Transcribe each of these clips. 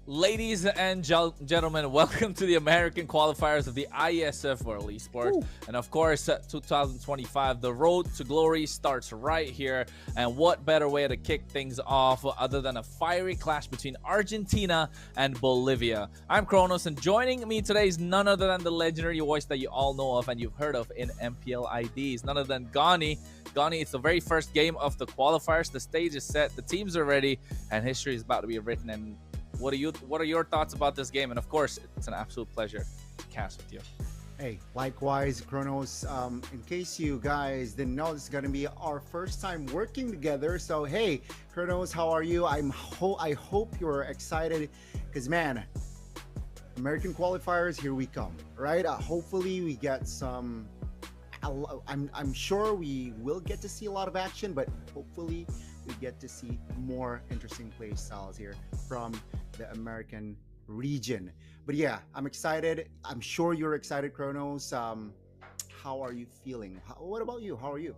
Ladies and gentlemen, welcome to the American qualifiers of the Iesf World Esports. And of course, 2025, the road to glory starts right here. And what better way to kick things off other than a fiery clash between Argentina and Bolivia? I'm Kronos, and joining me today is none other than the legendary voice that you all know of and you've heard of in MPL IDs, none other than Gani. Gani, it's the very first game of the qualifiers. The stage is set, the teams are ready, and history is about to be written. And what are your thoughts about this game? And of course, it's an absolute pleasure to cast with you. Hey, likewise, Kronos. In case you guys didn't know, this is gonna be our first time working together. So hey, Kronos, how are you? I hope you're excited, because man, American qualifiers, here we come, right? Hopefully we get some. I'm sure we will get to see a lot of action, but hopefully we get to see more interesting play styles here from the American region. But yeah, I'm excited. I'm sure you're excited, Kronos. How are you feeling? What about you? How are you?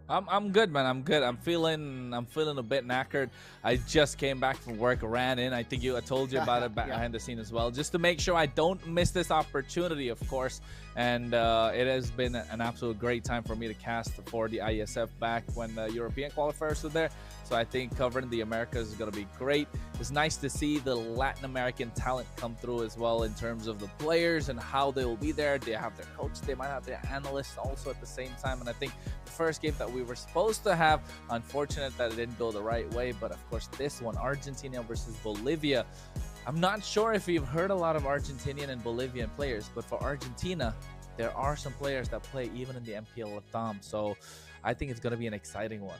I'm good, man. I'm good. I'm feeling a bit knackered. I just came back from work, ran in. I think I told you about it behind the scene as well, just to make sure I don't miss this opportunity, of course. And it has been an absolute great time for me to cast for the ISF back when the European qualifiers were there. So I think covering the Americas is going to be great. It's nice to see the Latin American talent come through as well in terms of the players and how they will be there. They have their coach, they might have their analysts also at the same time. And I think the first game that we were supposed to have, unfortunate that it didn't go the right way. But of course, this one, Argentina versus Bolivia. I'm not sure if you've heard a lot of Argentinian and Bolivian players, but for Argentina, there are some players that play even in the MPL Latam. So I think it's going to be an exciting one.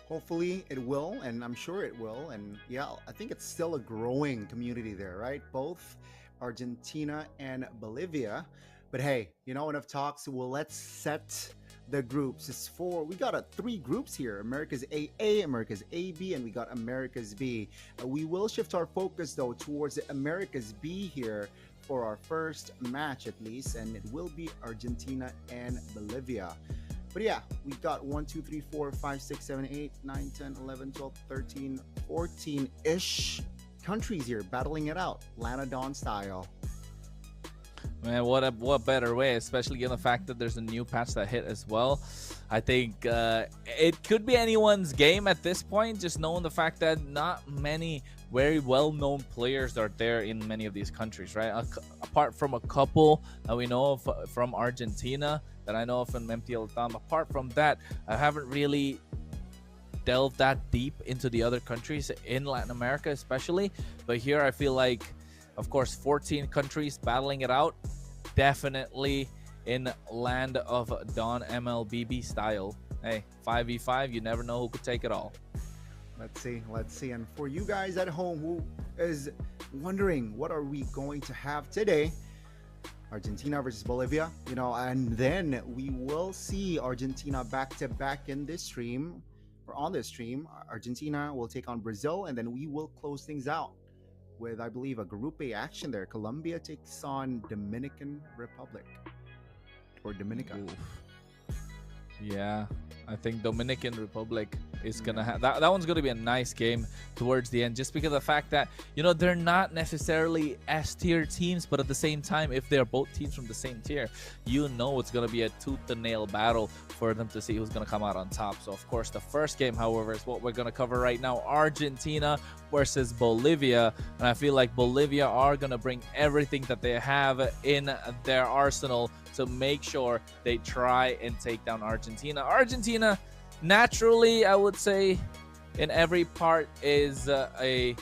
Hopefully it will, and I'm sure it will. And yeah, I think it's still a growing community there, right? Both Argentina and Bolivia. But hey, enough talks. Well, let's set the groups. We got three groups here: America's AA, America's AB, and we got America's B. We will shift our focus though towards the America's B here for our first match, at least, and it will be Argentina and Bolivia. But yeah, we got 1, 2, 3, 4, 5, 6, 7, 8, 9, 10, 11, 12, 13, 14-ish countries here battling it out, Lana Dawn style. Man, what better way, especially given the fact that there's a new patch that hit as well. I think it could be anyone's game at this point, just knowing the fact that not many very well-known players are there in many of these countries, right? Apart from a couple that we know of from Argentina, that I know of in MPL Latam. Apart from that, I haven't really delved that deep into the other countries in Latin America, especially. But here I feel like, of course, 14 countries battling it out, definitely in land of Don Mlbb style. Hey, 5v5, you never know who could take it all. Let's see. And for you guys at home who is wondering what are we going to have today, Argentina versus Bolivia, and then we will see Argentina back to back in this stream, or on this stream. Argentina will take on Brazil, and then we will close things out with, I believe, a Group A action there. Colombia takes on Dominican Republic, or Dominica. Oof. Yeah, I think Dominican Republic is gonna have that one's gonna be a nice game towards the end, just because of the fact that they're not necessarily S tier teams, but at the same time, if they're both teams from the same tier, it's gonna be a tooth and nail battle for them to see who's gonna come out on top. So of course, the first game, however, is what we're gonna cover right now: Argentina versus Bolivia. And I feel like Bolivia are gonna bring everything that they have in their arsenal to make sure they try and take down Argentina. Argentina, naturally, I would say, in every part is in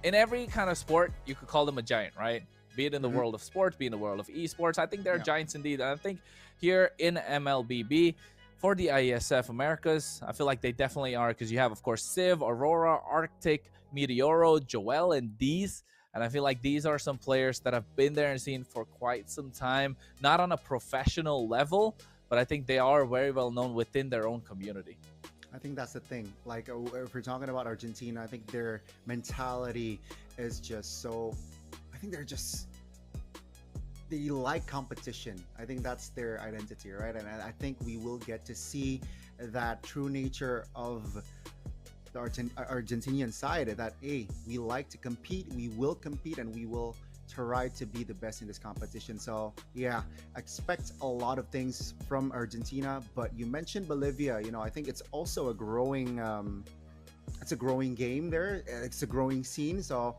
every kind of sport, you could call them a giant, right? Be it in the world of sports, be in the world of esports. I think they're giants indeed. And I think here in MLBB, for the ISF Americas, I feel like they definitely are, because you have, of course, Civ, Aurora, Arctic, Meteoro, Joel, and Deez. And I feel like these are some players that have been there and seen for quite some time, not on a professional level, but I think they are very well known within their own community. I think that's the thing. Like, if we're talking about Argentina, I think their mentality is just so. I think they like competition. I think that's their identity, right? And I think we will get to see that true nature of the Argentinian side that hey, we like to compete, we will compete, and we will try to be the best in this competition. So yeah, expect a lot of things from Argentina. But you mentioned Bolivia. I think it's also a growing. It's a growing game there. It's a growing scene. So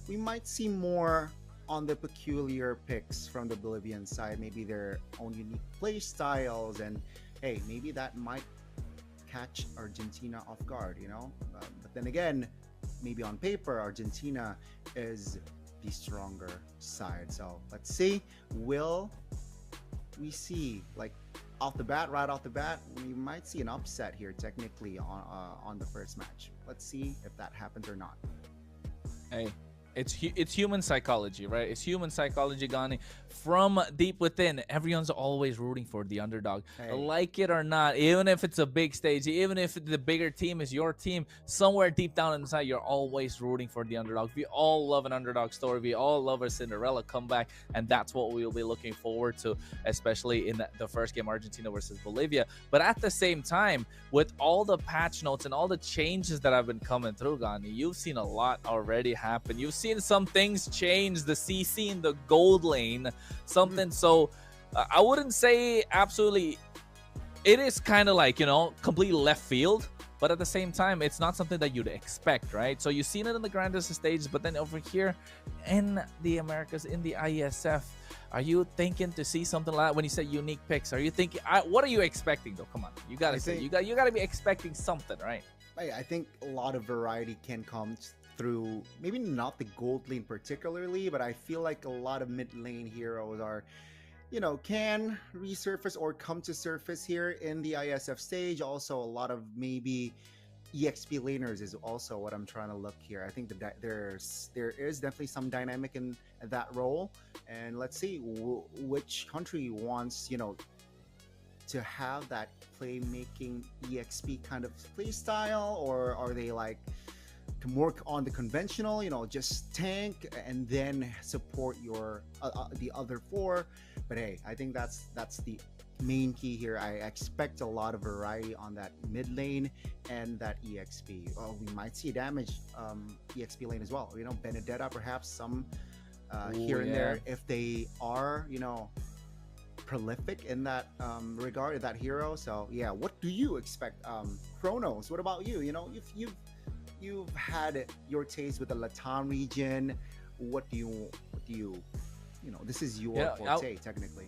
we might see more on the peculiar picks from the Bolivian side. Maybe their own unique play styles, and hey, maybe that might catch Argentina off guard. But then again, maybe on paper, Argentina is the stronger side. So let's see. Will we see like right off the bat, we might see an upset here technically on the first match. Let's see if that happens or not. Hey, it's human psychology, right? It's human psychology, Gani. From deep within, everyone's always rooting for the underdog. Hey. Like it or not, even if it's a big stage, even if the bigger team is your team, somewhere deep down inside, you're always rooting for the underdog. We all love an underdog story. We all love a Cinderella comeback, and that's what we'll be looking forward to, especially in the first game, Argentina versus Bolivia. But at the same time, with all the patch notes and all the changes that have been coming through, Gani, you've seen a lot already happen. You've seen some things change, the CC in the gold lane, something. So I wouldn't say absolutely, it is kind of like, completely left field, but at the same time, it's not something that you'd expect, right? So you've seen it in the grandest stages, but then over here in the Americas, in the Iesf, are you thinking to see something like that? When you say unique picks, are you thinking, what are you expecting though? Come on, you gotta say, you gotta be expecting something, right? I think a lot of variety can come through, maybe not the gold lane particularly, but I feel like a lot of mid lane heroes are, can resurface or come to surface here in the ISF stage. Also, a lot of maybe EXP laners is also what I'm trying to look here. I think there is definitely some dynamic in that role, and let's see which country wants to have that playmaking EXP kind of play style, or are they like more on the conventional, just tank and then support your the other four. But hey, I think that's the main key here. I expect a lot of variety on that mid lane and that EXP. We might see damage EXP lane as well. Benedetta perhaps some here and there if they are prolific in that regard, that hero. So yeah, what do you expect? Chronos, what about you? If you've had your taste with the Latam region, what do you this is your forte technically.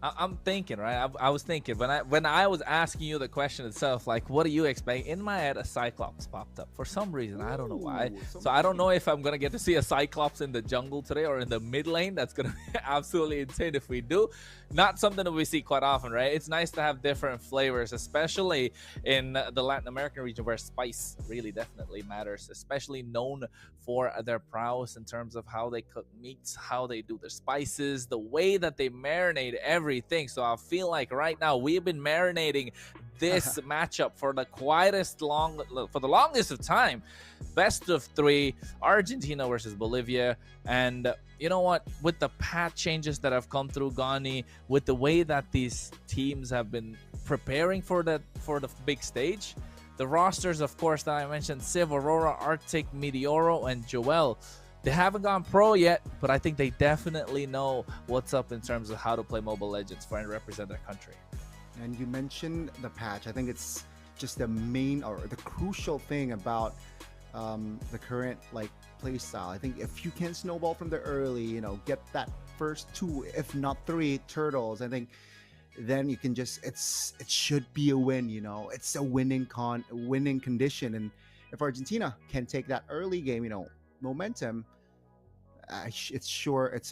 I'm thinking, right? I was thinking when I was asking you the question itself, like, what do you expect? In my head, a Cyclops popped up for some reason. I don't know why. So I don't know if I'm gonna get to see a Cyclops in the jungle today or in the mid lane. That's gonna be absolutely insane if we do. Not something that we see quite often, right? It's nice to have different flavors, especially in the Latin American region where spice really definitely matters, especially known for their prowess in terms of how they cook meats, how they do their spices, the way that they marinate everything. So I feel like right now we've been marinating this matchup for the longest of time. Best of 3, Argentina versus Bolivia. And you know what, with the patch changes that have come through, Gani, with the way that these teams have been preparing for the big stage, the rosters, of course, that I mentioned, Civ, Aurora, Arctic, Meteoro, and Joel, they haven't gone pro yet, but I think they definitely know what's up in terms of how to play Mobile Legends for and represent their country. And you mentioned the patch. I think it's just the main or the crucial thing about the current play style. I think if you can snowball from the early, get that first 2, if not 3 turtles, I think then you can just it should be a win. It's a winning condition. And if Argentina can take that early game, momentum, it's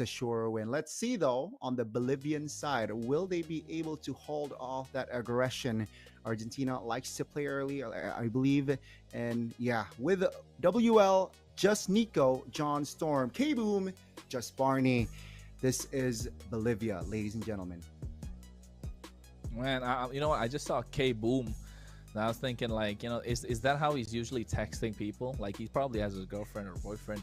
a sure win. Let's see though, on the Bolivian side, will they be able to hold off that aggression? Argentina likes to play early, I believe. And yeah, with WL, just Nico, John Storm, K-Boom, just Barney. This is Bolivia, ladies and gentlemen. Man, you know what? I just saw K-Boom. And I was thinking, is that how he's usually texting people? Like, he probably has his girlfriend or boyfriend,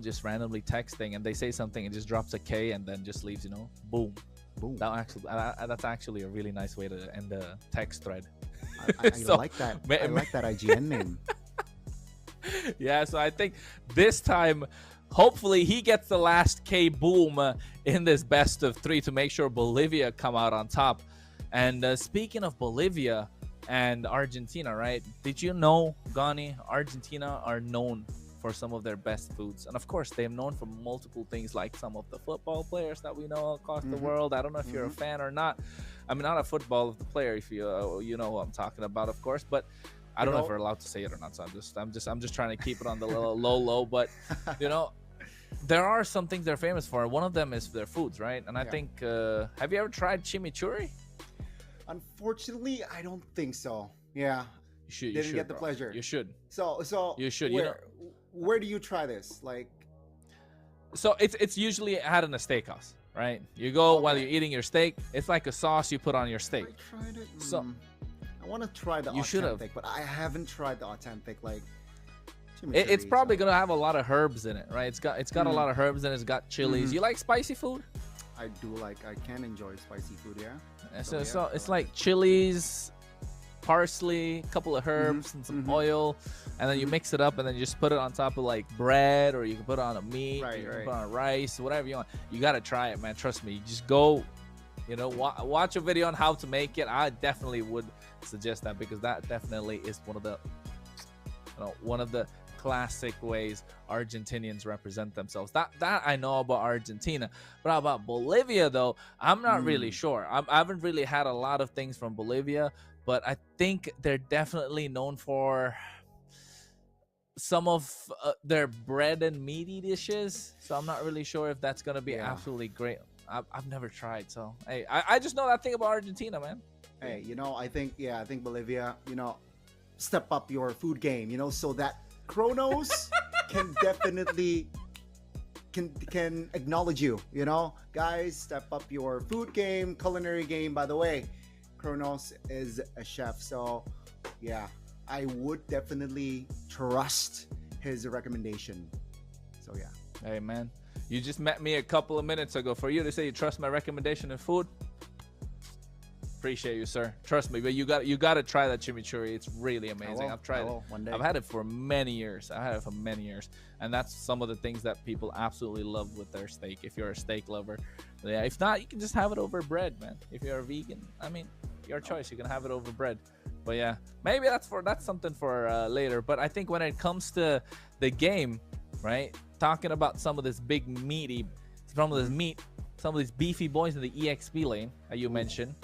just randomly texting, and they say something and just drops a K and then just leaves, boom. Boom. That's actually a really nice way to end the text thread. I So, like that. I like that IGN name. yeah, so I think this time, hopefully, he gets the last K boom in this best of 3 to make sure Bolivia come out on top. And speaking of Bolivia and Argentina, right? Did you know, Gani, Argentina are known for some of their best foods, and of course, they're known for multiple things, like some of the football players that we know across the world. I don't know if you're a fan or not. I mean, not a football of the player, if you know what I'm talking about, of course, but I don't know if we're allowed to say it or not. So I'm just trying to keep it on the low. But there are some things they're famous for. One of them is their foods, right? And I think, have you ever tried chimichurri? Unfortunately, I don't think so. Yeah, you should get the bro. pleasure. You should. So you should. Where do you try this? Like, so it's usually had in a steakhouse, right? You go while you're eating your steak. It's like a sauce you put on your steak. I tried it. So I want to try the authentic, but I haven't tried the authentic. Like, it's probably gonna have a lot of herbs in it, right? It's got a lot of herbs in it. It's got chilies. You like spicy food? I do. I can enjoy spicy food. Yeah. So it's like chilies, parsley, a couple of herbs, and some oil, and then you mix it up, and then you just put it on top of like bread, or you can put it on a meat, you can put it on rice, whatever you want. You gotta try it, man. Trust me. You just go, watch a video on how to make it. I definitely would suggest that, because that definitely is one of the classic ways Argentinians represent themselves. That I know about Argentina, but about Bolivia, though, I'm not really sure. I haven't really had a lot of things from Bolivia, but I think they're definitely known for some of their bread and meaty dishes. So I'm not really sure if that's gonna be absolutely great. I've never tried, so hey, I just know that thing about Argentina, man. Hey, I think Bolivia, step up your food game, so that Kronos can definitely can acknowledge you, guys. Step up your food game, culinary game. By the way, Kronos is a chef, so yeah, I would definitely trust his recommendation. So yeah. Hey man, you just met me a couple of minutes ago. For you to say you trust my recommendation in food, appreciate you, sir. Trust me, but you got to try that chimichurri. It's really amazing. I've tried it. One day. I've had it for many years. And that's some of the things that people absolutely love with their steak. If you're a steak lover, yeah. If not, you can just have it over bread, man. If you're a vegan, I mean, your choice. You can have it over bread. But yeah, maybe that's something for later. But I think when it comes to the game, right? Talking about some of this big meaty, some of these beefy boys in the EXP lane that you mentioned.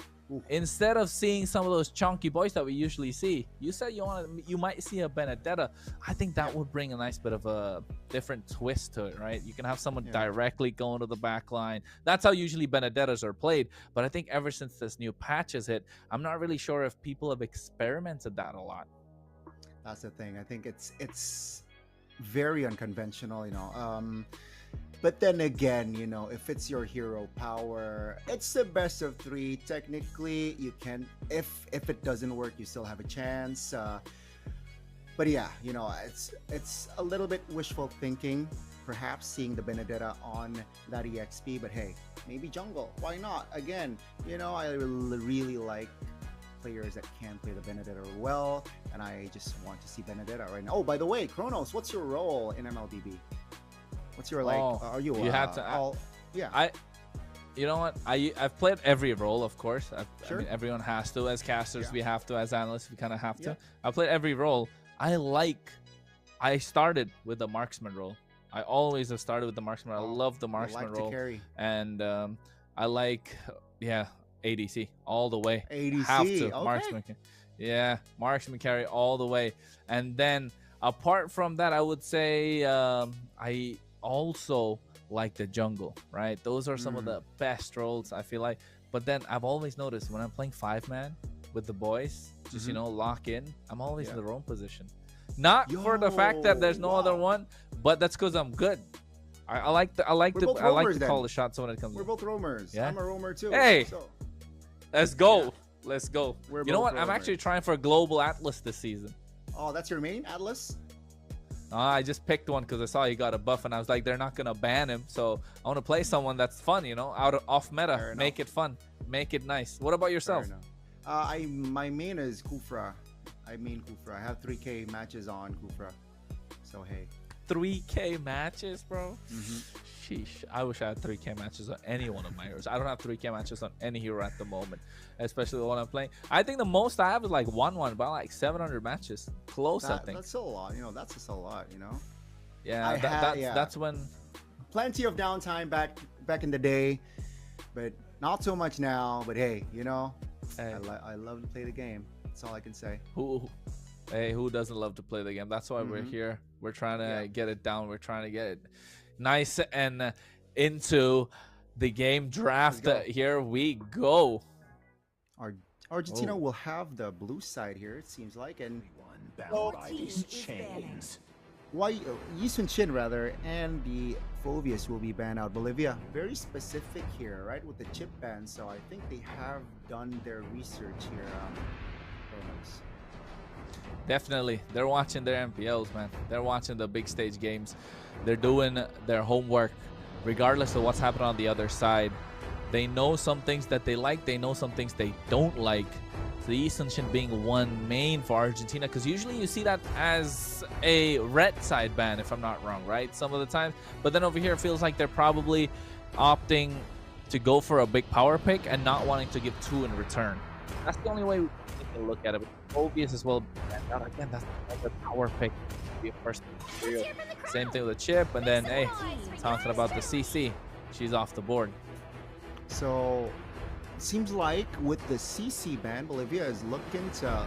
Instead of seeing some of those chunky boys that we usually see, you said you might see a Benedetta. I think that would bring a nice bit of a different twist to it, right? You can have someone directly going to the back line. That's how usually Benedettas are played. But I think ever since this new patch has hit, I'm not really sure if people have experimented that a lot. That's the thing. I think it's very unconventional, But then again, if it's your hero power, it's the best of 3. Technically, you can. If it doesn't work, you still have a chance. But yeah, it's a little bit wishful thinking, perhaps seeing the Benedetta on that EXP. But hey, maybe jungle. Why not? Again, I really like players that can play the Benedetta well, and I just want to see Benedetta right now. Oh, by the way, Kronos, what's your role in MLBB? What's your are you? You have to. Yeah. You know what? I've played every role, of course. I mean, everyone has to. As casters, we have to. As analysts, we kind of have to. I played every role. I started with the marksman role. I always have started with the marksman. I love the marksman role. And I like, ADC all the way. ADC. Have to. Okay. Marksman. Yeah, marksman carry all the way. And then apart from that, I would say I also like the jungle, right? Those are some of the best roles, I feel like. But then I've always noticed when I'm playing 5-man with the boys, just lock in, I'm always in the roam position. Not for the fact that there's no other one, but that's because I'm good. I like to call the shots when it comes. We're both roamers. Yeah, I'm a roamer too. Hey, so. Let's go. Let's go. You know what? Roamers. I'm actually trying for a global Atlas this season. Oh, that's your main Atlas? I just picked one because I saw he got a buff, and I was like, they're not gonna ban him, so I want to play someone that's fun, you know, off meta, make it fun, make it nice. What about yourself? My main is Kufra. I have 3K matches on Kufra, so hey. 3K matches, bro. Sheesh, I wish I had 3K matches on any one of my heroes. I don't have 3K matches on any hero at the moment, especially the one I'm playing. I think the most I have is like 1-1, but like 700 matches. Close, I think. That's still a lot, you know. That's just a lot, you know. Yeah, that's when. Plenty of downtime back in the day, but not so much now. But hey, you know, hey. I love to play the game. That's all I can say. Who doesn't love to play the game? That's why we're here. We're trying to get it down. We're trying to get it nice and into the game draft. Here we go. Argentina will have the blue side here, it seems like, and Yisun Chin rather, and the Phobius will be banned out. Bolivia, very specific here, right, with the chip ban. So I think they have done their research here. Definitely, they're watching their MPLs, man. They're watching the big stage games. They're doing their homework, regardless of what's happening on the other side. They know some things that they like. They know some things they don't like. So the Yisun being one main for Argentina, because usually you see that as a red side ban, if I'm not wrong, right? Some of the time. But then over here, it feels like they're probably opting to go for a big power pick and not wanting to give 2 in return. That's the only way we can look at it. But obvious as well. Again, that's another power pick. Be a first material. Same thing with the chip, and then hey, talking about the CC, she's off the board. So seems like with the CC ban, Bolivia is looking to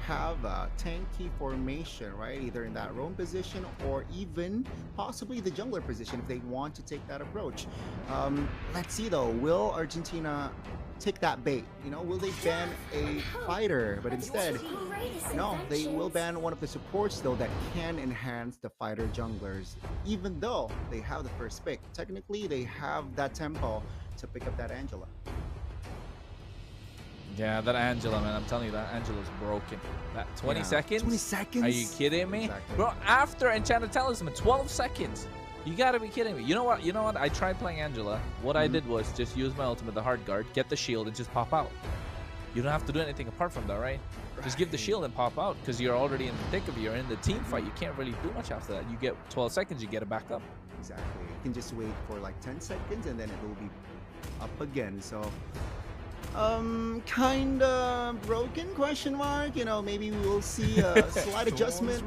have a tanky formation, right? Either in that roam position or even possibly the jungler position if they want to take that approach. Let's see though, will Argentina take that bait? You know, will they ban a fighter? But instead, no, they will ban one of the supports though that can enhance the fighter junglers, even though they have the first pick. Technically, they have that tempo to pick up that Angela. Yeah, that Angela, man, I'm telling you, that Angela's broken. That 20 seconds? 20 seconds? Are you kidding me? Exactly. Bro, after Enchanted Talisman, 12 seconds. You gotta be kidding me. You know what? I tried playing Angela. What I did was just use my ultimate, the hard guard, get the shield, and just pop out. You don't have to do anything apart from that, right? Just give the shield and pop out, because you're already in the thick of it. You're in the team fight. You can't really do much after that. You get 12 seconds, you get it back up. Exactly. You can just wait for like 10 seconds, and then it will be up again. So kind of broken, question mark. You know, maybe we will see a slight adjustment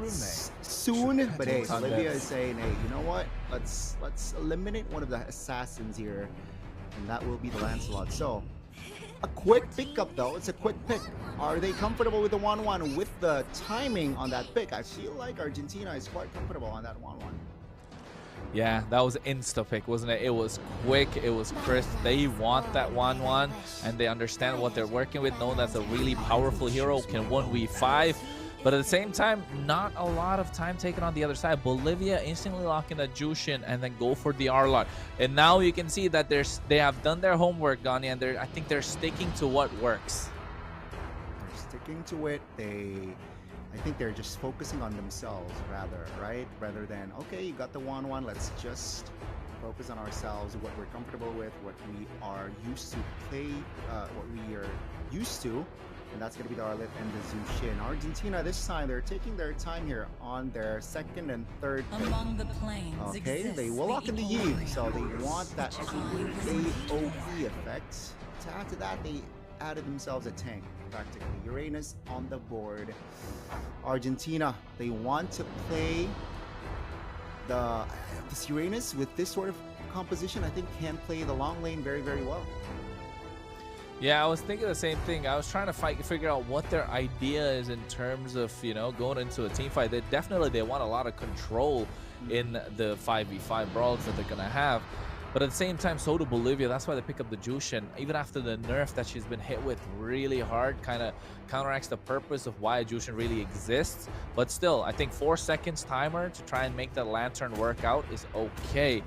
soon. But hey, Bolivia is saying, hey, you know what? Let's eliminate one of the assassins here, and that will be the Lancelot. So a quick pickup though. It's a quick pick. Are they comfortable with the 1-1 with the timing on that pick? I feel like Argentina is quite comfortable on that 1-1. Yeah, that was insta pick, wasn't it? It was quick, it was crisp. They want that 1-1, and they understand what they're working with, knowing that's a really powerful hero, can 1v5. But at the same time, not a lot of time taken on the other side. Bolivia instantly locking the Jushin and then go for the Arlot. And now you can see that they have done their homework, Gani, and I think they're sticking to what works. They're sticking to it. I think they're just focusing on themselves rather than, okay, you got the 1-1, let's just focus on ourselves, what we're comfortable with, what we are used to play, what we are used to, and that's going to be the Arlet and the Zushin. Argentina this time, they're taking their time here on their second and third pick. Among the planes, okay, they will lock in the Iesf, so they want that AOE effect. To add to that, they added themselves a tank, practically. Uranus on the board. Argentina, they want to play this Uranus with this sort of composition. I think can play the long lane very, very well. Yeah, I was thinking the same thing. I was trying to figure out what their idea is in terms of, you know, going into a team fight. They want a lot of control in the 5v5 brawls that they're going to have. But at the same time, so do Bolivia. That's why they pick up the Jushin. Even after the nerf that she's been hit with really hard, kind of counteracts the purpose of why a Jushin really exists. But still, I think 4 seconds timer to try and make that Lantern work out is okay.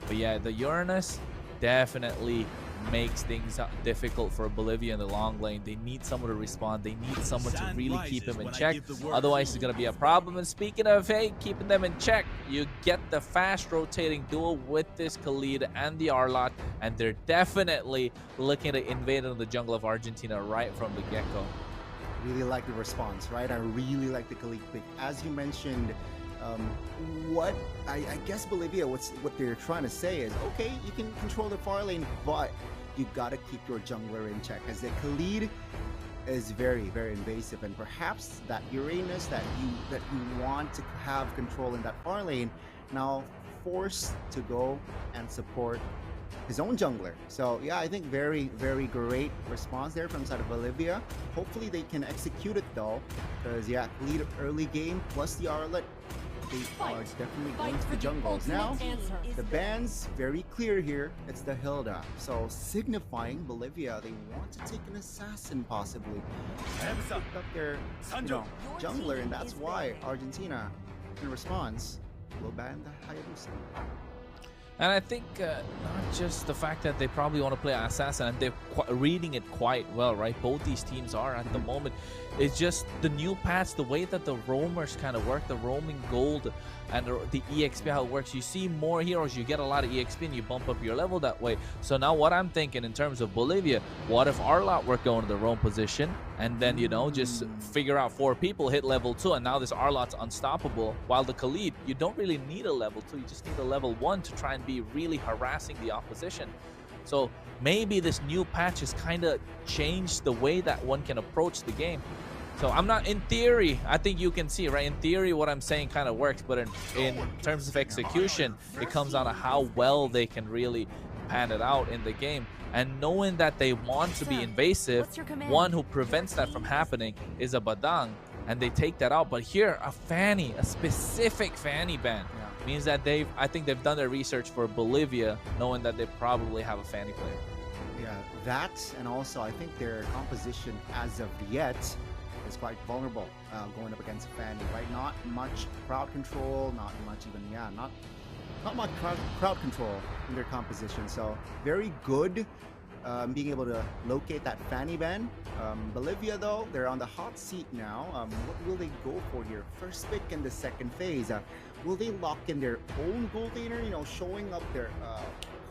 But yeah, the Uranus definitely makes things difficult for Bolivia in the long lane. They need someone to respond. They need someone to really keep him in check. Otherwise, it's going to be a problem. And speaking of, hey, keeping them in check, you get the fast rotating duel with this Khalid and the Arlot, and they're definitely looking to invade into the jungle of Argentina right from the get-go. Really like the response, right? I really like the Khalid pick. As you mentioned, what I guess Bolivia, what they're trying to say is, okay, you can control the far lane, but you gotta keep your jungler in check, as the Khalid is very, very invasive, and perhaps that Uranus that you want to have control in that far lane now forced to go and support his own jungler. So yeah, I think very, very great response there from side of Bolivia. Hopefully they can execute it though, because yeah, lead early game plus the Arlet, they are definitely going to the jungles. Now, the ban's very clear here. It's the Hilda. So signifying Bolivia, they want to take an assassin possibly. And picked up their jungler, and that's why Argentina, in response, will ban the Hayabusa. And I think not just the fact that they probably want to play Assassin, and they're reading it quite well, right? Both these teams are at the moment. It's just the new patch, the way that the roamers kind of work, the roaming gold and the EXP, how it works. You see more heroes, you get a lot of EXP, and you bump up your level that way. So now what I'm thinking in terms of Bolivia, what if Arlot were going to the roam position, and then, you know, just figure out 4 people, hit level 2, and now this Arlot's unstoppable. While the Khalid, you don't really need a level 2, you just need a level 1 to try and be really harassing the opposition. So maybe this new patch has kind of changed the way that one can approach the game. So I'm not, in theory, I think you can see, right? In theory, what I'm saying kind of works, but in terms of execution, it comes down to how well they can really pan it out in the game. And knowing that they want to be invasive, one who prevents that from happening is a Badang, and they take that out. But here, a Fanny, a specific Fanny ban, means that I think they've done their research for Bolivia, knowing that they probably have a Fanny player. Yeah, that, and also I think their composition as of yet is quite vulnerable going up against Fanny, right? Not much crowd control, not much even, not much crowd control in their composition. So very good being able to locate that Fanny ban. Bolivia though, they're on the hot seat now. What will they go for here? First pick in the second phase. Will they lock in their own gold laner, showing up their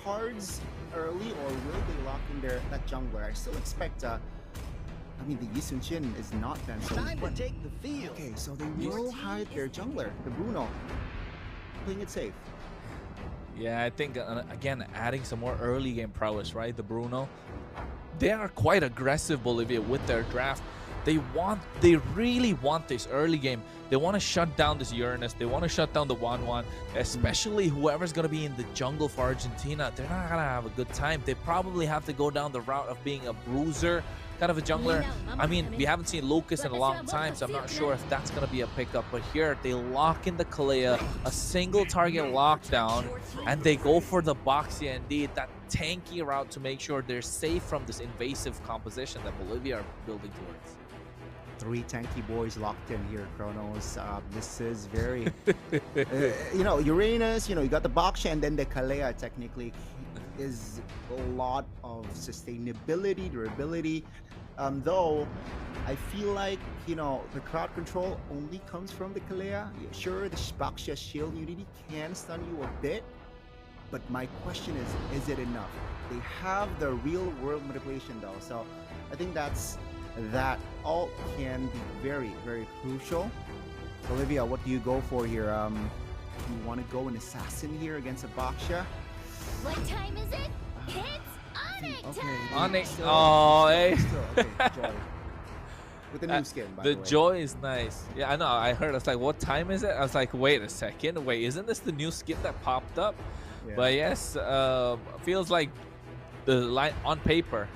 cards early, or will they lock in that jungler? I still expect I mean, the Yisun Chin is not banned, so time to take the field. Okay, so they will hide their jungler, the Bruno, playing it safe. Yeah, I think, again, adding some more early game prowess, right? The Bruno. They are quite aggressive, Bolivia, with their draft. They really want this early game. They want to shut down this Uranus. They want to shut down the 1-1, especially whoever's going to be in the jungle for Argentina. They're not going to have a good time. They probably have to go down the route of being a bruiser, kind of a jungler. I mean, we haven't seen Lucas in a long time, so I'm not sure if that's going to be a pickup. But here, they lock in the Kalea, a single target lockdown, and they go for the Boxia indeed, that tanky route to make sure they're safe from this invasive composition that Bolivia are building towards. 3 tanky boys locked in here, Kronos. This is very, Uranus, you got the Boxia, and then the Kalea technically is a lot of sustainability, durability. Though I feel like, the crowd control only comes from the Kalea. Sure, the Boxia shield unity can stun you a bit, but my question is it enough? They have the real world manipulation though, so I think that all can be very, very crucial. Bolivia, what do you go for here? You want to go an assassin here against a Boxia? What time is it? It's Onyx time! Onyx, oh, hey. Okay, Joy. With the new skin, by the way. The Joy is nice. Yeah, I know. I heard. I was like, what time is it? I was like, wait a second. Wait, isn't this the new skin that popped up? Yeah. But yes, feels like the line on paper.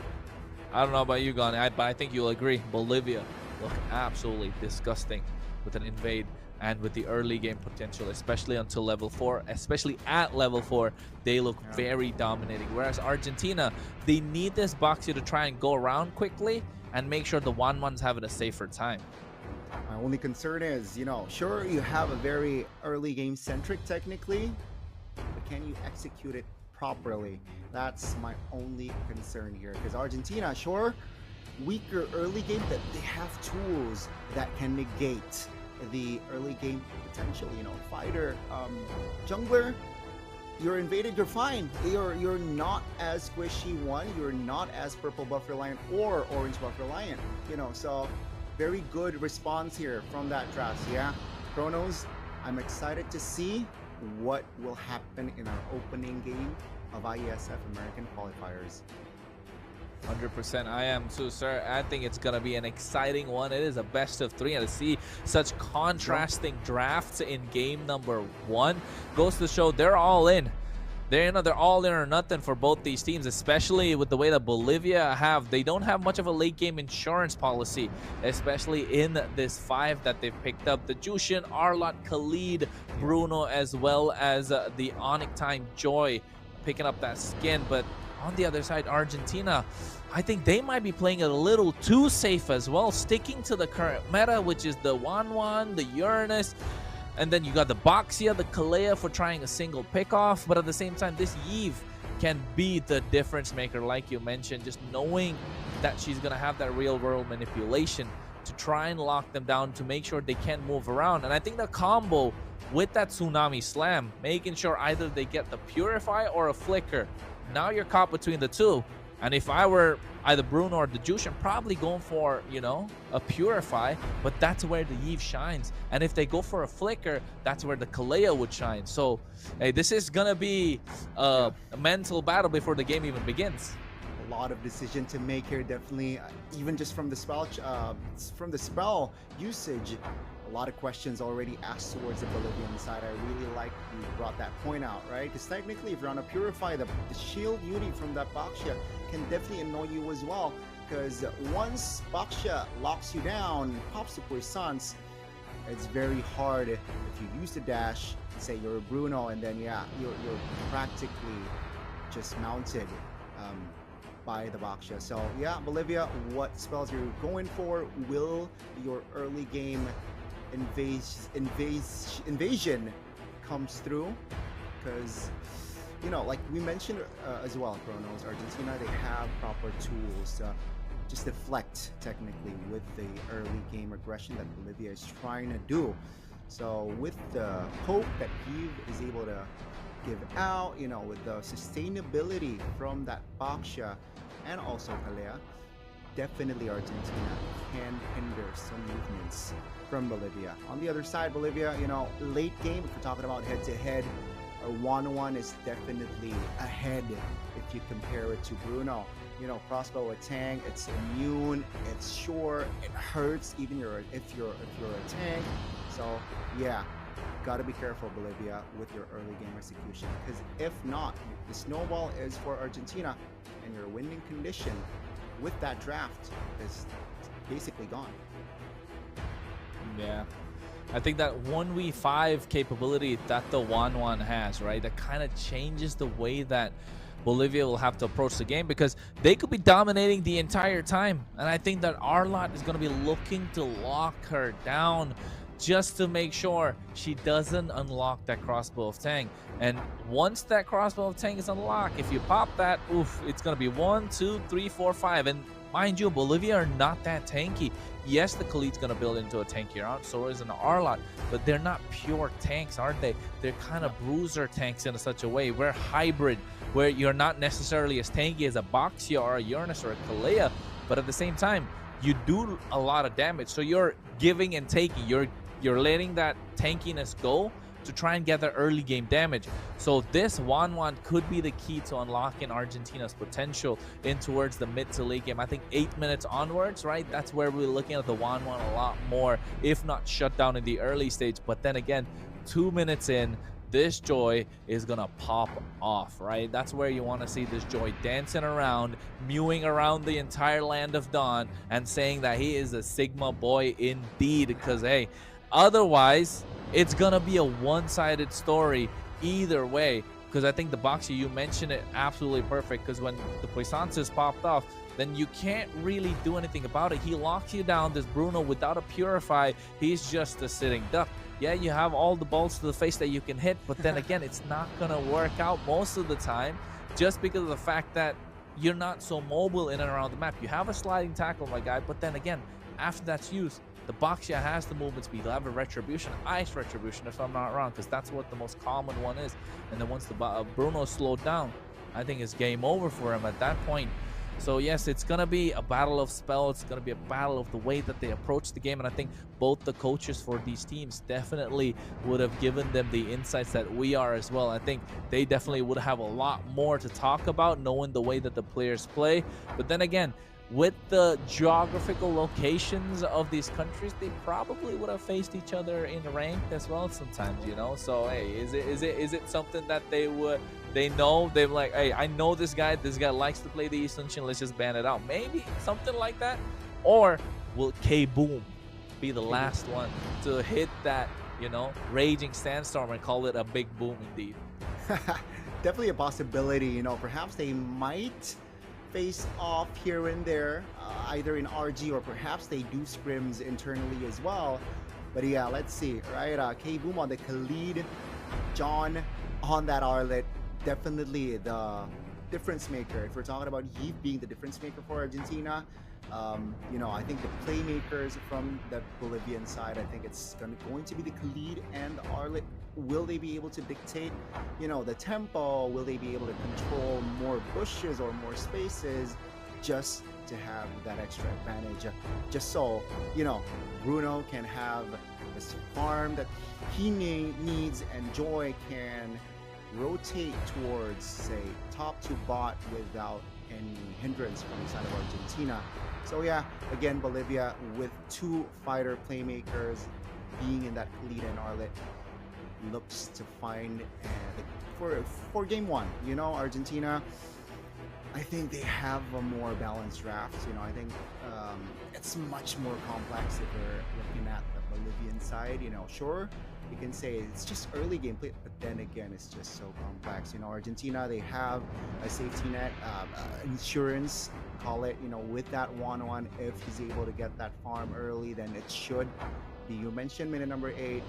I don't know about you, Gon, but I think you'll agree. Bolivia look absolutely disgusting with an invade and with the early game potential, especially until level 4. Especially at level 4, they look very dominating. Whereas Argentina, they need this Boxia to try and go around quickly and make sure the 1-1's having a safer time. My only concern is, sure, you have a very early game centric technically, but can you execute it properly. That's my only concern here. Because Argentina, sure, weaker early game, that they have tools that can negate the early game potential. You know, fighter, jungler, you're invaded, you're fine. You're not as squishy one. You're not as purple buff reliant or orange buff reliant. You know, so very good response here from that draft. Yeah, Chronos, I'm excited to see what will happen in our opening game of Iesf American Qualifiers. 100% I am too, sir. I think it's gonna be an exciting one. It is a best of 3, and to see such contrasting drafts in game number 1 goes to show they're all in. They're all in or nothing for both these teams, especially with the way that Bolivia they don't have much of a late game insurance policy, especially in this 5 that they've picked up. The Jushin, Arlott, Khalid, Bruno, as well as the Onyx Time Joy picking up that skin. But on the other side, Argentina, I think they might be playing it a little too safe as well, sticking to the current meta, which is the Wanwan, the Uranus, and then you got the Boxia, the Kalea for trying a single pickoff. But at the same time, this Eve can be the difference maker, like you mentioned, just knowing that she's going to have that real world manipulation to try and lock them down, to make sure they can't move around. And I think the combo with that Tsunami Slam, making sure either they get the Purify or a Flicker. Now you're caught between the two. And if I were either Bruno or the Juice, I'm probably going for, you know, a Purify, but that's where the Eve shines. And if they go for a Flicker, that's where the Kalea would shine. So, hey, this is going to be a mental battle before the game even begins. A lot of decision to make here, definitely. Even just from the spell usage, a lot of questions already asked towards the Bolivian side. I really like you brought that point out, right? Because technically, if you're on a Purify, the shield unit from that Boxia can definitely annoy you as well. Because once Boxia locks you down, pops the Puissance, it's very hard if you use the dash, say you're a Bruno, and then you're practically just mounted by the Boxia. So yeah, Bolivia, what spells you're going for? Will your early game invasion comes through? Because, you know, like we mentioned as well, Chronos, Argentina, they have proper tools to just deflect technically with the early game aggression that Bolivia is trying to do. So with the hope that Eve is able to give out, you know, with the sustainability from that Boxia and also Kalea, definitely Argentina can hinder some movements from Bolivia. On the other side, Bolivia, you know, late game, if we're talking about head-to-head, 1-1 is definitely ahead if you compare it to Bruno. You know, crossbow attack, it's immune, it's sure, it hurts even if you're a tank. So yeah, gotta be careful, Bolivia, with your early game execution, because if not, the snowball is for Argentina, and your winning condition with that draft is basically gone. Yeah, I think that 1v5 capability that the Wanwan has, right, that kind of changes the way that Bolivia will have to approach the game, because they could be dominating the entire time, and I think that Arlott is going to be looking to lock her down just to make sure she doesn't unlock that crossbow of Tang. And once that crossbow of Tang is unlocked, if you pop that, oof, it's going to be 1, 2, 3, 4, 5. And mind you, Bolivia are not that tanky. Yes, the Khalid's going to build into a tanky round, so is an Arlott, but they're not pure tanks, aren't they? They're kind of bruiser tanks in such a way. We're hybrid, where you're not necessarily as tanky as a Boxia or a Uranus or a Kalea, but at the same time, you do a lot of damage. So you're giving and taking. You're letting that tankiness go to try and get the early game damage. So this Wanwan could be the key to unlocking Argentina's potential in towards the mid to late game. I think 8 minutes onwards, right? That's where we're looking at the Wanwan a lot more, if not shut down in the early stage. But then again, 2 minutes in, this Joy is gonna pop off, right? That's where you want to see this Joy dancing around, mewing around the entire land of Dawn, and saying that he is a Sigma boy indeed. Because hey, otherwise it's gonna be a one-sided story either way. because I think the Boxer, you mentioned it absolutely perfect, because when the Puissances popped off, then you can't really do anything about it. He locks you down, this Bruno, without a Purify. He's just a sitting duck. Yeah, you have all the balls to the face that you can hit, but then again, it's not going to work out most of the time, just because of the fact that you're not so mobile in and around the map. You have a sliding tackle, my guy, but then again, after that's used, the Boxia has the movement speed. They'll have a Retribution, Ice Retribution, if I'm not wrong, because that's what the most common one is. And then once the Bruno's slowed down, I think it's game over for him at that point. So yes, it's going to be a battle of spells. It's going to be a battle of the way that they approach the game. And I think both the coaches for these teams definitely would have given them the insights that we are as well. I think they definitely would have a lot more to talk about, knowing the way that the players play. But then again, with the geographical locations of these countries, they probably would have faced each other in ranked as well sometimes, you know. So hey, is it something that they know? They're like, hey, I know this guy likes to play the Eastern Shin, let's just ban it out. Maybe something like that. Or will K-Boom be the last one to hit that, you know, raging sandstorm and call it a big boom indeed? Definitely a possibility, you know. Perhaps they might face off here and there, either in RG, or perhaps they do scrims internally as well. But yeah, let's see, right? K-Boom on the Khalid, John on that Arlet, definitely the difference maker. If we're talking about Iesf being the difference maker for Argentina, you know, I think the playmakers from the Bolivian side, I think it's going to be the Khalid and the Arlet. Will they be able to dictate, you know, the tempo? Will they be able to control more bushes or more spaces just to have that extra advantage? Just so, you know, Bruno can have this farm that he needs, and Joy can rotate towards, say, top to bot without any hindrance from the side of Argentina. So yeah, again, Bolivia with two fighter playmakers being in that Khalid and Arlet looks to find for game one. You know, Argentina, I think they have a more balanced draft. You know, I think it's much more complex if we're looking at the Bolivian side. You know, sure, you can say it's just early gameplay, but then again, it's just so complex. You know, Argentina, they have a safety net, insurance, call it, you know, with that 1-1. If he's able to get that farm early, then it should be, you mentioned minute number 8,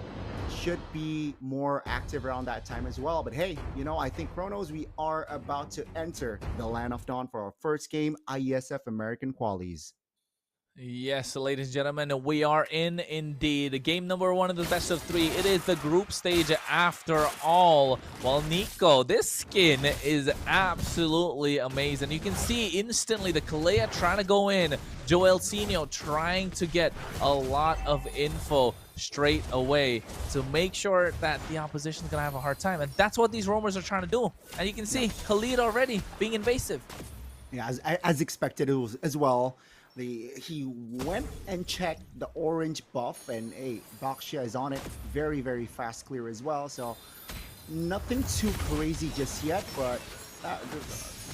should be more active around that time as well. But hey, you know, I think Chronos, we are about to enter the Land of Dawn for our first game, Iesf American Qualies. Yes, ladies and gentlemen, we are in indeed. Game number 1 of the best of 3. It is the group stage after all. Well, Nico, this skin is absolutely amazing. You can see instantly the Kalea trying to go in. Joel Senior trying to get a lot of info straight away to make sure that the opposition's going to have a hard time. And that's what these roamers are trying to do. And you can see Khalid already being invasive. Yeah, as expected as well. He went and checked the orange buff, and hey, Boxia is on it. Very, very fast clear as well. So nothing too crazy just yet, but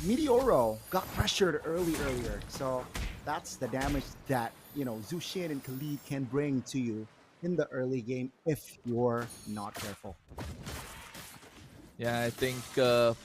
Meteoro got pressured earlier. So that's the damage that, you know, Zushin and Khalid can bring to you in the early game if you're not careful. Yeah, I think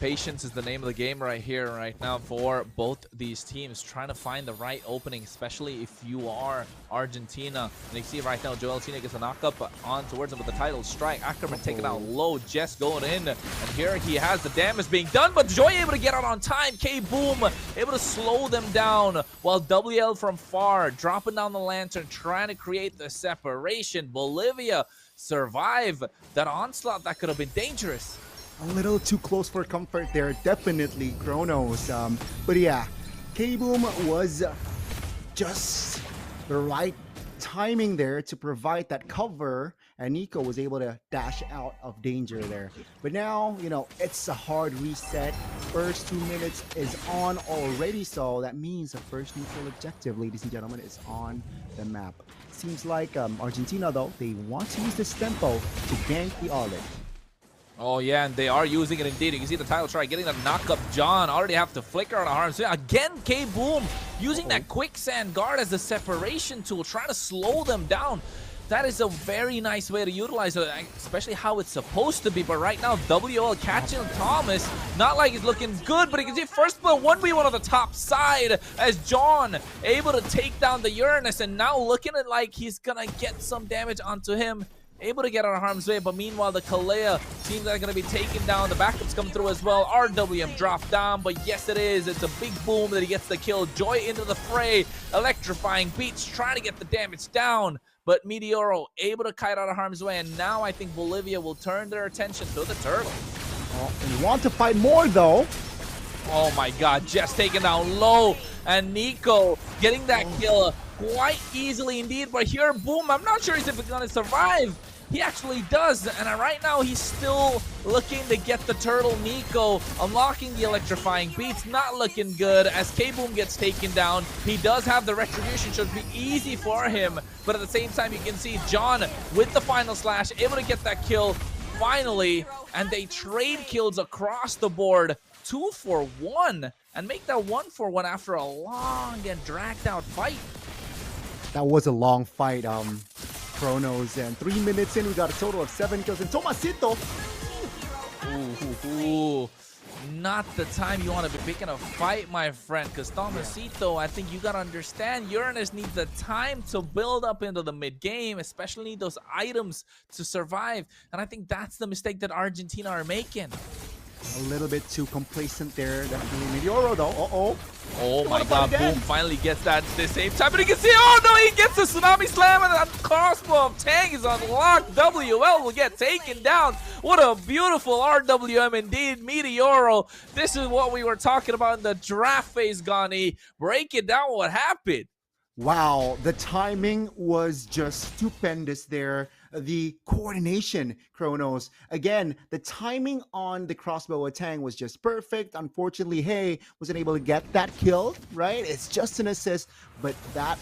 patience is the name of the game right here, right now, for both these teams. Trying to find the right opening, especially if you are Argentina. And you see right now, Joel Tina gets a knock-up on towards him with the title strike. Ackerman taken out low, Jess going in. And here he has the damage being done, but Joy able to get out on time. K-Boom able to slow them down, while WL from far dropping down the lantern, trying to create the separation. Bolivia survive that onslaught that could have been dangerous. A little too close for comfort there, definitely Chronos. But yeah, K-Boom was just the right timing there to provide that cover, and Nico was able to dash out of danger there. But now, you know, it's a hard reset. First 2 minutes is on already, so that means the first neutral objective, ladies and gentlemen, is on the map. Seems like Argentina, though, they want to use this tempo to gank the Olive. Oh yeah, and they are using it indeed. You can see the title try getting the knock-up. John already have to flicker on a harm. So again, K-Boom using that quicksand guard as the separation tool, trying to slow them down. That is a very nice way to utilize it, especially how it's supposed to be. But right now, WL catching Thomas, not like he's looking good, but he can see first blood 1v1 on the top side as John able to take down the Uranus, and now looking at like he's gonna get some damage onto him. Able to get out of harm's way, but meanwhile the Kalea seems like going to be taken down. The backups come through as well. RWM dropped down, but yes it is. It's a big boom that he gets the kill. Joy into the fray. Electrifying beats, trying to get the damage down, but Meteoro able to kite out of harm's way, and now I think Bolivia will turn their attention to the turtle. Oh, and want to fight more though. Oh my god, Jess taken down low, and Nico getting that kill quite easily indeed. But here, boom, I'm not sure if he's going to survive. He actually does, and right now he's still looking to get the turtle. Nico unlocking the electrifying beats, not looking good as K-Boom gets taken down. He does have the retribution, should be easy for him, but at the same time you can see John with the final slash able to get that kill finally, and they trade kills across the board, 2 for 1, and make that 1 for 1 after a long and dragged out fight. That was a long fight, Chronos, and 3 minutes in, we got a total of 7 kills. And Tomasito, ooh, not the time you want to be picking a fight, my friend, because Tomasito, I think you got to understand, Uranus needs the time to build up into the mid-game, especially need those items to survive, and I think that's the mistake that Argentina are making. a little bit too complacent there. Definitely Meteoro though. Oh my god, Boom finally gets that at the same time, but he can see, oh no, he gets a Tsunami Slam, and that crossbow of Tang is unlocked. WL will get taken down. What a beautiful RWM indeed, Meteoro. This is what we were talking about in the draft phase, Gani. Break it down, what happened? Wow, the timing was just stupendous there. The coordination, Chronos. Again, the timing on the crossbow of Tang was just perfect. Unfortunately, Hey wasn't able to get that kill, right? It's just an assist, but that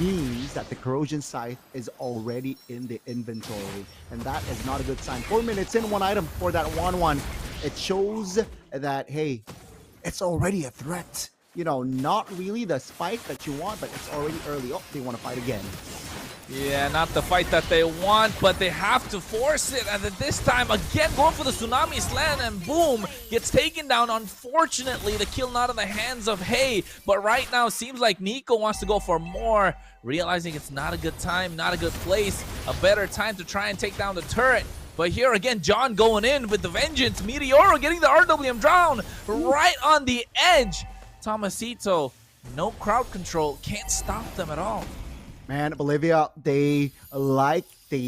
means that the corrosion scythe is already in the inventory, and that is not a good sign. 4 minutes in, 1 item for that 1-1. It shows that, hey, it's already a threat. You know, not really the spike that you want, but it's already early. Oh, they want to fight again. Yeah, not the fight that they want, but they have to force it. And at this time, again, going for the Tsunami Slam, and Boom gets taken down. Unfortunately, the kill not in the hands of Hey, but right now seems like Nico wants to go for more, realizing it's not a good time, not a good place, a better time to try and take down the turret. But here again, John going in with the vengeance. Meteoro getting the RWM down right on the edge. Tomasito, no crowd control, can't stop them at all. Man, Bolivia, they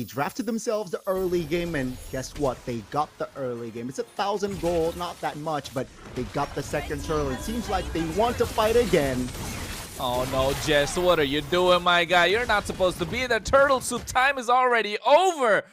drafted themselves the early game, and guess what? They got the early game. It's 1,000 gold, not that much, but they got the second turtle. It seems like they want to fight again. Oh no, Jess, what are you doing, my guy? You're not supposed to be there. Turtle Soup time is already over.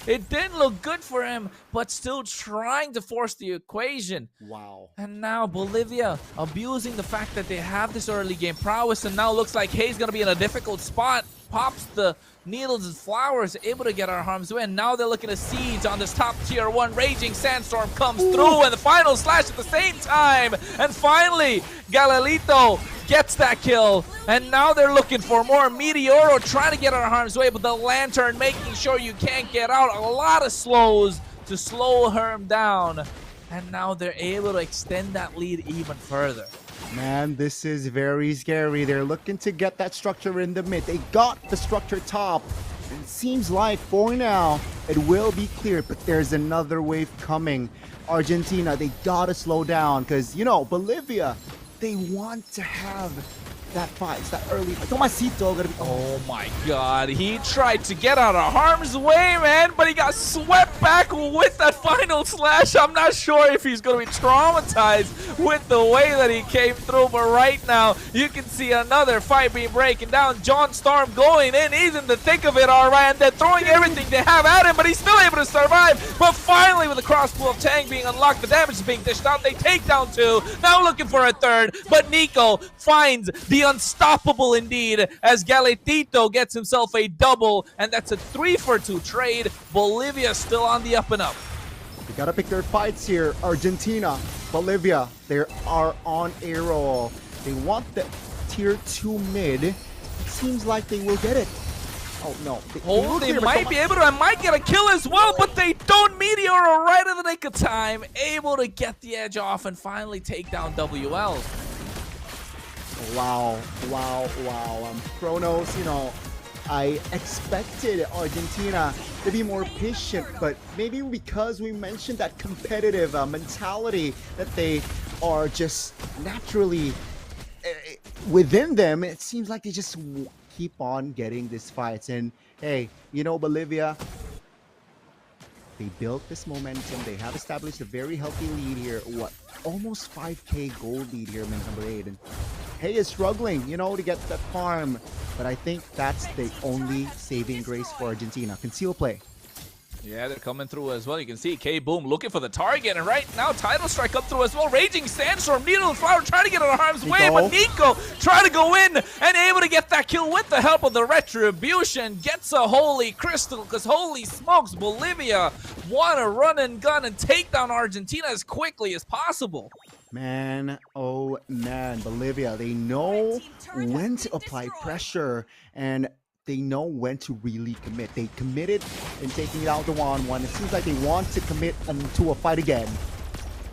It didn't look good for him, but still trying to force the equation. Wow. And now Bolivia abusing the fact that they have this early game prowess, and now looks like Hayes gonna be in a difficult spot. Pops the needles and flowers, able to get our harm's way, and now they're looking to siege on this top tier 1. Raging Sandstorm comes through, and the final slash at the same time. And finally, Galilito gets that kill, and now they're looking for more. Meteoro trying to get our harm's way, but the Lantern making sure you can't get out. A lot of slows to slow him down, and now they're able to extend that lead even further. Man, this is very scary. They're looking to get that structure in the mid. They got the structure top. And it seems like for now, it will be clear, but there's another wave coming. Argentina, they gotta slow down because, you know, Bolivia, they want to have that fight. It's that early. Tomasito gonna be. Oh my god, he tried to get out of harm's way, man, but he got swept back with that final slash. I'm not sure if he's gonna be traumatized with the way that he came through, but right now you can see another fight being breaking down. John Storm going in, he's in the thick of it, alright, and they're throwing everything they have at him, but he's still able to survive. But finally, with the crossbow of Tang being unlocked, the damage is being dished out. They take down 2, now looking for a 3rd, but Nico finds the unstoppable indeed as Galetito gets himself a double, and that's a 3-for-2 trade. Bolivia still on the up and up. They gotta pick their fights here. Argentina, Bolivia, they are on a roll. They want the tier 2 mid. It seems like they will get it. Oh no. Oh, they might be able to, and might get a kill as well, but they don't. Meteor right in the nick of time, able to get the edge off and finally take down WL. Wow. Chronos, I expected Argentina to be more patient, but maybe because we mentioned that competitive mentality that they are just naturally within them, it seems like they just keep on getting these fights. And hey, Bolivia, they built this momentum. They have established a very healthy lead here. What? Almost 5K gold lead here in number 8. And Hey is struggling, to get that farm. But I think that's the only saving grace for Argentina. Conceal play. Yeah, they're coming through as well. You can see K-Boom looking for the target. And right now, Tidal Strike up through as well. Raging Sandstorm, Needle and Flower trying to get out of harm's way. But Nico trying to go in and able to get that kill with the help of the Retribution. Gets a Holy Crystal because holy smokes, Bolivia want to run and gun and take down Argentina as quickly as possible. Man, oh man, Bolivia, they know when to apply pressure and they know when to really commit. They committed in taking out the 1-1. It seems like they want to commit to a fight again.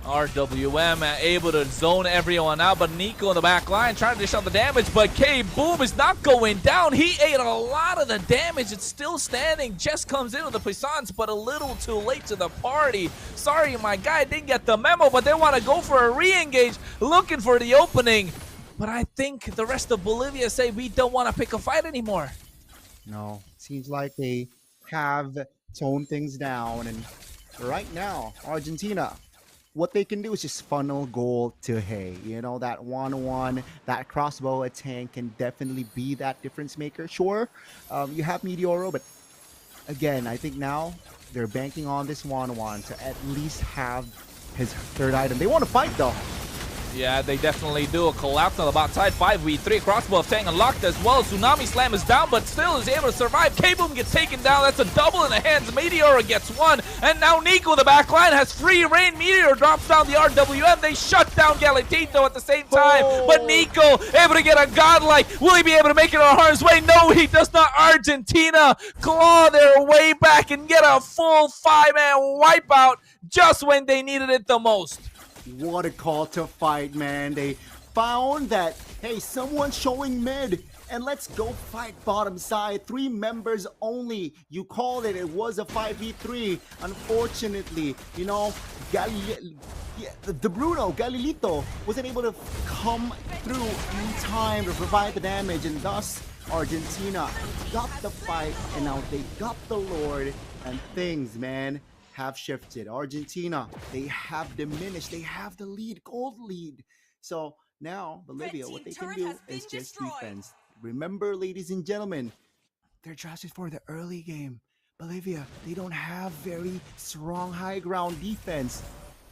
RWM able to zone everyone out, but Nico in the back line trying to dish out the damage, but K-Boom is not going down. He ate a lot of the damage. It's still standing. Just comes in with the puissance, but a little too late to the party. Sorry, my guy didn't get the memo, but they want to go for a re-engage, looking for the opening. But I think the rest of Bolivia say we don't want to pick a fight anymore. No, seems like they have toned things down. And right now, Argentina, what they can do is just funnel goal to Hay. That 1-1, that crossbow attack can definitely be that difference maker. Sure, you have Meteoro, but again, I think now they're banking on this 1-1 to at least have his third item. They want to fight though. Yeah, they definitely do. A collapse on the bot side. 5v3. Crossbow of Tang unlocked as well. Tsunami Slam is down, but still is able to survive. K-Boom gets taken down. That's a double in the hands. Meteora gets one. And now Nico, the back line, has free reign. Meteor drops down the RWM. They shut down Galatito at the same time. But Nico able to get a godlike. Will he be able to make it on harm's way? No, he does not. Argentina claw their way back and get a full 5-man wipeout just when they needed it the most. What a call to fight, man. They found that, hey, someone's showing mid, and let's go fight bottom side. 3 members only. You called it. It was a 5v3. Unfortunately, the Bruno, Galilito, wasn't able to come through in time to provide the damage, and thus Argentina got the fight, and now they got the Lord, and things, man, have shifted. Argentina, they have diminished. They have the lead, gold lead. So now Bolivia, what they can do is just defense. Remember, ladies and gentlemen, they're drafted for the early game. Bolivia, they don't have very strong high ground defense.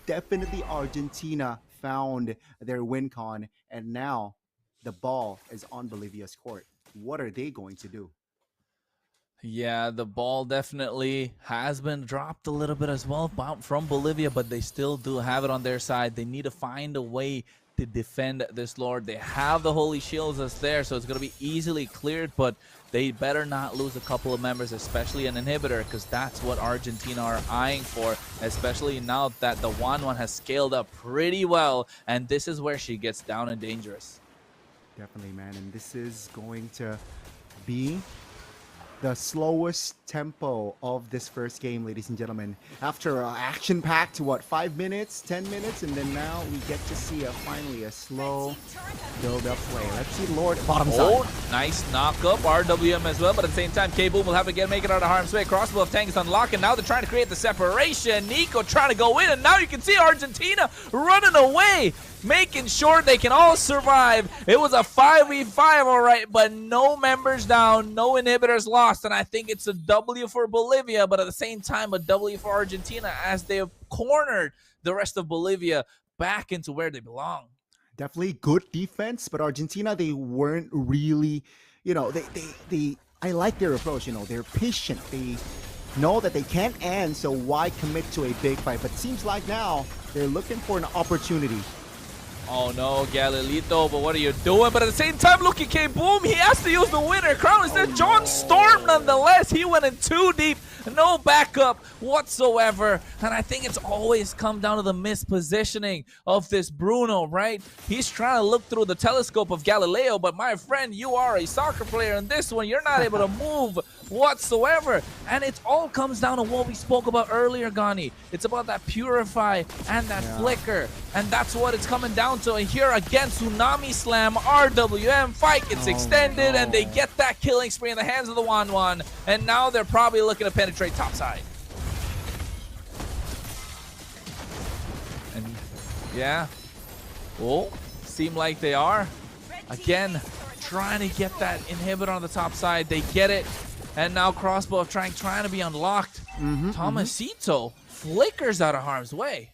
Definitely Argentina found their win con, and now the ball is on Bolivia's court. What are they going to do? Yeah, the ball definitely has been dropped a little bit as well from Bolivia, but they still do have it on their side. They need to find a way to defend this Lord. They have the Holy Shields that's there, so it's going to be easily cleared, but they better not lose a couple of members, especially an inhibitor, because that's what Argentina are eyeing for, especially now that the 1-1 has scaled up pretty well, and this is where she gets down and dangerous. Definitely, man, and this is going to be the slowest tempo of this first game, ladies and gentlemen. After action-packed, 5 minutes, 10 minutes, and then now we get to see finally a slow build-up play. Let's see Lord bottom side. Nice knock-up, RWM as well, but at the same time, K-Boom will have to make it out of harm's way. Crossbow of Tang is unlocked, and now they're trying to create the separation. Nico trying to go in, and now you can see Argentina running away, making sure they can all survive. It was a 5v5, all right, but no members down, no inhibitors lost, and I think it's a W for Bolivia, but at the same time, a W for Argentina as they have cornered the rest of Bolivia back into where they belong. Definitely good defense, but Argentina, they weren't really, I like their approach, they're patient. They know that they can't end, so why commit to a big fight? But it seems like now they're looking for an opportunity. Oh no, Galilito, but what are you doing? But at the same time, look, he came boom. He has to use the winner. Crown is there. John Storm, nonetheless. He went in too deep. No backup whatsoever. And I think it's always come down to the mispositioning of this Bruno, right? He's trying to look through the telescope of Galileo, but my friend, you are a soccer player, and this one, you're not able to move whatsoever. And it all comes down to what we spoke about earlier, Gani. It's about that purify and that flicker. And that's what it's coming down to. And here again, Tsunami Slam, RWM, fight gets extended, and they get that killing spree in the hands of the Wan. And now they're probably looking to penetrate topside. And yeah, oh, seem like they are. Again, trying to get that inhibitor on the top side. They get it. And now crossbow trying to be unlocked. Tomasito flickers out of harm's way.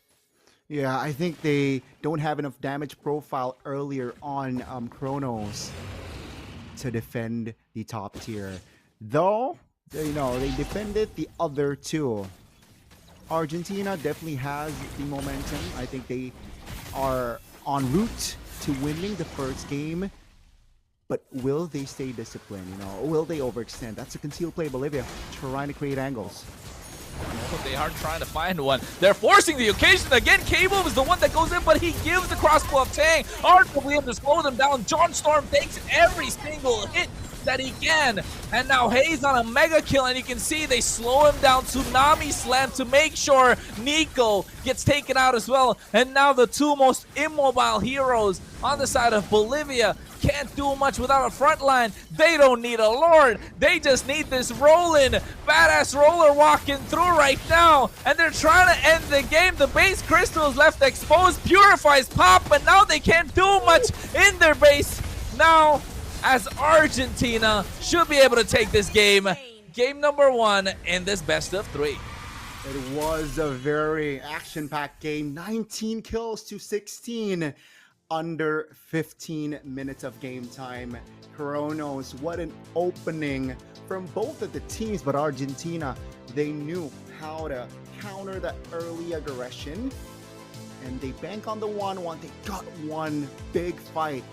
Yeah, I think they don't have enough damage profile earlier on Chronos to defend the top tier. Though, you know, they defended the other two. Argentina definitely has the momentum. I think they are en route to winning the first game. But will they stay disciplined? You know, will they overextend? That's a concealed play, Bolivia, trying to create angles. They are trying to find one. They're forcing the occasion. Again, Cable is the one that goes in, but he gives the crossbow of Tang. RWM to slow them down. John Storm takes every single hit that he can. And now Hayes on a mega kill, and you can see they slow him down. Tsunami Slam to make sure Nico gets taken out as well. And now the two most immobile heroes on the side of Bolivia can't do much without a front line. They don't need a Lord. They just need this rolling, badass roller walking through right now. And they're trying to end the game. The base crystal is left exposed. Purifies pop, but now they can't do much in their base. Now, as Argentina should be able to take this game. Game number 1 in this best of 3. It was a very action-packed game. 19 kills to 16. Under 15 minutes of game time. Chronos, what an opening from both of the teams, but Argentina, they knew how to counter that early aggression, and they bank on the 1-1. They got one big fight,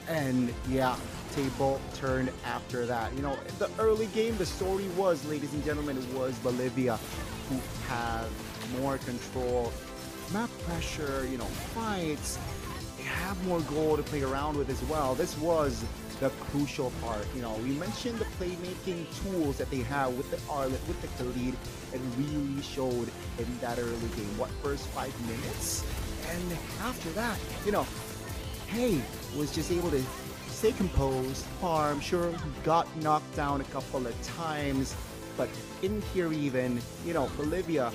and yeah, table turned after that. You know, the early game, the story was, ladies and gentlemen, it was Bolivia who have more control, map pressure, you know, fights. They have more goal to play around with as well. This was the crucial part. You know, we mentioned the playmaking tools that they have with the Arlet, with the Khalid. It really showed in that early game. What, first 5 minutes? And after that, you know, Hay was just able to stay composed, farm. Sure, he got knocked down a couple of times, but in here even, you know, Bolivia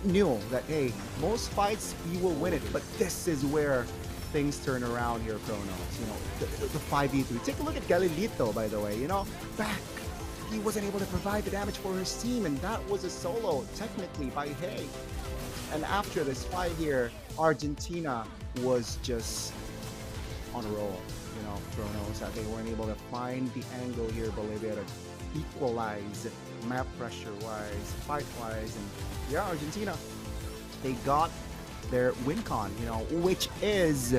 knew that, hey, most fights we will win it, but this is where things turn around here, Chronos. You know, the 5v3. Take a look at Galilito, by the way. You know, back, he wasn't able to provide the damage for his team, and that was a solo, technically, by Hay. And after this fight here, Argentina was just on a roll. You know, Chronos, that they weren't able to find the angle here, Bolivia, to equalize map pressure-wise, fight-wise, and yeah, Argentina, they got their win con, you know, which is,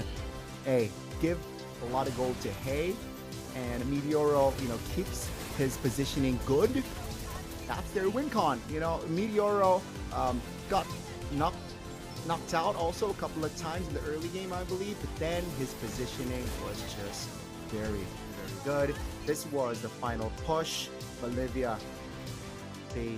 hey, give a lot of gold to Hay, and Meteoro, you know, keeps his positioning good. That's their win con, you know. Meteoro got knocked out also a couple of times in the early game, I believe, but then his positioning was just very, very good. This was the final push. Bolivia, they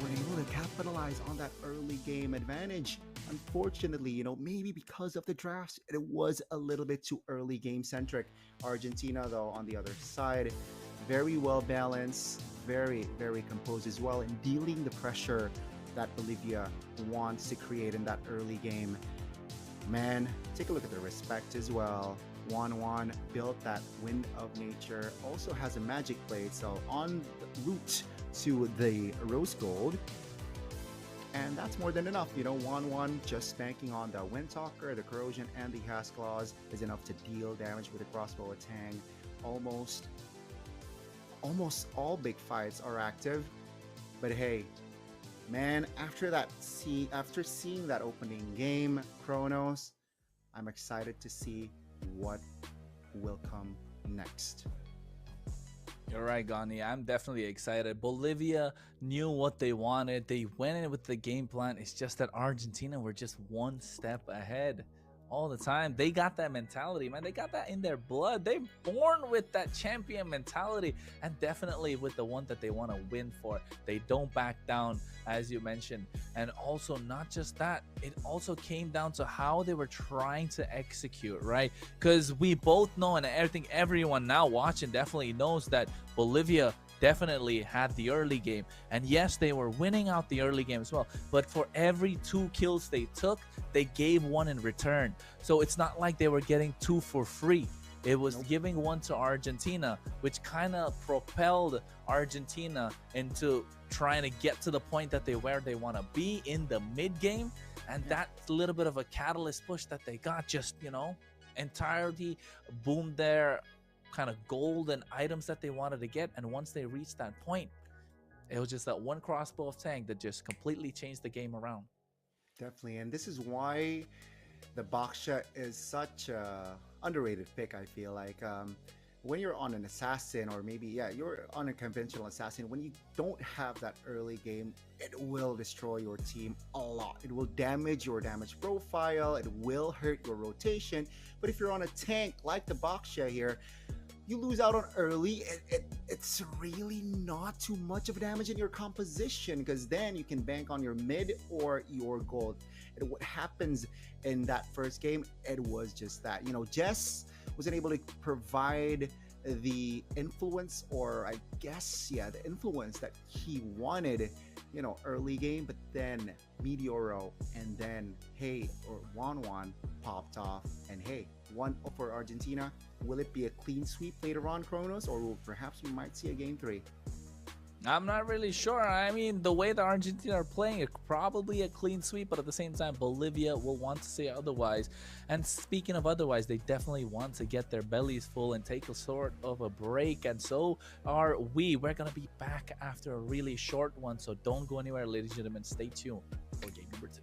were able to capitalize on that early game advantage. Unfortunately, you know, maybe because of the drafts, it was a little bit too early game centric. Argentina, though, on the other side, very well balanced, very, very composed as well in dealing the pressure that Bolivia wants to create in that early game. Man, take a look at the respect as well. 1-1 built that Wind of Nature, also has a magic blade, so on the route to the Rose Gold. And that's more than enough, you know. 1-1 just spanking on the Wind Talker, the Corrosion, and the Has Claws is enough to deal damage with the crossbow of Tang. Almost all big fights are active, but hey, man, after seeing that opening game, Chronos, I'm excited to see what will come next. You're right, Gani. I'm definitely excited. Bolivia knew what they wanted. They went in with the game plan. It's just that Argentina were just one step ahead all the time. They got that mentality, man. They got that in their blood. They're born with that champion mentality, and definitely with the one that they want to win for. They don't back down, as you mentioned. And also, not just that, it also came down to how they were trying to execute, right? Because we both know, and I think everyone now watching definitely knows that Bolivia definitely had the early game, and yes, they were winning out the early game as well, but for every 2 kills they took, they gave 1 in return. So it's not like they were getting 2 for free. It was giving 1 to Argentina, which kind of propelled Argentina into trying to get to the point that they want to be in the mid game. And that little bit of a catalyst push that they got just, entirely boomed their kind of gold and items that they wanted to get. And once they reached that point, it was just that one crossbow of tank that just completely changed the game around. Definitely, and this is why the Baksha is such a underrated pick. I feel like when you're on an assassin, or maybe you're on a conventional assassin, when you don't have that early game, it will destroy your team a lot. It will damage your damage profile, it will hurt your rotation. But if you're on a tank like the Baksha here, you lose out on early, it's really not too much of damage in your composition, because then you can bank on your mid or your gold. And what happens in that first game, it was just that, Jess wasn't able to provide the influence, or I guess, the influence that he wanted, early game. But then Meteoro and then Juan popped off, and 1 for Argentina. Will it be a clean sweep later on, Kronos, or perhaps we might see a game 3? I'm not really sure. I mean, the way the Argentina are playing, it's probably a clean sweep, but at the same time, Bolivia will want to say otherwise. And speaking of otherwise, they definitely want to get their bellies full and take a sort of a break. And so are we. We're going to be back after a really short one, so don't go anywhere, ladies and gentlemen. Stay tuned for game number 2.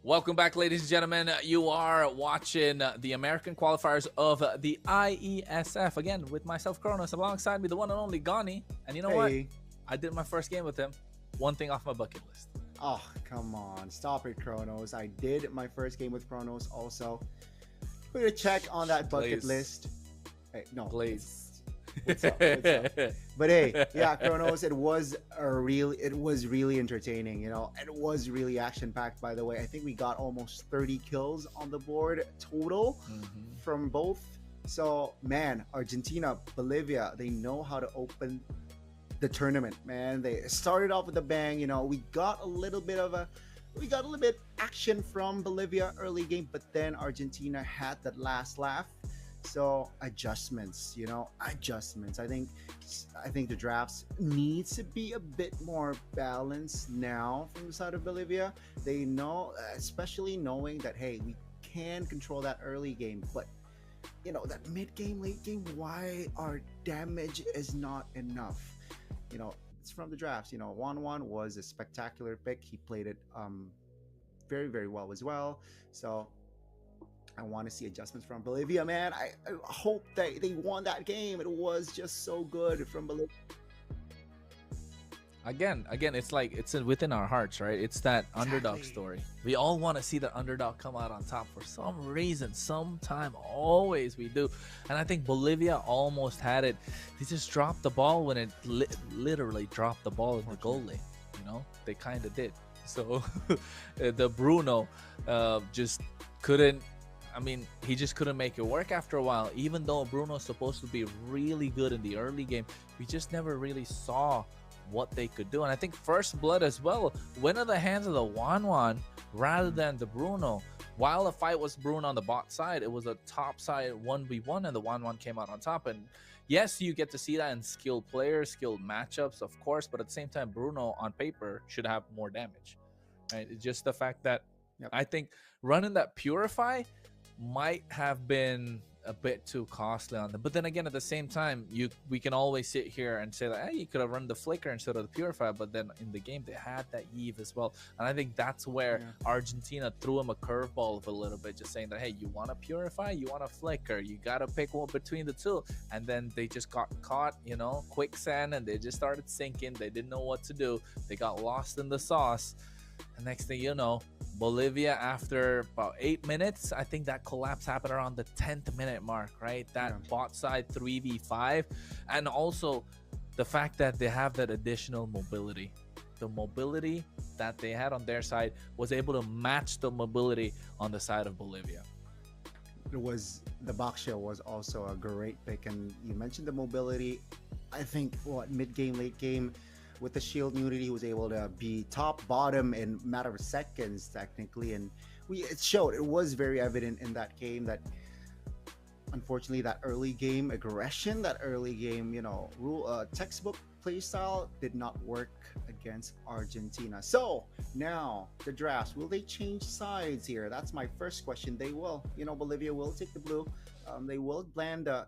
Welcome back, ladies and gentlemen. You are watching the American qualifiers of the IESF. Again, with myself, Kronos, alongside me, the one and only Gani. And you know what? Hey. I did my first game with him. One thing off my bucket list. Oh, come on. Stop it, Kronos. I did my first game with Kronos also. We're going to check on that bucket Glaze. list. Hey, no. Glaze. What's up? What's up? But hey, yeah, Kronos, it was really entertaining, you know. It was really action-packed, by the way. I think we got almost 30 kills on the board total from both. So, man, Argentina, Bolivia, they know how to open the tournament, man. They started off with a bang, you know. We got a little bit action from Bolivia early game, but then Argentina had that last laugh. So adjustments, you know, adjustments. I think the drafts needs to be a bit more balanced now from the side of Bolivia. They know, especially knowing that, hey, we can control that early game, but you know, that mid game, late game, why our damage is not enough? You know, it's from the drafts. You know, 1-1 was a spectacular pick. He played it very, very well as well. So I want to see adjustments from Bolivia, man. I hope that they won that game. It was just so good from Bolivia. Again, it's like it's within our hearts, right? It's that underdog Exactly. story. We all want to see the underdog come out on top for some reason, sometime, always we do. And I think Bolivia almost had it. They just dropped the ball when it literally dropped the ball in the goal lane. You know, they kind of did. So the Bruno just couldn't. I mean, he just couldn't make it work after a while. Even though Bruno's supposed to be really good in the early game, we just never really saw what they could do. And I think First Blood as well went in the hands of the Wanwan rather than the Bruno. While the fight was Bruno on the bot side, it was a top side 1v1 and the Wanwan came out on top. And yes, you get to see that in skilled players, skilled matchups, of course, but at the same time, Bruno on paper should have more damage, right? It's just the fact that I think running that Purify might have been a bit too costly on them. But then again, at the same time, we can always sit here and say that, hey, you could have run the Flicker instead of the Purify. But then in the game, they had that Iesf as well. And I think that's where Argentina threw him a curveball a little bit, just saying that, hey, you want a Purify, you want a Flicker, you got to pick one between the two. And then they just got caught, you know, quicksand, and they just started sinking. They didn't know what to do. They got lost in the sauce. And next thing you know, Bolivia, after about 8 minutes, I think that collapse happened around the 10th minute mark, right? That bot side 3v5. And also the fact that they have that additional mobility. The mobility that they had on their side was able to match the mobility on the side of Bolivia. It was the Boxia was also a great pick, and you mentioned the mobility. I think mid game, late game, with the shield immunity, he was able to be top, bottom in a matter of seconds, technically. And it showed. It was very evident in that game that, unfortunately, that early game aggression, that early game, you know, textbook playstyle did not work against Argentina. So now the drafts, will they change sides here? That's my first question. They will. You know, Bolivia will take the blue. They will land the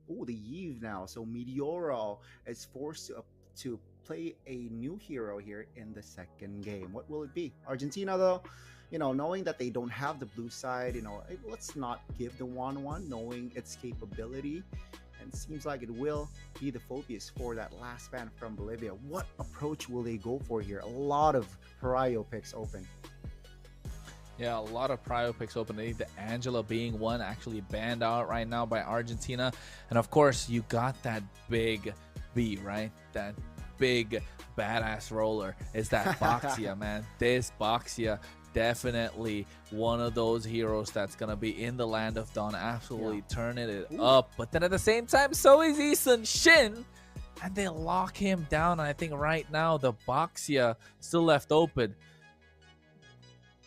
Iesf now. So Meteoro is forced to play a new hero here in the second game. What will it be? Argentina, though, you know, knowing that they don't have the blue side, you know, let's not give the 1-1, knowing its capability. And it seems like it will be the focus for that last fan from Bolivia. What approach will they go for here? A lot of Pariah picks open. Yeah, a lot of prio picks open. I think the Angela being one actually banned out right now by Argentina. And of course, you got that big B, right? That big badass roller is that Boxia, man. This Boxia, definitely one of those heroes that's gonna be in the land of Dawn, absolutely turning it up. But then at the same time, so is Eason Shin, and they lock him down. And I think right now the Boxia still left open.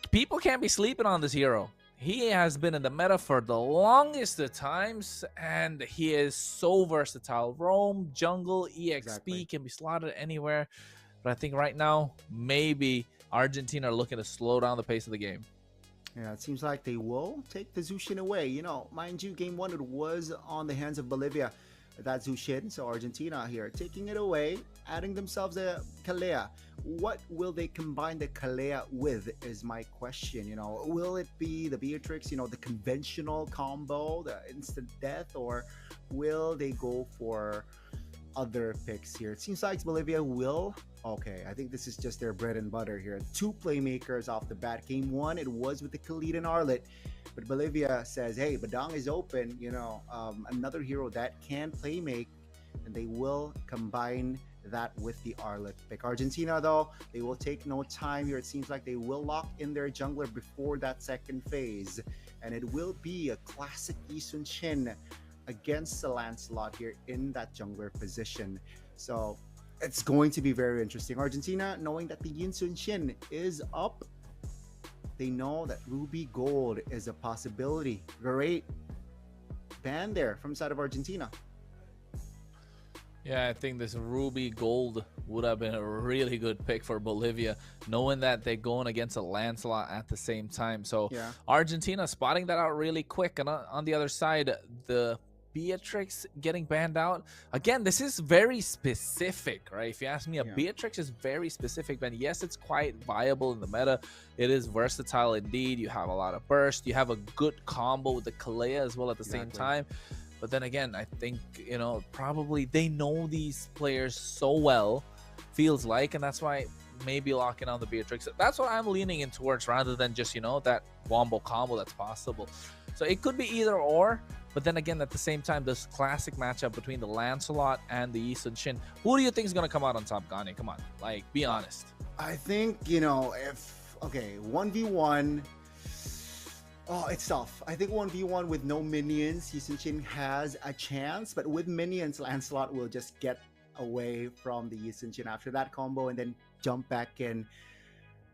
People can't be sleeping on this hero. He has been in the meta for the longest of times, and he is so versatile. Roam, jungle, EXP, can be slotted anywhere. But I think right now, maybe Argentina are looking to slow down the pace of the game. Yeah, it seems like they will take the Zushin away. You know, mind you, game one, it was on the hands of Bolivia. that Zushin. So Argentina here taking it away, adding themselves a Kalea. What will they combine the Kalea with is my question. Will it be the Beatrix, the conventional combo, the instant death, or will they go for other picks here? It seems like Bolivia will. Okay, I think this is just their bread and butter here. Two playmakers off the bat. Game one, it was with the Khalid and Arlet. But Bolivia says, hey, Badang is open, another hero that can play make, and they will combine that with the Arlet pick. Argentina, though, they will take no time here. It seems like they will lock in their jungler before that second phase, and it will be a classic Isun Shin against the Lancelot here in that jungler position. So it's going to be very interesting. Argentina, knowing that the Yin Sun Shin is up, they know that Ruby Gold is a possibility. Great ban there from side of Argentina. Yeah, I think this Ruby Gold would have been a really good pick for Bolivia, knowing that they're going against a Lancelot at the same time. So Yeah. Argentina spotting that out really quick. And on the other side, the Beatrix getting banned out. Again, this is very specific, right? If you ask me, a Yeah. Beatrix is very specific, but yes, it's quite viable in the meta. It is versatile indeed. You have a lot of burst. You have a good combo with the Kalea as well at the same Exactly. time. But then again, I think, probably they know these players so well, feels like, and that's why maybe locking on the Beatrix. That's what I'm leaning in towards rather than just, that wombo combo that's possible. So it could be either or, but then again, at the same time, this classic matchup between the Lancelot and the Isun Shin. Who do you think is going to come out on top, Gane? Come on, be honest. I think, if, okay, 1v1, oh, it's tough. I think 1v1 with no minions, Isun Shin has a chance, but with minions, Lancelot will just get away from the Isun Shin after that combo and then jump back in.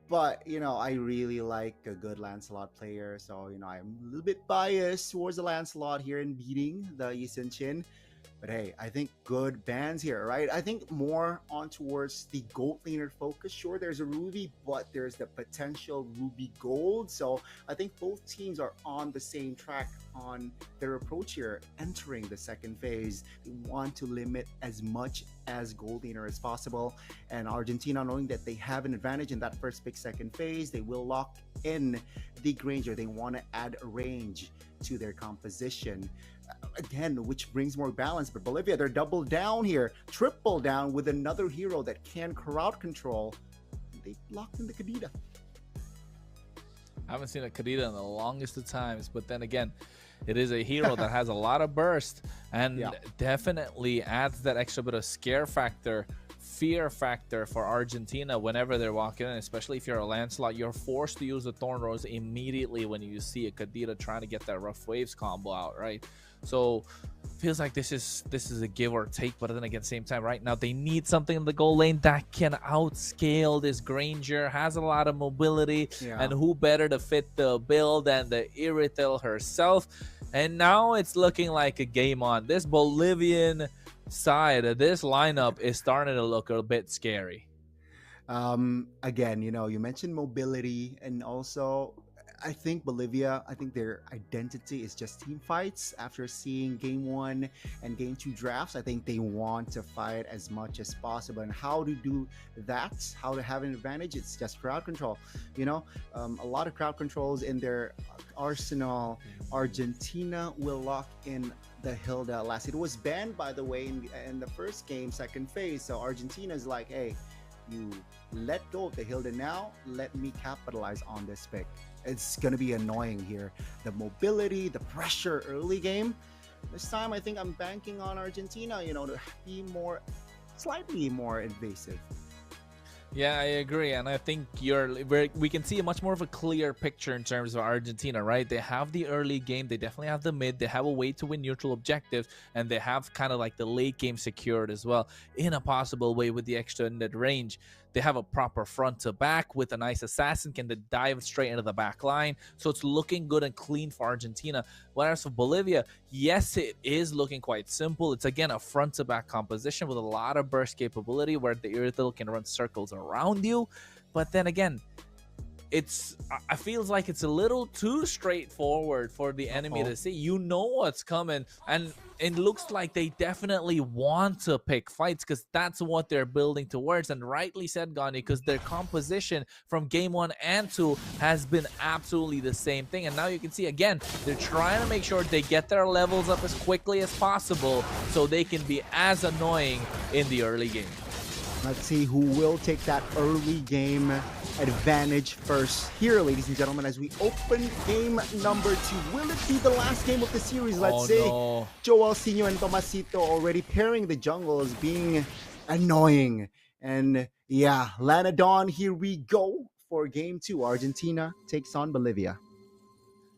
But, I really like a good Lancelot player. So, I'm a little bit biased towards the Lancelot here in beating the Isun Shin. But hey, I think good bans here, right? I think more on towards the gold laner focus. Sure, there's a Ruby, but there's the potential Ruby Gold. So I think both teams are on the same track on their approach here, entering the second phase. They want to limit as much as gold laner as possible. And Argentina, knowing that they have an advantage in that first pick second phase, they will lock in the Granger. They want to add a range to their composition. Again, which brings more balance. But Bolivia, they're double down here, triple down with another hero that can crowd control. They locked in the Kadita. I haven't seen a Kadita in the longest of times, but then again, it is a hero that has a lot of burst and definitely adds that extra bit of scare factor, fear factor for Argentina whenever they're walking in, especially if you're a Lancelot. You're forced to use the Thorn Rose immediately when you see a Kadita trying to get that Rough Waves combo out, right? So feels like this is a give or take, but then again, same time, right now they need something in the goal lane that can outscale this Granger, has a lot of mobility, and who better to fit the bill than the Iritel herself. And now it's looking like a game on. This Bolivian side of this lineup is starting to look a bit scary. Again, you mentioned mobility, and also I think Bolivia, I think their identity is just team fights. After seeing game 1 and game 2 drafts, I think they want to fight as much as possible. And how to do that, how to have an advantage, it's just crowd control. A lot of crowd controls in their arsenal. Argentina will lock in the Hilda last. It was banned, by the way, in the first game, second phase. So Argentina is like, hey, you let go of the Hilda now, let me capitalize on this pick. It's going to be annoying here. The mobility, the pressure early game. This time, I think I'm banking on Argentina, to be slightly more invasive. Yeah, I agree, and I think we can see a much more of a clear picture in terms of Argentina, right? They have the early game, they definitely have the mid, they have a way to win neutral objectives, and they have kind of like the late game secured as well in a possible way with the extended range. They have a proper front to back with a nice assassin can dive straight into the back line. So it's looking good and clean for Argentina. Whereas for Bolivia, yes, it is looking quite simple. It's again a front to back composition with a lot of burst capability where the Irithil can run circles around you. But then again, I feels like it's a little too straightforward for the enemy to see. You know what's coming, and it looks like they definitely want to pick fights because that's what they're building towards. And rightly said, Gani, because their composition from game 1 and 2 has been absolutely the same thing. And now you can see again, they're trying to make sure they get their levels up as quickly as possible so they can be as annoying in the early game. Let's see who will take that early game advantage first here, ladies and gentlemen, as we open game number 2. Will it be the last game of the series? Let's see. No. Joelsinho and Tomasito already pairing the jungle as being annoying. And yeah, Lanadon, here we go for game 2. Argentina takes on Bolivia.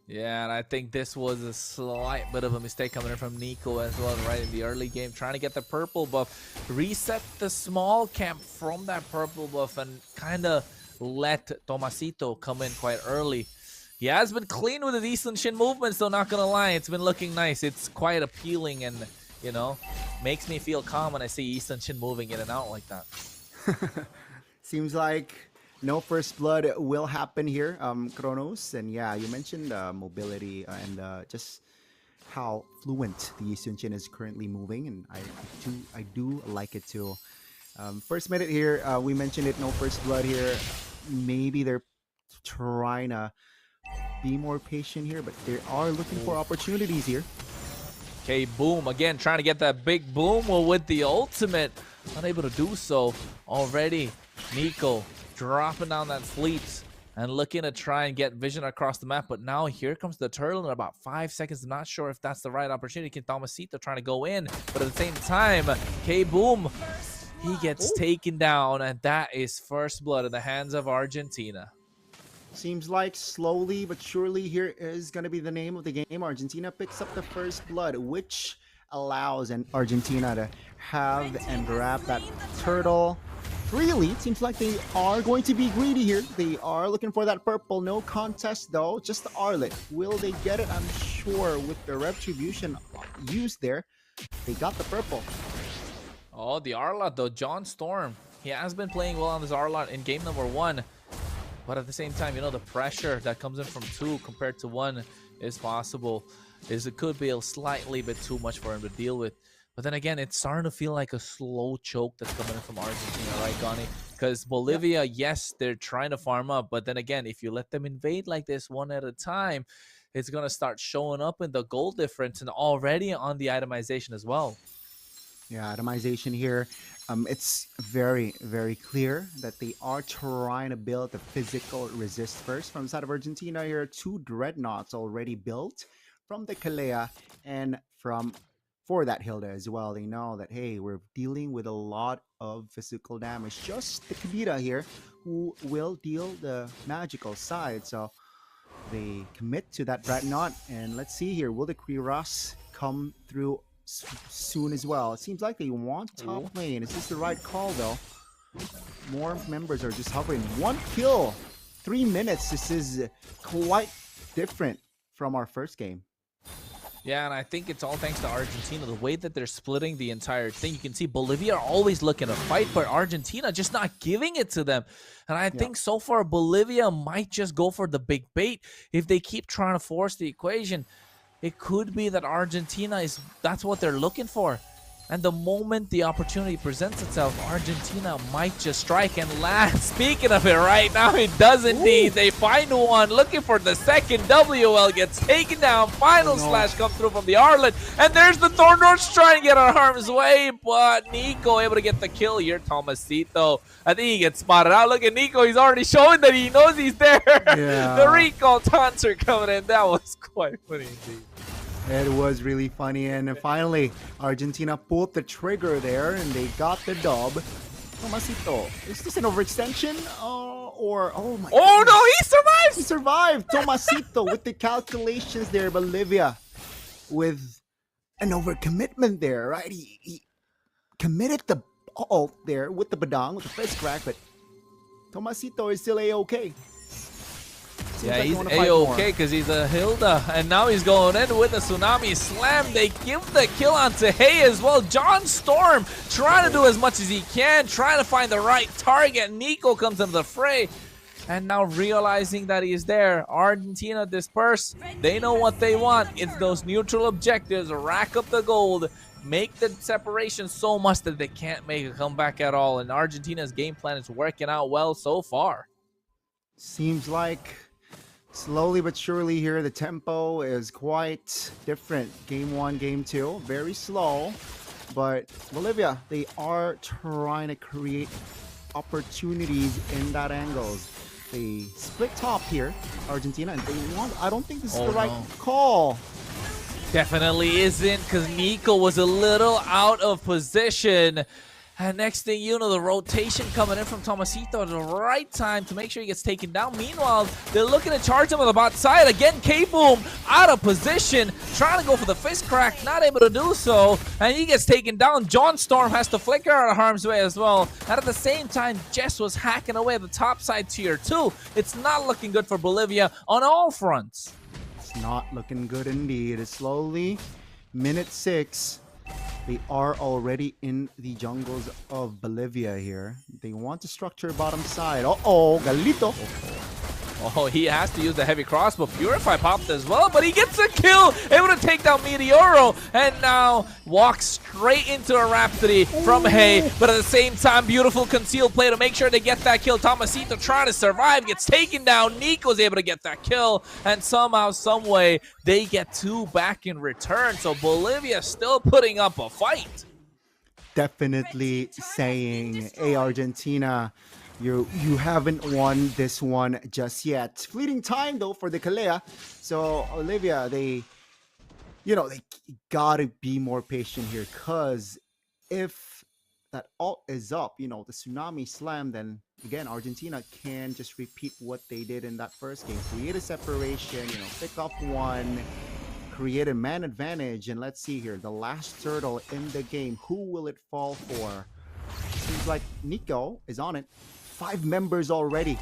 Yeah, and I think this was a slight bit of a mistake coming in from Nico as well, right in the early game, trying to get the purple buff, reset the small camp from that purple buff, and kind of let Tomasito come in quite early. He has been clean with his Eastern Shin movements, though, not gonna lie. It's been looking nice. It's quite appealing and, you know, makes me feel calm when I see Eastern Shin moving in and out like that. Seems like no first blood will happen here, Kronos. And yeah, you mentioned mobility and just how fluent the Eastern Shin is currently moving, and I do like it too. First minute here, we mentioned it, no first blood here. Maybe they're trying to be more patient here, but they are looking for opportunities here. Okay, boom again, trying to get that big boom. Well, with the ultimate, unable to do so already. Nico dropping down that sleeps and looking to try and get vision across the map, but now here comes the turtle in about 5 seconds. I'm not sure if that's the right opportunity. Can Tomasito trying to go in, but at the same time, K-Boom, he gets taken down, and that is first blood in the hands of Argentina. Seems like slowly but surely here is going to be the name of the game. Argentina picks up the first blood, which allows Argentina to have and grab that turtle. Really, it seems like they are going to be greedy here. They are looking for that purple. No contest, though. Just the Arlet. Will they get it? I'm sure with the Retribution used there, they got the purple. Oh, the Arlot, though. John Storm. He has been playing well on this Arlot in game number 1. But at the same time, you know, the pressure that comes in from 2 compared to 1 is possible. It could be a slightly bit too much for him to deal with. But then again, it's starting to feel like a slow choke that's coming in from Argentina, right, Gani? Because Bolivia, yes, they're trying to farm up. But then again, if you let them invade like this one at a time, it's going to start showing up in the goal difference and already on the itemization as well. Yeah, itemization here. It's very, very clear that they are trying to build the physical resist first. From the side of Argentina here, 2 dreadnoughts already built from the Kalea and for that Hilda as well. They know that, hey, we're dealing with a lot of physical damage. Just the Kabita here who will deal the magical side. So they commit to that dreadnought. And let's see here, will the Kriras come through soon as well? It seems like they want top lane. Is this the right call, though? More members are just hovering. 1 kill, 3 minutes. This is quite different from our first game. Yeah, and I think it's all thanks to Argentina, the way that they're splitting the entire thing. You can see Bolivia are always looking to fight, but Argentina just not giving it to them. And I think so far Bolivia might just go for the big bait. If they keep trying to force the equation, it could be that Argentina that's what they're looking for. And the moment the opportunity presents itself, Argentina might just strike and land. Speaking of it, right now it does indeed. They find one, looking for the second. WL gets taken down. Final slash comes through from the Arlet. And there's the Thornlords trying to get on harm's way. But Nico able to get the kill here. Tomasito, I think he gets spotted out. Look at Nico. He's already showing that he knows he's there. Yeah. The recall taunts are coming in. That was quite funny indeed. It was really funny, and finally, Argentina pulled the trigger there, and they got the dub. Tomasito, is this an overextension? Or, oh my Oh goodness. no, he survives! He survived! Tomasito with the calculations there, Bolivia with an overcommitment there, right? He committed the ult there with the Badang, with the first crack, but Tomasito is still A-okay. Yeah, he's A-okay because he's a Hilda. And now he's going in with a Tsunami Slam. They give the kill on Hay as well. John Storm trying to do as much as he can, trying to find the right target. Nico comes into the fray. And now realizing that he's there, Argentina disperse. They know what they want. It's those neutral objectives. Rack up the gold. Make the separation so much that they can't make a comeback at all. And Argentina's game plan is working out well so far. Seems like slowly but surely here, the tempo is quite different. Game 1, Game 2, very slow. But Bolivia, they are trying to create opportunities in that angles. They split top here, Argentina, and they want. I don't think this is the right call. Definitely isn't, because Nico was a little out of position. And next thing you know, the rotation coming in from Tomasito at the right time to make sure he gets taken down. Meanwhile, they're looking to charge him on the bot side. Again, K-Boom out of position, trying to go for the fist crack, not able to do so. And he gets taken down. John Storm has to flicker out of harm's way as well. And at the same time, Jess was hacking away at the top side tier 2. It's not looking good for Bolivia on all fronts. It's not looking good indeed. It's slowly, minute 6. They are already in the jungles of Bolivia here. They want to structure bottom side. Uh-oh, Galito. Oh, he has to use the heavy crossbow. Purify popped as well, but he gets a kill. Able to take down Meteoro. And now walks straight into a Rhapsody from Hay. But at the same time, beautiful concealed play to make sure they get that kill. Tomasito trying to survive, gets taken down. Nico's able to get that kill. And somehow, someway, they get 2 back in return. So Bolivia still putting up a fight. Definitely saying, hey, Argentina, you haven't won this one just yet. Fleeting time though for the Kalea. So Olivia, they gotta be more patient here, because if that ult is up, the tsunami slam, then again Argentina can just repeat what they did in that first game. Create a separation, pick up one, create a man advantage, and let's see here. The last turtle in the game. Who will it fall for? Seems like Nico is on it. 5 members already.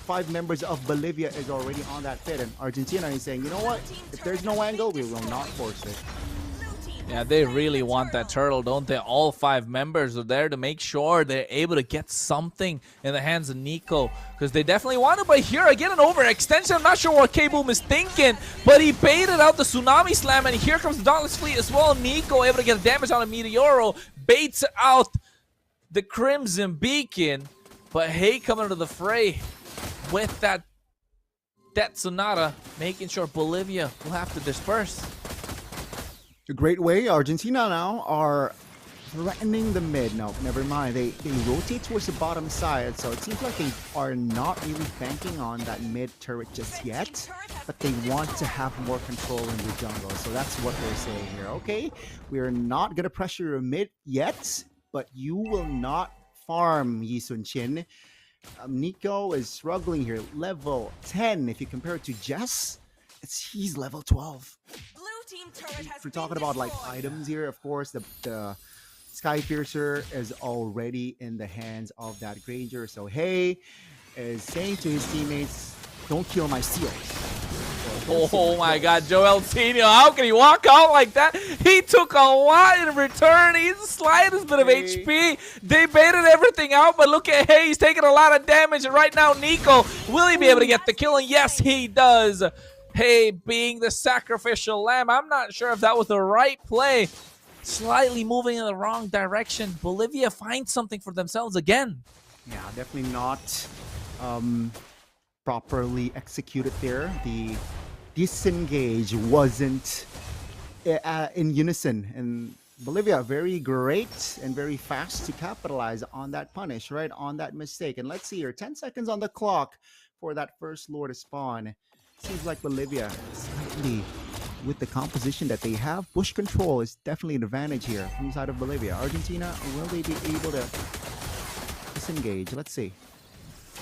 5 members of Bolivia is already on that pit, and Argentina is saying, you know what? If there's no angle, we will not force it. Yeah, they really want that turtle, don't they? All 5 members are there to make sure they're able to get something in the hands of Nico, because they definitely want it. But here again, an overextension. I'm not sure what K-Boom is thinking, but he baited out the tsunami slam, and here comes the Dauntless Fleet as well. Nico able to get damage on a Meteoro, baits out the Crimson Beacon. But Hay coming to the fray with that Death Sonata, making sure Bolivia will have to disperse. A great way. Argentina now are threatening the mid. No, never mind. They rotate towards the bottom side, so it seems like they are not really banking on that mid turret just yet, but they want to have more control in the jungle. So that's what they're saying here. Okay, we are not going to pressure your mid yet, but you will not farm Yisun Chin. Nico is struggling here. Level 10. If you compare it to Jess, he's level 12. If we're talking about like items here, of course, the Sky Piercer is already in the hands of that Granger. So Hay is saying to his teammates, don't kill my seals. Oh my god, Joel Tino, how can he walk out like that? He took a lot in return. He's the slightest bit of HP. They baited everything out, but look at Hay. He's taking a lot of damage. And right now, Nico, will he be able to get the kill? And yes, he does. Hay being the sacrificial lamb. I'm not sure if that was the right play. Slightly moving in the wrong direction. Bolivia finds something for themselves again. Yeah, definitely not properly executed there. The disengage wasn't in unison, and Bolivia very great and very fast to capitalize on that punish, right, on that mistake. And let's see here, 10 seconds on the clock for that first lore to spawn. Seems like Bolivia slightly, with the composition that they have, bush control is definitely an advantage here from the side of Bolivia. Argentina, will they be able to disengage? Let's see.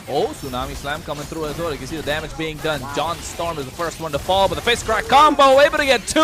Oh, Tsunami Slam coming through as well. You can see the damage being done. Wow. John Storm is the first one to fall, but the face crack combo able to get 2,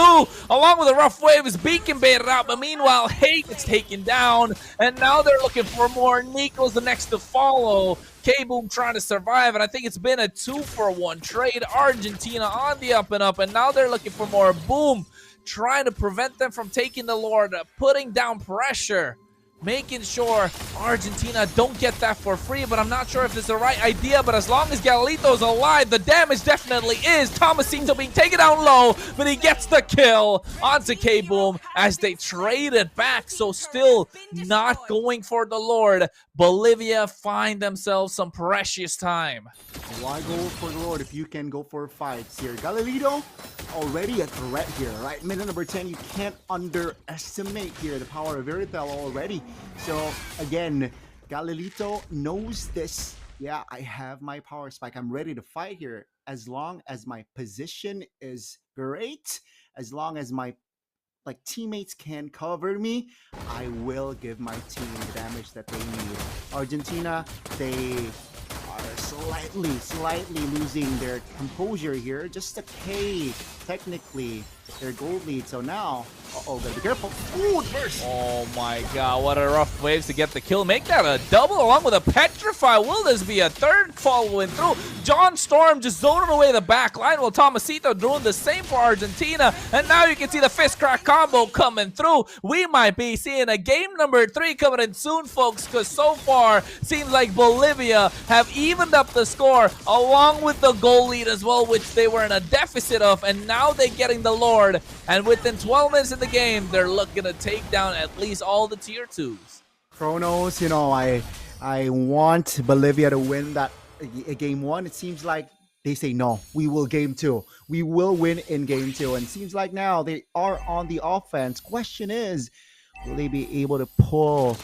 along with a rough wave. His beacon baited out, but meanwhile, Hate gets taken down, and now they're looking for more. Nico's the next to follow. K-Boom trying to survive, and I think it's been a 2-for-1 trade. Argentina on the up and up, and now they're looking for more. Boom, trying to prevent them from taking the Lord, putting down pressure. making sure Argentina don't get that for free, but I'm not sure if it's the right idea. But as long as Galilito's alive, the damage definitely is. Tomasito being taken down low, but he gets the kill onto K-Boom as they trade it back. So still not going for the Lord. Bolivia find themselves some precious time. Why go for the Lord if you can go for fights here? Galilito, already a threat here, right? Minute number 10, you can't underestimate here the power of Veritel already. So again, Galilito knows this. Yeah, I have my power spike. I'm ready to fight here as long as my position is great, as long as my teammates can cover me, I will give my team the damage that they need. Argentina, they are slightly losing their composure here. Just a K, technically, their gold lead. So now, gotta be careful. Ooh, burst! Oh my god, what a rough waves to get the kill. Make that a double along with a Petrify. Will this be a third following through? John Storm just zoning away the back line while Tomasito doing the same for Argentina. And now you can see the fist crack combo coming through. We might be seeing a game number 3 coming in soon, folks, because so far seems like Bolivia have evened up the score along with the goal lead as well, which they were in a deficit of, and now they're getting the Lord. And within 12 minutes in the game, they're looking to take down at least all the tier 2s. Chronos, you know, I want Bolivia to win that game 1. It seems like they say no, we will game 2. We will win in game 2. And it seems like now they are on the offense. Question is, will they be able to pull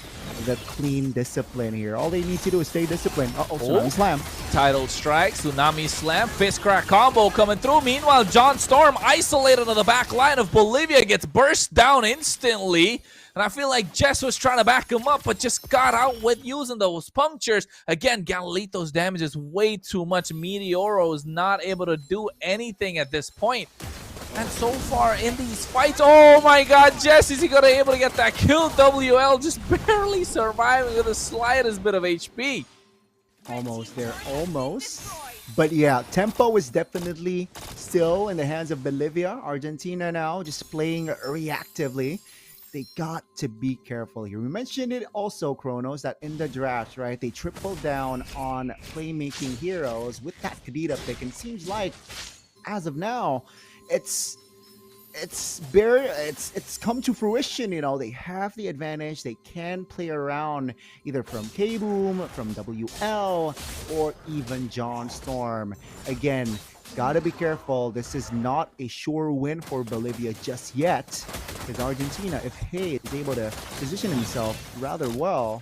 the clean discipline here? All they need to do is stay disciplined. Tsunami Slam. Tidal Strike, Tsunami Slam, Fist Crack combo coming through. Meanwhile, John Storm isolated on the back line of Bolivia gets burst down instantly. And I feel like Jess was trying to back him up, but just got out with using those punctures. Again, Galilito's damage is way too much. Meteoro is not able to do anything at this point. And so far in these fights, oh my god, Jess, is he gonna be able to get that kill? WL just barely surviving with the slightest bit of HP. Almost there, almost. But yeah, tempo is definitely still in the hands of Bolivia. Argentina now just playing reactively. They got to be careful here. We mentioned it also, Chronos, that in the draft, right, they tripled down on playmaking heroes with that Kadita pick. And it seems like, as of now, it's come to fruition. You know, they have the advantage. They can play around either from K-Boom, from WL, or even John Storm. Again, gotta be careful. This is not a sure win for Bolivia just yet, because Argentina, if Hay is able to position himself rather well,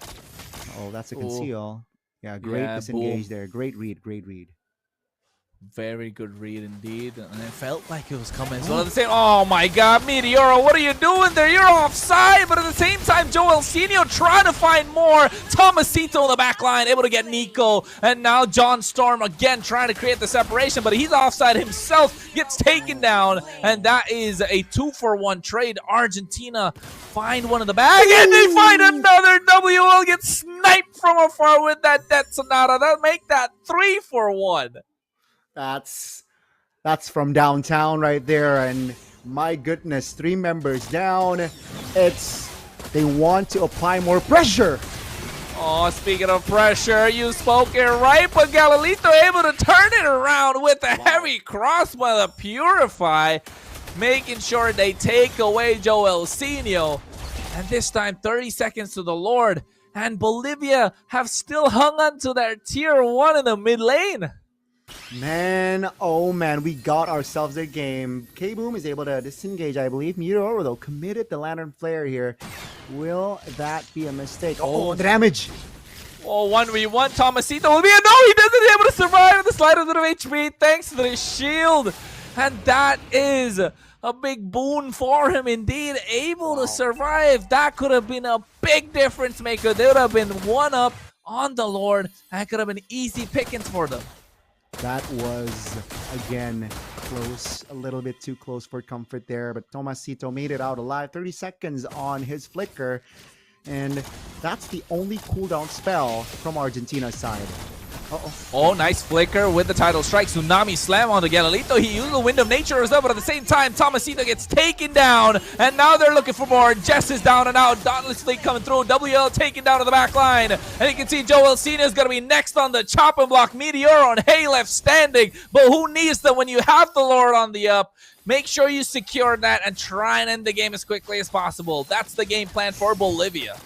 that's a conceal. Yeah, great disengage there. Great read, great read. Very good read indeed, and it felt like it was coming as well. At the same, oh my god, Meteoro, what are you doing there? You're offside, but at the same time, Joel Senior trying to find more. Tomasito in the back line, able to get Nico, and now John Storm again trying to create the separation, but he's offside himself, gets taken down, and that is a 2-for-1 trade. Argentina find one in the bag, and they find another. WL gets sniped from afar with that Death Sonata. That'll make that 3-for-1. That's from downtown right there, and my goodness, 3 members down. They want to apply more pressure. Oh, speaking of pressure, you spoke it right, but Galilito able to turn it around with a heavy cross by the Purify, making sure they take away Joel Senior. And this time, 30 seconds to the Lord, and Bolivia have still hung on to their tier 1 in the mid lane. Man, oh man, we got ourselves a game. K-Boom is able to disengage, I believe. Meteoro, though, committed the Lantern Flare here. Will that be a mistake? Oh, the damage! Oh, 1v1. Tomasito will be a no! He doesn't able to survive with the slightest bit of HP thanks to the shield. And that is a big boon for him indeed. Able to survive. That could have been a big difference maker. They would have been 1-up on the Lord. That could have been easy pickings for them. That was, again, close, a little bit too close for comfort there, but Tomasito made it out alive. 30 seconds on his flicker, and that's the only cooldown spell from Argentina's side. Oh, nice flicker with the title strike. Tsunami slam on the Galilito. He used the Wind of Nature as well, but at the same time, Tomasito gets taken down. And now they're looking for more. Jess is down and out. Dauntless Fleet coming through. WL taken down to the back line. And you can see Joel Cena is going to be next on the chopping block. Meteor on Hay left standing. But who needs them when you have the Lord on the up? Make sure you secure that and try and end the game as quickly as possible. That's the game plan for Bolivia.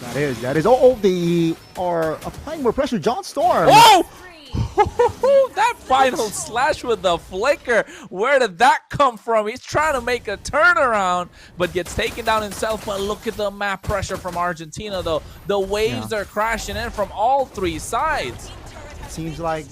That is. Oh, they are applying more pressure. John Storm. Oh! That final slash with the flicker. Where did that come from? He's trying to make a turnaround, but gets taken down himself. But look at the map pressure from Argentina, though. The waves are crashing in from all three sides. It seems like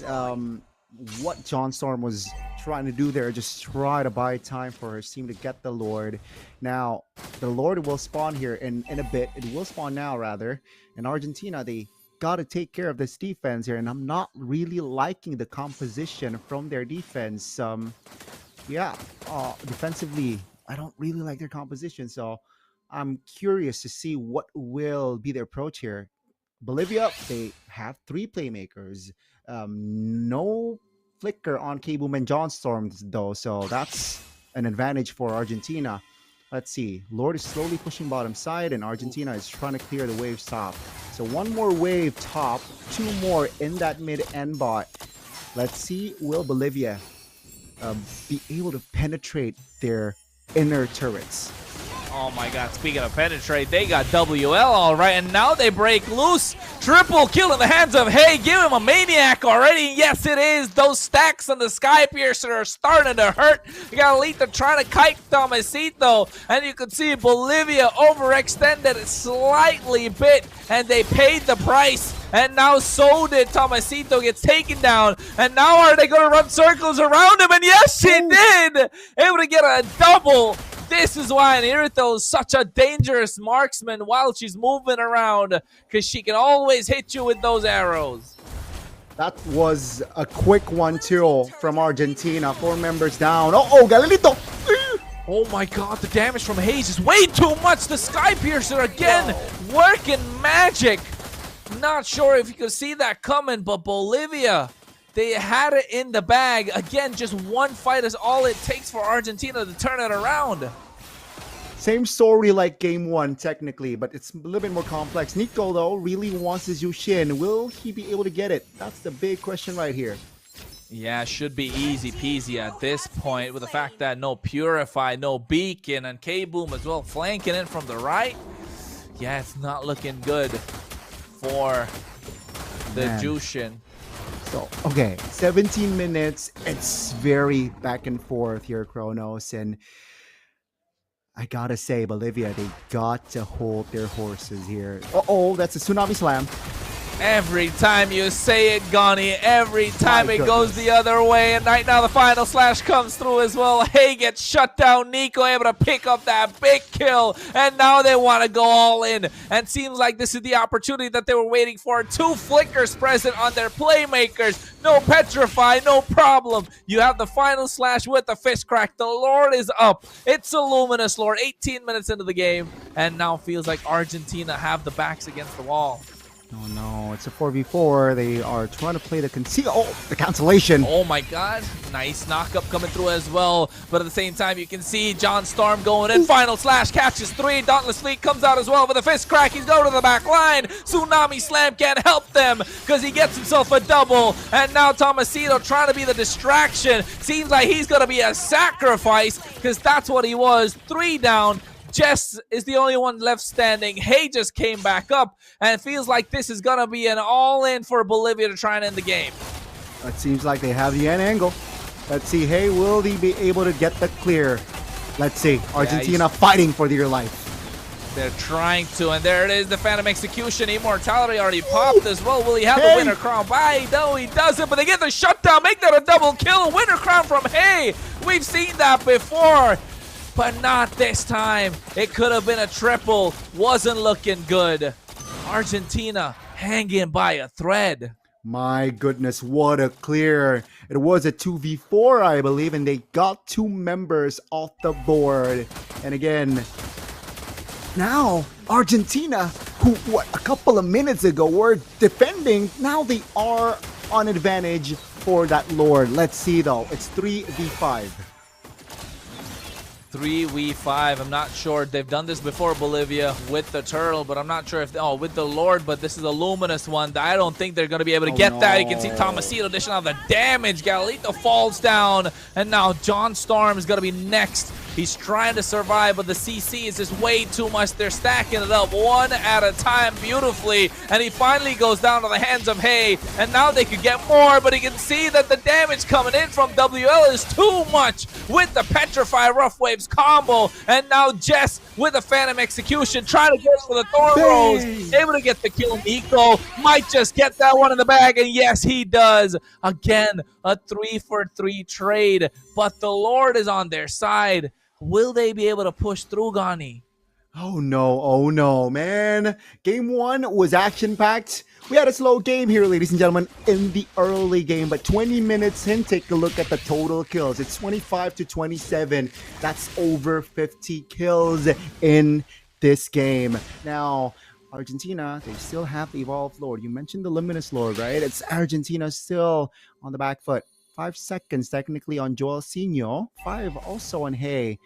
what John Storm was trying to do there, just try to buy time for his team to get the Lord. Now, the Lord will spawn here in a bit. It will spawn now, rather. In Argentina, they got to take care of this defense here, and I'm not really liking the composition from their defense. Defensively, I don't really like their composition, so I'm curious to see what will be their approach here. Bolivia, they have 3 playmakers. No flicker on K-Boom and John Storm, though, so that's an advantage for Argentina. Let's see. Lord is slowly pushing bottom side, and Argentina is trying to clear the waves top. So 1 more wave top, 2 more in that mid-end bot. Let's see, will Bolivia be able to penetrate their inner turrets? Oh my god, speaking of penetrate, they got WL all right, and now they break loose. Triple kill in the hands of Hay. Give him a maniac already. Yes, it is. Those stacks on the Sky Piercer are starting to hurt. You got Alita trying to kite Tomasito, and you can see Bolivia overextended slightly bit, and they paid the price. And now so did Tomasito, gets taken down. And now are they going to run circles around him? And yes, she did! Able to get a double. This is why Naruto is such a dangerous marksman while she's moving around, because she can always hit you with those arrows. That was a quick 1-2 from Argentina. 4 members down. Oh, Galilito! Oh my god, the damage from Hayes is way too much. The Sky Piercer again working magic. Not sure if you could see that coming, but Bolivia, they had it in the bag. Again, just 1 fight is all it takes for Argentina to turn it around. Same story like game 1, technically, but it's a little bit more complex. Nico, though, really wants his Yushin. Will he be able to get it? That's the big question right here. Yeah, should be easy peasy at this point, with the fact that no Purify, no Beacon, and K-Boom as well flanking in from the right. Yeah, it's not looking good for the Jushin. So, okay, 17 minutes. It's very back and forth here, Kronos. And I gotta say, Bolivia, they got to hold their horses here. Uh-oh, that's a Tsunami Slam. Every time you say it, Gani, every time it goes the other way. And right now the final slash comes through as well. Hay gets shut down. Nico able to pick up that big kill. And now they want to go all in. And seems like this is the opportunity that they were waiting for. 2 flickers present on their playmakers. No Petrify, no problem. You have the final slash with the fist crack. The Lord is up. It's a Luminous Lord. 18 minutes into the game. And now feels like Argentina have the backs against the wall. Oh no, it's a 4v4. They are trying to play the conceal. Oh, the cancellation. Oh my god. Nice knockup coming through as well. But at the same time, you can see John Storm going in. Final slash catches 3. Dauntless Fleet comes out as well with a fist crack. He's going to the back line. Tsunami Slam can't help them because he gets himself a double. And now Tomasito trying to be the distraction. Seems like he's going to be a sacrifice because that's what he was. 3 down. Jess is the only one left standing. Hay just came back up, and it feels like this is going to be an all-in for Bolivia to try and end the game. It seems like they have the end angle. Let's see, Hay, will he be able to get the clear? Let's see, Argentina fighting for their life. They're trying to, and there it is, the Phantom Execution. Immortality already popped as well. Will he have the Winter Crown? No, he doesn't, but they get the shutdown, make that a double kill. Winter Crown from Hay. We've seen that before. But not this time. It could have been a triple. Wasn't looking good. Argentina hanging by a thread. My goodness, what a clear. It was a 2v4, I believe, and they got 2 members off the board. And again, now Argentina, who a couple of minutes ago were defending, now they are on advantage for that Lord. Let's see though. It's 3v5. 3v5. I'm not sure. They've done this before, Bolivia, with the turtle, but I'm not sure if... Oh, with the Lord, but this is a luminous one. I don't think they're going to be able to get that. You can see Tomasito dishing out the damage. Galito falls down, and now John Storm is going to be next. He's trying to survive, but the CC is just way too much. They're stacking it up one at a time beautifully, and he finally goes down to the hands of Hay, and now they could get more, but he can see that the damage coming in from WL is too much with the Petrify Rough Waves combo, and now Jess with a Phantom Execution trying to go for the Thorn Rose, able to get the kill. Nico might just get that one in the bag, and yes, he does. Again, a 3-for-3 trade, but the Lord is on their side. Will they be able to push through, Gani? Oh no, man. Game 1 was action-packed. We had a slow game here, ladies and gentlemen, in the early game, but 20 minutes in, take a look at the total kills. It's 25-27. That's over 50 kills in this game. Now, Argentina, they still have the Evolved Lord. You mentioned the Luminous Lord, right? It's Argentina still on the back foot. 5 seconds technically on Joelcinho, 5 also on Hay.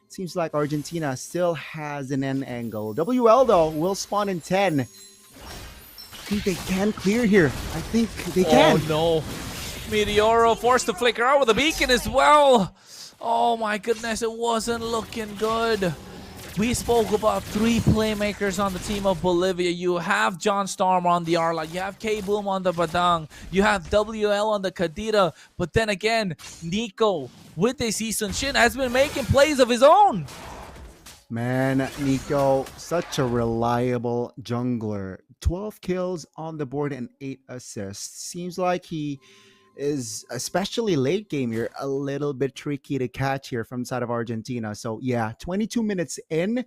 Seems like Argentina still has an end angle. WL though will spawn in 10. I think they can clear here. I think they can. Oh no. Meteoro forced to flicker out with a beacon as well. Oh my goodness, it wasn't looking good. We spoke about 3 playmakers on the team of Bolivia. You have John Storm on the Arla. You have K-Boom on the Badang. You have WL on the Kadira. But then again, Nico with his Isun Shin has been making plays of his own. Man, Nico, such a reliable jungler. 12 kills on the board and 8 assists. Seems like he is, especially late game here, a little bit tricky to catch here from the side of Argentina. So yeah, 22 minutes in,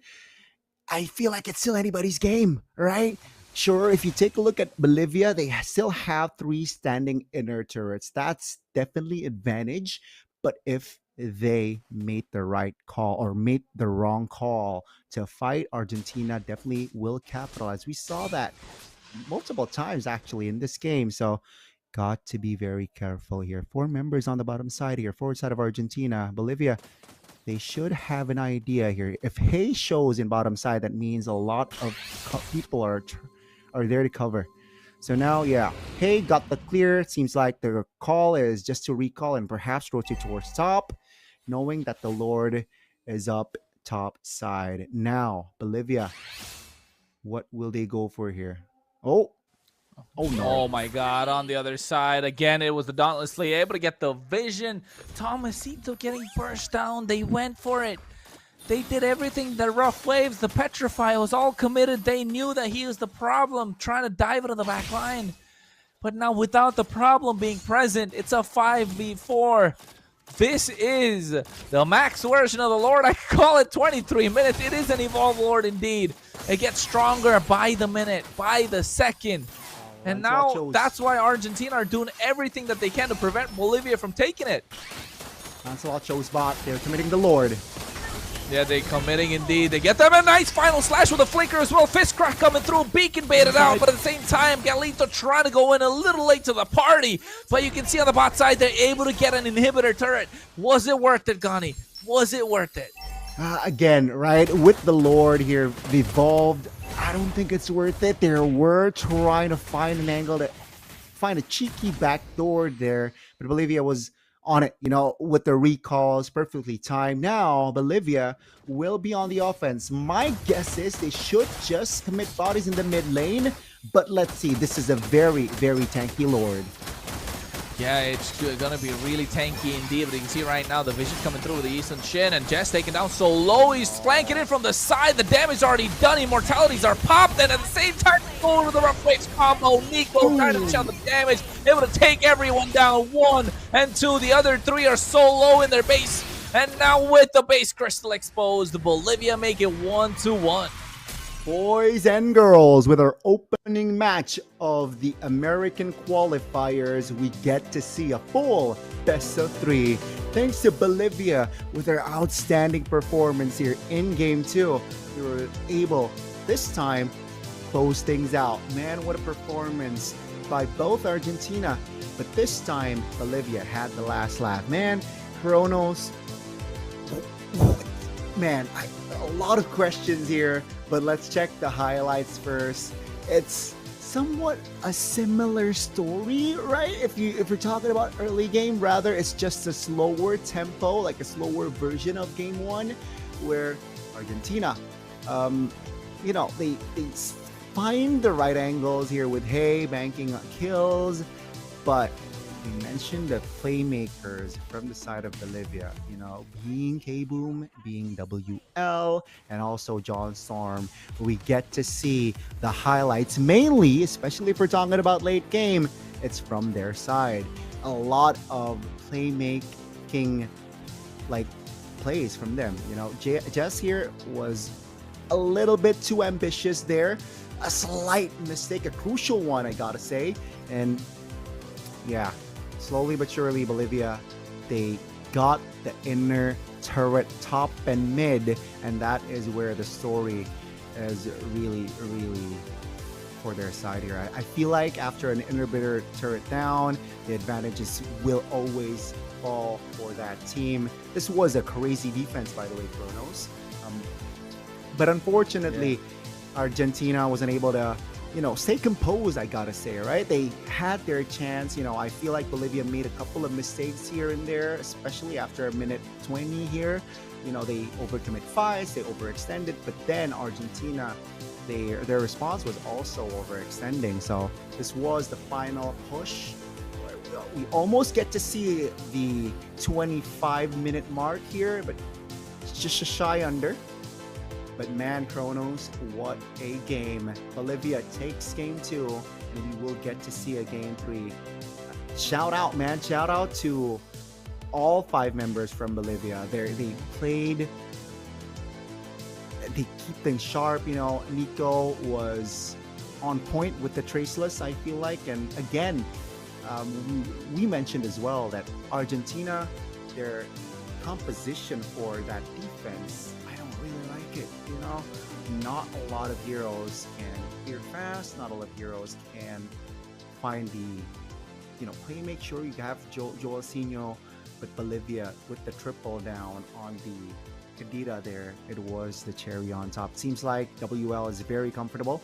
I feel like it's still anybody's game, right? Sure, if you take a look at Bolivia, they still have 3 standing inner turrets. That's definitely advantage. But if they made the right call or made the wrong call to fight, Argentina definitely will capitalize. We saw that multiple times actually in this game. So got to be very careful here. 4 members on the bottom side here, forward side of Argentina. Bolivia, they should have an idea here. If Hay shows in bottom side, that means a lot of people are there to cover. So now, yeah, Hay got the clear. Seems like the call is just to recall and perhaps rotate towards top, knowing that the Lord is up top side. Now, Bolivia, what will they go for here? Oh no. Oh my god, on the other side. Again, it was the Dauntlessly able to get the vision. Tomasito getting first down. They went for it. They did everything. The Rough Waves, the Petrify was all committed. They knew that he was the problem, trying to dive into the back line. But now without the problem being present, it's a 5v4. This is the max version of the Lord. I call it 23 minutes. It is an Evolved Lord indeed. It gets stronger by the minute, by the second. And now that's why Argentina are doing everything that they can to prevent Bolivia from taking it. Lancelot chose bot. They're committing the Lord. Yeah, they're committing indeed. They get them a nice final slash with a flicker as well. Fist crack coming through. Beacon baited out, but at the same time, Galito trying to go in a little late to the party. But you can see on the bot side, they're able to get an inhibitor turret. Was it worth it, Gani? Was it worth it? Again, right, with the Lord here, Evolved, I don't think it's worth it. They were trying to find an angle to find a cheeky backdoor there, but Bolivia was on it, with the recalls, perfectly timed. Now, Bolivia will be on the offense. My guess is they should just commit bodies in the mid lane, but let's see. This is a very, very tanky Lord. Yeah, it's going to be really tanky indeed, but you can see right now the vision coming through with the Eastern Shin, and Jess taken down so low. He's flanking in from the side. The damage already done. Immortalities are popped, and at the same time, going to the Rough Waves combo. Nico trying to shell the damage, able to take everyone down. 1 and 2. The other 3 are so low in their base, and now with the base crystal exposed, Bolivia make it 1-1. Boys and girls, with our opening match of the American qualifiers, we get to see a full best of 3. Thanks to Bolivia with their outstanding performance here in Game 2. We were able, this time, close things out. Man, what a performance by both Argentina But this time, Bolivia had the last laugh. Man, Kronos, man, a lot of questions here, but let's check the highlights first. It's somewhat a similar story, right? If we're talking about early game, rather it's just a slower tempo, like a slower version of game one, where Argentina, they find the right angles here with Hay banking on kills, but we mentioned the playmakers from the side of Bolivia, being K-Boom, being WL, and also John Storm. We get to see the highlights mainly, especially if we're talking about late game, it's from their side. A lot of playmaking, like, plays from them. Jess here was a little bit too ambitious there. A slight mistake, a crucial one, I gotta say. And yeah, slowly but surely, Bolivia, they got the inner turret top and mid, and that is where the story is really, really for their side here. I feel like after an inner turret down, the advantages will always fall for that team. This was a crazy defense, by the way, Kronos. But unfortunately, Argentina wasn't able to stay composed, I gotta say, right? They had their chance. I feel like Bolivia made a couple of mistakes here and there, especially after a minute 20 here. They overcommit fights, they overextended, but then Argentina, their response was also overextending. So this was the final push. We almost get to see the 25-minute mark here, but it's just a shy under. But man, Kronos, what a game. Bolivia takes game 2, and we will get to see a game 3. Shout out, man. Shout out to all 5 members from Bolivia. They played, they keep things sharp. Nico was on point with the traceless, I feel like. And again, we mentioned as well that Argentina, their composition for that defense, it. Not a lot of heroes can clear fast. Not a lot of heroes can find the, make sure you have Joaquino, but Bolivia with the triple down on the Kadira there, it was the cherry on top. Seems like WL is very comfortable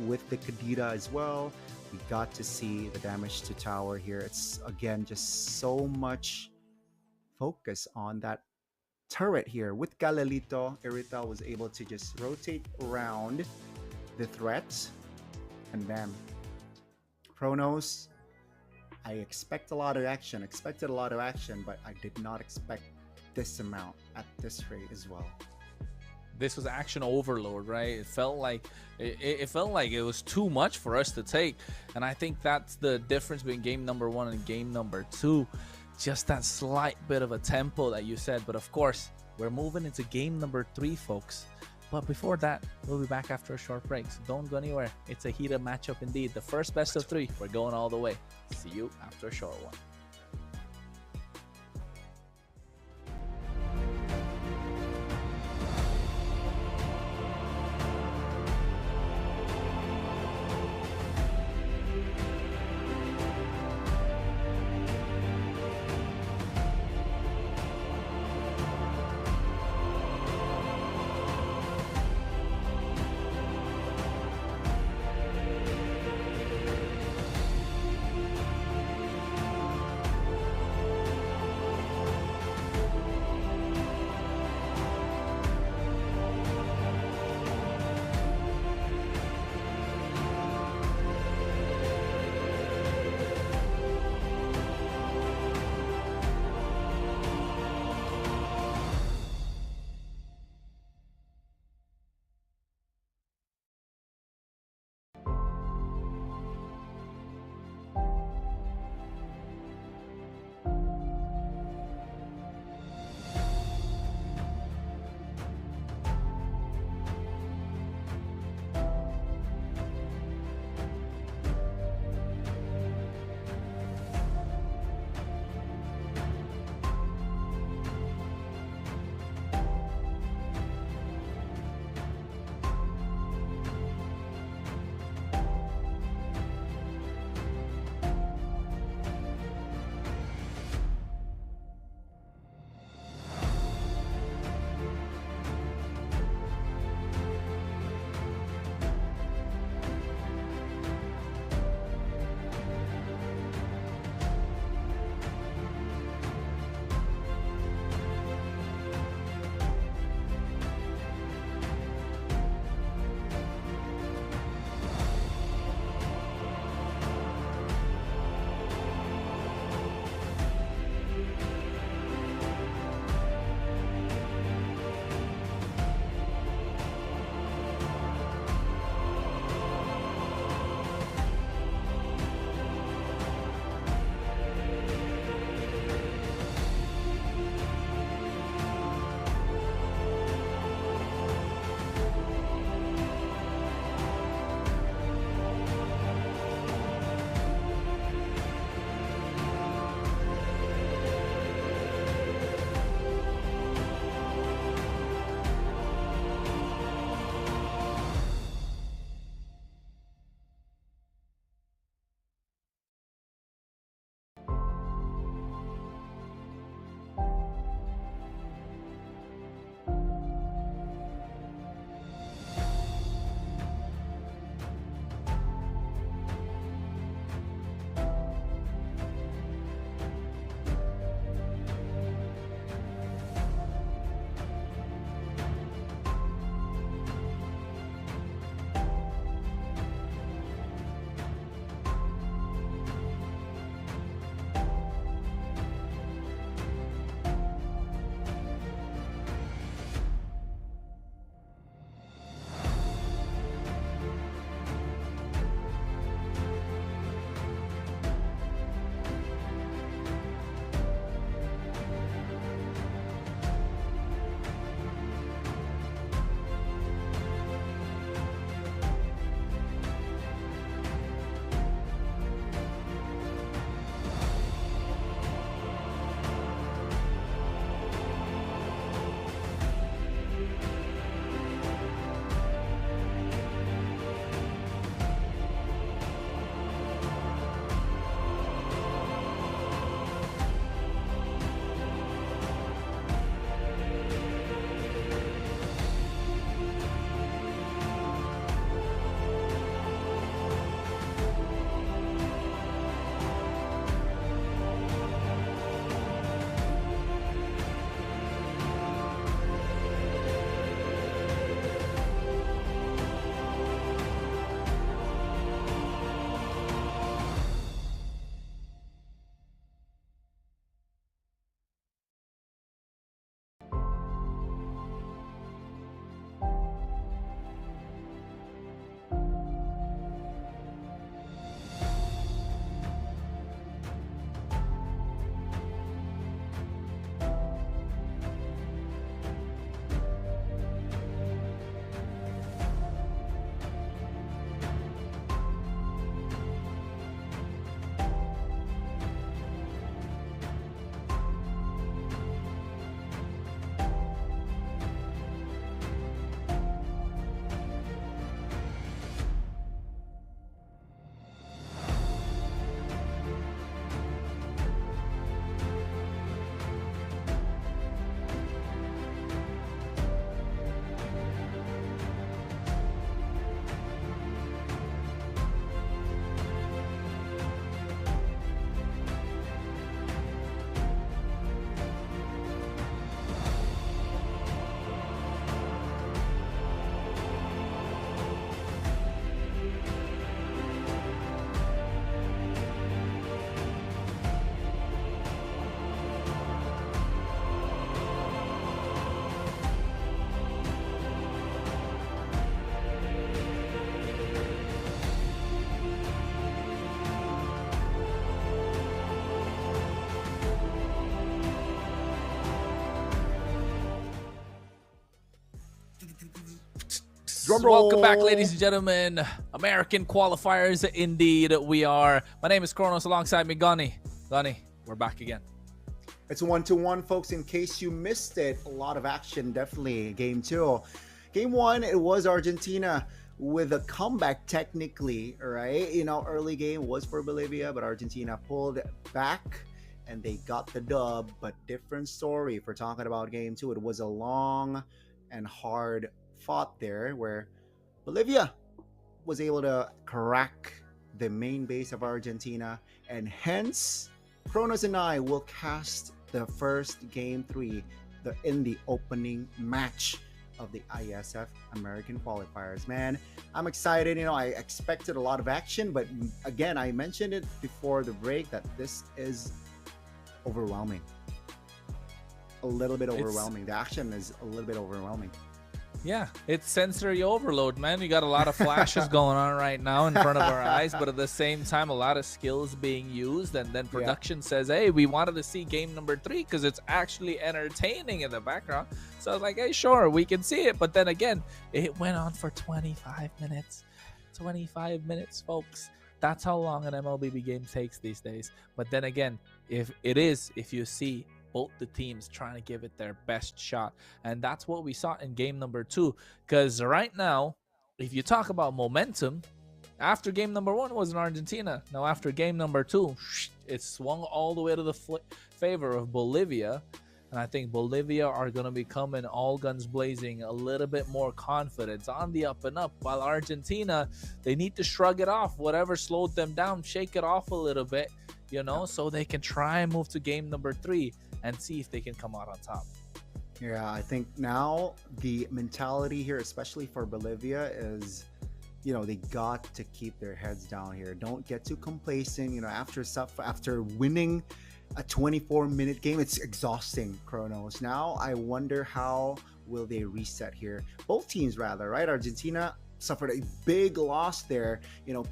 with the Kadira as well. We got to see the damage to tower here. It's again just so much focus on that turret here. With Galilito, Irita was able to just rotate around the threat, and bam. Kronos, I expected a lot of action, but I did not expect this amount at this rate as well. This was action overload, right? It felt like it was too much for us to take, and I think that's the difference between game number 1 and game number 2. Just that slight bit of a tempo that you said. But of course, we're moving into game number 3, folks. But before that, we'll be back after a short break, so don't go anywhere. It's a heated matchup indeed. The first best of 3. We're going all the way. See you after a short one. Drum Welcome back, roll. ladies and gentlemen. American qualifiers, indeed we are. My name is Kronos, alongside me, Gunny. Gunny, we're back again. It's 1-1, folks. In case you missed it, a lot of action, definitely. Game 2. Game 1, it was Argentina with a comeback, technically, right? You know, early game was for Bolivia, but Argentina pulled back and they got the dub. But different story if we're talking about Game 2. It was a long and hard fought there where Bolivia was able to crack the main base of Argentina, and hence Kronos and I will cast the first Game 3 in the opening match of the Iesf American Qualifiers. Man, I'm excited. You know, I expected a lot of action, but again, I mentioned it before the break that this is overwhelming. A little bit overwhelming. The action is a little bit overwhelming. Yeah, it's sensory overload, man. We got a lot of flashes going on right now in front of our eyes, but at the same time, a lot of skills being used. And then production says, hey, we wanted to see game number 3 because it's actually entertaining in the background. So I was like, hey, sure, we can see it. But then again, it went on for 25 minutes. 25 minutes, folks. That's how long an Mlbb game takes these days. But then again, if you see both the teams trying to give it their best shot, and that's what we saw in game number 2. Because right now, if you talk about momentum, after game number 1 was in Argentina. Now after game number 2, it swung all the way to the favor of Bolivia, and I think Bolivia are going to be coming all guns blazing, a little bit more confidence on the up and up, while Argentina, they need to shrug it off. Whatever slowed them down, shake it off a little bit, you know, so they can try and move to game number 3 and see if they can come out on top. Yeah, I think now the mentality here, especially for Bolivia, is, you know, they got to keep their heads down here. Don't get too complacent. You know, after winning a 24-minute game, it's exhausting, Kronos. Now I wonder how will they reset here. Both teams, rather, right? Argentina suffered a big loss there, you know,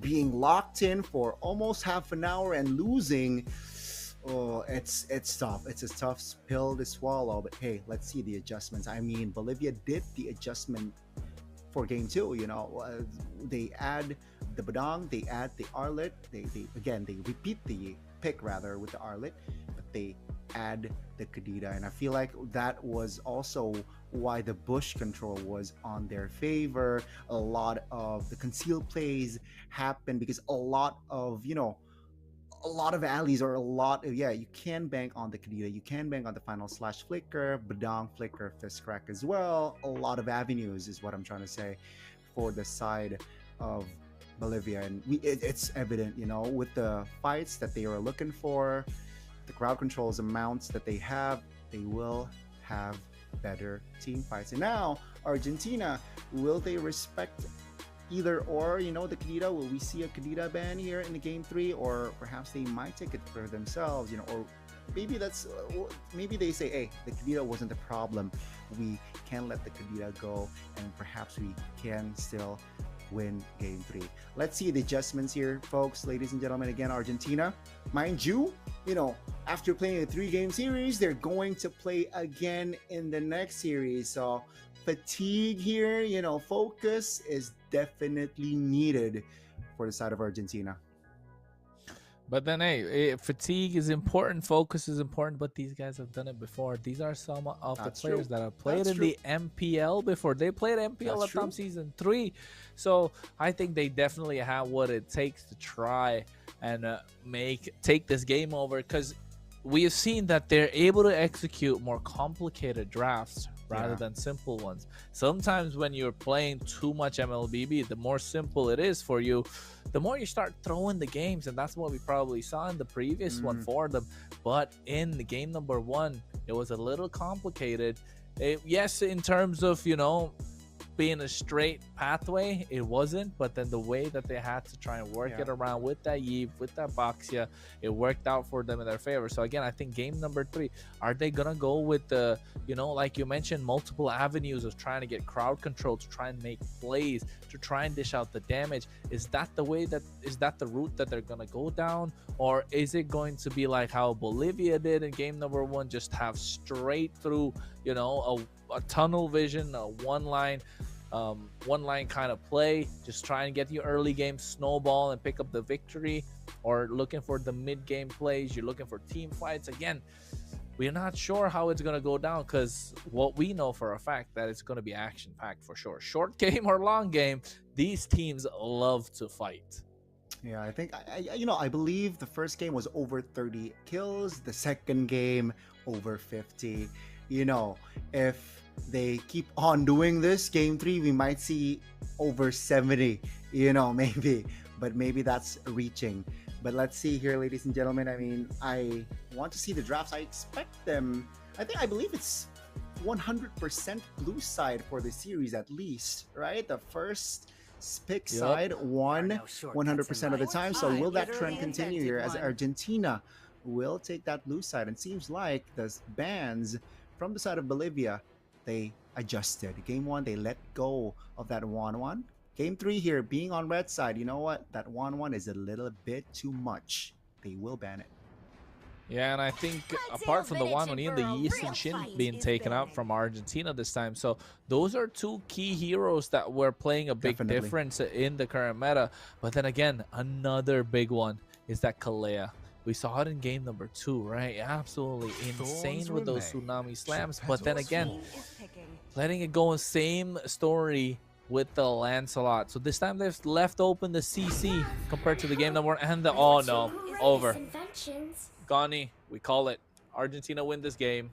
being locked in for almost half an hour and losing. Oh, it's tough. It's a tough pill to swallow, but hey, let's see the adjustments. I mean, Bolivia did the adjustment for game 2. You know, they add the badong, they add the arlet, they repeat the pick rather with the arlet, but they add the kadita, and I feel like that was also why the bush control was on their favor. A lot of the concealed plays happened because a lot of alleys, or you can bank on the kadita, you can bank on the final slash flicker, badong flicker, fist crack as well. A lot of avenues is what I'm trying to say for the side of Bolivia, and it's evident, you know, with the fights that they are looking for, the crowd controls amounts that they have, they will have better team fights. And now Argentina, will they respect either or, you know, the kadita? Will we see a kadita ban here in the game 3, or perhaps they might take it for themselves, you know, or maybe they say, hey, the kadita wasn't the problem, we can let the kadita go, and perhaps we can still win game 3. Let's see the adjustments here, folks. Ladies and gentlemen, again, Argentina, mind you, you know, after playing a 3-game series, they're going to play again in the next series. So fatigue here, you know, focus is definitely needed for the side of Argentina. But then, hey, fatigue is important, focus is important, but these guys have done it before. These are some of the players that have played in the MPL before. They played MPL at top season 3. So I think they definitely have what it takes to try and take this game over, because we have seen that they're able to execute more complicated drafts rather than simple ones. Sometimes when you're playing too much Mlbb, the more simple it is for you, the more you start throwing the games, and that's what we probably saw in the previous one for them. But in the game number 1, it was a little complicated. Yes, in terms of, you know, being a straight pathway, it wasn't, but then the way that they had to try and work it around with that Iesf, with that Boxia, it worked out for them in their favor. So again, I think game number 3, are they gonna go with the, you know, like you mentioned, multiple avenues of trying to get crowd control, to try and make plays, to try and dish out the damage? Is that the route that they're gonna go down, or is it going to be like how Bolivia did in game number 1, just have straight through, you know, a tunnel vision, a one line one line kind of play, just try and get your early game snowball and pick up the victory, or looking for the mid game plays, you're looking for team fights. Again, we're not sure how it's going to go down, because what we know for a fact that it's going to be action packed for sure. Short game or long game, these teams love to fight. Yeah, I think I believe the first game was over 30 kills, the second game over 50. If they keep on doing this, game 3 we might see over 70, maybe, but maybe that's reaching. But let's see here, ladies and gentlemen. I mean, I want to see the drafts. I expect them. I believe it's 100% blue side for the series at least, right? The first pick side won 100% of the time. So will that trend continue here as Argentina will take that blue side? And seems like the bans from the side of Bolivia, they adjusted. Game 1, they let go of that 1-1. Game 3 here, being on red side, you know what? That 1-1 is a little bit too much. They will ban it. Yeah, and I think apart from the 1-1, even the Iesf and Shin being taken out from Argentina this time. So those are two key heroes that were playing a big difference in the current meta. But then again, another big one is that Kalea. We saw it in game number 2, right? Absolutely insane with those tsunami slams. But then again, letting it go in same story with the Lancelot. So this time they've left open the CC compared to the game number 1 and the over. Gani, we call it. Argentina win this game.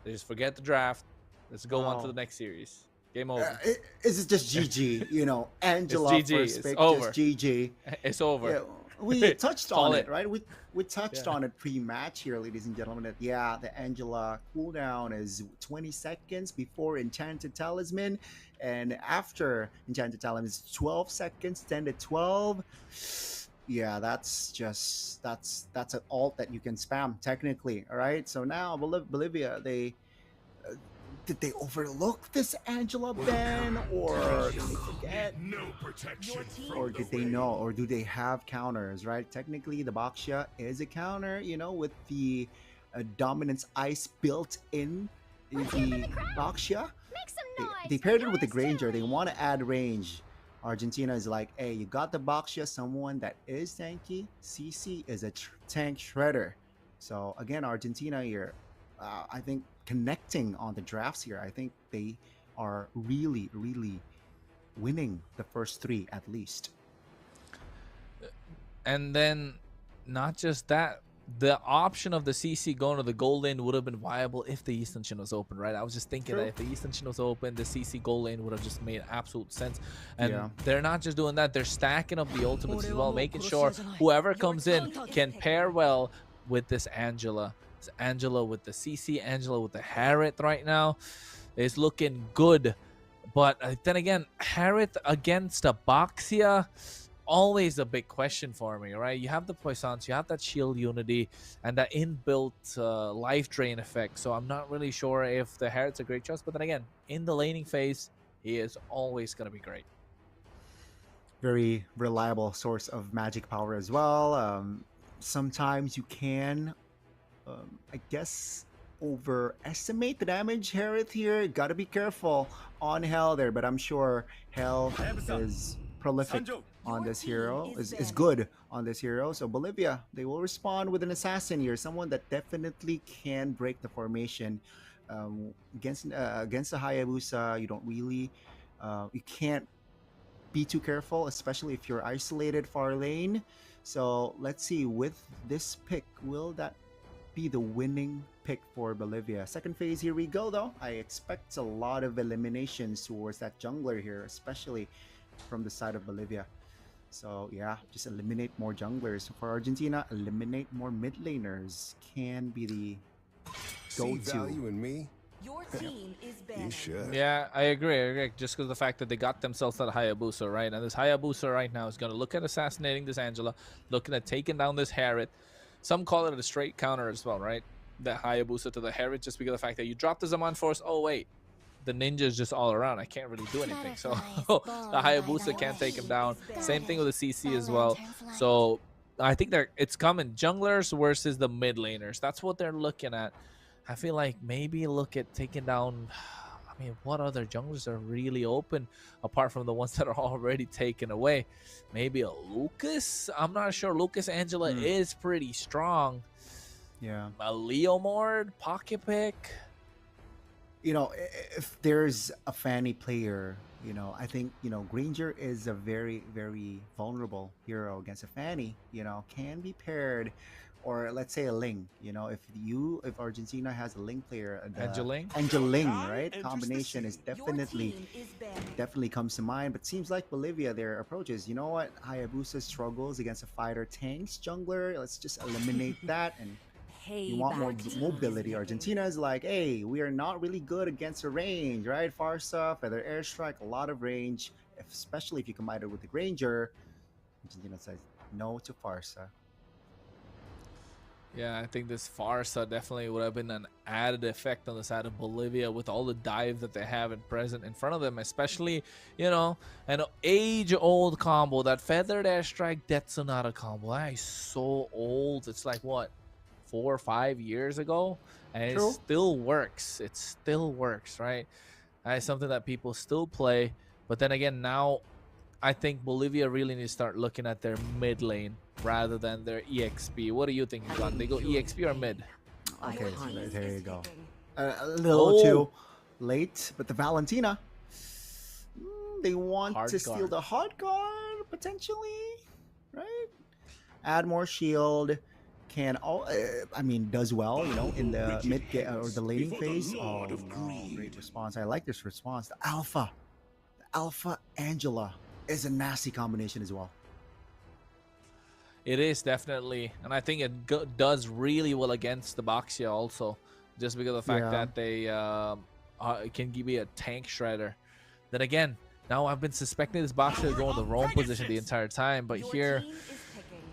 They just forget the draft. Let's go on to the next series. Game over. Is it just GG? Angela it's GG. First pick, it's over. Just GG. It's over. Yeah, we touched on it, right? We touched on it pre-match here, ladies and gentlemen. That the Angela cooldown is 20 seconds before Enchanted Talisman, and after Enchanted Talisman is 12 seconds, 10 to 12. Yeah, that's an alt that you can spam technically. All right, so now Bolivia, they did they overlook this Angela ban, or did they forget? Or did they know, or do they have counters? Right, technically the Baxia is a counter, with the dominance ice built in the Baxia. They paired it with the Granger. They want to add range. Argentina is like, hey, you got the Baxia, someone that is tanky. CC is a tank shredder. So again, Argentina here, I think connecting on the drafts here, I think they are really, really winning the first 3 at least. And then not just that, the option of the CC going to the gold lane would have been viable if the Eastern Shin was open, right? I was just thinking that if the Eastern Shin was open, the CC gold lane would have just made absolute sense. And they're not just doing that, they're stacking up the ultimates as well, making sure whoever comes in can pair well with this Angela. This Angela with the CC, Angela with the Harriet right now is looking good. But then again, Harriet against a Baxia, always a big question for me, right? You have the Poissons, you have that shield unity, and that inbuilt life drain effect. So I'm not really sure if the Harriet's a great choice. But then again, in the laning phase, he is always going to be great. Very reliable source of magic power as well. Sometimes you can, I guess, overestimate the damage Harriet here. Got to be careful on Hell there, but I'm sure Hell is prolific on this hero, is good on this hero. So Bolivia, they will respond with an assassin here, someone that definitely can break the formation. Against the Hayabusa, you don't really, you can't be too careful, especially if you're isolated far lane. So let's see, with this pick, will that be the winning pick for Bolivia? Second phase, here we go though. I expect a lot of eliminations towards that jungler here, especially from the side of Bolivia. So yeah, just eliminate more junglers. For Argentina, eliminate more mid laners can be the go-to. See value in me? Your team is better. You should. Yeah, I agree. Just because of the fact that they got themselves that Hayabusa, right? And this Hayabusa right now is going to look at assassinating this Angela, looking at taking down this Harriet. Some call it a straight counter as well, right? The Hayabusa to the Harriet, just because of the fact that you drop the Zaman Force. Oh, wait. The ninja is just all around. I can't really do anything. So the Hayabusa can't take him down. Same thing with the CC as well. So I think it's coming. Junglers versus the mid laners. That's what they're looking at. I feel like maybe look at taking down... I'm I mean, what other junglers are really open apart from the ones that are already taken away? Maybe a Lucas? I'm not sure. Lucas Angela is pretty strong. Yeah. A Leomord, pocket pick. You know, if there's a Fanny player, you know, I think, you know, Granger is a very, very vulnerable hero against a Fanny, you know, can be paired, or let's say a Ling, you know, if Argentina has a Ling player, the Angeling? Angeling, right? Combination is definitely comes to mind, but seems like Bolivia, their approach is, you know what, Hayabusa struggles against a fighter tanks jungler, let's just eliminate that and you want more mobility. Argentina is like, hey, we are not really good against the range, right? Farsa, Feather Airstrike, a lot of range, especially if you combine it with the Granger. Argentina says no to Farsa. Yeah, I think this Farsa definitely would have been an added effect on the side of Bolivia with all the dive that they have in present in front of them, especially, you know, an age-old combo, that Feathered Airstrike Death Sonata combo. That is so old. It's like, what, 4 or 5 years ago, and True. it still works. It still works, right? That is something that people still play. But then again, now I think Bolivia really needs to start looking at their mid lane rather than their EXP. What do you think, John? They go EXP or mid? Okay, so there you go. A little too late, but the Valentina, they want Hard to steal guard. the hard guard potentially, right? Add more shield. Can all I mean does well, you know, in the mid or the laning phase. Oh no, great response. I like this response. The Alpha Angela is a nasty combination as well. It is definitely, and I think it does really well against the Baxia also, just because of the fact that they can give you a tank shredder. Then again, now I've been suspecting this Baxia to go in the wrong position the entire time, but here,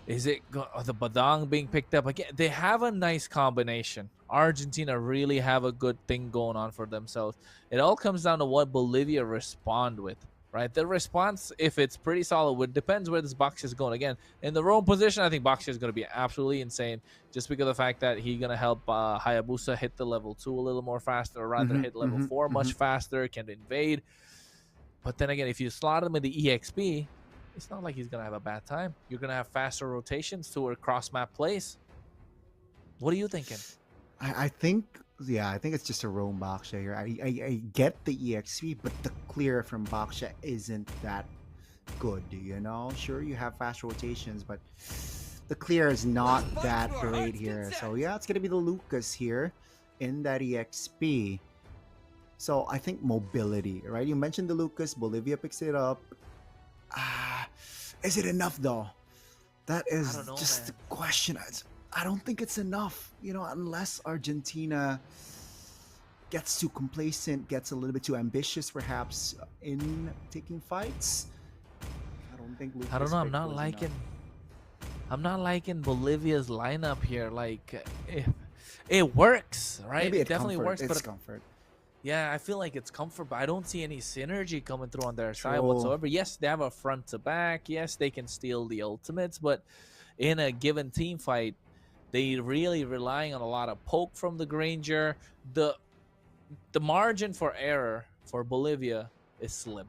is it the Badang being picked up again? They have a nice combination. Argentina really have a good thing going on for themselves. It all comes down to what Bolivia respond with, right? The response, if it's pretty solid, it depends where this Baxia is going. Again, in the wrong position, I think Baxia is going to be absolutely insane, just because of the fact that he's going to help Hayabusa hit the level 2 a little more faster, or rather hit level 4 much faster, can invade. But then again, if you slot him in the EXP, it's not like he's going to have a bad time. You're going to have faster rotations to where cross-map plays. What are you thinking? I think, yeah, I think it's just a roam Baksha here. I get the EXP, but the clear from Baksha isn't that good, you know? Sure, you have fast rotations, but the clear is not that great here. So yeah, it's going to be the Lucas here in that EXP. So I think mobility, right? You mentioned the Lucas, Bolivia picks it up. Is it enough though? That is just the question. I don't think it's enough, you know, unless Argentina gets too complacent, gets a little bit too ambitious, perhaps in taking fights. I don't think. Lucas I don't know. I'm not liking Bolivia's lineup here. Like, it works, right? Maybe it definitely works, it's but comfort. yeah, I feel like it's comfort, but I don't see any synergy coming through on their side whatsoever. Yes, they have a front to back. Yes, they can steal the ultimates, but in a given team fight, they really relying on a lot of poke from the Granger. The margin for error for Bolivia is slim.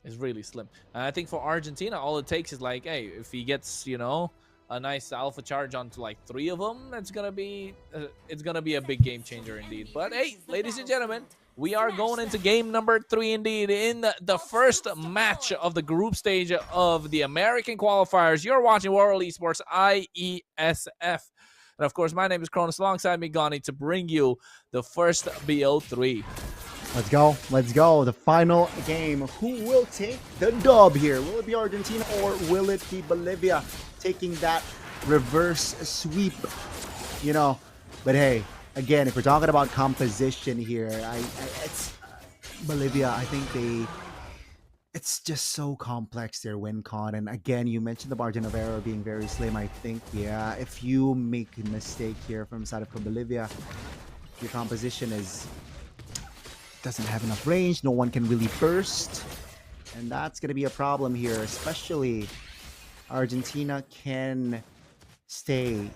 It's really slim. And I think for Argentina, all it takes is like, hey, if he gets, you know, a nice alpha charge onto like 3 of them, it's gonna be a big game changer indeed. But hey, ladies and gentlemen, we are going into game number 3 indeed in the first match of the group stage of the American qualifiers. You're watching World Esports IESF. And of course, my name is Cronus, alongside me, Gani, to bring you the first BO3. Let's go. Let's go. The final game. Who will take the dub here? Will it be Argentina or will it be Bolivia taking that reverse sweep? You know, but hey, again, if we're talking about composition here, it's Bolivia. I think it's just so complex, their win con. And again, you mentioned the margin of error being very slim. I think, yeah, if you make a mistake here from the side of Bolivia, your composition doesn't have enough range. No one can really burst. And that's going to be a problem here, especially Argentina can stay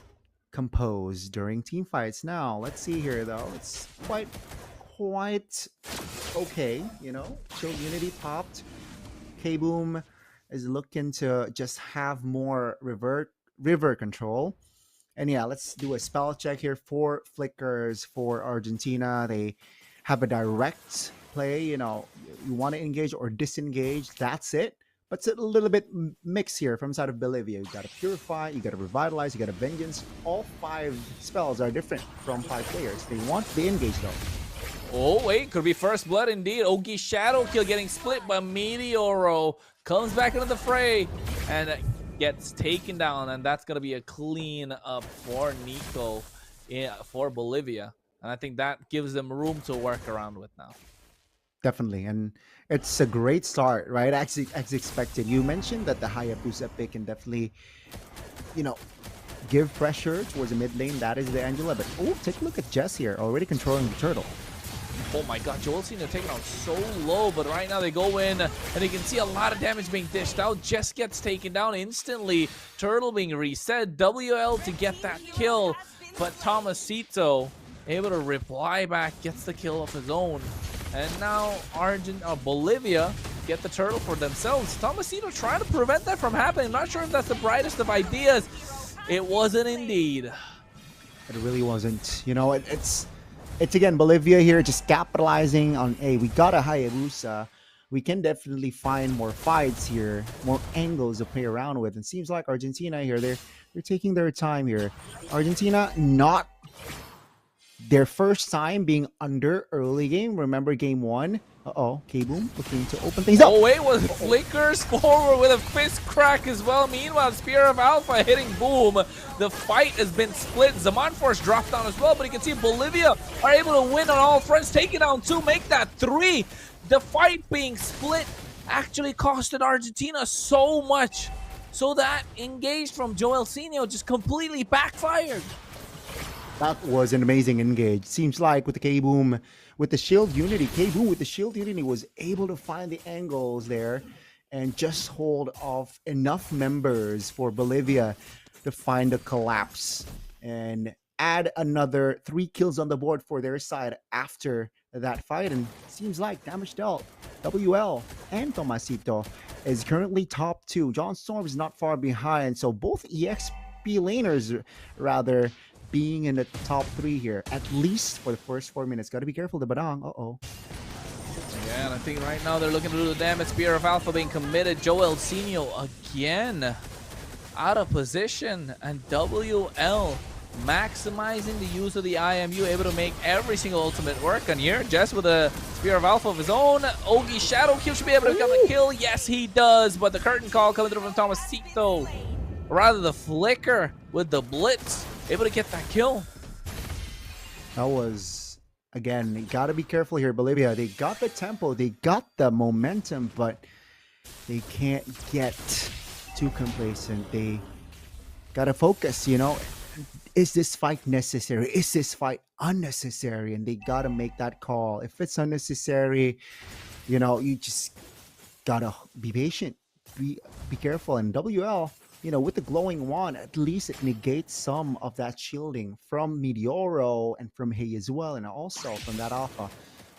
composed during team fights. Now, let's see here, though. It's quite okay. Shield Unity popped. K-Boom is looking to just have more river control. And yeah, let's do a spell check here. 4 flickers for Argentina. They have a direct play. You want to engage or disengage. That's it. But it's a little bit mixed here from side of Bolivia. You got to purify, you got to revitalize, you got to vengeance. All 5 spells are different from 5 players. They engage though. Oh, wait, could be first blood indeed. Ogi Shadow Kill getting split by Meteoro. Comes back into the fray and gets taken down. And that's going to be a clean up for Nico for Bolivia. And I think that gives them room to work around with now. Definitely. And it's a great start, right? As expected. You mentioned that the Hayabusa pick can definitely, give pressure towards the mid lane. That is the Angela. But oh, take a look at Jess here, already controlling the turtle. Oh my god, Joel Cena taken out so low, but right now they go in and you can see a lot of damage being dished out. Jess gets taken down instantly. Turtle being reset. WL to get that kill, but Tomasito able to reply back, gets the kill of his own. And now Bolivia get the turtle for themselves. Tomasito trying to prevent that from happening. I'm not sure if that's the brightest of ideas. It wasn't indeed. It really wasn't. It's again Bolivia here just capitalizing on, hey, we got a Hayabusa. We can definitely find more fights here, more angles to play around with. And seems like Argentina here, they're taking their time here. Argentina, not their first time being under early game. Remember game 1? K-Boom looking to open things up. Oh, wait, was flickers forward with a fist crack as well. Meanwhile, Spear of Alpha hitting Boom. The fight has been split. Zaman Force dropped down as well, but you can see Bolivia are able to win on all fronts, taking down 2, make that 3. The fight being split actually costed Argentina so much. So that engage from Joel Senior just completely backfired. That was an amazing engage. Seems like with the K-Boom, with the Shield Unity, K-Boom with the Shield Unity was able to find the angles there and just hold off enough members for Bolivia to find a collapse and add another 3 kills on the board for their side after that fight. And seems like damage dealt. WL and Tomasito is currently top 2. John Storm is not far behind. So both EXP laners rather being in the top 3 here, at least for the first 4 minutes. Got to be careful, the Badang. Yeah, and I think right now they're looking to do the damage. Spear of Alpha being committed. Joel Senior again out of position, and WL maximizing the use of the IMU, able to make every single ultimate work. And here, Jess with a Spear of Alpha of his own. Ogi Shadow Kill should be able to come and kill. Yes, he does, but the curtain call coming through from Tomasito. Rather the flicker with the blitz, able to get that kill. That was, again, you got to be careful here, Bolivia. They got the tempo, they got the momentum, but they can't get too complacent. They got to focus, Is this fight necessary? Is this fight unnecessary? And they got to make that call. If it's unnecessary, you just got to be patient. Be careful. And WL, with the glowing wand, at least it negates some of that shielding from Meteoro and from Hay as well, and also from that Alpha.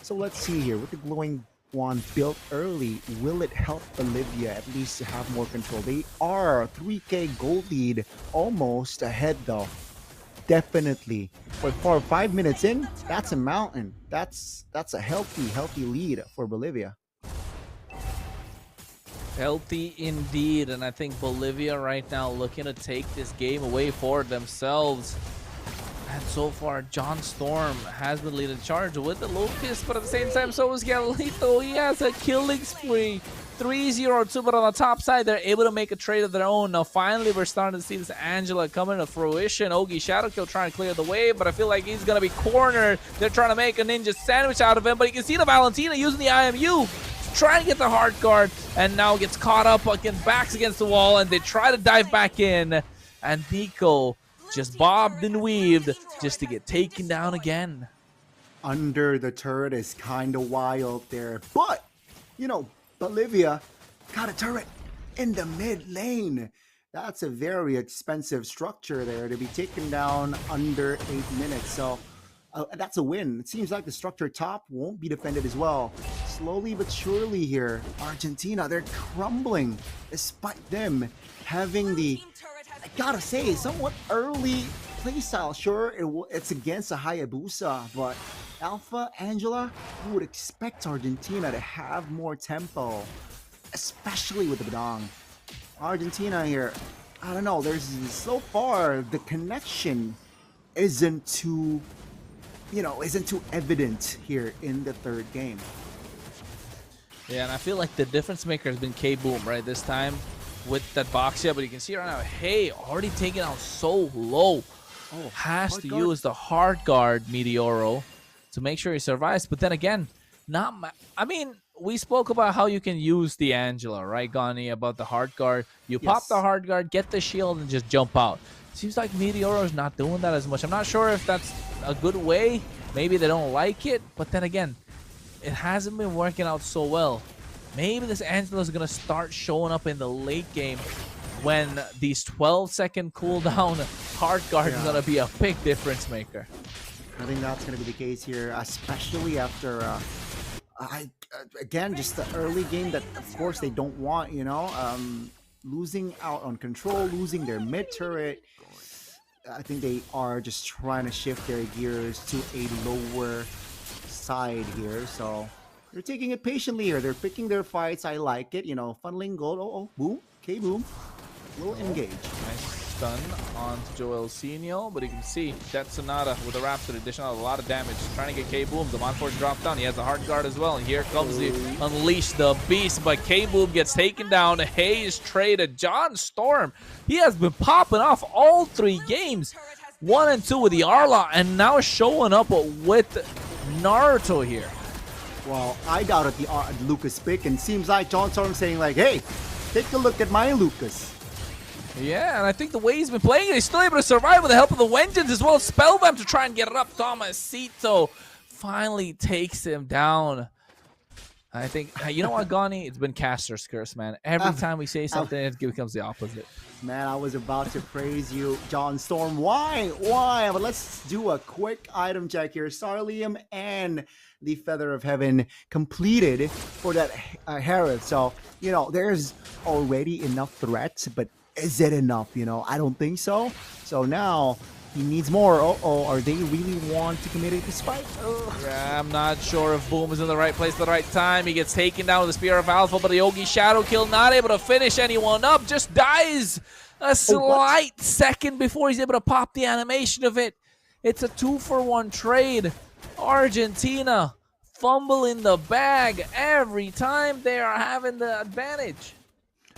So let's see here. With the glowing wand built early, will it help Bolivia at least to have more control? They are 3K gold lead, almost ahead though. Definitely. But for 5 minutes in, that's a mountain. That's a healthy lead for Bolivia. Healthy indeed, and I think Bolivia right now looking to take this game away for themselves. And so far, John Storm has been leading charge with the Locust, but at the same time, so is Galito. He has a killing spree. 3-0-2, but on the top side, they're able to make a trade of their own. Now, finally, we're starting to see this Angela coming to fruition. Ogi Shadowkill trying to clear the way, but I feel like he's going to be cornered. They're trying to make a ninja sandwich out of him, but you can see the Valentina using the IMU. Trying to get the hard guard, and now gets caught up again, backs against the wall, and they try to dive back in, and Nico just bobbed and weaved just to get taken down again. Under the turret is kind of wild there, but Bolivia got a turret in the mid lane. That's a very expensive structure there to be taken down under 8 minutes. So That's a win. It seems like the structure top won't be defended as well. Slowly but surely here, Argentina, they're crumbling despite them having the, I gotta say, somewhat early playstyle. Sure, it's against a Hayabusa, but Alpha, Angela, you would expect Argentina to have more tempo, especially with the Badong. Argentina here, I don't know, there's so far the connection isn't too isn't too evident here in the third game. Yeah, and I feel like the difference maker has been K-Boom, right, this time with that box here. But you can see right now, hey, already taken out so low. Oh, Has to guard. use the hard guard Meteoro to make sure he survives. But then again, I mean, we spoke about how you can use the Angela, right, Gani, about the hard guard. You pop Yes. the hard guard, get the shield, and just jump out. Seems like Meteoro is not doing that as much. I'm not sure if that's a good way. Maybe they don't like it. But then again, it hasn't been working out so well. Maybe this Angela is going to start showing up in the late game when these 12-second cooldown hard guard is going to be a big difference maker. I think that's going to be the case here, especially after, again, just the early game that, of course, they don't want, losing out on control, losing their mid turret. I think they are just trying to shift their gears to a lower side here. So they're taking it patiently here. They're picking their fights. I like it. Funneling gold. Oh, boom. K-Boom. Will engage. Nice stun onto Joel Senior, but you can see that Sonata with the Rhapsody dishing out a lot of damage. Trying to get K-Boom. The Monforce dropped down. He has a hard guard as well. And here comes the Unleash the Beast, but K-Boom gets taken down. Hayes traded. John Storm, he has been popping off all 3 games. 1 and 2 with the Arla, and now showing up with Naruto here. Well, I doubted the Lucas pick, and seems like John Storm saying like, hey, take a look at my Lucas. Yeah, and I think the way he's been playing it, he's still able to survive with the help of the Vengeance as well as Spellvamp to try and get it up. Tomasito finally takes him down. I think, you know what, Gani? It's been Caster's curse, man. Every time we say something, it becomes the opposite. Man, I was about to praise you, John Storm. Why? Why? But let's do a quick item check here. Sarlium and the Feather of Heaven completed for that Herald. So, there's already enough threats, but is it enough? I don't think so. So now he needs more. Are they really want to commit it to spike? Yeah, I'm not sure if Boom is in the right place at the right time. He gets taken down with the Spear of Alpha, but the Yogi Shadow Kill not able to finish anyone up. Just dies a slight second before he's able to pop the animation of it. It's a 2-for-1 trade. Argentina fumble in the bag every time they are having the advantage.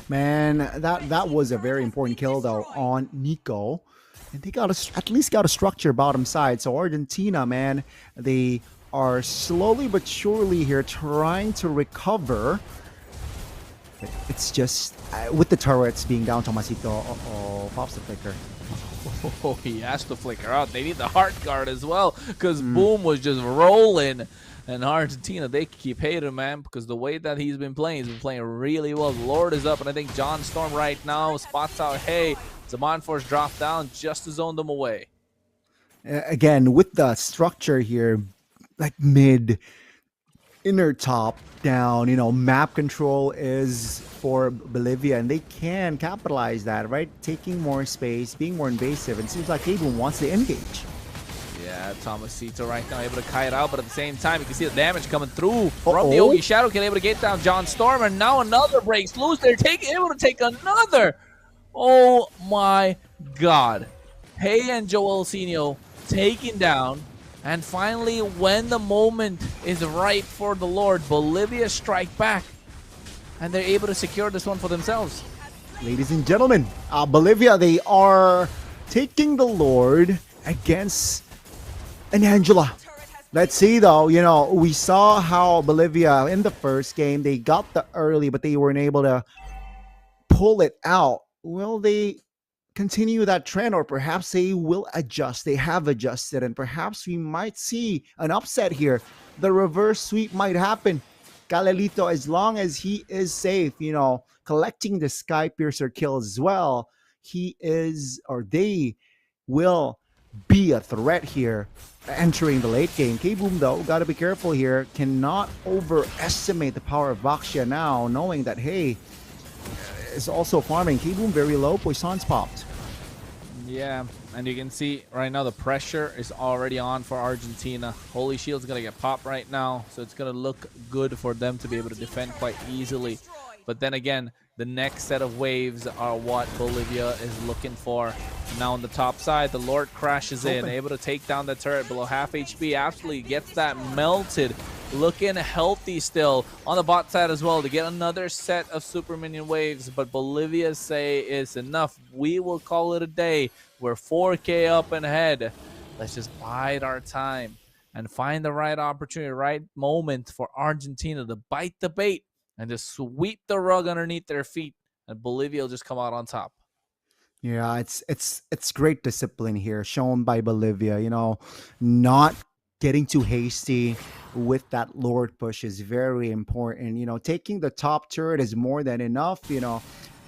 Man, that was a very important kill though on Nico. And they at least got a structure bottom side. So Argentina, man, they are slowly but surely here trying to recover. It's just with the turrets being down, Tomasito pops the flicker. Oh, he has to flicker out. They need the heart guard as well because Boom was just rolling. And Argentina, they keep hating him, man, because the way that he's been playing really well. The Lord is up, and I think John Storm right now spots out, hey, Zaman Force dropped down just to zone them away. Again, with the structure here, like mid, inner top, down, map control is for Bolivia, and they can capitalize that, right? Taking more space, being more invasive, and it seems like K-Boom wants to engage. Yeah, Tomasito right now able to kite out, but at the same time, you can see the damage coming through from the Yogi Shadow Kill, able to get down John Storm, and now another breaks loose. They're able to take another. Oh my God. Hey and Joel Senior taken down, and finally, when the moment is right for the Lord, Bolivia strike back, and they're able to secure this one for themselves. Ladies and gentlemen, Bolivia, they are taking the Lord against an Angela. Let's see though, we saw how Bolivia in the first game, they got the early, but they weren't able to pull it out. Will they continue that trend, or perhaps they will adjust? They have adjusted, and perhaps we might see an upset here. The reverse sweep might happen. Calelito, as long as he is safe, collecting the Sky Piercer kills as well, he is, or they will be a threat here entering the late game. K-Boom, though, got to be careful here. Cannot overestimate the power of Baxia now, knowing that, hey, is also farming. K-Boom very low. Poisson's popped. Yeah, and you can see right now the pressure is already on for Argentina. Holy Shield's going to get popped right now, so it's going to look good for them to be able to defend quite easily. But then again, the next set of waves are what Bolivia is looking for. Now on the top side, the Lord crashes in, able to take down the turret below half HP. Absolutely gets that melted. Looking healthy still on the bot side as well to get another set of super minion waves. But Bolivia say it's enough. We will call it a day. We're 4K up and ahead. Let's just bide our time and find the right opportunity, right moment for Argentina to bite the bait and just sweep the rug underneath their feet, and Bolivia will just come out on top. Yeah, it's great discipline here shown by Bolivia. Not getting too hasty with that Lord push is very important. Taking the top turret is more than enough.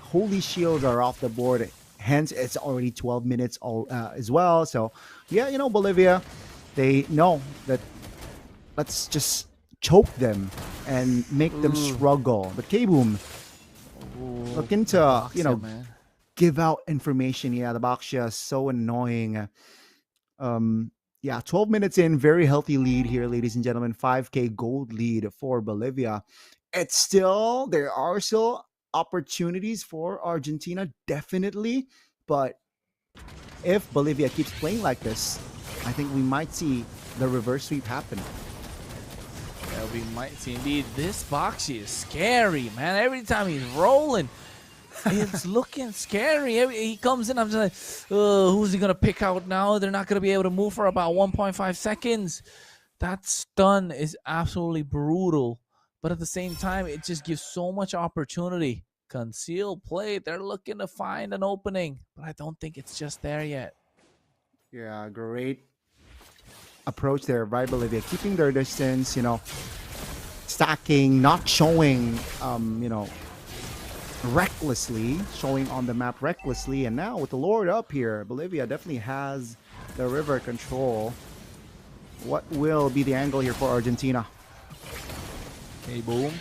Holy shields are off the board. Hence, it's already 12 minutes as well. So, yeah, Bolivia, they know that let's just choke them and make them struggle. But K-Boom looking to, Man. give out information. Yeah, the Baxia is so annoying. Yeah, 12 minutes in, very healthy lead here, ladies and gentlemen. 5K gold lead for Bolivia. There are still opportunities for Argentina, definitely. But if Bolivia keeps playing like this, I think we might see the reverse sweep happen. Yeah, we might see indeed. This Boxy is scary, man. Every time he's rolling, it's looking scary. He comes in, I'm just like, who's he going to pick out now? They're not going to be able to move for about 1.5 seconds. That stun is absolutely brutal. But at the same time, it just gives so much opportunity. Concealed play, they're looking to find an opening. But I don't think it's just there yet. Yeah, great approach there by Bolivia. Keeping their distance, stacking, not showing, recklessly, showing on the map recklessly. And now with the Lord up here, Bolivia definitely has the river control. What will be the angle here for Argentina? Okay, boom.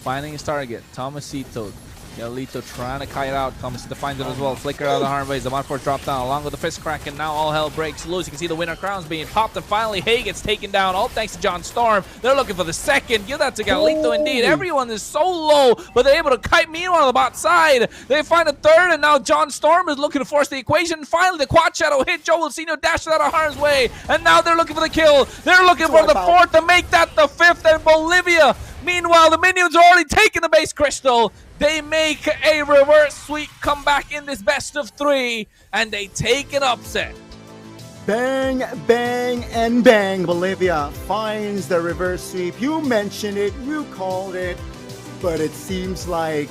Finding his target, Tomasito. Galito trying to kite out. Tomasito finds it as well. Flicker out of the harm ways. The Monfort drop down along with the fist crack, and now all hell breaks loose. You can see the winner crowns being popped, and finally Hay gets taken down. All thanks to John Storm. They're looking for the second. Give that to Galito indeed. Everyone is so low, but they're able to kite meanwhile on the bot side. They find a third, and now John Storm is looking to force the equation. And finally, the quad shadow hit. Joe Wilsino dashed out of harm's way, and now they're looking for the kill. They're looking for the fourth to make that the fifth, and Bolivia. Meanwhile, the minions are already taking the base crystal. They make a reverse sweep comeback in this best of three, and they take an upset. Bang, bang, and bang. Bolivia finds the reverse sweep. You mentioned it, you called it, but it seems like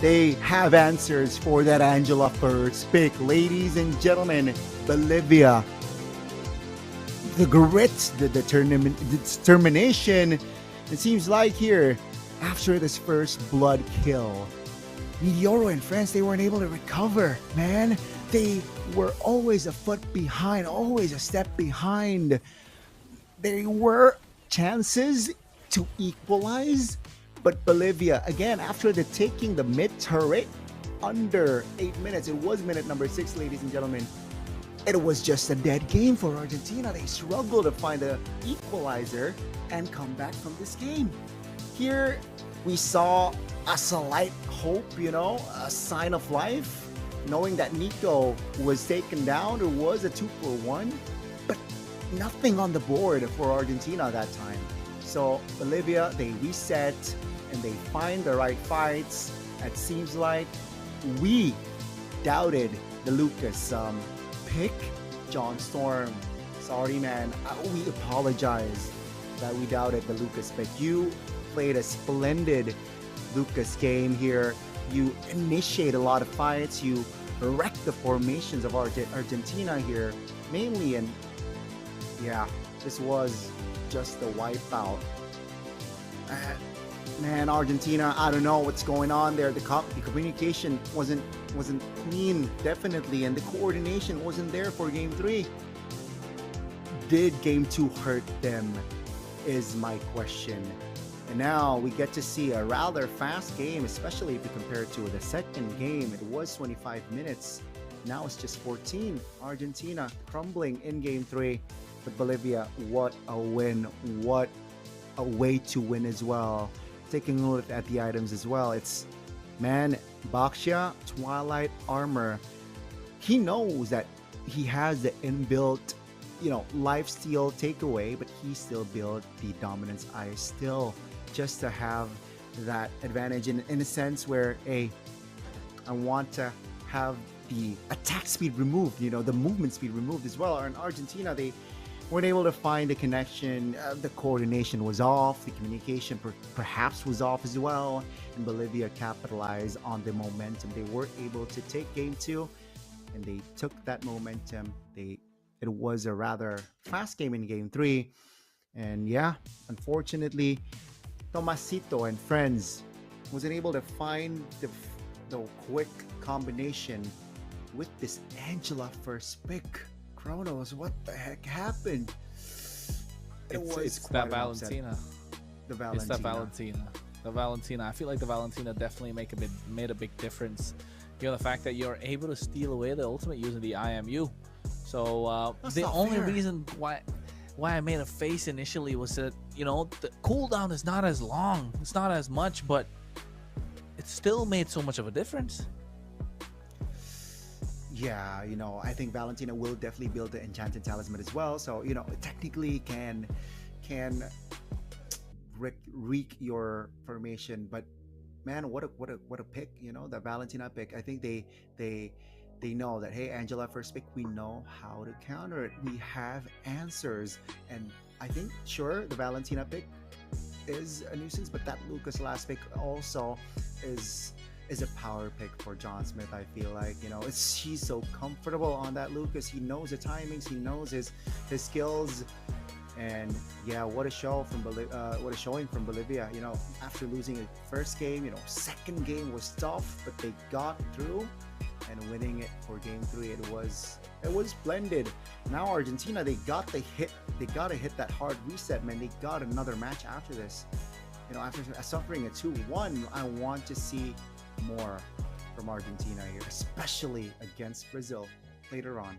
they have answers for that Angela first pick. Ladies and gentlemen, Bolivia. The grit, the determination. It seems like here, after this first blood kill, Meteoro and friends, they weren't able to recover, man. They were always a foot behind, always a step behind. There were chances to equalize, but Bolivia, again, after taking the mid turret under 8 minutes, it was minute number 6, ladies and gentlemen. It was just a dead game for Argentina. They struggled to find the equalizer and come back from this game. Here we saw a slight hope, a sign of life, knowing that Nico was taken down. There was a 2-for-1, but nothing on the board for Argentina that time. So Bolivia, they reset and they find the right fights. It seems like we doubted the Lucas pick. John Storm, sorry man, we apologize that we doubted the Lucas pick. You played a splendid Lucas game here. You initiate a lot of fights. You wreck the formations of Argentina here, mainly. And yeah, this was just a wipeout. Man, Argentina, I don't know what's going on there. The communication wasn't clean, definitely, and the coordination wasn't there for game 3. did game 2 hurt them is my question. And now we get to see a rather fast game, especially if you compare it to the second game. It was 25 minutes. Now it's just 14. Argentina crumbling in game 3. But Bolivia, what a win. What a way to win as well. Taking a look at the items as well. It's, man, Baxia, Twilight Armor. He knows that he has the inbuilt, lifesteal takeaway, but he still built the Dominance Eye still, just to have that advantage in a sense where, hey, I want to have the attack speed removed, the movement speed removed as well. Or in Argentina, they weren't able to find the connection. The coordination was off. The communication perhaps was off as well. And Bolivia capitalized on the momentum. They were able to take game 2, and they took that momentum. It was a rather fast game in game 3. And yeah, unfortunately, Tomasito and friends wasn't able to find the quick combination with this Angela first pick. Kronos, what the heck happened? It's that Valentina. The Valentina. It's that Valentina. The Valentina. I feel like the Valentina definitely made a big difference. The fact that you're able to steal away the ultimate using the IMU. So the only reason why I made a face initially was that the cooldown is not as long, it's not as much, but it still made so much of a difference. Yeah, I think Valentina will definitely build the Enchanted Talisman as well. So technically can wreak your formation, but man, what a pick, the Valentina pick. I think they know that, hey, Angela first pick, we know how to counter it. We have answers. And I think, sure, the Valentina pick is a nuisance, but that Lucas last pick also is a power pick for John Smith. I feel like, he's so comfortable on that Lucas. He knows the timings, he knows his skills. And yeah, what a show from what a showing from Bolivia. After losing a first game, second game was tough, but they got through and winning it for game 3. It was splendid. Now Argentina, they got to hit that hard reset, man. They got another match after this. After suffering a 2-1, I want to see more from Argentina here, especially against Brazil later on.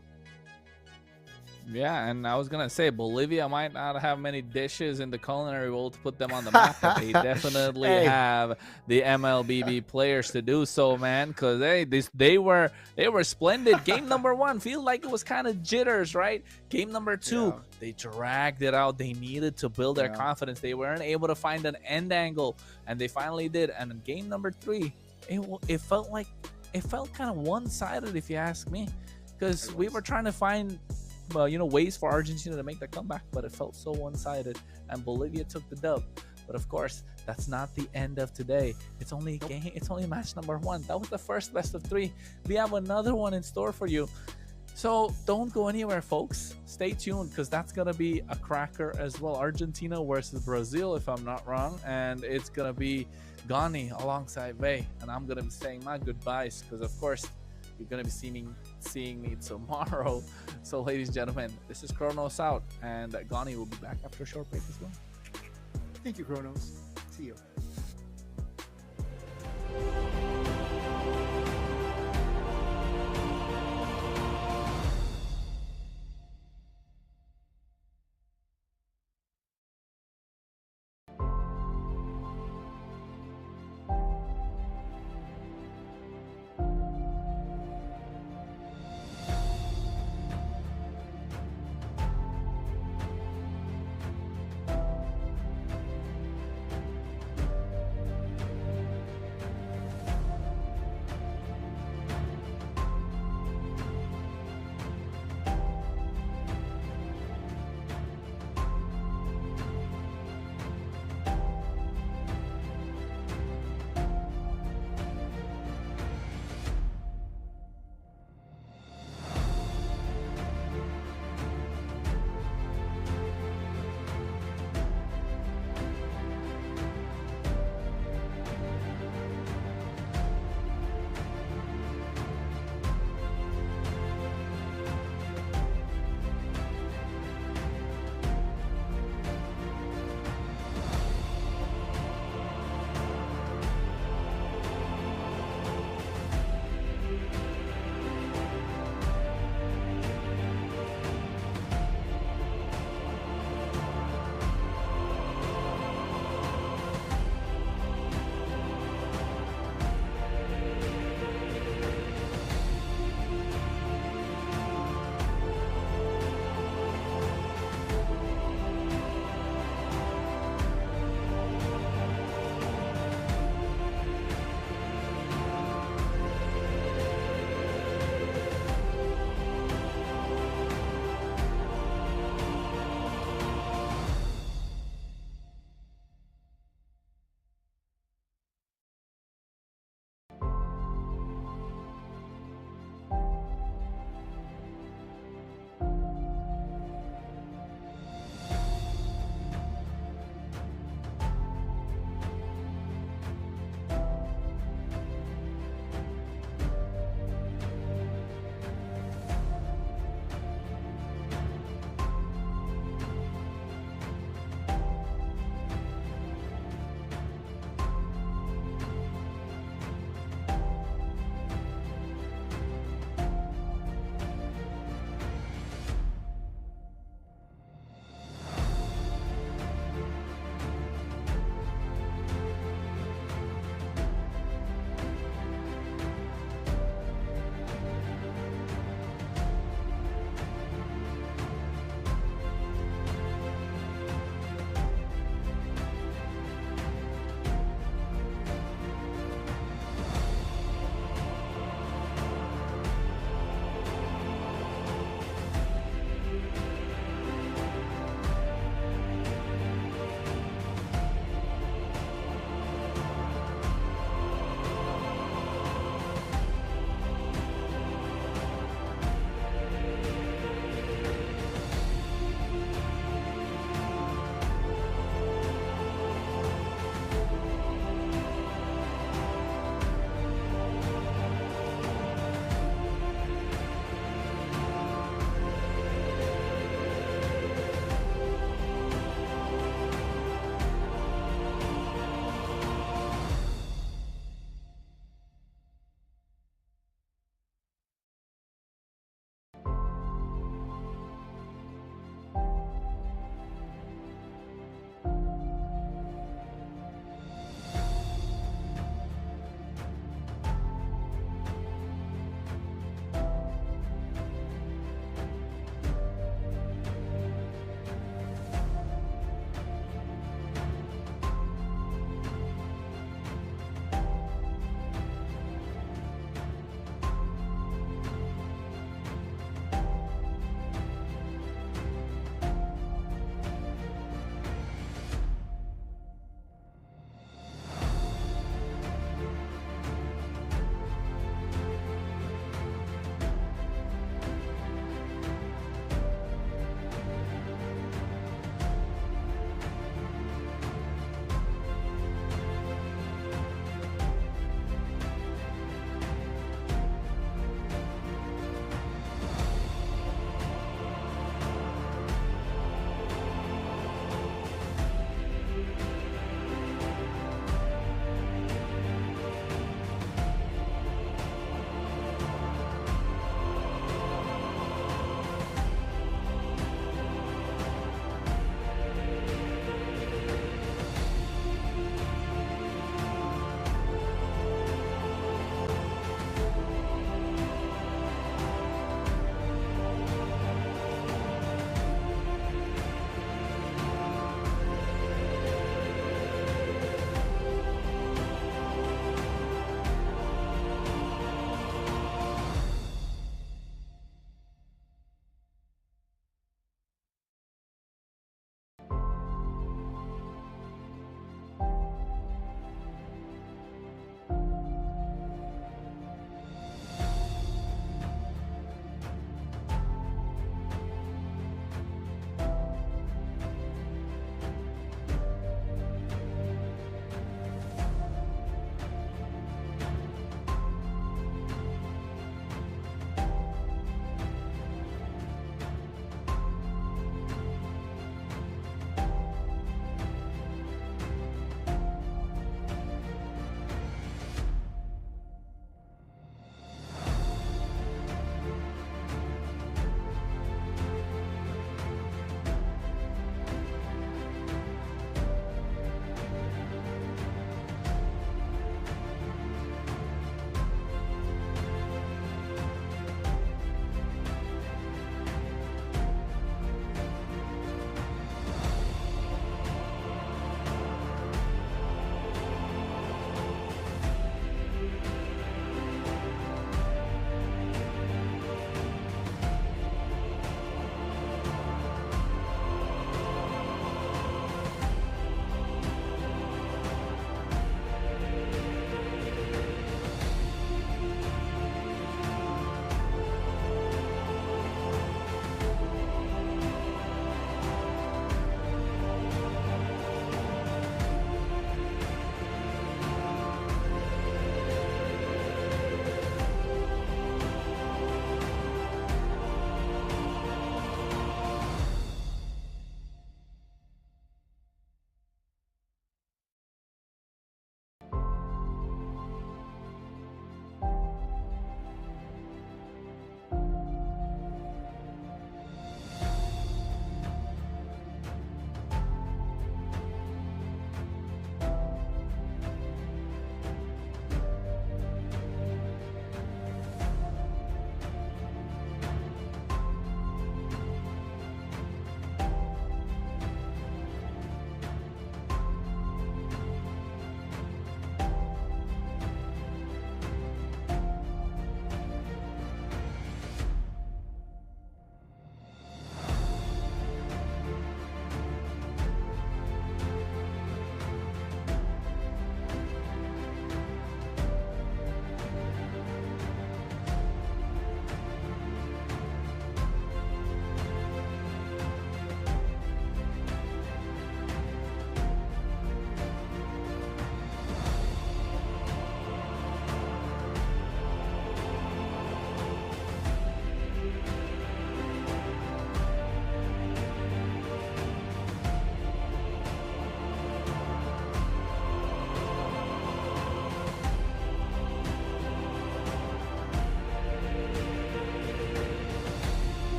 Yeah, and I was gonna say Bolivia might not have many dishes in the culinary world to put them on the map, but they definitely have the Mlbb players to do so, man. Because they were splendid. Game number 1 feel like it was kind of jitters, right? Game number 2, they dragged it out. They needed to build their confidence. They weren't able to find an end angle, and they finally did. And in game number 3, it felt kind of one-sided, if you ask me, because we were trying to find ways for Argentina to make that comeback, but it felt so one-sided, and Bolivia took the dub. But of course, that's not the end of today. It's only it's only match number 1. That was the first best of 3. We have another one in store for you, so don't go anywhere, folks. Stay tuned, because that's gonna be a cracker as well. Argentina versus Brazil, if I'm not wrong, and it's gonna be Gani alongside Vey, and I'm gonna be saying my goodbyes, because of course you're gonna be seeing me tomorrow. So ladies and gentlemen, this is Kronos out, and Gani will be back after a short break as well. Thank you, Kronos. See you.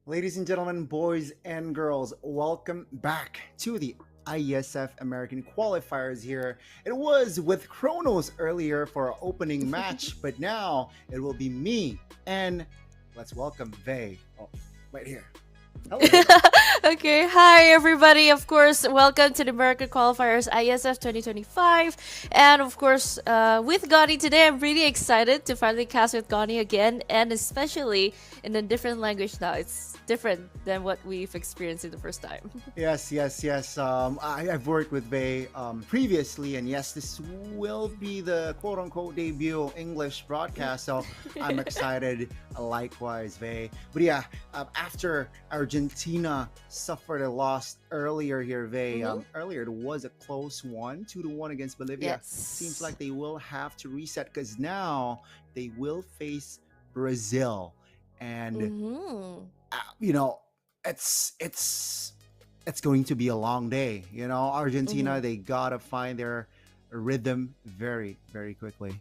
Ladies and gentlemen, boys and girls, welcome back to the Iesf American Qualifiers here. It was with Kronos earlier for our opening match, but now it will be me and let's welcome Vay. Oh, right here. Hello, Vay. Okay, hi everybody. Of course, welcome to the American Qualifiers ISF 2025. And of course, with Gani today, I'm really excited to finally cast with Gani again, and especially in a different language now. It's different than what we've experienced in the first time. Yes. I've worked with Vay previously, and yes, this will be the quote unquote debut English broadcast. So I'm excited. Likewise, Vay. But yeah, after Argentina suffered a loss earlier here, Vay. Earlier it was a close one, 2-1 against Bolivia. Seems like they will have to reset because now they will face Brazil, and you know, it's going to be a long day. You know, Argentina, they gotta find their rhythm very quickly.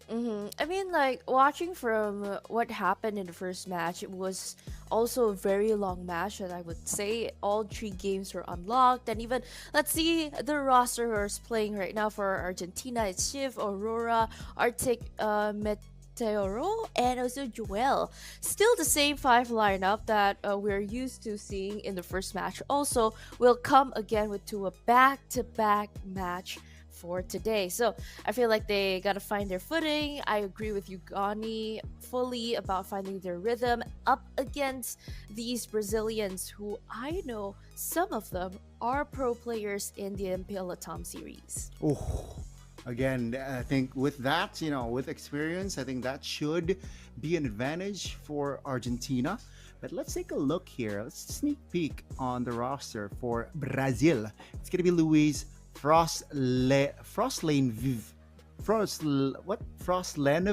I mean, like, watching from what happened in the first match, it was also a very long match, and I would say all three games were unlocked. And even, let's see the roster who's playing right now for Argentina. It's Shiv, Aurora, Arctic, Meteoro, and also Joel. Still the same five lineup that we're used to seeing in the first match. Also, will come again to a back-to-back match for today. So I feel like they gotta find their footing. I agree with you, Gani, fully about finding their rhythm up against these Brazilians who I know some of them are pro players in the MPL Latam series. Oh, again, I think with that, with experience, I think that should be an advantage for Argentina. But let's take a look here. Let's sneak peek on the roster for Brazil. It's gonna be Luis Frostlanev. Frostlanev?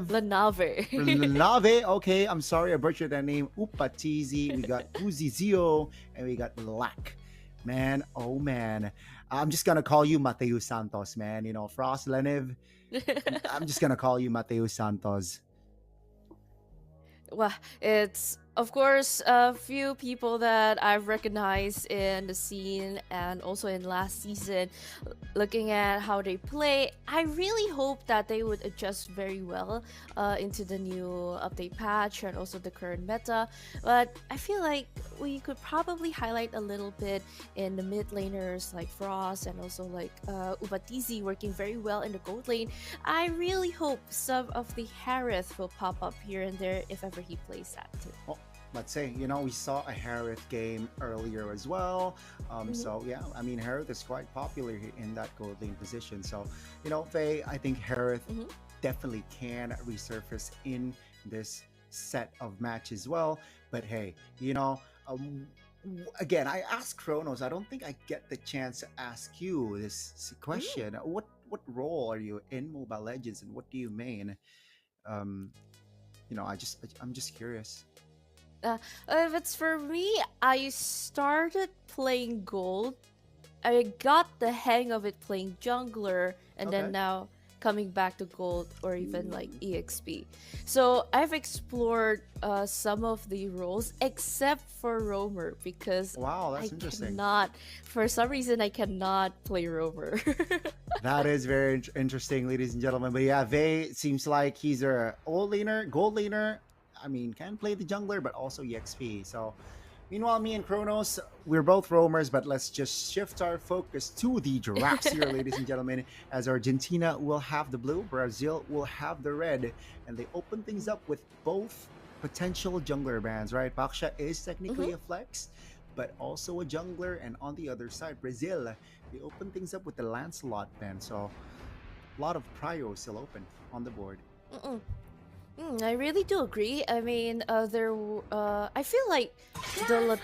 Lanave. Lanave. Okay, I'm sorry I butchered that name. Upatizi. We got Uzizio, and we got Black. Man, oh man. I'm just gonna call you Mateo Santos, man. Frostlanev. I'm just gonna call you Mateo Santos. Well, it's of course a few people that I've recognized in the scene and also in last season. Looking at how they play, I really hope that they would adjust very well into the new update patch and also the current meta. But I feel like we could probably highlight a little bit in the mid laners like Frost and also like Ubatizi working very well in the gold lane. I really hope some of the Harith will pop up here and there if ever he plays that too. Oh, let's say, we saw a Harith game earlier as well. So yeah, I mean, Harith is quite popular in that gold lane position. So, Faye, I think Harith definitely can resurface in this set of matches as well. But hey, again, I asked Kronos. I don't think I get the chance to ask you this question. What role are you in Mobile Legends, and what do you main? I'm just curious. If it's for me, I started playing gold. I got the hang of it playing jungler, and Okay. then now coming back to gold or even like EXP. So I've explored some of the roles except for roamer because Wow, I that's interesting. cannot, for some reason, I cannot play roamer. That is very interesting, ladies and gentlemen. But yeah, Vay seems like he's a old laner, gold laner. I mean, can play the jungler, but also EXP. So, meanwhile, me and Kronos, we're both roamers, but let's just shift our focus to the giraffes here, ladies and gentlemen, as Argentina will have the blue, Brazil will have the red, and they open things up with both potential jungler bans, right? Baksha is technically a flex, but also a jungler, and on the other side, Brazil, they open things up with the Lancelot ban, so a lot of prio still open on the board. Mm-mm. I really do agree. I mean, I feel like the Are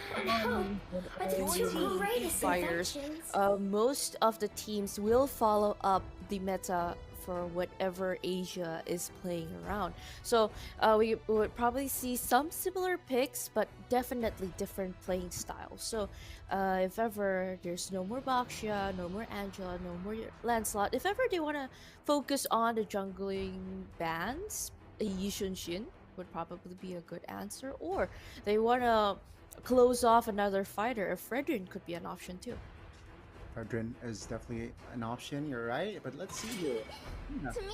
the two greatest Qualifiers, inventions? most of the teams will follow up the meta for whatever Asia is playing around. So we would probably see some similar picks, but definitely different playing styles. So if ever there's no more Baxia, no more Angela, no more Lancelot, if ever they want to focus on the jungling bans, Yi Shunshin would probably be a good answer. Or they want to close off another fighter. A Fredrin could be an option too. Fredrin is definitely an option. You're right, but let's see here. Yeah, To me,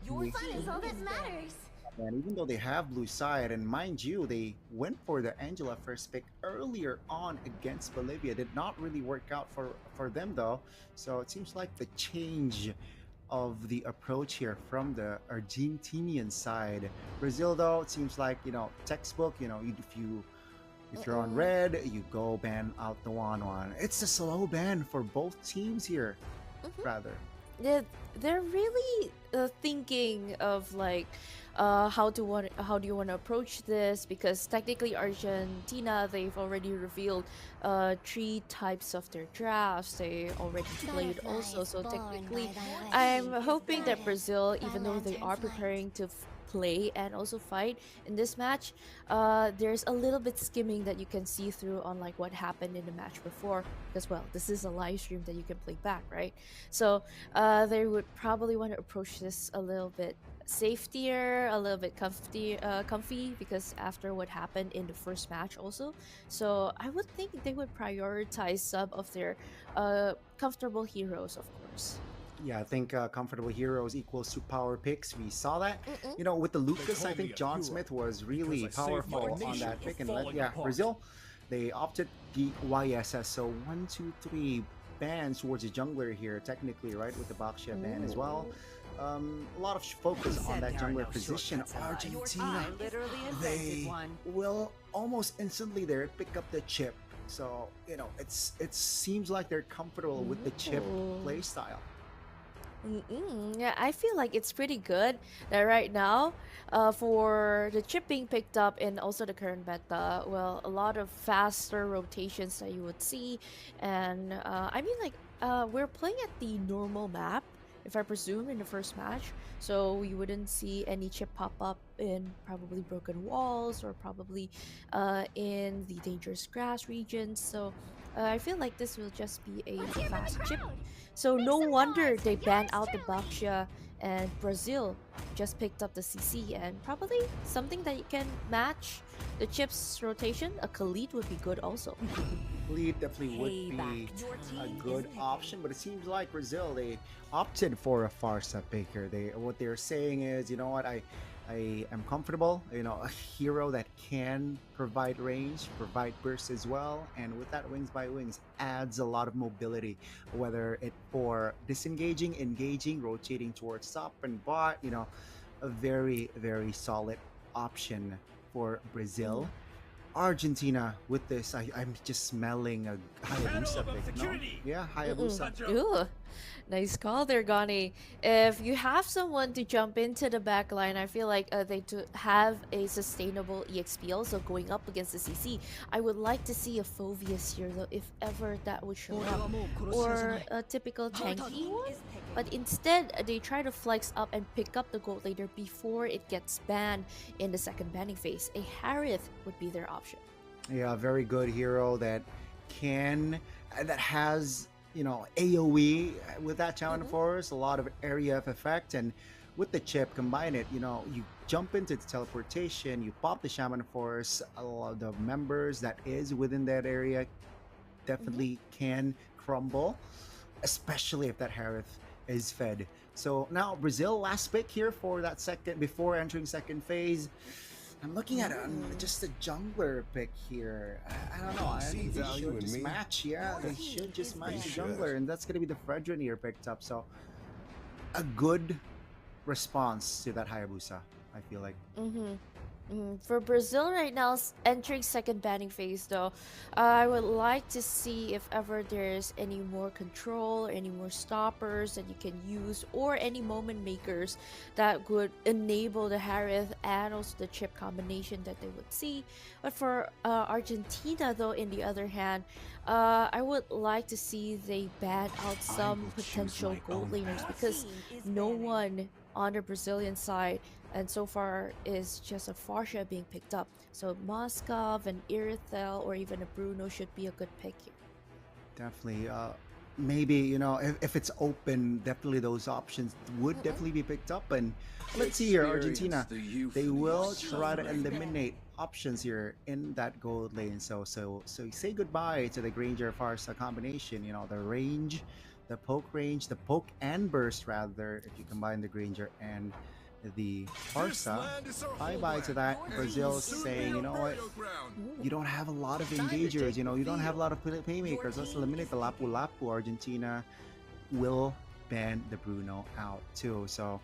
your we fun see. is all that matters. And even though they have blue side, and mind you, they went for the Angela first pick earlier on against Bolivia. Did not really work out for them though. So it seems like the change of the approach here from the Argentinian side. Brazil though, it seems like textbook. If you're on Mm-mm. red, you go ban out the one. It's a slow ban for both teams here, Mhm. rather. They're really thinking of like how do you want to approach this, because technically Argentina, they've already revealed three types of their drafts they already played also, Butterflies so born technically by thy I'm web hoping that guarded Brazil, by even though they are lantern's light. preparing to play and also fight in this match, there's a little bit skimming that you can see through on like what happened in the match before, because well, this is a live stream that you can play back, right? So they would probably want to approach this a little bit safetier, a little bit comfy, because after what happened in the first match also. So I would think they would prioritize some of their comfortable heroes, of course. Yeah, I think comfortable heroes equals to power picks. We saw that. Mm-mm. With the Lucas, I call me think a John hero Smith was because really I saved my powerful on nation that from pick. And falling apart. Brazil, they opted the YSS. So 1, 2, 3 bans towards the jungler here, technically, right? With the Baxia ban as well. A lot of focus on that jungler position. Argentina, they will almost instantly there pick up the chip. So it seems like they're comfortable with the chip Ooh. play style. Yeah, I feel like it's pretty good that right now, for the chip being picked up and also the current meta, well, a lot of faster rotations that you would see, and I mean like we're playing at the normal map, if I presume, in the first match, so we wouldn't see any chip pop up in probably broken walls or probably in the dangerous grass regions. So I feel like this will just be a Let's hear from the fast chip. crowd. So Make no some wonder noise for they banned yours out the truly. Baxia, and Brazil just picked up the CC, and probably something that you can match the chips rotation. A Khalid would be good also. Lead definitely would be a good option, but it seems like Brazil, they opted for a Farsa picker. What they're saying is, you know what, I am comfortable, a hero that can provide range, provide burst as well, and with that wings by wings adds a lot of mobility, whether it for disengaging, engaging, rotating towards top and bot, a very, very solid option for Brazil. Argentina with this, I'm just smelling a Hayabusa Battle of pick, no? opportunity. Yeah, Mm-mm. Hayabusa. Ooh, nice call there, Gani. If you have someone to jump into the back line, I feel like they do have a sustainable EXP also going up against the CC. I would like to see a Phoveus here though, if ever that would show up, or a typical tanky one. But instead, they try to flex up and pick up the gold later before it gets banned in the second banning phase. A Harith would be their option. Yeah, very good hero that has AoE with that Town Forest, a lot of area of effect, and with the chip combine it, you jump into the teleportation, you pop the Shaman Force, a lot of the members that is within that area definitely can crumble, especially if that Harith is fed. So now Brazil last pick here for that second before entering second phase. I'm looking at just a jungler pick here. I don't know. I See think they value should in just me? match. Yeah, they should just match They the should. jungler, and that's gonna be the Fredrin here picked up. So a good response to that Hayabusa, I feel like. For Brazil right now, entering second banning phase though, I would like to see if ever there's any more control, any more stoppers that you can use, or any moment makers that would enable the Harith and also the chip combination that they would see. But for Argentina though, in the other hand, I would like to see they ban out some will choose potential my gold own laners, path. because no one on the Brazilian side and so far is just a Farsha being picked up. So Moskov and Irithel or even a Bruno should be a good pick here. Definitely. maybe if it's open, definitely those options would Mm-mm. definitely be picked up. And let's see here, Experience Argentina, the they euphony of will try to suffering. eliminate options here in that gold lane. So you say goodbye to the Granger Farsa combination. The range, the poke and burst rather, if you combine the Granger and the This Farsa. land is our Bye bye to homeland, that. and it will Brazil soon be saying, you our know what, burial ground. Ooh. you don't have a lot of Time to engagers. take the You don't have a field. lot of playmakers. Let's eliminate the Lapu Lapu. Argentina will ban the Bruno out too. So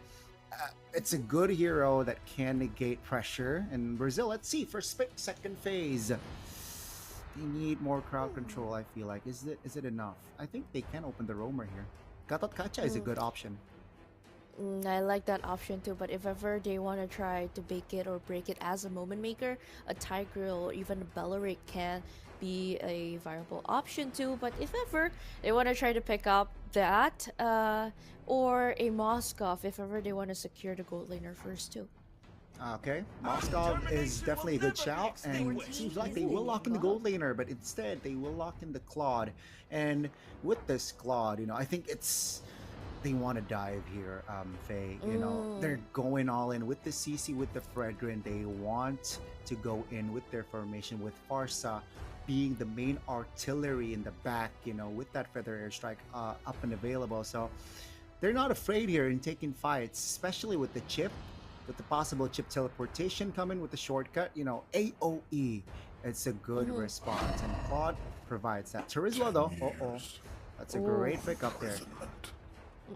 it's a good hero that can negate pressure. And Brazil, let's see, first second phase. They need more crowd control, I feel like. Is it enough? I think they can open the roamer here. Gatot Kacha is a Mm. good option. I like that option too, but if ever they want to try to bake it or break it as a moment maker, a Tigreal or even a Belleric can be a viable option too. But if ever they want to try to pick up that, or a Moskov, if ever they want to secure the gold laner first too. Okay, Moskov is definitely a good shout, and it seems like they will lock in the gold laner, but instead they will lock in the Claude. And with this Claude, I think they want to dive here, Faye. They're going all in with the CC, with the Fredrin. They want to go in with their formation, with Farsa being the main artillery in the back, with that feather airstrike up and available. So they're not afraid here in taking fights, especially with the chip, with the possible chip teleportation coming with the shortcut. AOE. It's a good Mhm. response, and Claude provides that. Terizla though, that's a Ooh. great pickup there.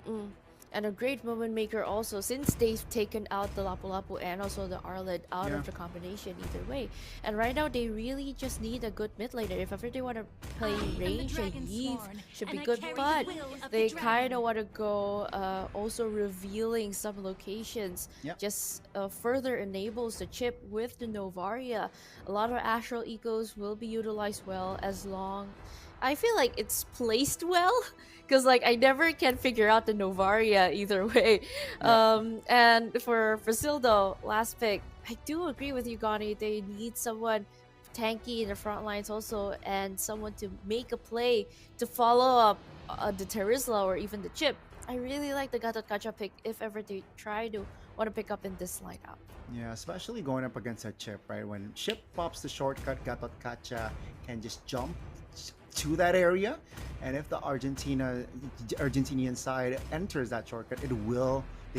Mm-mm. And a great moment maker also, since they've taken out the Lapu Lapu and also the Arlid out Yeah. of the combination either way. And right now they really just need a good mid laner. If ever they want to play range, and Iesf should be good, but they kind of want to go also revealing some locations. Yep. Just further enables the chip with the Novaria. A lot of Astral Ecos will be utilized well as long. I feel like it's placed well because like I never can figure out the Novaria either way. Yeah. And for Brazil though, last pick, I do agree with you, Gani. They need someone tanky in the front lines also, and someone to make a play to follow up the Terizla or even the Chip. I really like the Gatot Kacha pick if ever they try to want to pick up in this lineup. Yeah, especially going up against a chip, right? When chip pops the shortcut, Gatot Kacha can just jump to that area, and if the Argentinian side enters that shortcut, they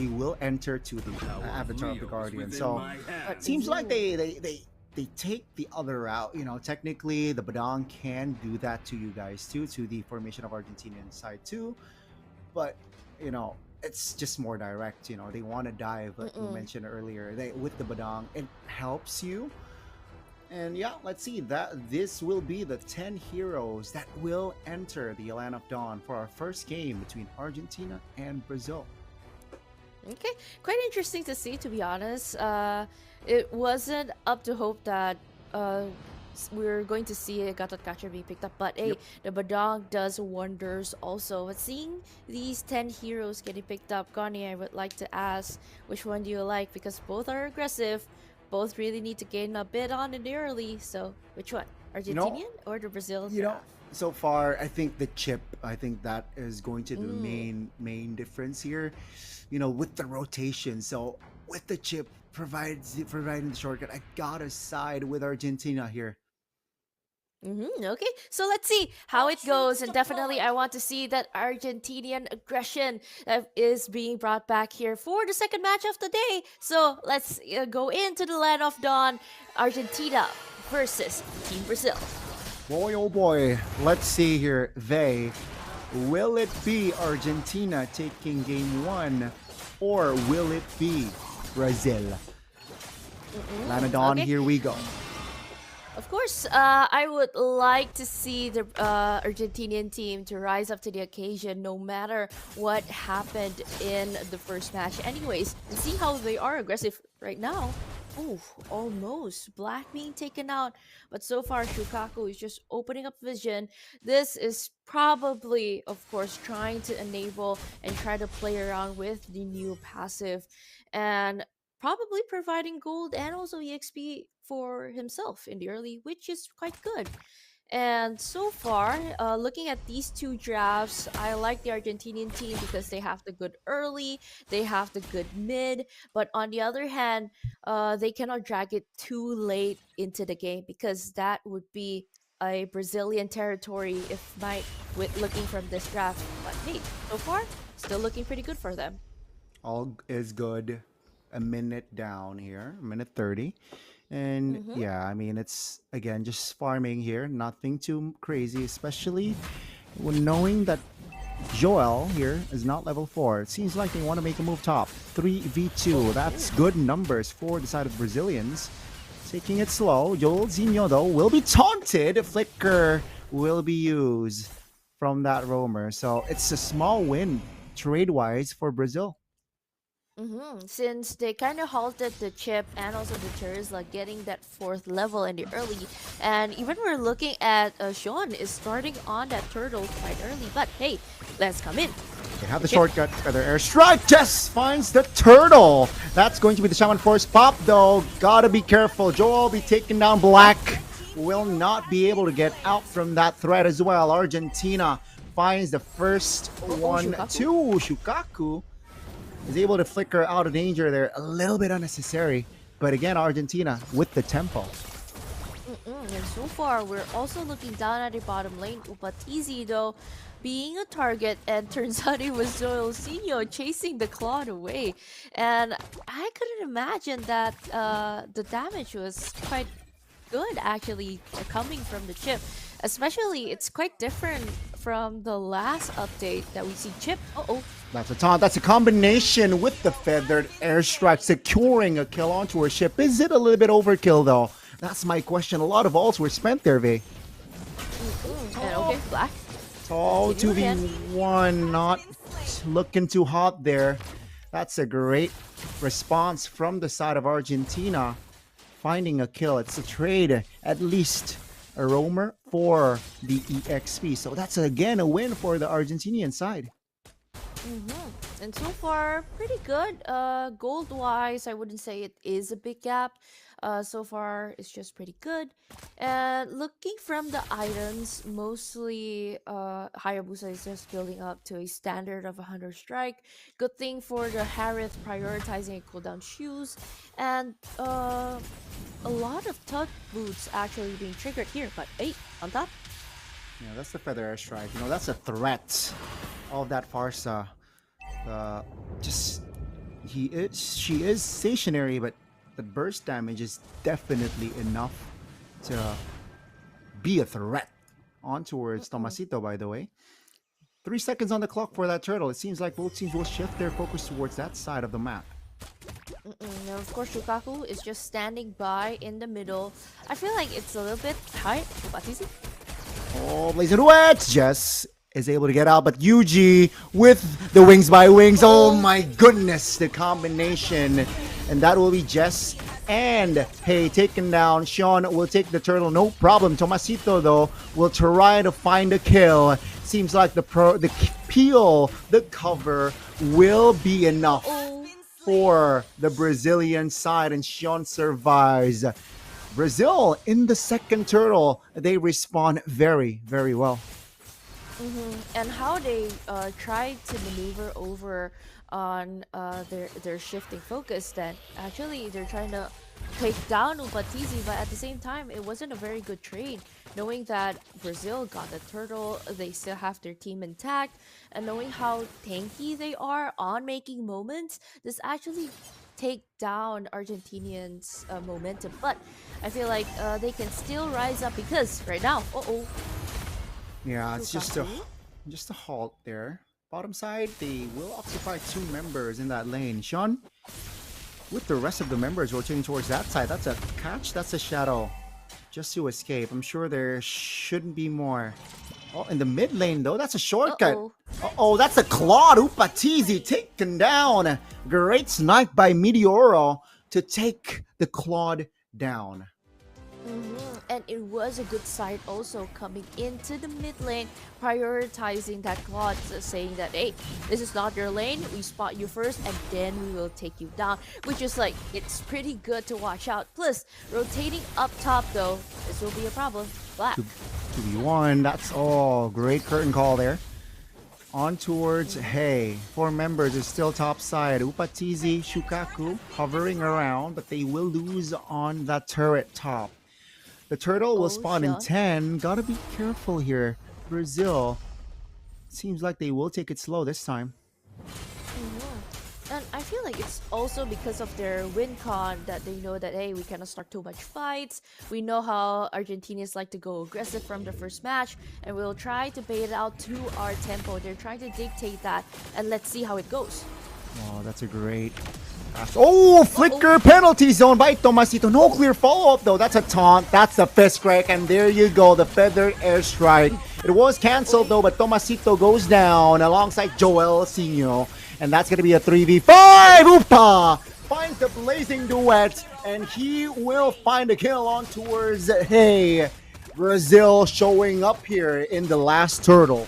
will enter to the avatar of the Guardian. So it seems like they take the other route. Technically the Badang can do that to you guys too, to the formation of Argentinian side too, but it's just more direct. They want to dive, like we mentioned earlier. With the Badang, it helps you. And yeah, let's see that this will be the 10 heroes that will enter the Land of Dawn for our first game between Argentina and Brazil. Okay, quite interesting to see, to be honest. It wasn't up to hope that we're going to see a Gatot Kacha be picked up, but hey, Yep. the Badang does wonders also. But seeing these 10 heroes getting picked up, Gani, I would like to ask, which one do you like? Because both are aggressive, both really need to gain a bit on it early. So, which one? Argentinian or the Brazil? draft? So far, I think the chip. I think that is going to be the main difference here. With the rotation. So with the chip providing the shortcut, I gotta side with Argentina here. Okay, so let's see how it goes, and definitely I want to see that Argentinian aggression that is being brought back here for the second match of the day. So let's go into the Land of Dawn, Argentina versus Team Brazil. Boy, oh boy. Let's see here. Will it be Argentina taking game one, or will it be Brazil? Land of Dawn, Okay. here we go. Of course, I would like to see the Argentinian team to rise up to the occasion no matter what happened in the first match anyways, and see how they are aggressive right now. Ooh, almost. Black being taken out, but so far Shukaku is just opening up vision. This is probably, of course, trying to enable and try to play around with the new passive, and probably providing gold and also EXP for himself in the early, which is quite good. And so far, looking at these two drafts, I like the Argentinian team because they have the good early, they have the good mid, but on the other hand, they cannot drag it too late into the game because that would be a Brazilian territory if might with looking from this draft. But hey, so far, still looking pretty good for them. All is good. A minute down here, a minute 30. And Mm-hmm. yeah, I mean, it's again just farming here, nothing too crazy, especially when knowing that Joel here is not level 4. It seems like they want to make a move top. 3v2. That's good numbers for the side of Brazilians. Taking it slow. Joel Zinho, though, will be taunted. Flicker will be used from that roamer. So it's a small win trade wise for Brazil. Since they kind of halted the chip and also the Terzla getting that fourth level in the early, and even we're looking at Sean is starting on that turtle quite early. But hey, let's come in. They have the shortcut for their airstrike. Jess finds the turtle. That's going to be the Shaman Force pop, though. Gotta be careful. Joel will be taking down Black. Will not be able to get out from that threat as well. Argentina finds the first one, Shukaku. two. Shukaku is able to flicker out of danger there. A little bit unnecessary. But again, Argentina with the tempo. And so far, we're also looking down at the bottom lane. Upatizi, though, being a target, and turns out it was Zoilsinho chasing the Claude away. And I couldn't imagine that the damage was quite good, actually, coming from the chip. Especially, it's quite different from the last update that we see chip. Uh-oh. That's a taunt. That's a combination with the feathered airstrike, securing a kill onto her ship. Is it a little bit overkill, though? That's my question. A lot of ults were spent there, V. And okay, Black. Oh, Continue ahead. 2v1, not looking too hot there. That's a great response from the side of Argentina. Finding a kill. It's a trade, at least a roamer for the EXP. So that's again a win for the Argentinian side. And so far, pretty good. Gold wise, I wouldn't say it is a big gap. So far, it's just pretty good. And looking from the items, mostly Hayabusa is just building up to a standard of 100 strike. Good thing for the Harith prioritizing cooldown shoes. And a lot of tug boots actually being triggered here. But 8 on top. Yeah, that's the feather airstrike. You know, that's a threat of that Farsa. Just she is stationary, but the burst damage is definitely enough to be a threat on towards Tomasito, by the way. 3 seconds on the clock for that turtle. It seems like both teams will shift their focus towards that side of the map. Now, of course, Shukaku is just standing by in the middle. I feel like it's a little bit tight. But easy. Oh, Blazing Duets! Jess is able to get out, but Yuji with the wings by wings. Oh my goodness, the combination. And that will be Jess and Hey taken down. Sean will take the turtle, no problem. Tomasito, though, will try to find a kill. Seems like the peel, the cover will be enough for the Brazilian side, and Sean survives. Brazil in the second turtle, they respond very, very well. And how they try to maneuver over on their shifting focus, then actually they're trying to take down Upatizi, but at the same time it wasn't a very good trade, knowing that Brazil got the turtle, they still have their team intact, and knowing how tanky they are on making moments, this actually take down Argentinians' momentum. But I feel like they can still rise up because right now, Yeah, it's just a Shukaku? halt there. Bottom side, they will occupy 2 members in that lane. Sean, with the rest of the members rotating towards that side, that's a catch, that's a shadow. Just to escape. I'm sure there shouldn't be more. Oh, in the mid lane though, that's a shortcut. Uh-oh, that's a Claude. Upatizi taken down. Great snipe by Meteoro to take the Claude down. And it was a good side also coming into the mid lane, prioritizing that Claude, saying that, hey, this is not your lane, we spot you first and then we will take you down, which is like, it's pretty good to watch out. Plus, rotating up top though, this will be a problem. Black. 2v1. That's all. Great curtain call there. On towards Hey. Four members is still top side. Upatizi, Shukaku hovering around, but they will lose on that turret top. The turtle will Oh, spawn in sure. 10. Gotta be careful here. Brazil. Seems like they will take it slow this time. And I feel like it's also because of their win con that they know that hey, we cannot start too much fights. We know how Argentinians like to go aggressive from the first match, and we'll try to bait it out to our tempo. They're trying to dictate that, and let's see how it goes. Oh, that's a great. Oh, flicker penalty zone by Tomasito. No clear follow up though. That's a taunt. That's a fist crack, and there you go, the feathered airstrike. It was cancelled though, but Tomasito goes down alongside Joel Sino, and that's gonna be a 3v5. Oopa finds the blazing duet, and he will find a kill on towards Hey. Brazil showing up here in the last turtle.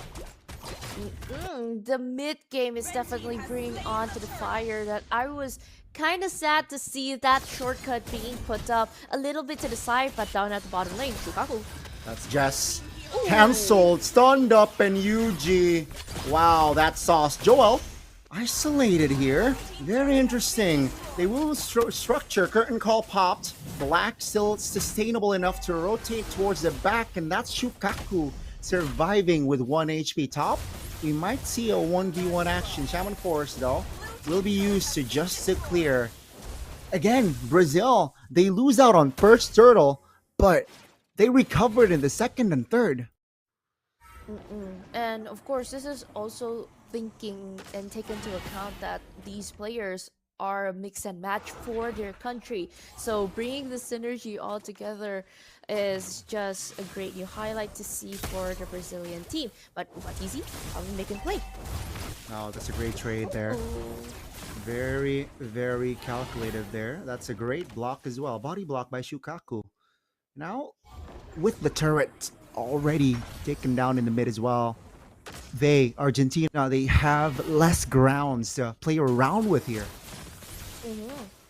The mid game is definitely bringing on to the fire that I was kind of sad to see that shortcut being put up a little bit to the side, but down at the bottom lane, Shukaku. That's Jess. Cancelled, stunned up, and Yuji. Wow, that sauce. Joel, isolated here. Very interesting. They will structure. Curtain call popped. Black still sustainable enough to rotate towards the back, and that's Shukaku surviving with 1 HP top. We might see a 1v1 action. Shaman Force, though, will be used to just to clear. Again, Brazil, they lose out on first turtle, but they recovered in the second and third. And of course, this is also thinking and take into account that these players are a mix and match for their country. So bringing the synergy all together is just a great new highlight to see for the Brazilian team. But Ubatizi, how we making play? Oh, that's a great trade there. Very, very calculated there. That's a great block as well. Body block by Shukaku. Now, with the turret already taken down in the mid as well, Argentina, they have less grounds to play around with here.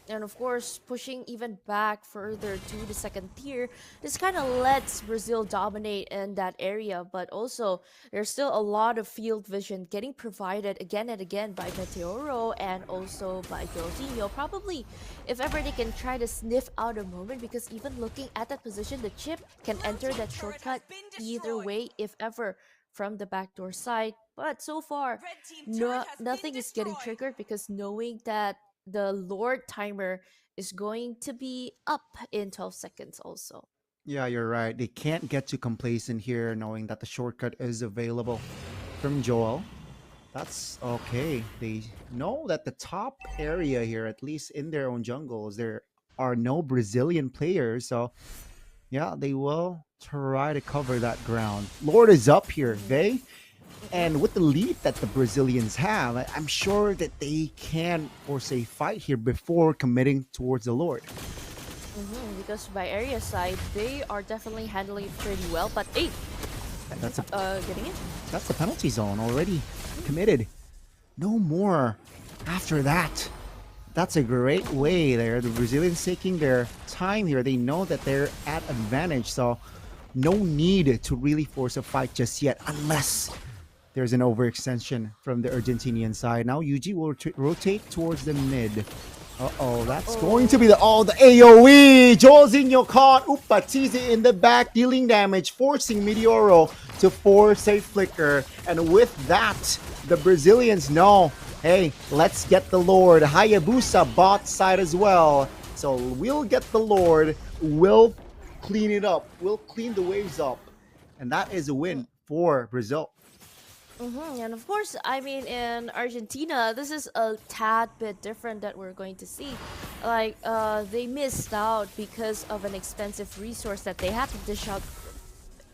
And of course, pushing even back further to the second tier, this kind of lets Brazil dominate in that area. But also, there's still a lot of field vision getting provided again and again by Meteoro and also by Jorginho. Probably, if ever they can try to sniff out a moment, because even looking at that position, the chip can enter that shortcut either way, if ever, from the backdoor side. But so far, nothing is getting triggered because knowing that the Lord timer is going to be up in 12 seconds also. Yeah, you're right. They can't get too complacent here knowing that the shortcut is available from Joel. That's okay. They know that the top area here, at least in their own jungles, there are no Brazilian players. So, yeah, they will try to cover that ground. Lord is up here, Vey. And with the lead that the Brazilians have, I'm sure that they can force a fight here before committing towards the Lord. Because by area side, they are definitely handling it pretty well. But hey, That's getting it. that's the penalty zone already committed. No more after that. That's a great way there. The Brazilians taking their time here. They know that they're at advantage, so no need to really force a fight just yet, unless there's an overextension from the Argentinian side. Now Yuji will rotate towards the mid. Uh-oh, that's going to be the AoE! Jorginho caught Upatizi in the back, dealing damage, forcing Meteoro to force a flicker. And with that, the Brazilians know, hey, let's get the Lord. Hayabusa bot side as well. So we'll get the Lord, we'll clean it up, we'll clean the waves up. And that is a win for Brazil. And of course, I mean, in Argentina, this is a tad bit different that we're going to see. Like, they missed out because of an expensive resource that they had to dish out.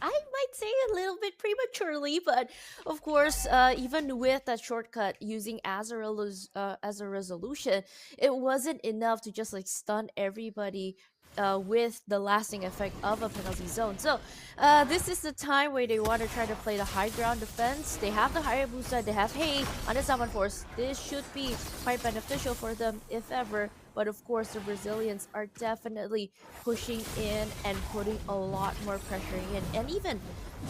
I might say a little bit prematurely, but of course, even with that shortcut using as a resolution, it wasn't enough to just like stun everybody with the lasting effect of a penalty zone. So this is the time where they want to try to play the high ground defense. They have the Hayabusa, they have Hay on the summon force. This should be quite beneficial for them if ever. But of course, the Brazilians are definitely pushing in and putting a lot more pressure in, and even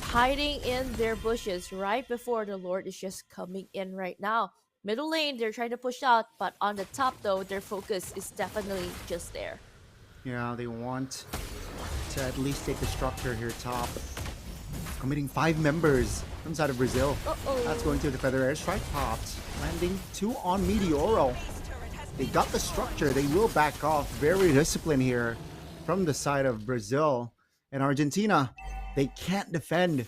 hiding in their bushes right before the Lord is just coming in right now. Middle lane, they're trying to push out, but on the top though, their focus is definitely just there. Yeah, they want to at least take the structure here top. Committing 5 members from side of Brazil. That's going to the Feather Airstrike popped. Landing 2 on Meteoro. They got the structure. They will back off. Very disciplined here from the side of Brazil. And Argentina, they can't defend,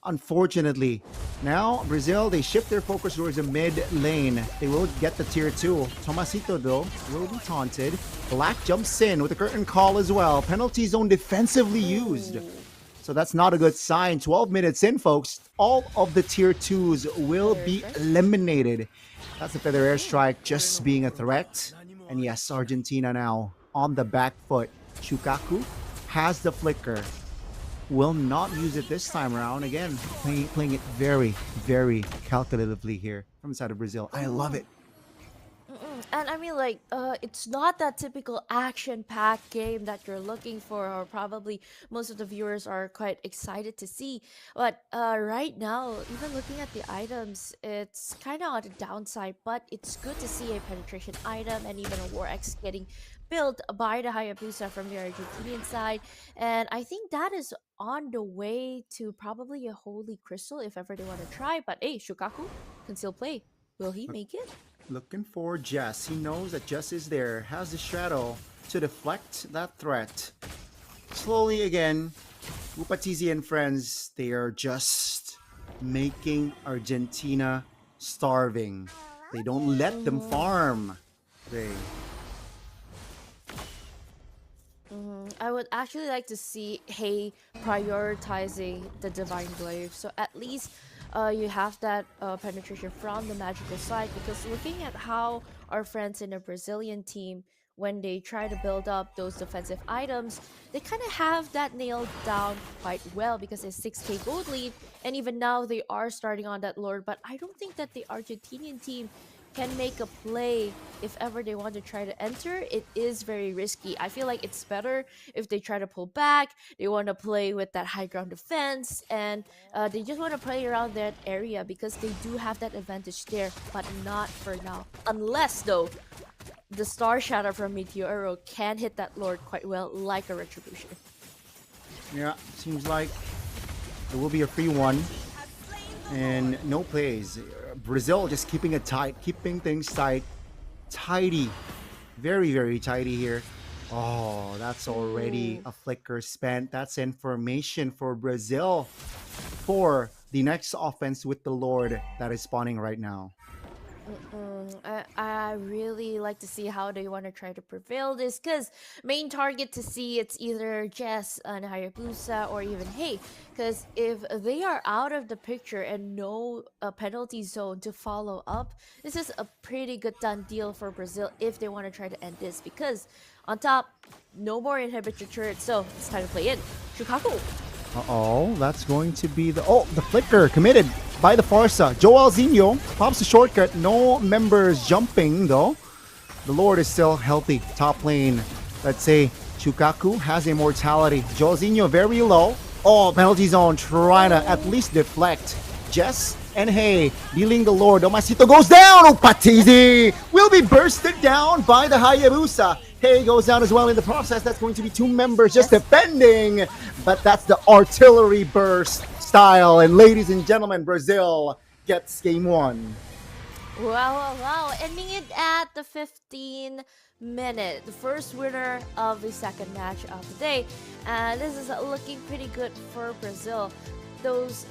unfortunately. Now, Brazil, they shift their focus towards the mid lane. They will get the tier 2. Tomasito, though, will be taunted. Black jumps in with a curtain call as well. Penalty zone defensively used. So that's not a good sign. 12 minutes in, folks. All of the tier 2s will be eliminated. That's the Feather Airstrike just being a threat. And yes, Argentina now on the back foot. Shukaku has the flicker. Will not use it this time around. Again, playing it very, very calculatively here from the side of Brazil. I love it. And I mean, like, it's not that typical action-packed game that you're looking for, or probably most of the viewers are quite excited to see. But right now, even looking at the items, it's kind of on the downside. But it's good to see a penetration item and even a War X getting built by the Hayabusa from the Argentinian side. And I think that is on the way to probably a Holy Crystal if ever they want to try. But hey, Shukaku can still play. Will he make it? Looking for Jess. He knows that Jess is there. Has the shadow to deflect that threat. Slowly again, Upatizi and friends, they are just making Argentina starving. They don't let them farm. I would actually like to see Hay prioritizing the Divine Glaive. So at least you have that penetration from the magical side, because looking at how our friends in the Brazilian team, when they try to build up those defensive items, they kind of have that nailed down quite well because it's 6k gold lead, and even now they are starting on that lord. But I don't think that the Argentinian team can make a play if ever they want to try to enter. It is very risky. I feel like it's better if they try to pull back. They want to play with that high ground defense, and they just want to play around that area because they do have that advantage there, but not for now. Unless, though, the Star Shatter from Meteoro can hit that Lord quite well, like a Retribution. Yeah, seems like it will be a free one. And no plays. Brazil just keeping it tight, keeping things tight. Tidy. Very, very tidy here. Oh, that's already a flicker spent. That's information for Brazil for the next offense with the Lord that is spawning right now. I really like to see how they want to try to prevail this, because main target to see, it's either Jess and Hayabusa or even Hay, because if they are out of the picture and no penalty zone to follow up, this is a pretty good done deal for Brazil if they want to try to end this, because on top, no more inhibitor turret, so it's time to play in. Shukaku. Uh-oh, that's going to be the... Oh, the flicker committed by the Farsa. Joelzinho pops the shortcut. No members jumping, though. The Lord is still healthy. Top lane, let's say Shukaku has immortality. Joelzinho very low. Oh, penalty zone trying to at least deflect. Jess and Hay dealing the Lord. Omasito goes down. Oh, Patizi will be bursted down by the Hayabusa. Hay goes down as well in the process. That's going to be 2 members just defending. But that's the artillery burst style. And ladies and gentlemen, Brazil gets game 1. Wow. Ending it at the 15 minute. The first winner of the second match of the day. And this is looking pretty good for Brazil. Those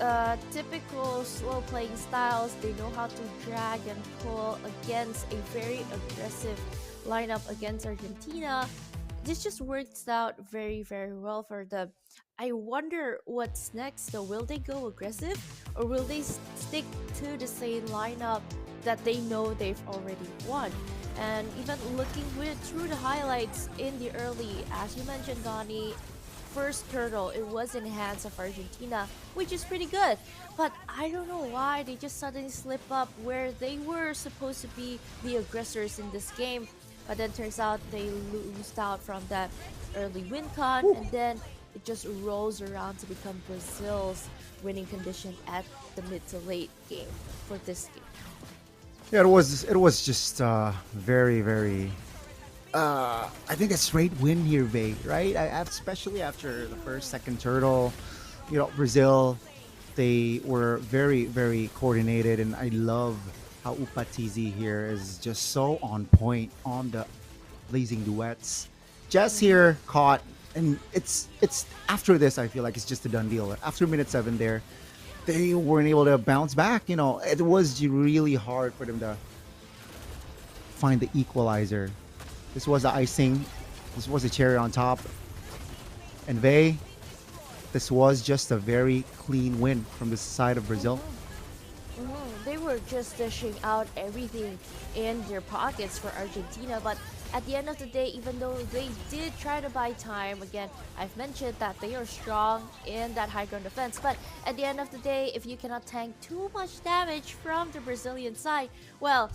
typical slow playing styles, they know how to drag and pull against a very aggressive lineup against Argentina. This just works out very, very well for them. I wonder what's next though. Will they go aggressive, or will they stick to the same lineup that they know they've already won? And even looking through the highlights in the early, as you mentioned, Donnie, first turtle, it was in the hands of Argentina, which is pretty good. But I don't know why they just suddenly slip up where they were supposed to be the aggressors in this game. But then turns out they lose out from that early win con, and then it just rolls around to become Brazil's winning condition at the mid to late game for this game. Yeah, it was just very very. I think a straight win here, Vay. Right? Especially after the first, second turtle. Brazil, they were very very coordinated, and I love how Upatizi here is just so on point on the blazing duets. Jess here caught, and it's after this. I feel like it's just a done deal. After minute 7, there they weren't able to bounce back. It was really hard for them to find the equalizer. This was the icing. This was the cherry on top. And this was just a very clean win from the side of Brazil. They were just dishing out everything in their pockets for Argentina, but at the end of the day, even though they did try to buy time, again, I've mentioned that they are strong in that high ground defense, but at the end of the day, if you cannot tank too much damage from the Brazilian side, well,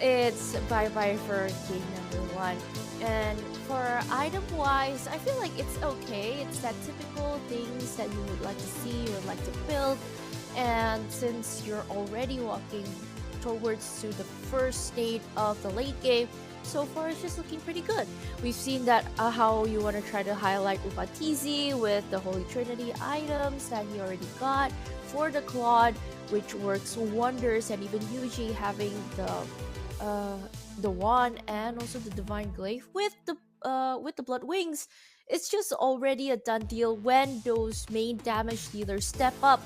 it's bye-bye for game number 1. And for item-wise, I feel like it's okay. It's that typical things that you would like to see, you would like to build. And since you're already walking towards to the first state of the late game, so far it's just looking pretty good. We've seen that how you want to try to highlight Upatizi with the Holy Trinity items that he already got for the Claude, which works wonders, and even Yuji having the wand and also the divine glaive with the blood wings. It's just already a done deal when those main damage dealers step up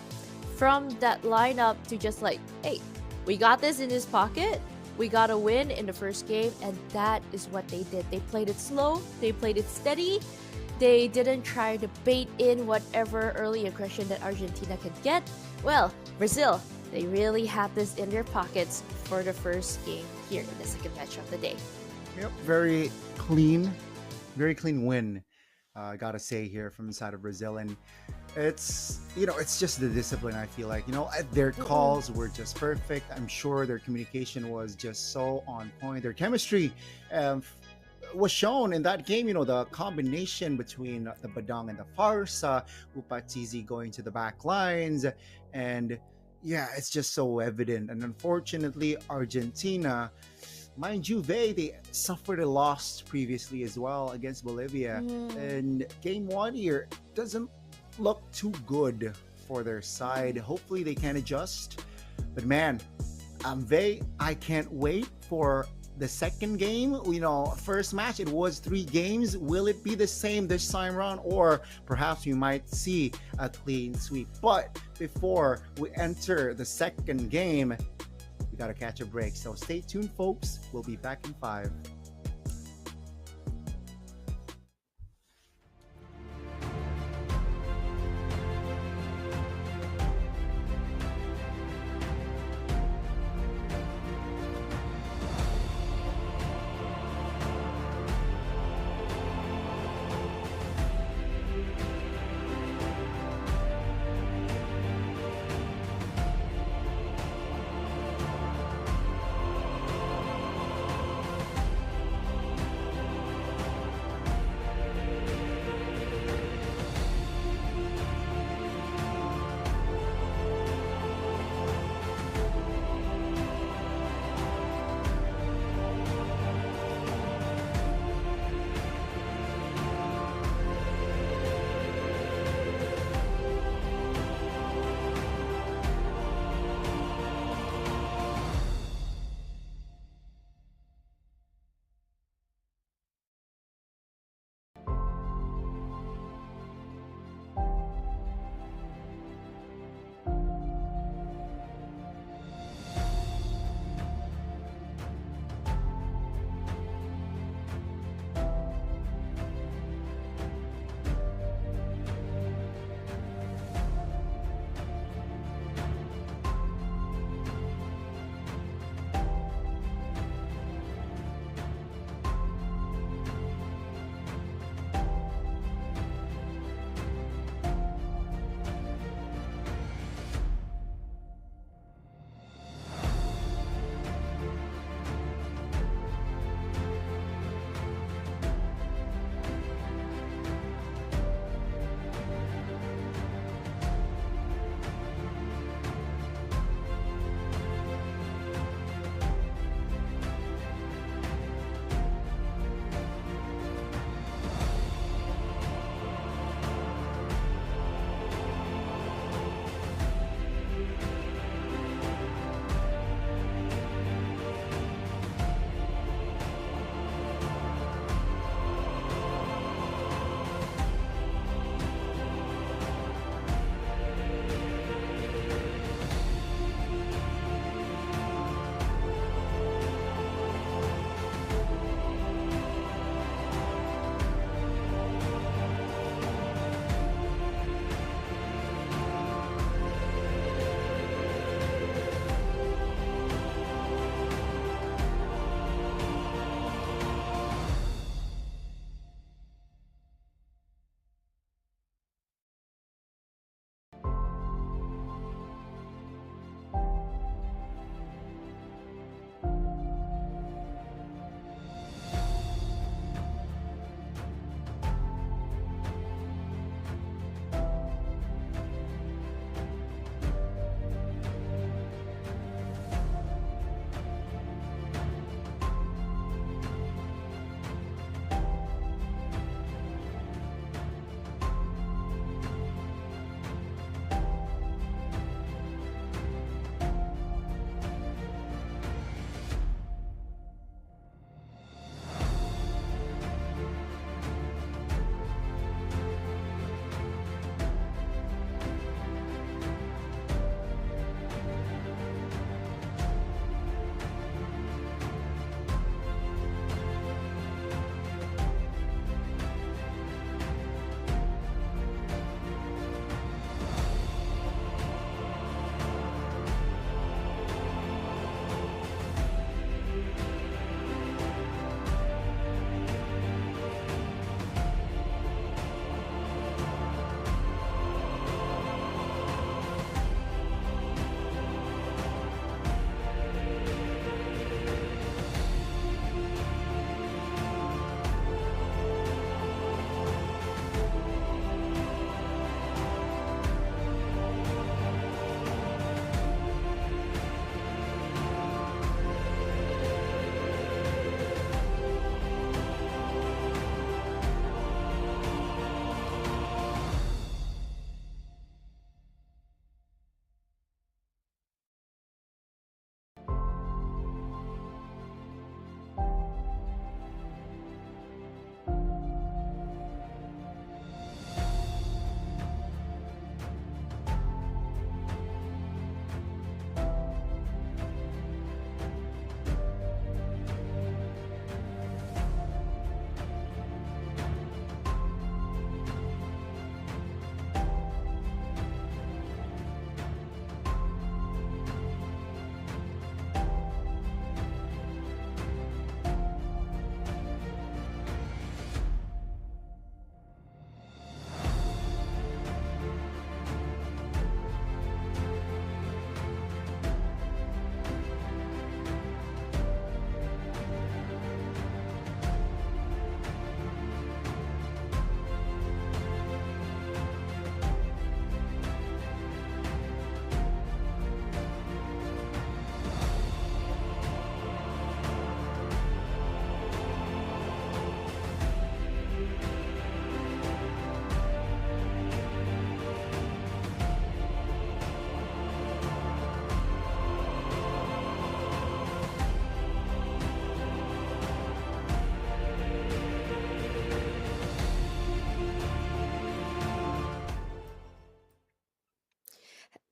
from that lineup to just like, hey, we got this in his pocket. We got a win in the first game, and that is what they did. They played it slow, they played it steady. They didn't try to bait in whatever early aggression that Argentina could get. Well, Brazil, they really had this in their pockets for the first game here in the second match of the day. Yep, very clean win. I gotta say here from the side of Brazil, and it's just the discipline. I feel like their calls were just perfect. I'm sure their communication was just so on point. Their chemistry was shown in that game. The combination between the Badang and the Farsa, Upatizi going to the back lines, and yeah, it's just so evident. And unfortunately, Argentina, mind you, they suffered a loss previously as well against Bolivia. And game 1 here doesn't look too good for their side. Hopefully they can adjust. But man, I can't wait for the second game. First match, it was 3 games. Will it be the same this time around? Or perhaps we might see a clean sweep. But before we enter the second game, we gotta catch a break. So stay tuned, folks. We'll be back in 5.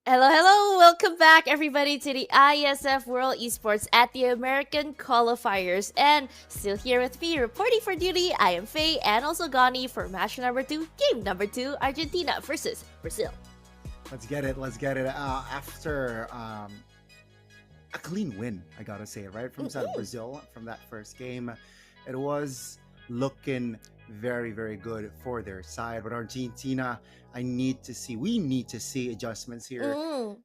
Hello, hello! Welcome back, everybody, to the Iesf World Esports at the American Qualifiers. And still here with me, reporting for duty, I am Faye, and also Gani for match number 2, game number 2, Argentina versus Brazil. Let's get it. Let's get it. After a clean win, I gotta say, right from side of Brazil from that first game, it was looking very, very good for their side. But Argentina, we need to see adjustments here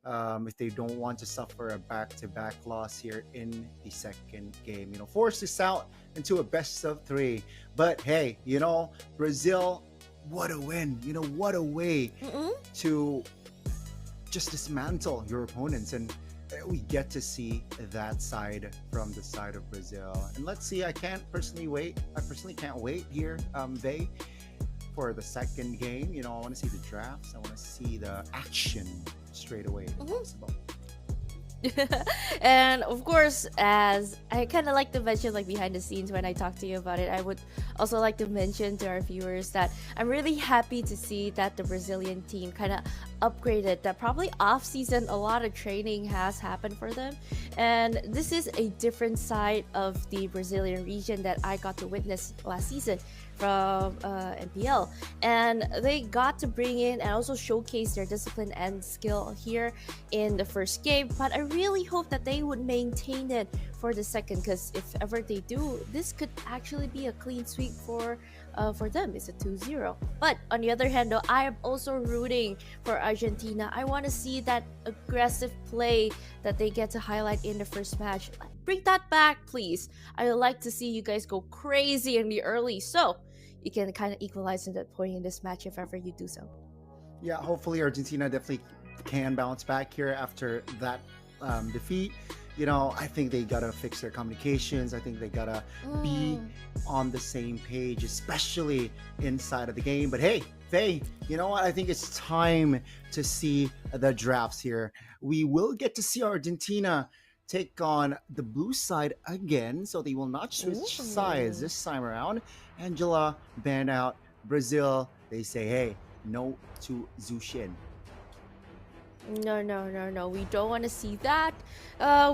if they don't want to suffer a back-to-back loss here in the second game. Force this out into a best of 3. But hey, Brazil, what a win! What a way to just dismantle your opponents, and we get to see that side from the side of Brazil. And let's see, I personally can't wait here, Vey, for the second game. I want to see the drafts. I want to see the action straight away if possible. And of course, as I kind of like to mention, like behind the scenes when I talk to you about it, I would also like to mention to our viewers that I'm really happy to see that the Brazilian team kind of upgraded. That probably off season, a lot of training has happened for them, and this is a different side of the Brazilian region that I got to witness last season from NPL, and they got to bring in and also showcase their discipline and skill here in the first game. But I really hope that they would maintain it for the second, because if ever they do, this could actually be a clean sweep for them. It's a 2-0. But on the other hand, though, I am also rooting for Argentina. I want to see that aggressive play that they get to highlight in the first match. Bring that back, please. I would like to see you guys go crazy in the early, so you can kind of equalize at that point in this match if ever you do so. Yeah, hopefully Argentina definitely can bounce back here after that defeat. I think they gotta fix their communications. I think they gotta be on the same page, especially inside of the game. But hey, Faye, you know what? I think it's time to see the drafts here. We will get to see Argentina take on the blue side again, so they will not switch sides this time around. Angela banned out. Brazil, they say, hey, no to Zushin. No. We don't want to see that.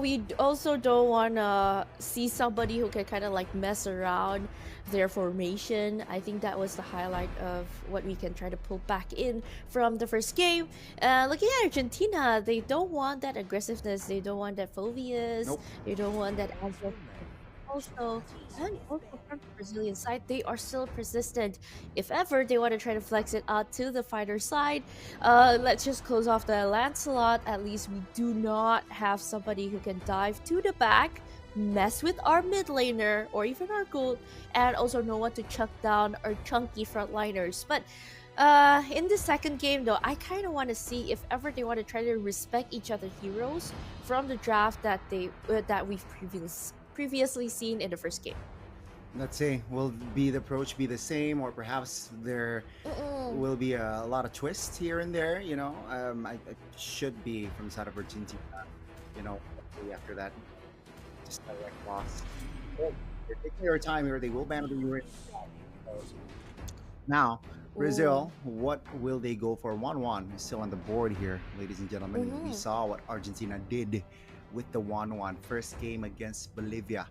We also don't want to see somebody who can kind of like mess around their formation. I think that was the highlight of what we can try to pull back in from the first game. Looking at Argentina, they don't want that aggressiveness. They don't want that phobias. Nope. They don't want that also, and also from the Brazilian side, they are still persistent. If ever they want to try to flex it out to the fighter side, let's just close off the Lancelot. At least we do not have somebody who can dive to the back, mess with our mid laner or even our gold, and also know what to chuck down our chunky frontliners. But in the second game, though, I kind of want to see if ever they want to try to respect each other heroes from the draft that we've previously seen in the first game. Let's see, will the approach be the same, or perhaps there will be a lot of twists here and there? I should be from the side of Argentina. Hopefully after that, just a direct loss. Oh, they're taking their time here. They will ban the Urine. Now, Brazil, what will they go for? 1-1 is still on the board here, ladies and gentlemen. We saw what Argentina did with the 1-1 first game against Bolivia.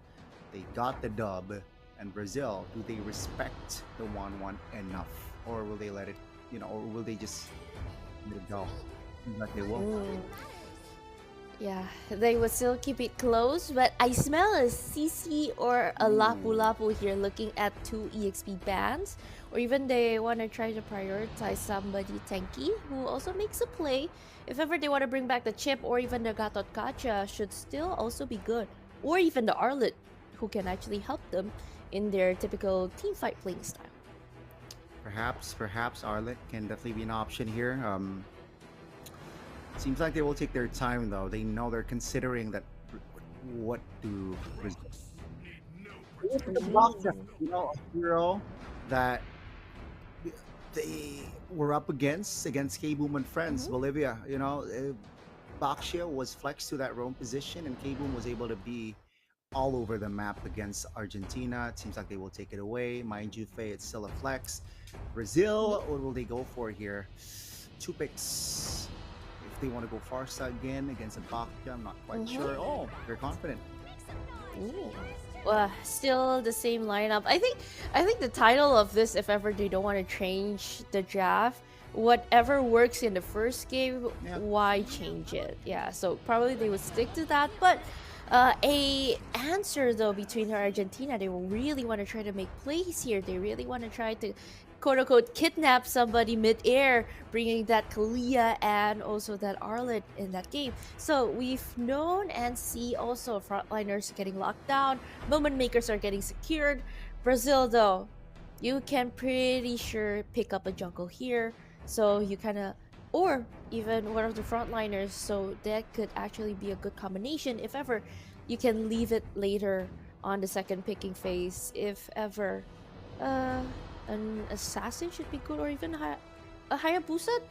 They got the dub. And Brazil, do they respect the 1-1 enough, or will they let it, or will they just let it go? But they will. Yeah, they would still keep it close, but I smell a CC or a Lapu Lapu here looking at 2 EXP bans, or even they want to try to prioritize somebody tanky who also makes a play. If ever they want to bring back the Chip or even the Gatot Kacha, should still also be good, or even the Arlet, who can actually help them in their typical team fight playing style. Perhaps Arlet can definitely be an option here. Seems like they will take their time though. They know they're considering that. What do a hero that they were up against K-Boom and friends, Bolivia. Baxia was flexed to that roam position, and K-Boom was able to be all over the map against Argentina. It seems like they will take it away. Mind you, Faye, it's still a flex. Brazil, what will they go for here? 2 picks. if they want to go Farsa again against a Bakya. I'm not quite sure. Oh, they're confident. Ooh. Still the same lineup. I think the title of this, if ever they don't want to change the draft, whatever works in the first game, Yeah. why change it? Yeah, so probably they would stick to that. But a answer though between Argentina, they will really want to try to make plays here. They really want to try to quote unquote kidnap somebody mid-air, bringing that Kalia and also that Arlet in that game. So we've known and see also frontliners getting locked down, moment makers are getting secured. Brazil though, you can pretty sure pick up a jungle here, so you kind of, or even one of the frontliners, so that could actually be a good combination if ever you can leave it later on the second picking phase if ever. An assassin should be good, or even a Hayabusa.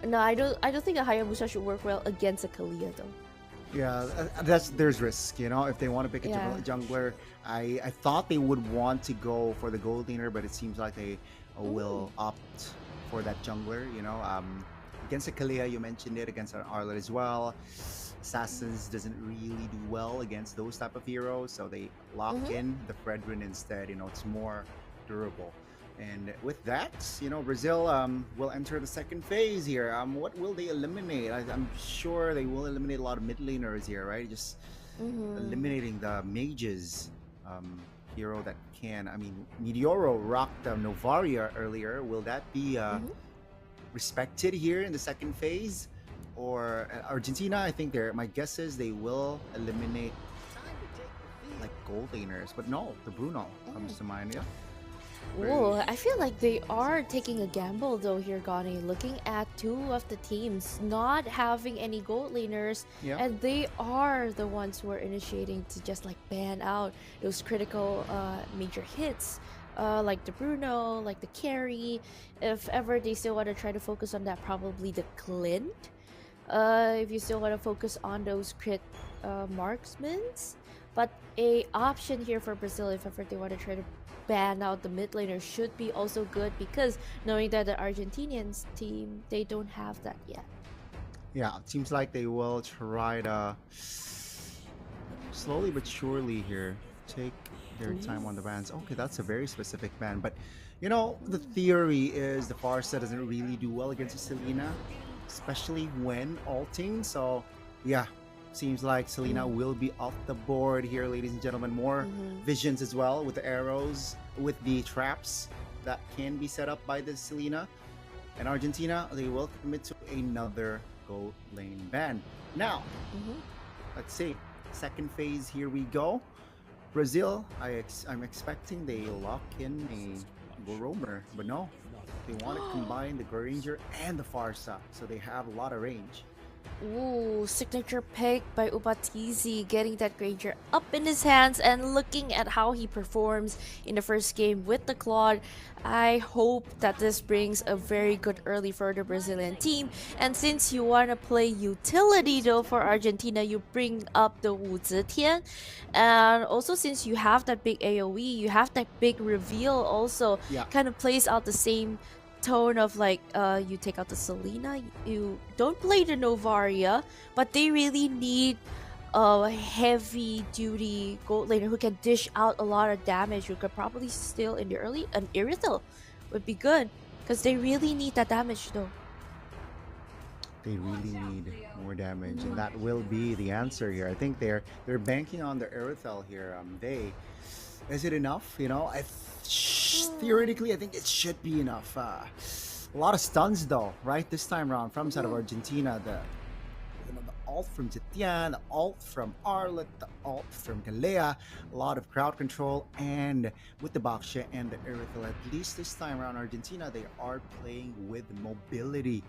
No, I don't think a Hayabusa should work well against a Kalia though. Yeah, there's risk, if they want to pick a Yeah. jungler. I thought they would want to go for the gold laner, but it seems like they will opt for that jungler. Against a Kalia, you mentioned it, against an Arlet as well. Assassins doesn't really do well against those type of heroes, so they lock in the Fredrin instead. It's more durable. And with that, Brazil will enter the second phase here. What will they eliminate? I'm sure they will eliminate a lot of mid laners here, right? Just eliminating the mages hero that can. I mean, Meteoro rocked Novaria earlier. Will that be respected here in the second phase? Or Argentina, I think my guess is they will eliminate like gold laners, but no, the Bruno comes to mind. Yeah. Ooh, I feel like they are taking a gamble though here, Gani. Looking at two of the teams not having any gold laners, Yeah. and they are the ones who are initiating to just like ban out those critical major hits. Like the Bruno, like the carry. If ever they still want to try to focus on that, probably the Clint. If you still want to focus on those crit marksmans. But a option here for Brazil, if ever they want to try to ban out the mid laner, should be also good, because knowing that the Argentinians team, they don't have that yet. Yeah, it seems like they will try to slowly but surely here take their time on the bans. Okay, that's a very specific ban, but the theory is the Farsa doesn't really do well against Selena, especially when ulting. So yeah, seems like Selena will be off the board here, ladies and gentlemen. More visions as well with the arrows, with the traps that can be set up by the Selena. And Argentina, they will commit to another gold lane ban. Now, let's see. Second phase, here we go. Brazil, I'm expecting they lock in a Go Roamer, but no. They want to combine the Granger and the Farsa, so they have a lot of range. Ooh, signature pick by Ubatizi, getting that Granger up in his hands and looking at how he performs in the first game with the Claude. I hope that this brings a very good early for the Brazilian team. And since you want to play utility though for Argentina, you bring up the Wu Zetian. And also since you have that big AoE, you have that big reveal also, Yeah. kind of plays out the same tone of like you take out the Selena, you don't play the Novaria, but they really need a heavy duty gold laner who can dish out a lot of damage, who could probably steal in the early. An Irithel would be good, because they really need that damage though. They really need more damage, and that will be the answer here. I think they're banking on the Erythel here. Is it enough? Theoretically, I think it should be enough. A lot of stuns though, right? This time around from side of Argentina, the ult from Zetian, the ult from Arlet, the ult from Galea, a lot of crowd control, and with the Baksha and the Erythel, at least this time around Argentina, they are playing with mobility.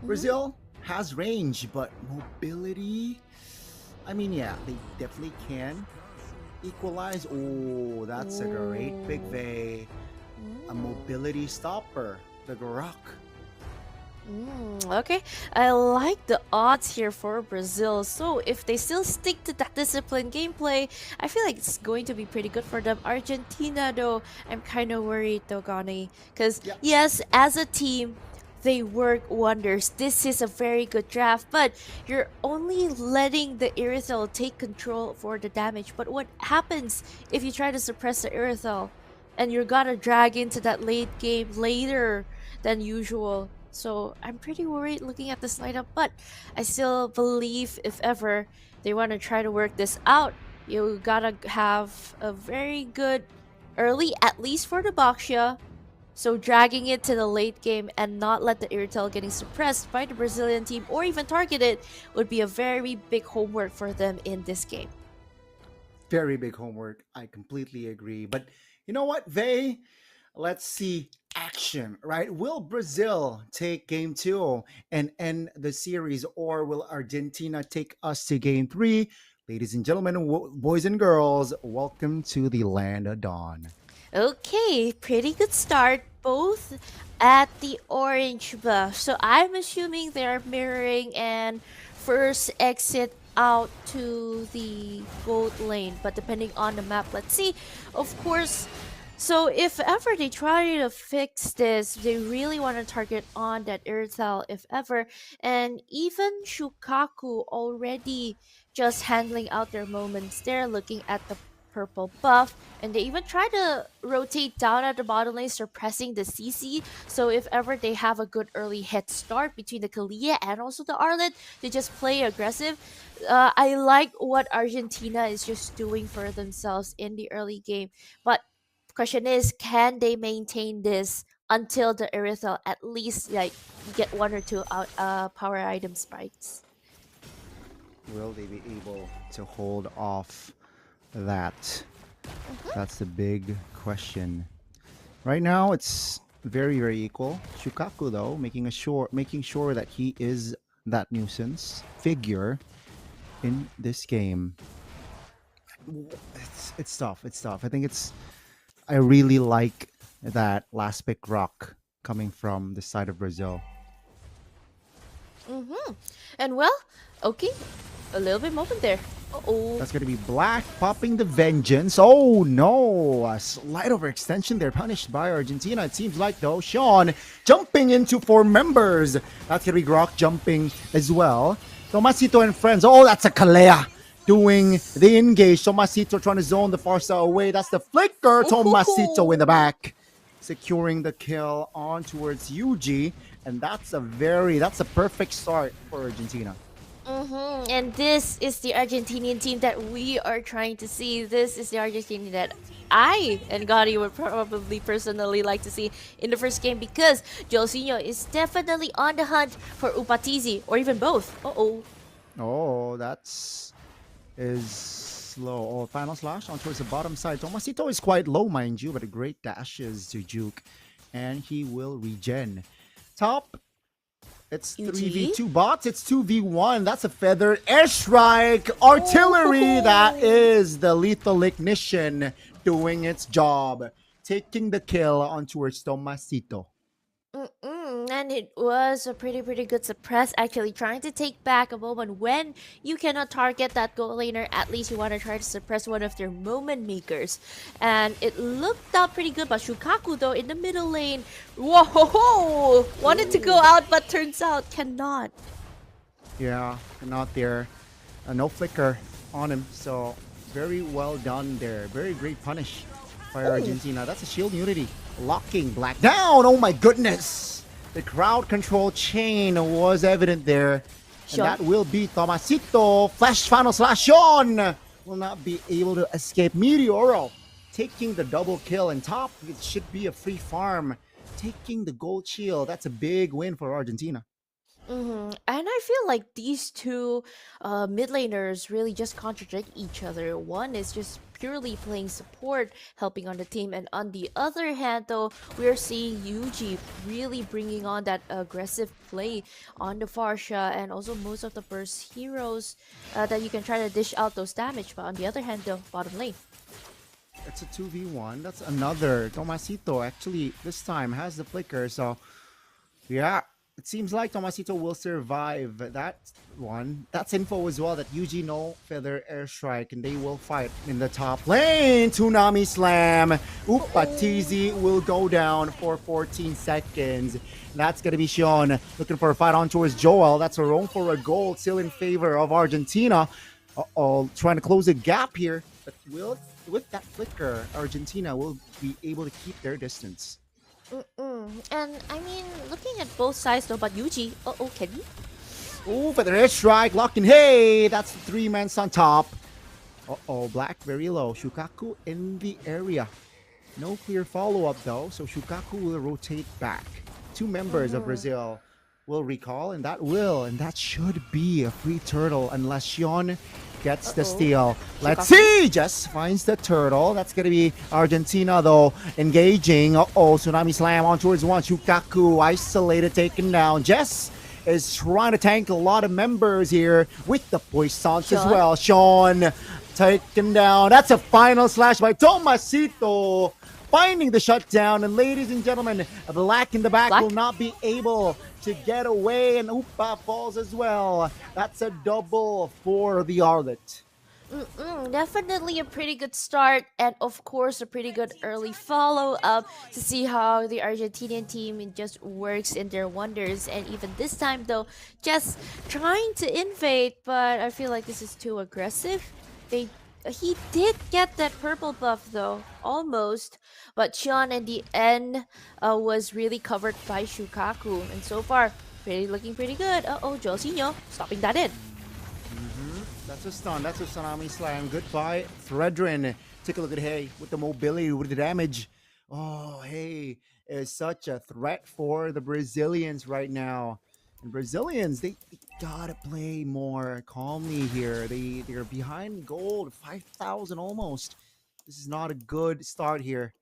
Brazil has range, but mobility, I mean, yeah, they definitely can equalize. Oh, that's a great big Vey. A mobility stopper, the Garak. Okay, I like the odds here for Brazil. So if they still stick to that disciplined gameplay, I feel like it's going to be pretty good for them. Argentina though, I'm kind of worried though, Gani, because Yeah. yes, as a team, they work wonders. This is a very good draft, but you're only letting the Irithel take control for the damage. But what happens if you try to suppress the Irithel and you're gonna drag into that late game later than usual? So I'm pretty worried looking at this lineup, but I still believe if ever they want to try to work this out, you gotta have a very good early, at least for the Baxia. So dragging it to the late game and not let the Irtel getting suppressed by the Brazilian team or even targeted would be a very big homework for them in this game. Very big homework. I completely agree. But you know what, Vey? Let's see action, right? Will Brazil take game two and end the series, or will Argentina take us to game three? Ladies and gentlemen, boys and girls, welcome to the land of dawn. Okay, pretty good start, both at the orange buff. So I'm assuming they're mirroring and first exit out to the gold lane. But depending on the map, let's see. Of course, so if ever they try to fix this, they really want to target on that Irithel if ever. And even Shukaku already just handling out their moments there, looking at the purple buff. And they even try to rotate down at the bottom lane, suppressing the CC. So if ever they have a good early head start between the Kalia and also the Arlet, they just play aggressive. I like what Argentina is just doing for themselves in the early game. But question is, can they maintain this until the Irithel at least like get one or two out power item spikes? Will they be able to hold off that? That's the big question. Right now, it's very, very equal. Shukaku, though, making sure that he is that nuisance figure in this game. It's tough. It's tough. I think it's. I really like that last pick rock coming from the side of Brazil. And well, okay, a little bit moment there. Uh-oh. That's going to be Black popping the Vengeance. Oh no! A slight overextension there, punished by Argentina. It seems like, though, Sean jumping into 4 members. That's going to be Grok jumping as well. Tomasito and friends. Oh, that's a Kalea doing the engage. Tomasito trying to zone the Farsa away. That's the flicker. Tomasito in the back, securing the kill on towards Yuji. And that's a perfect start for Argentina. And this is the Argentinian team that we are trying to see. This is the Argentinian that I and Gotti would probably personally like to see in the first game, because Josinho is definitely on the hunt for Upatizi or even both. Uh-oh. Oh, that's is slow. Oh, final slash on towards the bottom side. Tomasito is quite low, mind you, but a great dashes to Juke. And he will regen. Top. It's 3v2 bots. It's 2v1. That's a feathered airstrike. Artillery. That is the lethal ignition doing its job. Taking the kill on towards Tomasito. And it was a pretty good suppress, actually trying to take back a moment when you cannot target that gold laner. At least you want to try to suppress one of their moment makers, and it looked out pretty good. But Shukaku, though, in the middle lane, whoa, wanted to go out but turns out cannot. Yeah, not there. No flicker on him, so very well done there. Very great punish by Argentina. That's a shield unity. Locking Black down. Oh my goodness. The crowd control chain was evident there. And that will be Tomasito. Flash final slash. Sean will not be able to escape. Meteoro taking the double kill. And top, it should be a free farm. Taking the gold shield. That's a big win for Argentina. And I feel like these two mid laners really just contradict each other. One is just purely playing support, helping on the team, and on the other hand, though, we're seeing Yuji really bringing on that aggressive play on the Farsha, and also most of the burst heroes that you can try to dish out those damage. But on the other hand, though, bottom lane. It's a 2v1. That's another. Tomasito actually this time has the flicker, so yeah. It seems like Tomasito will survive that one. That's info as well that Yuji no feather airstrike and they will fight in the top lane. Tsunami slam. Upatizi will go down for 14 seconds. That's going to be Sean looking for a fight on towards Joel. That's a roam for a goal, still in favor of Argentina. Uh-oh, trying to close a gap here. But with that flicker, Argentina will be able to keep their distance. And I mean, looking at both sides though, but Yuji, can he? Oh, feather airstrike, locking. Hey, that's the 3 men on top. Uh-oh, Black very low. Shukaku in the area. No clear follow-up though, so Shukaku will rotate back. 2 members of Brazil will recall, and that should be a free turtle unless Xion gets the steal. Let's see! Just finds the turtle. That's going to be Argentina, though, engaging. Tsunami slam on towards one. Shukaku isolated, taken down. Jess is trying to tank a lot of members here with the Poissons as well. Sean taken down. That's a final slash by Tomasito, finding the shutdown. And ladies and gentlemen, Black in the back will not be able to get away, and Upa falls as well. That's a double for the Arlet. Definitely a pretty good start, and of course a pretty good early follow-up to see how the Argentinian team just works in their wonders. And even this time though, just trying to invade, but I feel like this is too aggressive. He did get that purple buff though, almost, but Sean in the end was really covered by Shukaku, and so far looking pretty good. Josinho stopping that in. That's a stun. That's a Tsunami slam. Goodbye, Threadrin. Take a look at Hey with the mobility, with the damage. Oh, Hey is such a threat for the Brazilians right now. And Brazilians, they gotta play more calmly here. They're behind gold, 5,000 almost. This is not a good start here.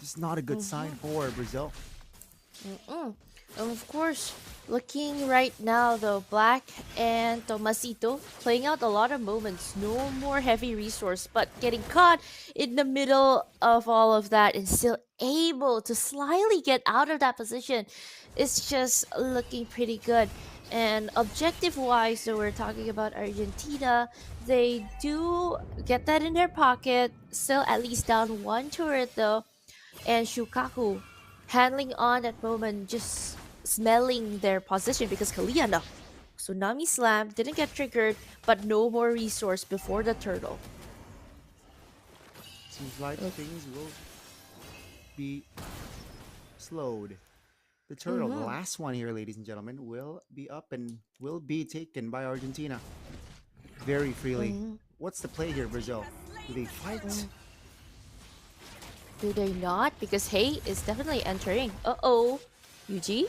This is not a good sign for Brazil. Of course, looking right now though, Black and Tomasito playing out a lot of moments. No more heavy resource, but getting caught in the middle of all of that and still able to slyly get out of that position. It's just looking pretty good. And objective wise, so we're talking about Argentina, they do get that in their pocket, still at least down one turret though. And Shukaku handling on that moment, just smelling their position because Kaliana Tsunami Slam didn't get triggered, but no more resource before the turtle. Seems like things will be slowed. The turtle, the last one here, ladies and gentlemen, will be up and will be taken by Argentina very freely. What's the play here, Brazil? Do they fight? Do they not? Because Hey is definitely entering. Yuji?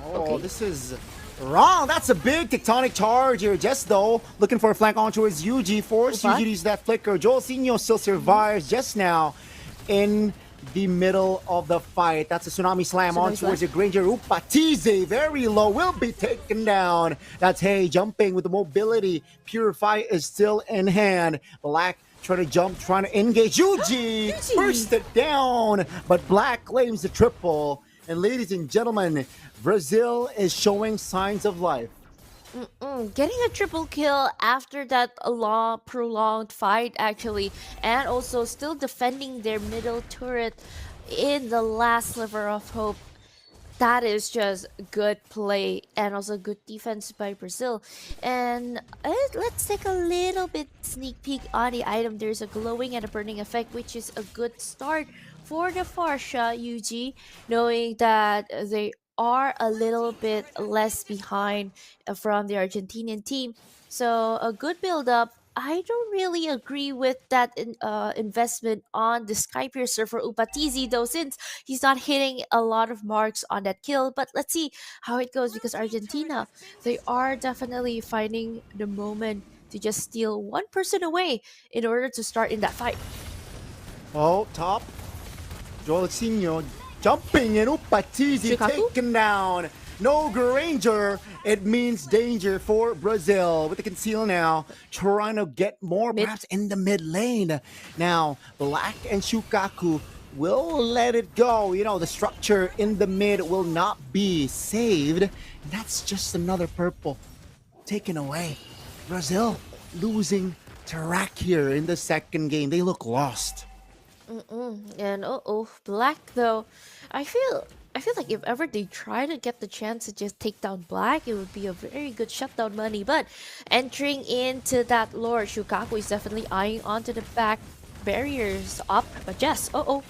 Oh, this is wrong. That's a big tectonic charge here. Just though, looking for a flank on towards Yuji. Force Yuji to use that flicker. Josinho still survives just now in the middle of the fight. That's a Tsunami slam on towards the Granger. Upatize, very low, will be taken down. That's Hey jumping with the mobility. Purify is still in hand. Black trying to jump, trying to engage. Yuji burst it down, but Black claims the triple. And ladies and gentlemen, Brazil is showing signs of life. Getting a triple kill after that long, prolonged fight, actually, and also still defending their middle turret in the last sliver of hope. That is just good play and also good defense by Brazil. And let's take a little bit sneak peek on the item. There's a glowing and a burning effect, which is a good start for the Farsha Yuji, knowing that they are a little bit less behind from the Argentinian team. So a good build up. I don't really agree with that investment on the Skypiercer for Upatizi though, since he's not hitting a lot of marks on that kill. But let's see how it goes, because Argentina, they are definitely finding the moment to just steal one person away in order to start in that fight. Oh, top. Josinho jumping and Upatizi taken down. No Granger. It means danger for Brazil. With the conceal now, trying to get more perhaps in the mid lane. Now, Black and Shukaku will let it go. You know, the structure in the mid will not be saved. And that's just another purple taken away. Brazil losing to Rack here in the second game. They look lost. And Black though, I feel I feel like if ever they try to get the chance to just take down Black, it would be a very good shutdown money. But entering into that lore, Shukaku is definitely eyeing onto the back barriers up. But Jess, Tsunami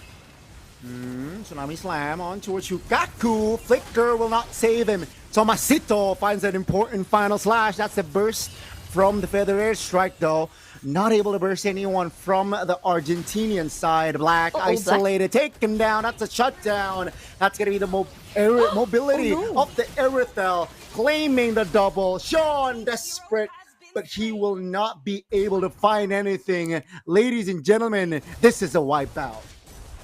Slam on towards Shukaku. Flicker will not save him. Tomasito finds an important final slash. That's the burst from the Feather Air Strike though. Not able to burst anyone from the Argentinian side. Black isolated, taken down. That's a shutdown. That's going to be the mobility of the Aerithel, claiming the double. Sean desperate, but he will not be able to find anything. Ladies and gentlemen, this is a wipeout.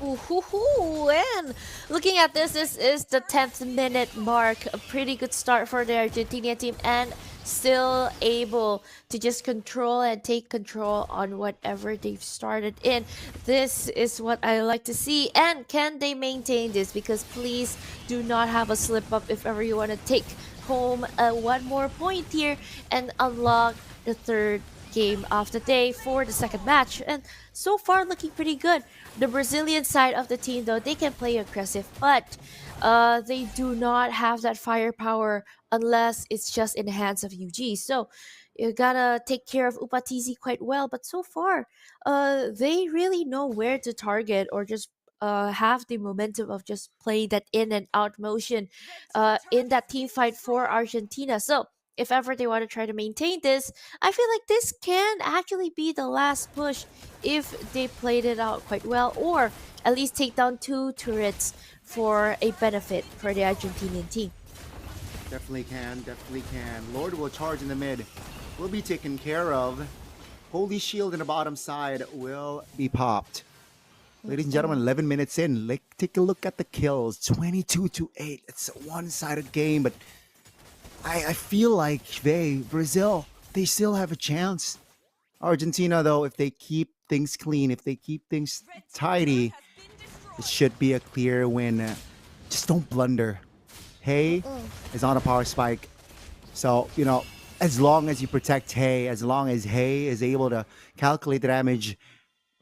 And looking at this is the 10th minute mark. A pretty good start for the Argentinian team, and still able to just control and take control on whatever they've started in. This is what I like to see. And can they maintain this? Because please do not have a slip up if ever you want to take home one more point here and unlock the third game of the day for the second match. And so far looking pretty good. The Brazilian side of the team though, they can play aggressive, but they do not have that firepower unless it's just in the hands of UG. So you gotta take care of Upatizi quite well. But so far, they really know where to target, or just have the momentum of just playing that in and out motion in that team fight for Argentina. So if ever they want to try to maintain this, I feel like this can actually be the last push if they played it out quite well, or at least take down 2 turrets for a benefit for the Argentinian team. Definitely can, definitely can. Lord will charge in the mid. Will be taken care of. Holy Shield in the bottom side will be popped. Ladies and gentlemen, 11 minutes in. Let's take a look at the kills. 22-8. It's a one-sided game, but I feel like Brazil, they still have a chance. Argentina, though, if they keep things clean, if they keep things tidy, it should be a clear win. Just don't blunder. Hey is on a power spike. So, you know, as long as you protect Hey, as long as Hey is able to calculate the damage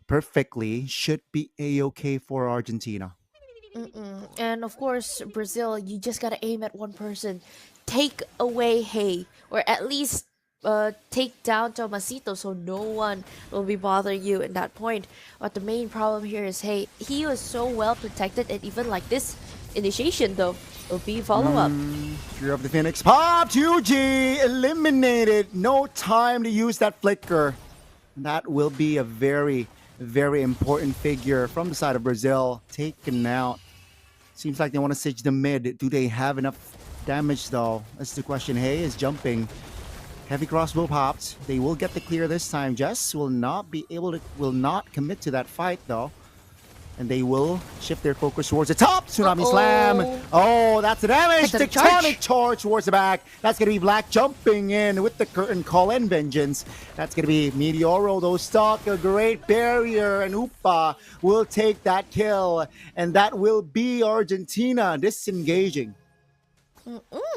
perfectly, should be a-okay for Argentina. And of course, Brazil, you just gotta aim at one person. Take away Hey, or at least take down Tomasito, so no one will be bothering you in that point. But the main problem here is Hey. He was so well protected, and even like this initiation though, will be follow-up. Fear of the Phoenix popped. UG eliminated. No time to use that flicker. That will be a very, very important figure from the side of Brazil. Taken out. Seems like they want to siege the mid. Do they have enough damage though? That's the question. Hey is jumping. Heavy crossbow popped. They will get the clear this time. Jess will not be able to, will not commit to that fight though. And they will shift their focus towards the top. Tsunami Slam. Oh, that's the damage. Tectonic charge towards the back. That's going to be Black jumping in with the curtain call and vengeance. That's going to be Meteoro, though, stuck. A great barrier. And Upa will take that kill. And that will be Argentina disengaging.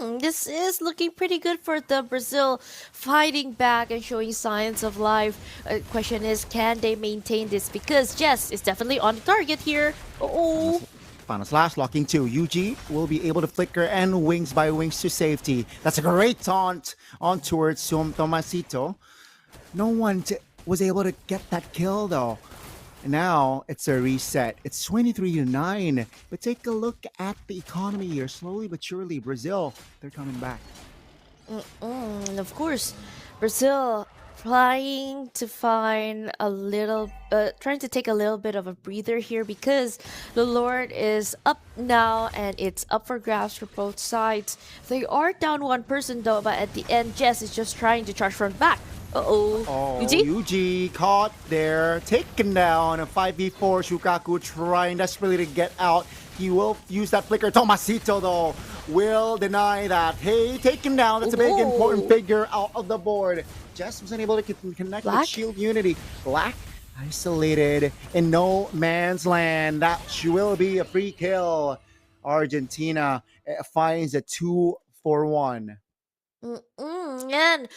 This is looking pretty good for the Brazil, fighting back and showing signs of life. Question is, can they maintain this? Because Jess is definitely on the target here. Final slash locking 2. UG will be able to flicker and wings by wings to safety. That's a great taunt on towards Tomasito. No one was able to get that kill though. Now it's a reset. It's 23-9. But take a look at the economy here. Slowly but surely, Brazil, they're coming back. Of course, Brazil trying to find a little, trying to take a little bit of a breather here, because the Lord is up now and it's up for grabs for both sides. They are down one person though, but at the end, Jess is just trying to charge from back. UG caught there, taken down. A 5v4. Shukaku trying desperately to get out. He will use that flicker. Tomasito, though, will deny that. Hey, taken down. That's a big important figure out of the board. Jess was unable to connect with Shield Unity. Black Isolated in no man's land. That will be a free kill. Argentina finds a 2-1. And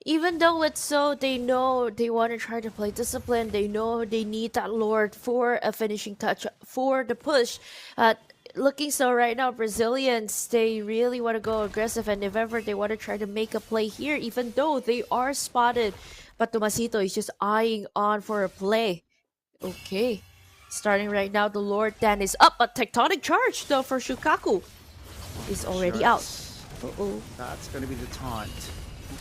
even though it's so, they know they want to try to play discipline. They know they need that Lord for a finishing touch for the push. Uh, Looking so right now, Brazilians, they really want to go aggressive, and if ever they want to try to make a play here, even though they are spotted, but Tomasito is just eyeing on for a play. Okay, starting right now, the Lord Dan is up, a tectonic charge though for Shukaku is already out. Sure, Uh-oh. that's going to be the taunt.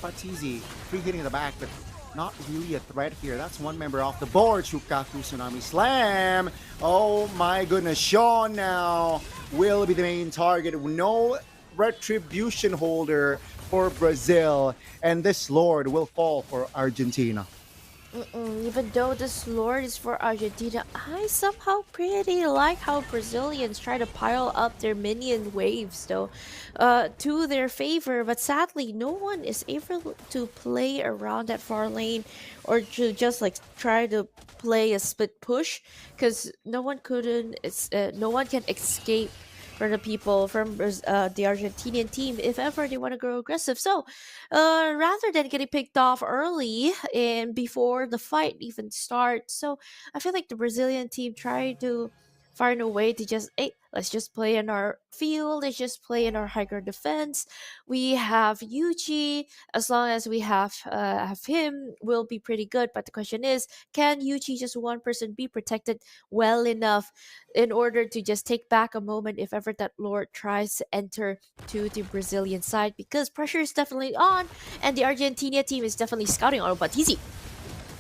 Fatizi, free hitting in the back, but not really a threat here. That's one member off the board. Shukaku Tsunami Slam. Oh my goodness. Sean now will be the main target. No retribution holder for Brazil. And this Lord will fall for Argentina. Even though this Lord is for Argentina, I somehow pretty like how Brazilians try to pile up their minion waves though, to their favor. But sadly, no one is able to play around that far lane, or to just like try to play a split push, because no one can escape from the people from the Argentinian team if ever they want to go aggressive. So, rather than getting picked off early and before the fight even starts, so I feel like the Brazilian team tried to find a way to just, hey, let's just play in our field, let's just play in our high ground defense. We have Yuji, as long as we have him, we'll be pretty good. But the question is, can Yuji, just one person, be protected well enough in order to just take back a moment if ever that Lord tries to enter to the Brazilian side, because pressure is definitely on and the Argentina team is definitely scouting on Batizi.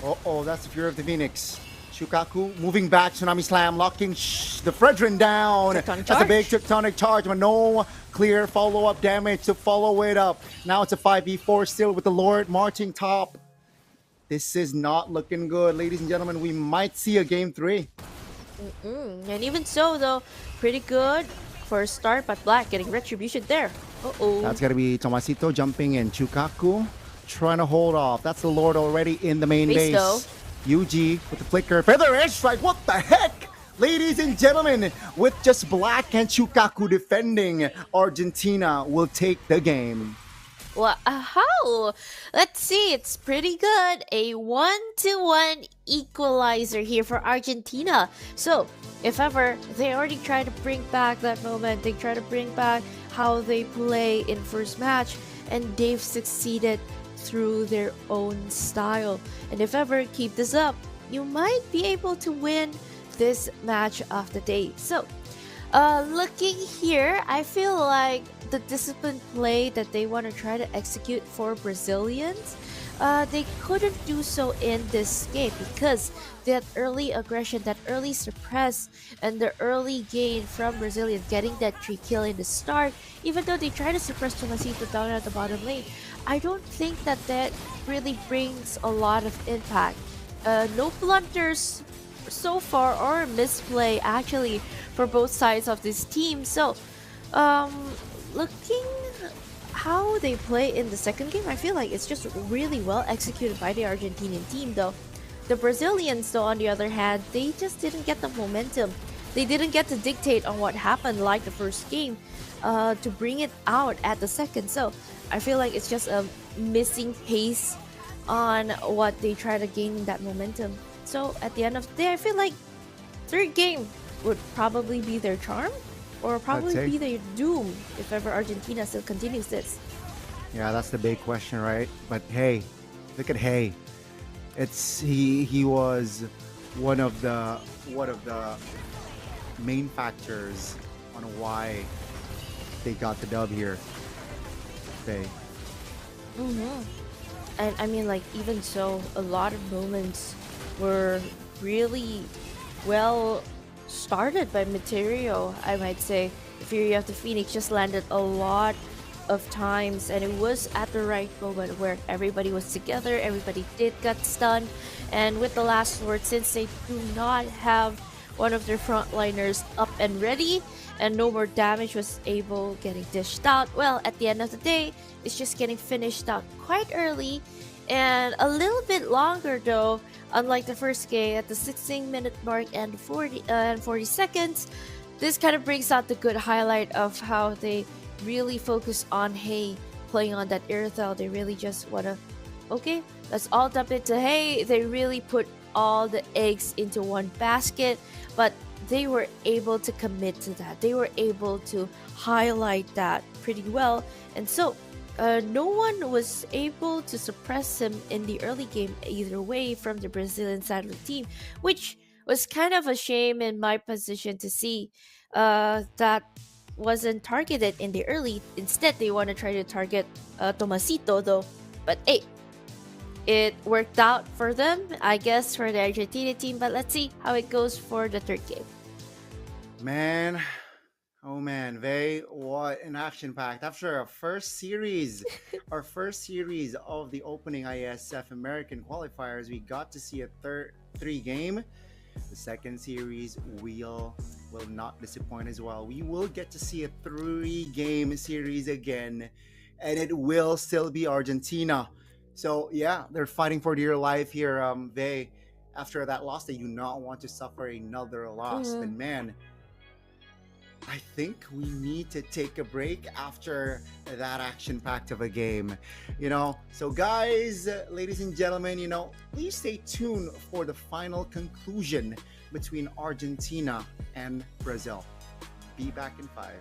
Oh, that's the Fury of the Phoenix. Shukaku moving back, Tsunami Slam, locking the Fredrin down. Tectonic That's a big charge. tectonic charge, but no clear follow-up damage to follow it up. Now it's a 5v4 still with the Lord marching top. This is not looking good, ladies and gentlemen. We might see a game 3. And even so, though, pretty good for a start, but Black getting retribution there. Uh-oh. That's going to be Tomasito jumping in. Shukaku trying to hold off. That's the Lord already in the main Base, base. though. Yuji with the flicker. Feather airstrike. What the heck? Ladies and gentlemen, with just Black and Shukaku defending, Argentina will take the game. Well, how? Let's see. It's pretty good. A 1-1 equalizer here for Argentina. So, if ever they already try to bring back that moment, they try to bring back how they play in first match, and they've succeeded through their own style. And if ever keep this up, you might be able to win this match of the day. So, looking here, I feel like the disciplined play that they want to try to execute for Brazilians, they couldn't do so in this game, because that early aggression, that early suppress, and the early gain from Brazilians getting that 3 kill in the start, even though they try to suppress Tomasito down at the bottom lane, I don't think that really brings a lot of impact. No blunders so far, or misplay actually, for both sides of this team. So, looking how they play in the second game, I feel like it's just really well executed by the Argentinian team though. The Brazilians though, on the other hand, they just didn't get the momentum. They didn't get to dictate on what happened like the first game, to bring it out at the second. So I feel like it's just a missing pace on what they try to gain that momentum. So at the end of the day, I feel like third game would probably be their charm, or probably say. be their doom if ever Argentina still continues this. Yeah, that's the big question, right? But hey, look at Hey. He was one of the main factors on why they got the dub here. Hey. And I mean, like, even so, a lot of moments were really well started by Material, I might say. Fury of the Phoenix just landed a lot of times, and it was at the right moment where everybody was together, everybody did get stunned. And with the last Lord, since they do not have one of their frontliners up and ready, and no more damage was able getting dished out, well, at the end of the day, it's just getting finished out quite early. And a little bit longer though, Unlike the first game at the 16-minute mark and 40 seconds, this kind of brings out the good highlight of how they really focus on Hey playing on that Irithel. They really just wanna, okay, let's all dump into Hey. They really put all the eggs into one basket, but they were able to commit to that. They were able to highlight that pretty well, and so no one was able to suppress him in the early game either way from the Brazilian side of the team, which was kind of a shame in my position to see that wasn't targeted in the early. Instead, they want to try to target Tomasito, though. But hey, it worked out for them, I guess, for the Argentina team. But let's see how it goes for the third game. Man, oh man, Vey, what an action packed. After our first series of the opening ISF American qualifiers, we got to see a three game. The second series will not disappoint as well. We will get to see a 3-game series again, and it will still be Argentina. So yeah, they're fighting for dear life here. They after that loss, they do not want to suffer another loss. Mhm. But man, I think we need to take a break after that action packed of a game. So guys, ladies and gentlemen, please stay tuned for the final conclusion between Argentina and Brazil. Be back in 5.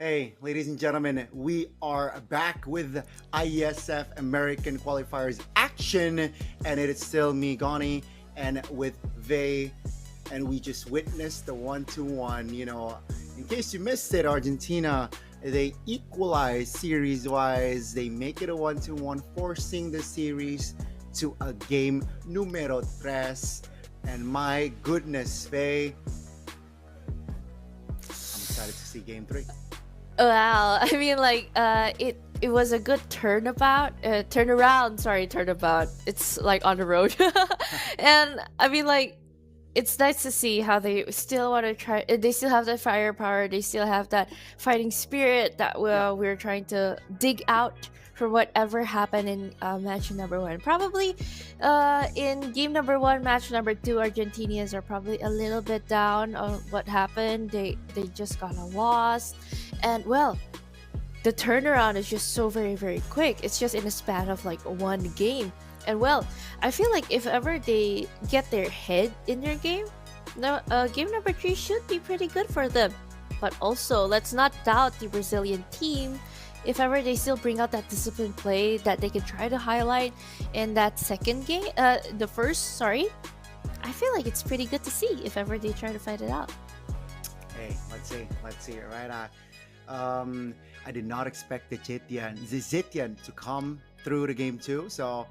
Hey, ladies and gentlemen, we are back with Iesf American Qualifiers action, and it is still me, Gani, and with Vey, and we just witnessed the 1-1. In case you missed it, Argentina, they equalize series-wise. They make it a 1-1, forcing the series to a game numero tres. And my goodness, Vey, I'm excited to see game 3. Wow, I mean, it was a good turnaround. Sorry, turnabout. It's like on the road, and I mean, it's nice to see how they still want to try. They still have that firepower. They still have that fighting spirit that we're trying to dig out from whatever happened in match number 1. Probably, in game number 1, match number 2, Argentinians are probably a little bit down on what happened. They just got a loss, and well, the turnaround is just so very very quick. It's just in a span of like one game. And well, I feel like if ever they get their head in their game, game number 3 should be pretty good for them. But also, let's not doubt the Brazilian team. If ever they still bring out that disciplined play that they can try to highlight in that second game, the first, sorry, I feel like it's pretty good to see if ever they try to fight it out. Hey, let's see, right? I did not expect the Zetian to come through the game 2, so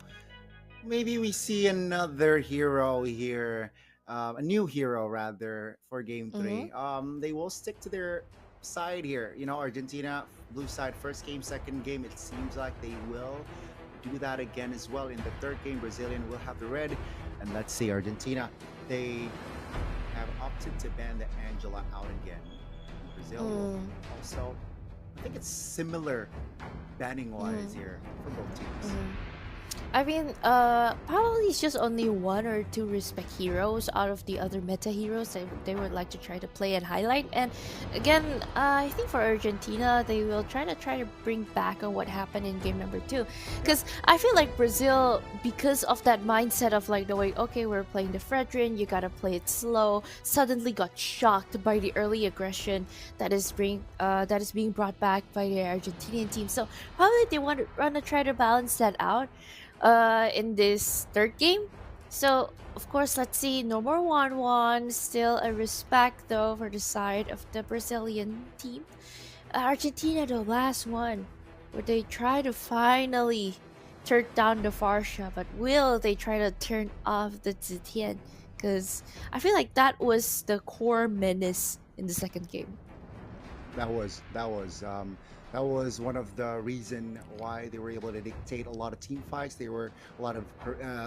maybe we see another hero here, a new hero rather for game 3. They will stick to their side here. Argentina, blue side, first game, second game, it seems like they will do that again as well. In the third game, Brazilian will have the red. And let's see, Argentina, they have opted to ban the Angela out again. Brazil will also, I think it's similar banning wise here for both teams. I mean, probably it's just only 1 or 2 respect heroes out of the other meta heroes that they would like to try to play and highlight. And again, I think for Argentina, they will try to bring back on what happened in game number 2. Because I feel like Brazil, because of that mindset of like the way, okay, we're playing the Fredrin, you gotta play it slow, suddenly got shocked by the early aggression that is being brought back by the Argentinian team. So probably they want to try to balance that out in this third game. So of course, let's see, no more 1-1, still a respect though for the side of the Brazilian team. Argentina, the last one where they try to finally turn down the Farsha, but will they try to turn off the Zetian? Because I feel like that was the core menace in the second game. That was one of the reason why they were able to dictate a lot of team fights. They were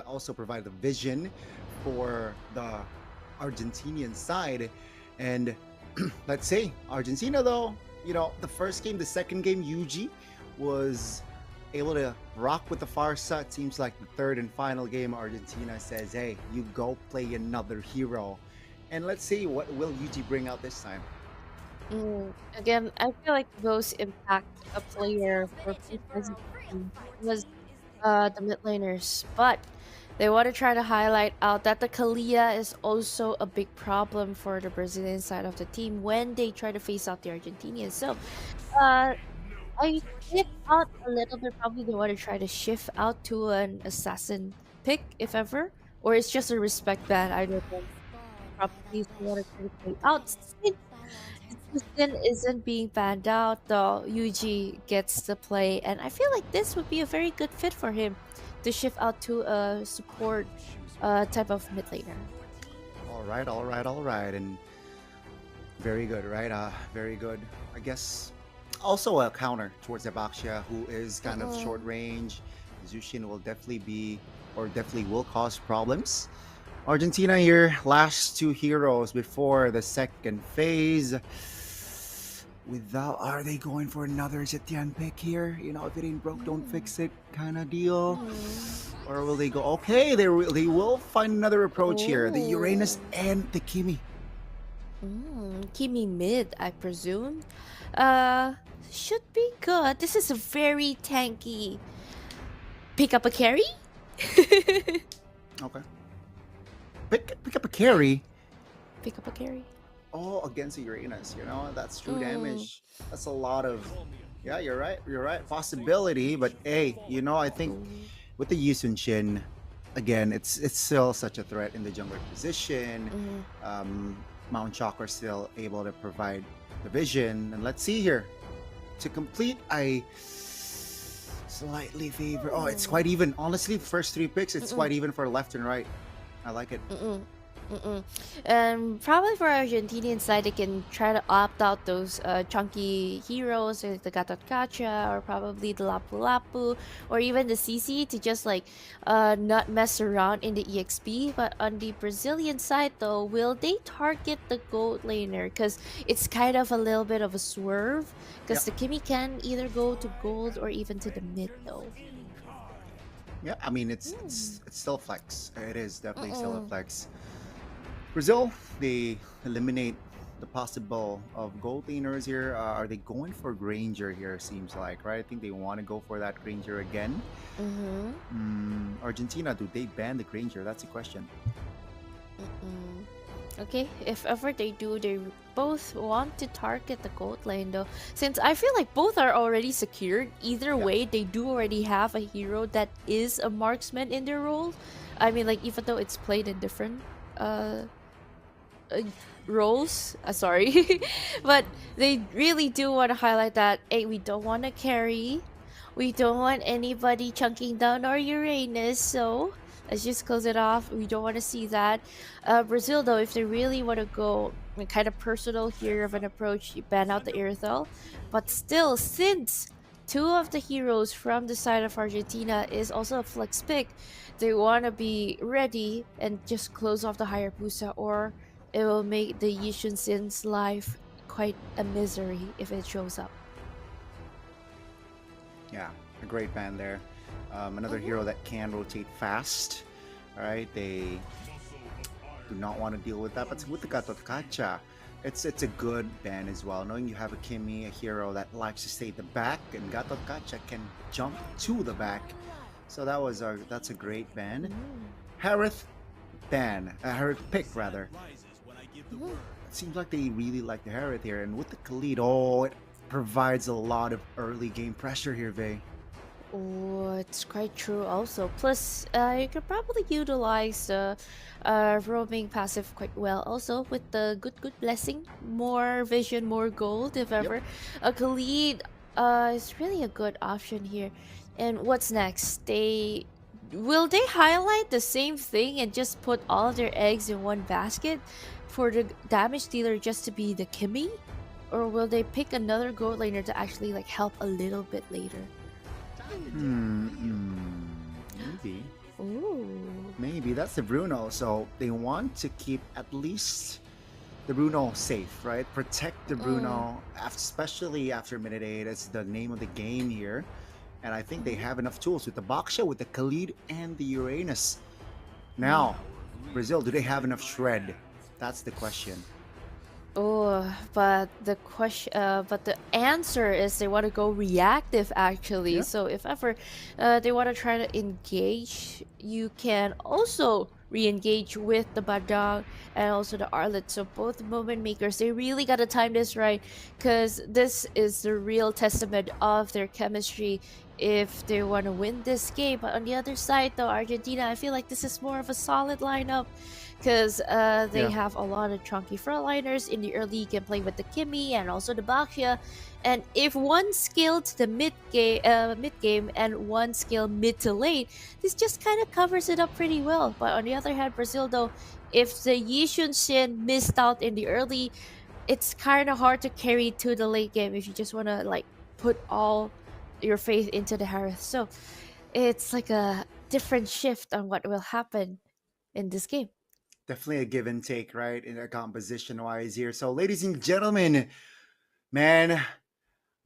also provide the vision for the Argentinian side. And let's say Argentina, though, the first game, the second game, Yuji was able to rock with the Farsa. It seems like the third and final game, Argentina says, hey, you go play another hero. And let's see, what will Yuji bring out this time? Again, I feel like the most impact a player for was the mid laners, but they want to try to highlight out that the Kalia is also a big problem for the Brazilian side of the team when they try to face out the Argentinians. So, I flip out a little bit. Probably they want to try to shift out to an assassin pick, if ever, or it's just a respect ban. I don't know. Probably they want to try to play out. Houston isn't being banned out, though Yuji gets to play, and I feel like this would be a very good fit for him to shift out to a support type of mid laner. All right, and very good, right? Very good. I guess also a counter towards Abaxia, who is kind of short range. Zushin will definitely will cause problems. Argentina here, last 2 heroes before the second phase. Are they going for another Zetian pick here? If it ain't broke, don't fix it kind of deal. Or will they go, okay, they will find another approach here. The Uranus and the Kimi. Kimi mid, I presume. Should be good. This is a very tanky. Pick up a carry? Okay. Pick up a carry. Pick up a carry. Oh, against the Uranus, that's true Mm, damage. That's a lot of. Yeah, you're right. You're right. Possibility, but hey, I think ooh, with the Yusun Shin, again, it's still such a threat in the jungler position. mm, Mount Chakra still able to provide the vision, and let's see here to complete. I slightly favor. Oh, it's mm, quite even. Honestly, first three picks, it's mm, quite even for left and right. I like it. mm, mm. And probably for Argentinian side, they can try to opt out those chunky heroes like the Gatot Kacha or probably the Lapu Lapu or even the CC to just like not mess around in the EXP. But on the Brazilian side though, will they target the gold laner? Because it's kind of a little bit of a swerve. Because Yep. the Kimi can either go to gold or even to the mid though. Yeah, I mean Hmm. it's still flex. It is definitely still a Mm-mm. flex. Brazil, they eliminate the possible of gold laners here. Are they going for Granger here? Seems like, right? I think they want to go for that Granger again. Mm-hmm. Argentina, do they ban the Granger? That's a question. Mm-mm. Okay, if ever they do, they both want to target the gold lane though. Since I feel like both are already secured, either Yeah. way, they do already have a hero that is a marksman in their role. I mean, like, even though it's played in different uh, uh roles, sorry. But they really do want to highlight that, hey, we don't want to carry. We don't want anybody chunking down our Uranus, so let's just close it off. We don't want to see that. Brazil, though, if they really want to go kind of personal here of an approach, you ban out the Irithel. But still, since two of the heroes from the side of Argentina is also a flex pick, they want to be ready and just close off the Hayabusa, or it will make the Yishun Sin's life quite a misery if it shows up. Yeah, a great ban there. Another Mm-hmm. hero that can rotate fast. All right, they do not want to deal with that. But with the Gatot Kacha, it's a good ban as well. Knowing you have a Kimi, a hero that likes to stay at the back, and Gatot Kacha can jump to the back. So that's a great ban. Harith ban, Harith pick rather. Mm-hmm. It seems like they really like the Harith here, and with the Khalid, oh, it provides a lot of early game pressure here, Vey. Oh, it's quite true also. Plus, you could probably utilize the roaming passive quite well also with the good blessing. More vision, more gold if Yep. ever. A Khalid is really a good option here. And what's next? Will they highlight the same thing and just put all of their eggs in one basket for the damage dealer just to be the Kimmy? Or will they pick another gold laner to actually like help a little bit later? Maybe. Ooh. Maybe that's the Bruno. So they want to keep at least the Bruno safe, right? Protect the Mm. Bruno, especially after minute 8. It's the name of the game here. And I think they have enough tools with the Baksha, with the Khalid, and the Uranus. Now, Brazil, do they have enough shred? That's the question. Oh, but the answer is they want to go reactive actually. Yeah. So if ever they want to try to engage, you can also re-engage with the Badang and also the Arlet. So both moment makers, they really gotta time this right, because this is the real testament of their chemistry if they want to win this game. But on the other side, though, Argentina, I feel like this is more of a solid lineup because they Yeah. have a lot of chunky frontliners in the early. You can play with the Kimmy and also the Bacchia. And if one skill to the mid game and one skill mid to late, this just kind of covers it up pretty well. But on the other hand, Brazil though, if the Yishun Shin missed out in the early, it's kind of hard to carry to the late game if you just want to like put all your faith into the Harith. So it's like a different shift on what will happen in this game. Definitely a give and take, right? In a composition wise here. So, ladies and gentlemen, man,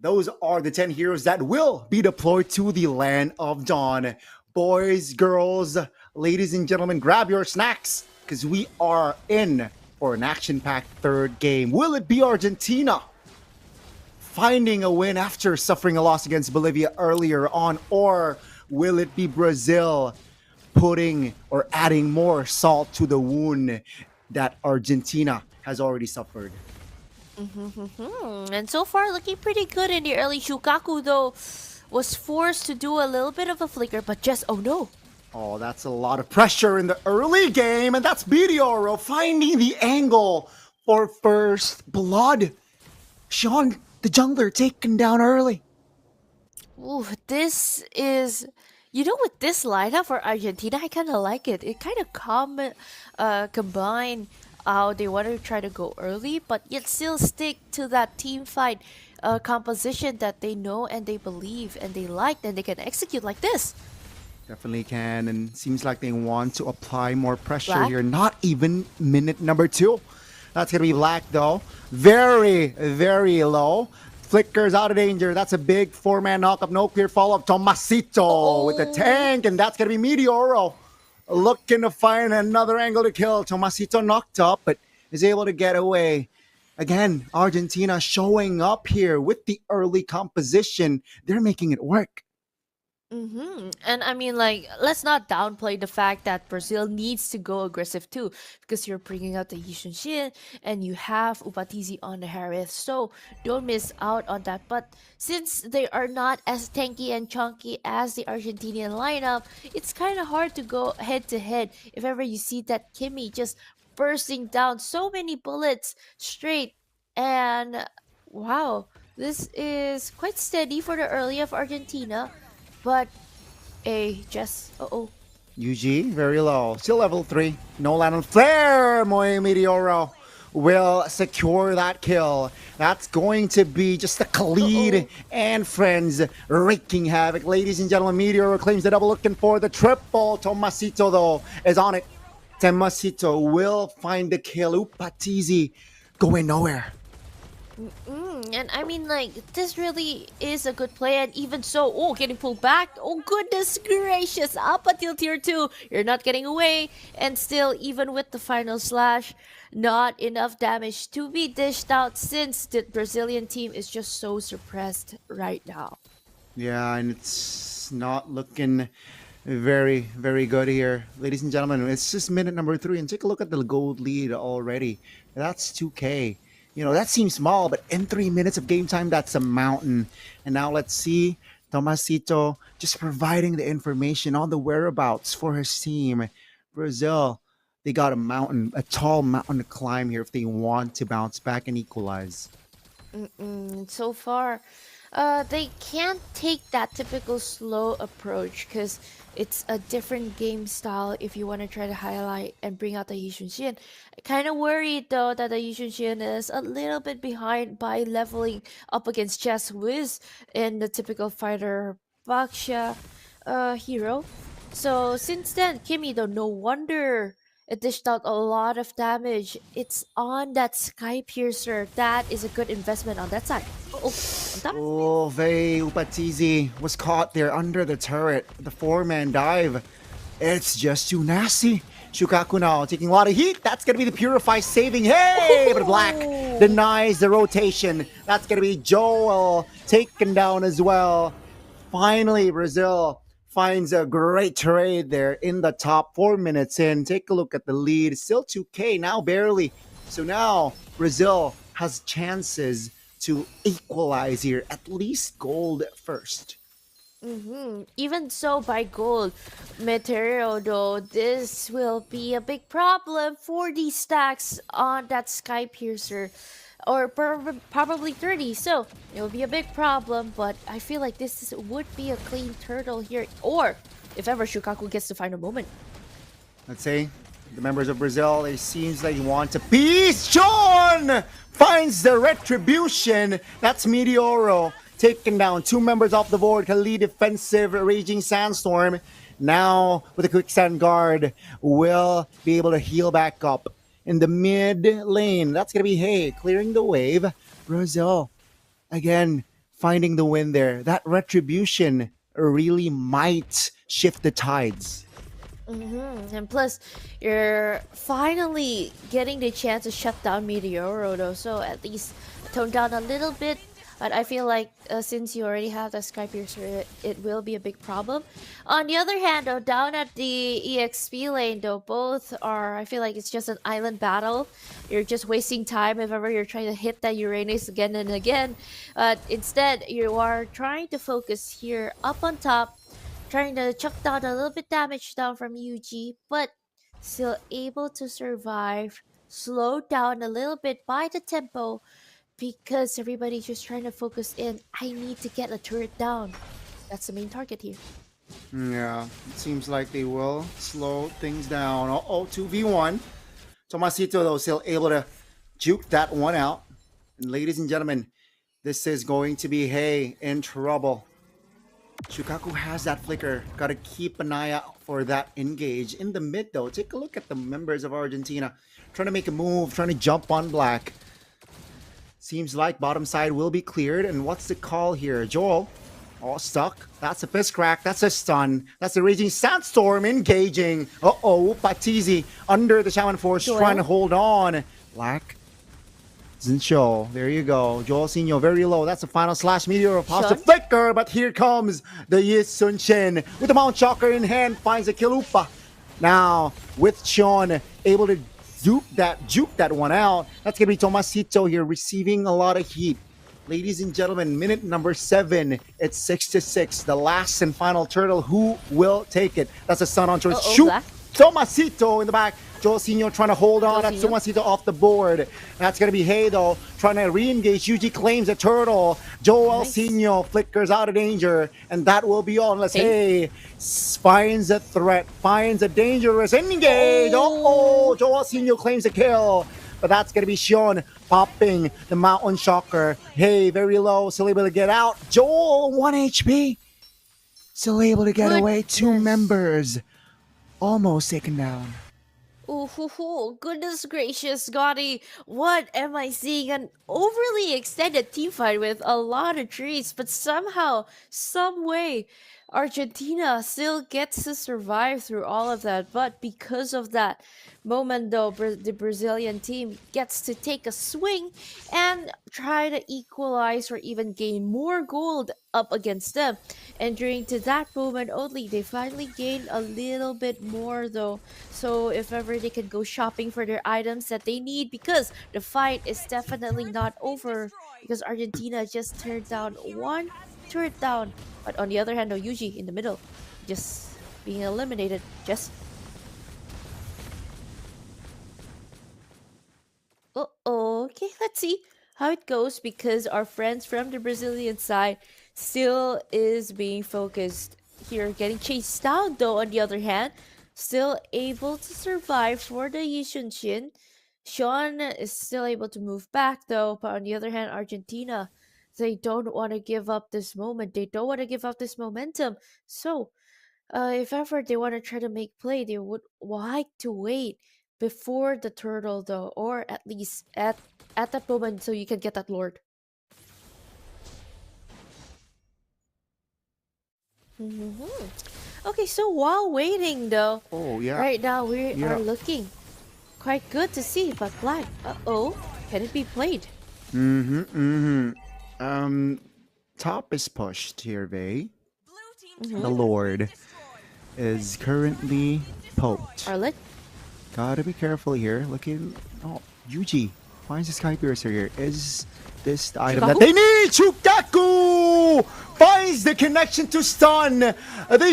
those are the 10 heroes that will be deployed to the land of dawn. Boys, girls, ladies and gentlemen, grab your snacks because we are in for an action packed third game. Will it be Argentina finding a win after suffering a loss against Bolivia earlier on, or will it be Brazil putting or adding more salt to the wound that Argentina has already suffered. And so far, looking pretty good in the early. Shukaku, though, was forced to do a little bit of a flicker, but just, oh no. Oh, that's a lot of pressure in the early game, and that's Meteoro finding the angle for first blood. Sean, the jungler, taken down early. Ooh, this is, with this lineup for Argentina, I kind of like it. It kind of combine how they want to try to go early, but yet still stick to that team fight composition that they know and they believe and they like, and they can execute like this. Definitely can, and seems like they want to apply more pressure Black? here. Not even minute number 2. That's going to be Black, though. Very, very low. Flickers out of danger. That's a big 4-man knockup. No clear follow-up. Tomasito with the tank, and that's going to be Meteoro. Looking to find another angle to kill. Tomasito knocked up, but is able to get away. Again, Argentina showing up here with the early composition. They're making it work. And I mean, like, let's not downplay the fact that Brazil needs to go aggressive too, because you're bringing out the Yishunshin and you have Upatizi on the Harith, so don't miss out on that. But since they are not as tanky and chunky as the Argentinian lineup, it's kind of hard to go head to head if ever you see that Kimmy just bursting down so many bullets straight. And wow, this is quite steady for the early of Argentina. But just UG, very low. Still level 3. No land on flare. Moe Meteoro will secure that kill. That's going to be just the Khalid and friends wreaking havoc. Ladies and gentlemen, Meteoro claims the double, looking for the triple. Tomasito, though, is on it. Tomasito will find the kill. Upatizi going nowhere. and I mean, like, this really is a good play, and even so, getting pulled back. Oh goodness gracious! Up until tier 2, you're not getting away, and still, even with the final slash, not enough damage to be dished out since the Brazilian team is just so suppressed right now. Yeah, and it's not looking very, very good here. Ladies and gentlemen, it's just minute number 3, and take a look at the gold lead already. That's 2K. That seems small, but in 3 minutes of game time, that's a mountain. And now let's see Tomasito just providing the information on the whereabouts for his team. Brazil, they got a tall mountain to climb here if they want to bounce back and equalize. So far, they can't take that typical slow approach because it's a different game style if you want to try to highlight and bring out the Yishunshin. Kind of worried though that the Yishunshin is a little bit behind by leveling up against Chess Wiz in the typical fighter Baksha hero. So since then, Kimmy, though, no wonder it dished out a lot of damage. It's on that Sky Piercer. That is a good investment on that side. On top. Oh, Upatizi was caught there under the turret. The 4-man dive. It's just too nasty. Shukaku now taking a lot of heat. That's going to be the Purify saving. Hey, but Black denies the rotation. That's going to be Joel taken down as well. Finally, Brazil finds a great trade there in the top. 4 minutes in. Take a look at the lead. Still 2K, now barely. So now Brazil has chances to equalize here. At least gold first. Even so, by gold, Meteoro, though, this will be a big problem for these stacks on that Sky Piercer. Or probably 30, so it will be a big problem, but I feel like this would be a clean turtle here, or if ever Shukaku gets to find a moment. Let's say the members of Brazil, it seems like they want a peace. John finds the retribution. That's Meteoro taking down 2 members off the board. Khalid defensive, Raging Sandstorm. Now with a quicksand guard, will be able to heal back up. In the mid lane, that's going to be Hey, clearing the wave. Brazil, again, finding the win there. That retribution really might shift the tides. And plus, you're finally getting the chance to shut down Meteoro, though, so at least tone down a little bit But I feel like since you already have the Sky Piercer, it will be a big problem. On the other hand, though, down at the EXP lane, though, both are, I feel like it's just an island battle. You're just wasting time if ever you're trying to hit that Uranus again and again. But instead, you are trying to focus here up on top, trying to chuck down a little bit damage down from UG, but still able to survive, slowed down a little bit by the tempo because everybody's just trying to focus in. I need to get a turret down. That's the main target here. Yeah, it seems like they will slow things down. Uh-oh, 2v1. Tomasito, though, still able to juke that one out. And ladies and gentlemen, this is going to be Hey in trouble. Shukaku has that flicker. Gotta keep an eye out for that engage. In the mid, though, take a look at the members of Argentina. Trying to make a move, trying to jump on black. Seems like bottom side will be cleared. And what's the call here? Joel, all stuck. That's a fist crack. That's a stun. That's a raging sandstorm engaging. Uh-oh, Patizi under the Shaman Force Joel? trying to hold on. Black doesn't show. There you go. Joel Senior very low. That's the final slash meteor. Positive Sean? flicker, but here comes the Yisun Shin with the Mount Shocker in hand. Finds a Kilupa. Now with Sean able to juke that one out. That's gonna be Tomasito here receiving a lot of heat. Ladies and gentlemen, minute number 7. It's 6-6. The last and final turtle. Who will take it? That's a stun on choice. Uh-oh, Shoot! Black. Tomasito in the back. Joel Senior trying to hold on. That's Joel Tomasito off the board. That's going to be Hey, though, trying to re-engage. Yuji claims a turtle. Joel Nice. Senior flickers out of danger. And that will be all unless Hey. Hey finds a threat, finds a dangerous engage. Oh. Oh, Joel Senior claims a kill. But that's going to be Sean popping the Mountain Shocker. Hey, very low, still able to get out. Joel, 1 HP. Still able to get away. 2 Goodness. members almost taken down. Ooh, goodness gracious, Gotti. What am I seeing? An overly extended team fight with a lot of trees, but somehow, some way, Argentina still gets to survive through all of that. But because of that moment, though, the Brazilian team gets to take a swing and try to equalize or even gain more gold up against them. And during to that moment only, they finally gained a little bit more, though. So if ever they can go shopping for their items that they need, because the fight is definitely not over, because Argentina just turned down one turret down. But on the other hand, though, Yuji in the middle, just being eliminated. Just okay, let's see how it goes, because our friends from the Brazilian side still is being focused here, getting chased down, though. On the other hand, still able to survive for the Yishunshin. Sean is still able to move back, though, but on the other hand, Argentina, they don't want to give up this moment. They don't want to give up this momentum. So, if ever they want to try to make play, they would like to wait before the turtle, though, or at least at that moment, so you can get that lord. Okay, so while waiting, though, Oh, yeah. right now we Yeah. are looking quite good to see, but Black, can it be played? Top is pushed here, Vey. Mhm. The Lord is currently poked. Arlet? Gotta be careful here. Looking. Oh, Yuji finds the Sky Piercer here. Is this the item that Shukaku? they need? Shukaku finds the connection to stun the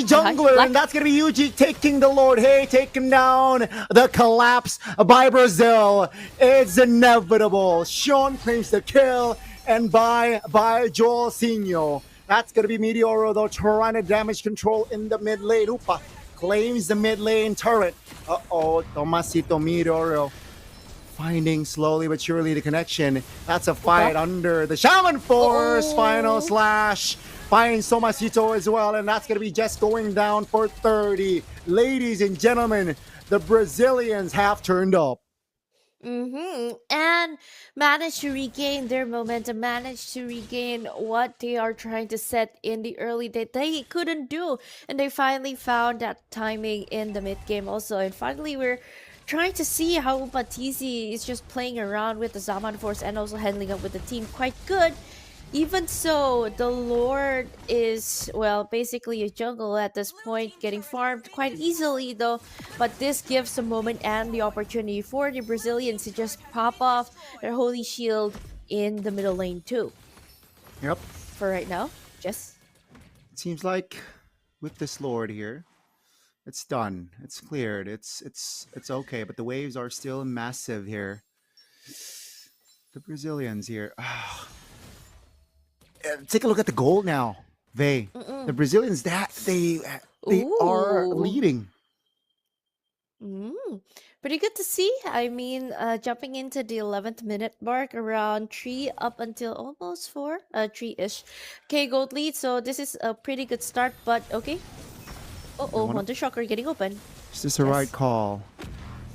jungler, Black. and that's gonna be Yuji taking the Lord. Hey, taking down the collapse by Brazil. It's inevitable. Sean claims the kill, and by Joel Senior. That's gonna be Meteoro, though, trying to damage control in the mid lane. Upa claims the mid lane turret. Uh-oh, Tomasito Meteoro finding slowly but surely the connection. That's a fight under the Shaman Force. Oh. Final slash finds Tomasito as well, and that's gonna be just going down for 30. Ladies and gentlemen, the Brazilians have turned up. And managed to regain their momentum, managed to regain what they are trying to set in the early that they couldn't do. And they finally found that timing in the mid game also. And finally, we're trying to see how Batizi is just playing around with the Zaman Force and also handling up with the team quite good. Even so, the Lord is, well, basically a jungle at this point, getting farmed quite easily though. But this gives the moment and the opportunity for the Brazilians to just pop off their Holy Shield in the middle lane too. Yep. For right now, just. It seems like with this Lord here, it's done. It's cleared. It's okay. But the waves are still massive here. The Brazilians here. Take a look at the goal now, Vey. The Mm-mm. Brazilians that they are Ooh. leading. Mm, pretty good to see. I mean, jumping into the 11th minute mark around 3 up until almost 4, 3-ish. Okay, gold lead. So this is a pretty good start, but okay. They Uh-oh, want to. Wonder Shocker getting open. Is this the right Yes. call?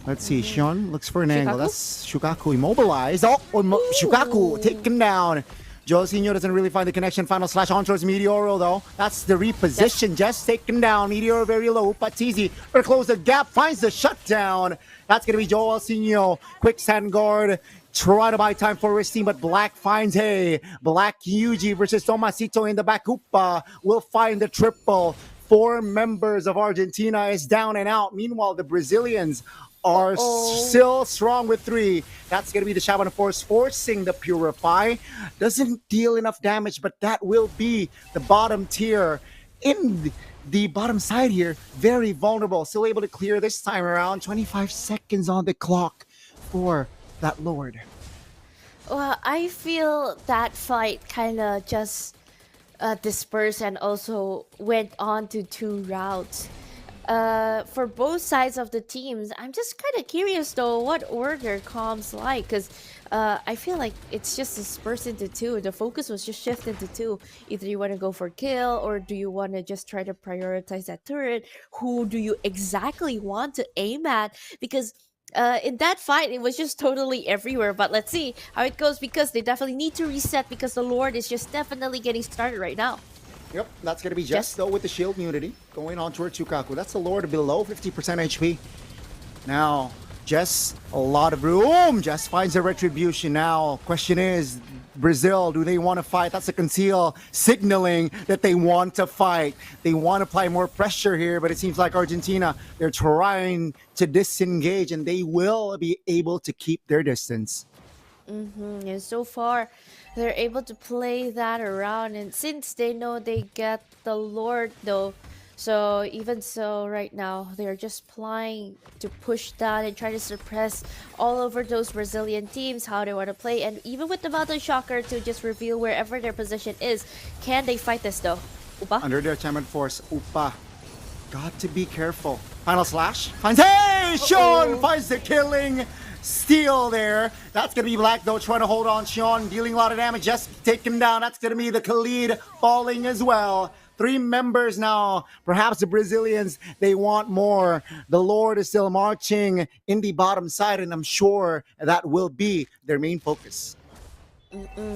Let's see. Mm-hmm. Sean looks for an angle. Shikaku? That's Shukaku immobilized. Shukaku Ooh. taken down. Josinho doesn't really find the connection. Final slash on towards Meteoro though. That's the reposition. Just taken down. Meteoro very low. Patizi to close the gap. Finds the shutdown. That's going to be Josinho. Quick sand guard. Try to buy time for his team, but Black finds Black Yuji versus Tomasito in the back. Upa will find the triple. 4 members of Argentina is down and out. Meanwhile, the Brazilians are Uh-oh. still strong with 3. That's going to be the Shaman Force forcing the Purify. Doesn't deal enough damage, but that will be the bottom tier. In the bottom side here, very vulnerable. Still able to clear this time around. 25 seconds on the clock for that Lord. Well, I feel that fight kind of just dispersed and also went on to 2 routes. For both sides of the teams, I'm just kind of curious though what order comms like, because I feel like it's just dispersed into 2. The focus was just shifted to 2. Either you want to go for kill, or do you want to just try to prioritize that turret? Who do you exactly want to aim at? Because in that fight, it was just totally everywhere. But let's see how it goes, because they definitely need to reset, because the Lord is just definitely getting started right now. Yep, that's going to be Just Jess, though, with the shield immunity. Going on towards Chukaku. That's the Lord below 50% HP. Now, Jess, a lot of room. Jess finds a retribution now. Question is, Brazil, do they want to fight? That's a conceal signaling that they want to fight. They want to apply more pressure here, but it seems like Argentina, they're trying to disengage, and they will be able to keep their distance. And so far, they're able to play that around. And since they know they get the Lord, though, so even so, right now, they're just playing to push down and try to suppress all over those Brazilian teams how they want to play. And even with the Mountain Shocker to just reveal wherever their position is, can they fight this though? Upa? Under their Chairman Force, Upa. Got to be careful. Final slash. Finds. Hey! Sean finds the killing steal there. That's going to be Black, though, trying to hold on. Sean dealing a lot of damage. Just taken down. That's going to be the Khalid falling as well. 3 members now. Perhaps the Brazilians, they want more. The Lord is still marching in the bottom side, and I'm sure that will be their main focus.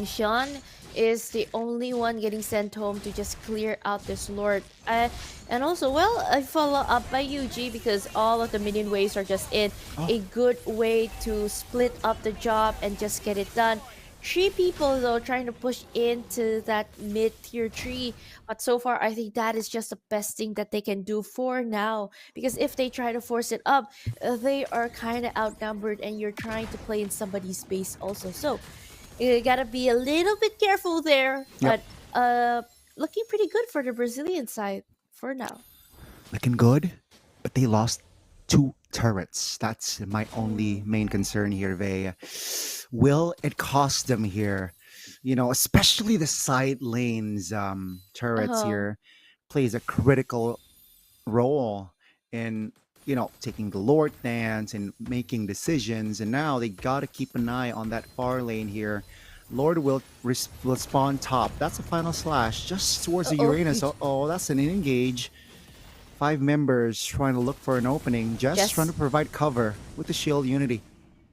Sean is the only one getting sent home to just clear out this Lord. And also, well, I follow up by Yuji, because all of the minion waves are just in a good way to split up the job and just get it done. 3 people though trying to push into that mid-tier tree, but so far I think that is just the best thing that they can do for now, because if they try to force it up, they are kind of outnumbered, and you're trying to play in somebody's space also. So you gotta be a little bit careful there. Yep. But looking pretty good for the Brazilian side for now. Looking good, but they lost 2 turrets. That's my only main concern here, Vey. Will it cost them here? You know, especially the side lanes turrets Uh-huh. here plays a critical role in, you know, taking the Lord stance and making decisions. And now they got to keep an eye on that far lane here. Lord will spawn top. That's a final slash just towards the Uh-oh. Uranus. Oh, that's an engage. 5 members trying to look for an opening, just Yes. trying to provide cover with the shield unity.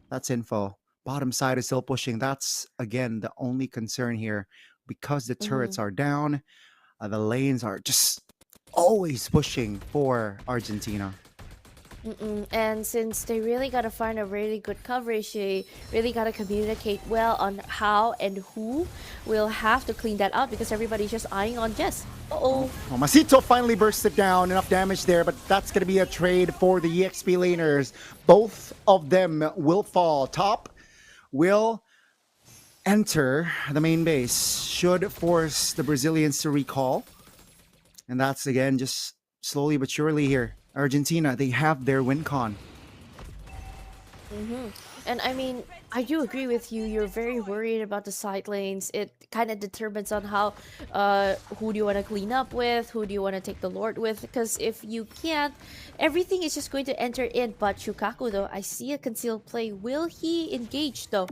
That's info. Bottom side is still pushing. That's, again, the only concern here. Because the turrets are down, the lanes are just always pushing for Argentina. And since they really gotta find a really good coverage, they really gotta communicate well on how and who will have to clean that out because everybody's just eyeing on Jess. Uh-oh. Well, Masito finally bursted down. Enough damage there, but that's going to be a trade for the EXP laners. Both of them will fall. Top will enter the main base. Should force the Brazilians to recall. And that's, again, just slowly but surely here. Argentina, they have their win con. And I mean, I do agree with you. You're very worried about the side lanes. It kind of determines on how, who do you want to clean up with, who do you want to take the Lord with. Because if you can't, everything is just going to enter in. But Shukaku, though, I see a concealed play. Will he engage, though?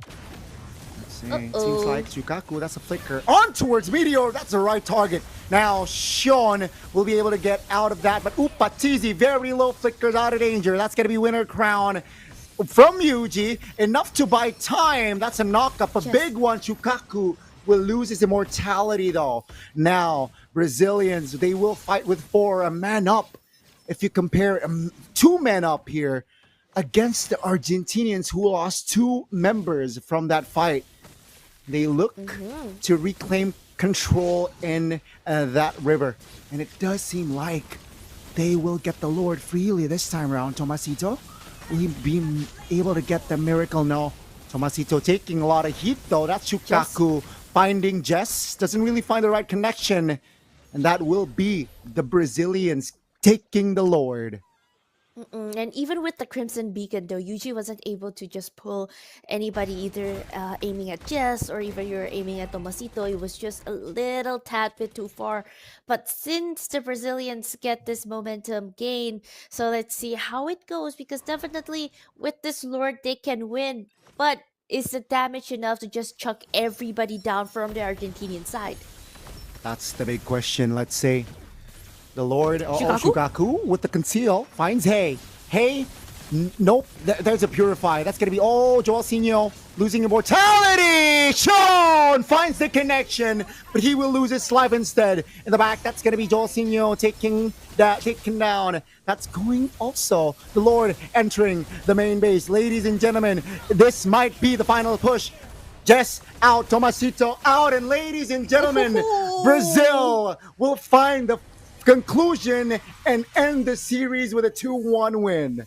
Seems like Shukaku, that's a flicker. On towards Meteor, that's the right target. Now, Sean will be able to get out of that. But Upatizi, very low flickers out of danger. That's going to be winner crown from Yuji, enough to buy time. That's a knockup, a big one. Shukaku will lose his immortality though. Now, Brazilians, they will fight with 4, a man up. If you compare 2 men up here against the Argentinians who lost 2 members from that fight. They look to reclaim control in that river. And it does seem like they will get the Lord freely this time around, Tomasito. Will he be able to get the miracle? No. Tomasito taking a lot of heat though. That's Shukaku finding Jess. Doesn't really find the right connection. And that will be the Brazilians taking the Lord. And even with the Crimson Beacon, though, Yuji wasn't able to just pull anybody either aiming at Jess or even you're aiming at Tomasito. It was just a little tad bit too far. But since the Brazilians get this momentum gain, so let's see how it goes because definitely with this Lord, they can win. But is the damage enough to just chuck everybody down from the Argentinian side? That's the big question, let's say. The Lord, Shukaku with the conceal finds Hey. Hey, nope, there's a Purify. That's going to be, Joaquinho losing immortality. Sean finds the connection, but he will lose his life instead. In the back, that's going to be Joaquinho taken down. That's going also the Lord entering the main base. Ladies and gentlemen, this might be the final push. Jess out, Tomasito out, and ladies and gentlemen, Brazil will find the conclusion and end the series with a 2-1 win.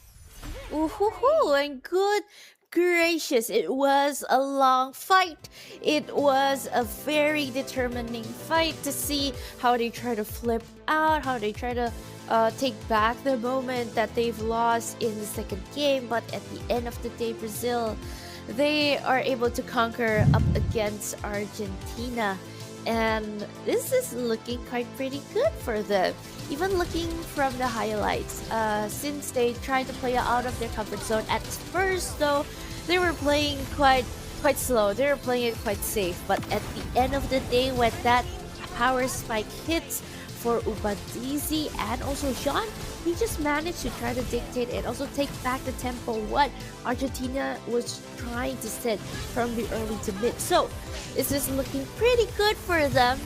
And good gracious, it was a long fight. It was a very determining fight to see how they try to flip out, how they try to take back the moment that they've lost in the second game. But at the end of the day, Brazil, they are able to conquer up against Argentina. And this is looking quite pretty good for them. Even looking from the highlights, since they tried to play out of their comfort zone at first, though, they were playing quite slow. They were playing it quite safe. But at the end of the day, when that power spike hits for Ubadizi and also Sean, he just managed to try to dictate and also take back the tempo what Argentina was trying to set from the early to mid. So this is looking pretty good for them.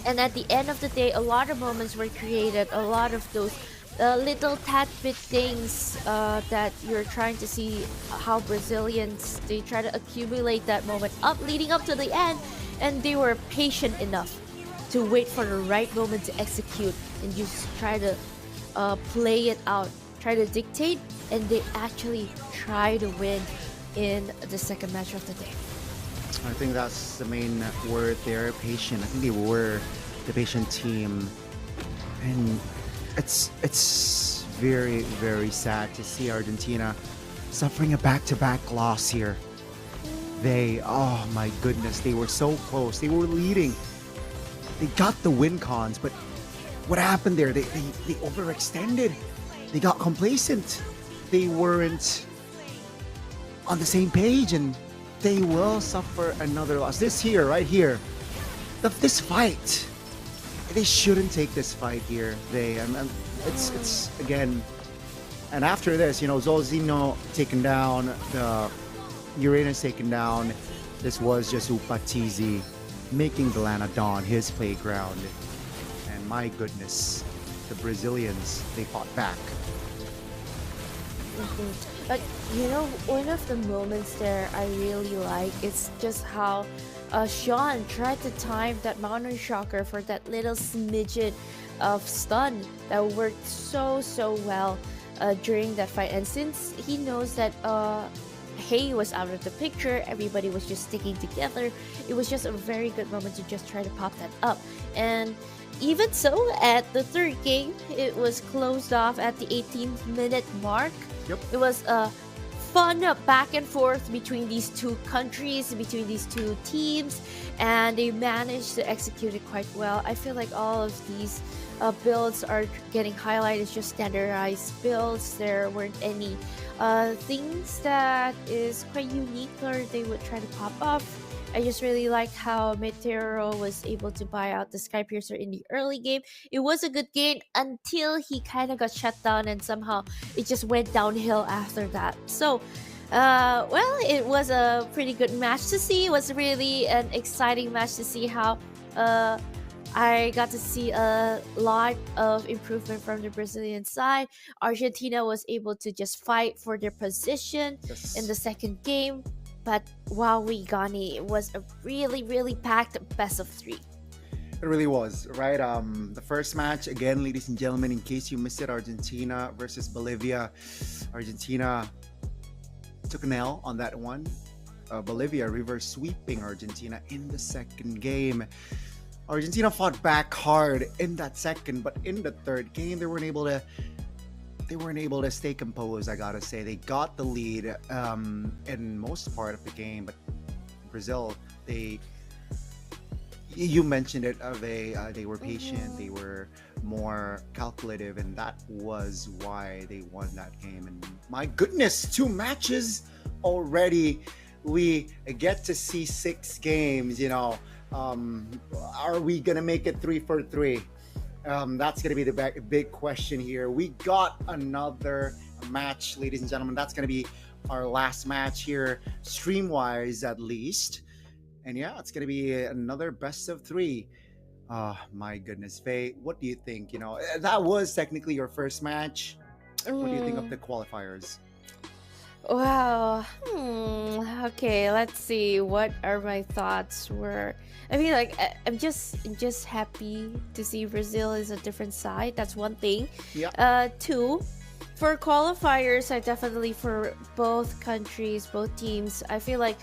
And at the end of the day, a lot of moments were created, a lot of those little tad bit things that you're trying to see how Brazilians, they try to accumulate that moment up leading up to the end, and they were patient enough to wait for the right moment to execute and just try to play it out, try to dictate, and they actually try to win in the second match of the day. I think that's the main word there, patient. I think they were the patient team. And it's very, very sad to see Argentina suffering a back-to-back loss here. Oh my goodness, they were so close. They were leading. They got the win cons, but what happened there? They overextended. They got complacent. They weren't on the same page, and they will suffer another loss. Right here, this fight, they shouldn't take this fight here. It's again, and after this, Zolzino taken down, the Uranus taken down. This was just Upatizi making the Lana Dawn his playground. And my goodness, the Brazilians, they fought back. But you know, one of the moments there I really like is just how Sean tried to time that Mountain Shocker for that little smidgen of stun that worked so well during that fight. And since he knows that Hay was out of the picture, everybody was just sticking together. It was just a very good moment to just try to pop that up. And even so, at the third game, it was closed off at the 18th minute mark. Yep. It was a fun back and forth between these two countries, between these two teams, and they managed to execute it quite well. I feel like all of these builds are getting highlighted as just standardized builds. There weren't any things that is quite unique or they would try to pop off. I just really liked how Meteoro was able to buy out the Skypiercer in the early game. It was a good game until he kind of got shut down and somehow it just went downhill after that. So, well, it was a pretty good match to see. It was really an exciting match to see how I got to see a lot of improvement from the Brazilian side. Argentina was able to just fight for their position in the second game. But wow, Gani, it was a really packed best of 3. It really was, right? The first match, again, ladies and gentlemen, in case you missed it, Argentina versus Bolivia. Argentina took an L on that one. Bolivia reverse sweeping Argentina in the second game. Argentina fought back hard in that second, but in the third game, they weren't able to stay composed. I gotta say, they got the lead in most part of the game, but Brazil, you mentioned it, they were patient, they were more calculative, and that was why they won that game. And my goodness, 2 matches already. We get to see 6 games. Are we gonna make it 3 for 3? That's going to be the big question here. We got another match, ladies and gentlemen. That's going to be our last match here, stream-wise at least. And yeah, it's going to be another best of 3. My goodness, Faye, what do you think? That was technically your first match. What do you think of the qualifiers? Wow. Okay, let's see. What are my thoughts were. I mean, like, I'm just happy to see Brazil is a different side. That's one thing. Yeah. 2, for qualifiers, I definitely, for both countries, both teams, I feel like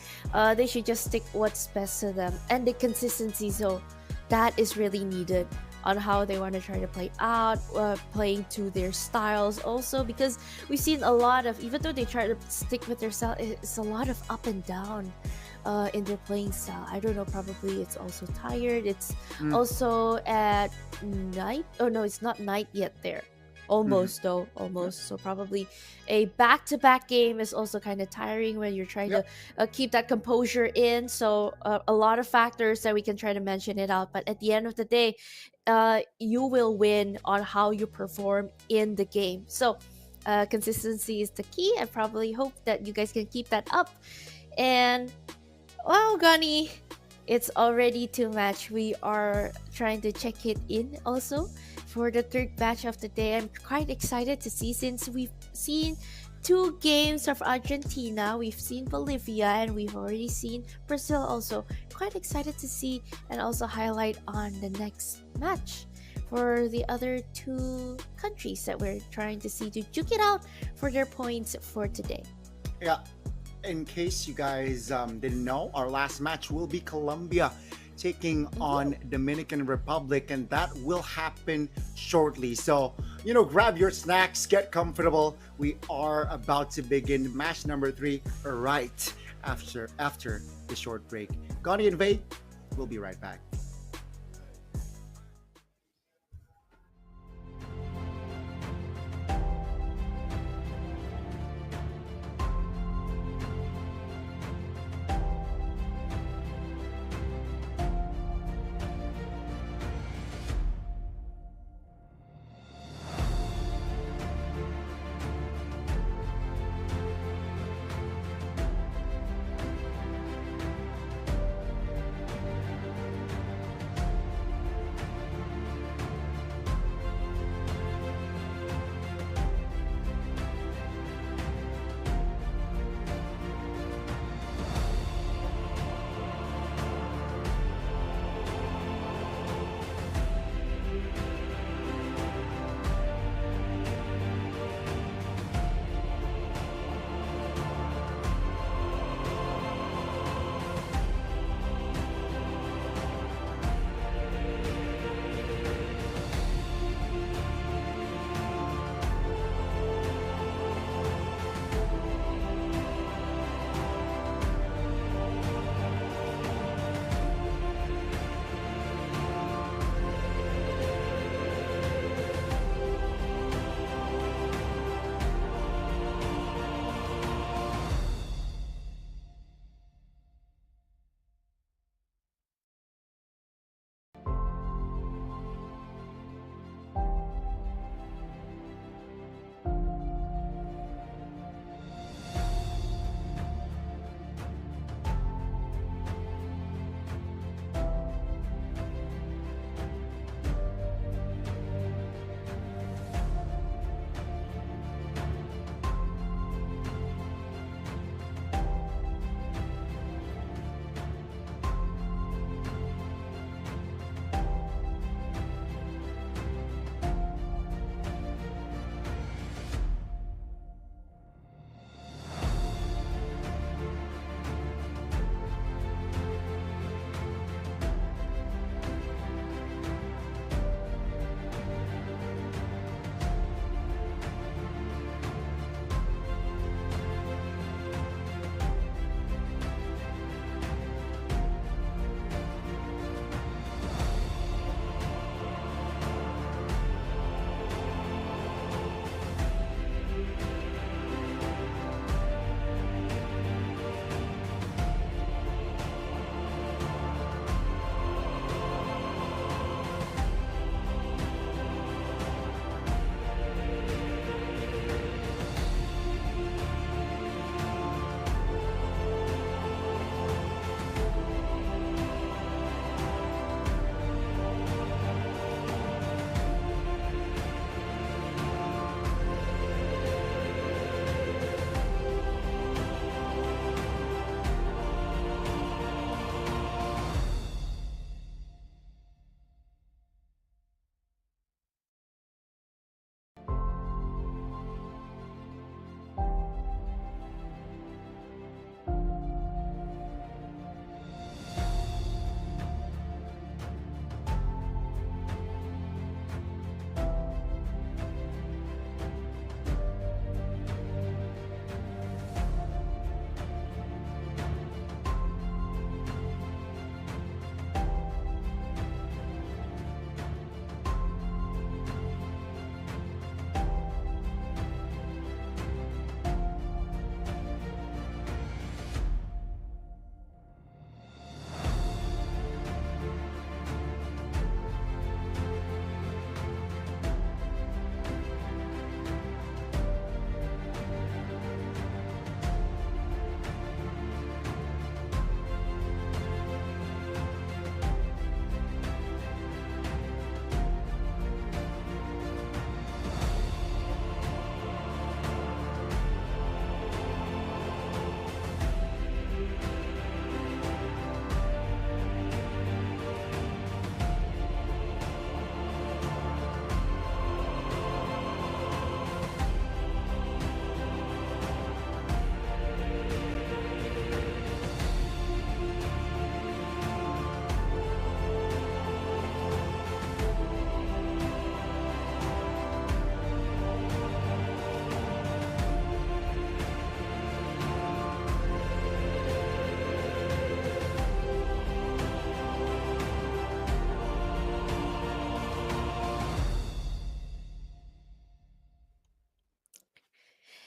they should just stick what's best to them and the consistency. So that is really needed on how they want to try to play out, playing to their styles also, because we've seen a lot of, even though they try to stick with their style, it's a lot of up and down in their playing style. I don't know, probably it's also tired. It's also at night. Oh no, it's not night yet there. Almost though, almost. So probably a back-to-back game is also kind of tiring when you're trying to keep that composure in. So a lot of factors that we can try to mention it out. But at the end of the day, you will win on how you perform in the game. So consistency is the key. I probably hope that you guys can keep that up. And wow, Gani, it's already 2 match. We are trying to check it in also for the third match of the day. I'm quite excited to see, since we've seen 2 games of Argentina, we've seen Bolivia, and we've already seen Brazil also. Quite excited to see and also highlight on the next match for the other 2 countries that we're trying to see to duke it out for their points for today. Yeah. In case you guys didn't know, our last match will be Colombia taking on Dominican Republic, and that will happen shortly. So, grab your snacks, get comfortable. We are about to begin match number 3 right after the short break. Gani and Vade, we'll be right back.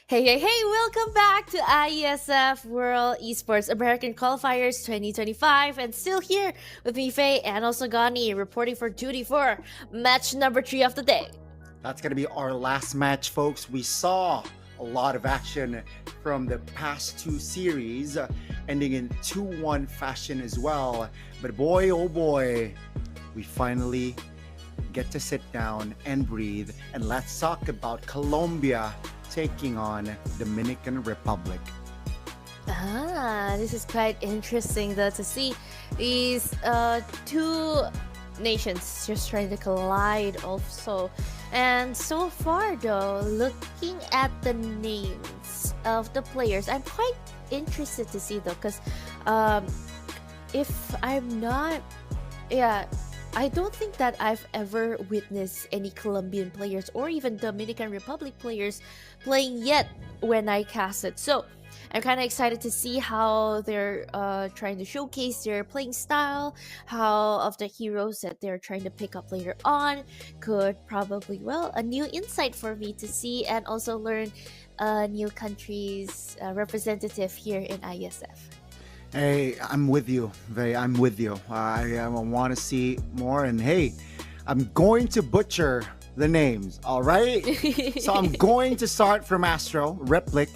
Hey, welcome back to Iesf World Esports American Qualifiers 2025. And still here with me, Faye, and also Gani, reporting for duty for match number 3 of the day. That's going to be our last match, folks. We saw a lot of action from the past two series, ending in 2-1 fashion as well. But boy, oh boy, we finally get to sit down and breathe. And let's talk about Colombia taking on Dominican Republic. This is quite interesting though to see these two nations just trying to collide also. And so far though, looking at the names of the players, I'm quite interested to see though, because if I'm not, yeah, I don't think that I've ever witnessed any Colombian players or even Dominican Republic players playing yet when I cast it. So I'm kind of excited to see how they're trying to showcase their playing style, how of the heroes that they're trying to pick up later on could probably, well, a new insight for me to see and also learn a new country's representative here in ISF. Hey, I'm with you. I'm with you. I want to see more. And hey, I'm going to butcher the names, all right? So I'm going to start from Astro, Replic,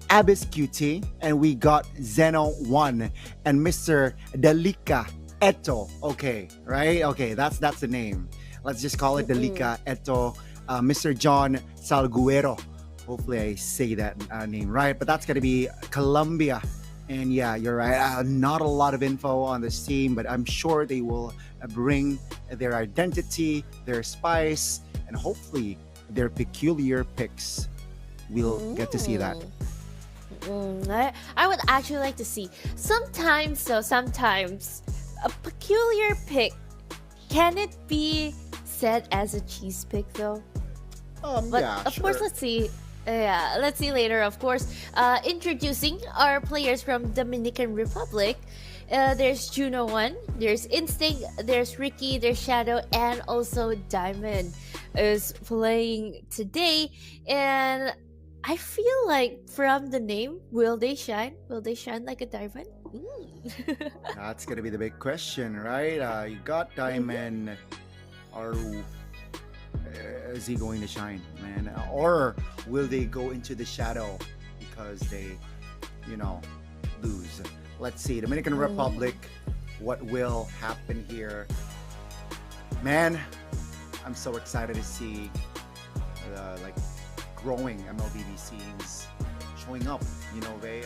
Abyss QT, and we got Zeno1 and Mr. Dalika Eto. Okay, right? Okay, that's the name. Let's just call it Dalika Eto. Mr. John Salguero. Hopefully I say that name right. But that's going to be Colombia. And yeah, you're right. Not a lot of info on this team, but I'm sure they will bring their identity, their spice, and hopefully their peculiar picks. We'll get to see that. I would actually like to see. Sometimes, a peculiar pick, can it be said as a cheese pick though? But Yeah, of course, sure. let's see. Yeah, let's see later, of course. Introducing our players from Dominican Republic. There's Juno1, there's Instinct, there's Ricky, there's Shadow, and also Diamond is playing today. And I feel like from the name, will they shine? Will they shine like a diamond? That's gonna be the big question, right? You got Diamond. Are is he going to shine, man? Or will they go into the shadow because they, lose? Let's see. Dominican Republic. What will happen here? Man, I'm so excited to see the growing Mlbb scenes showing up. They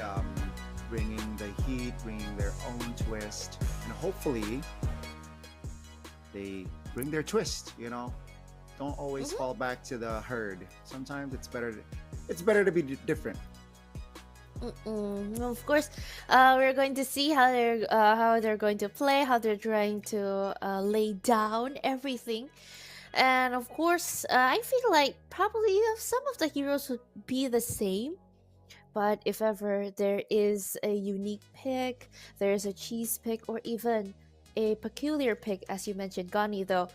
bringing the heat, bringing their own twist, and hopefully they bring their twist. Don't always fall back to the herd. Sometimes it's better to be different. Well, of course, we're going to see how they're going to play, how they're trying to lay down everything, and of course, I feel like probably some of the heroes would be the same. But if ever there is a unique pick, there's a cheese pick, or even a peculiar pick, as you mentioned, Gani, though,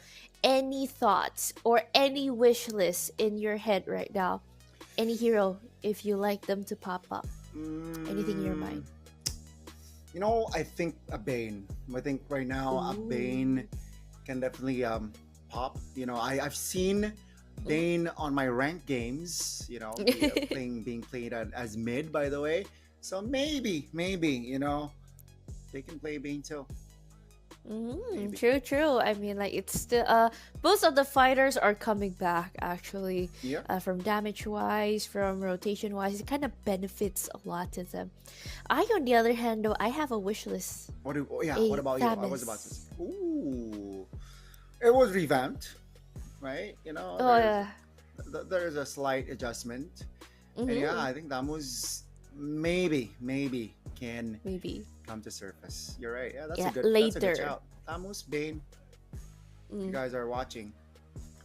any thoughts or any wish list in your head right now? Any hero, if you like them to pop up? Anything in your mind? I think a Bane. I think right now a Bane can definitely pop. I've seen Bane on my ranked games. Being played as mid, by the way. So maybe, they can play Bane too. Maybe. True. I mean, like it's still most of the fighters are coming back actually. Yeah. From damage wise, from rotation wise, it kind of benefits a lot to them. On the other hand, though, I have a wish list. What about you? I was about to say. Thames. Ooh, it was revamped, right? Oh yeah. There's a slight adjustment, and Mhm. yeah, I think that was maybe can Maybe. come to surface. You're right. Yeah, Yeah, that's a later. good shout. Tamus, Bane, if you Mm. guys are watching,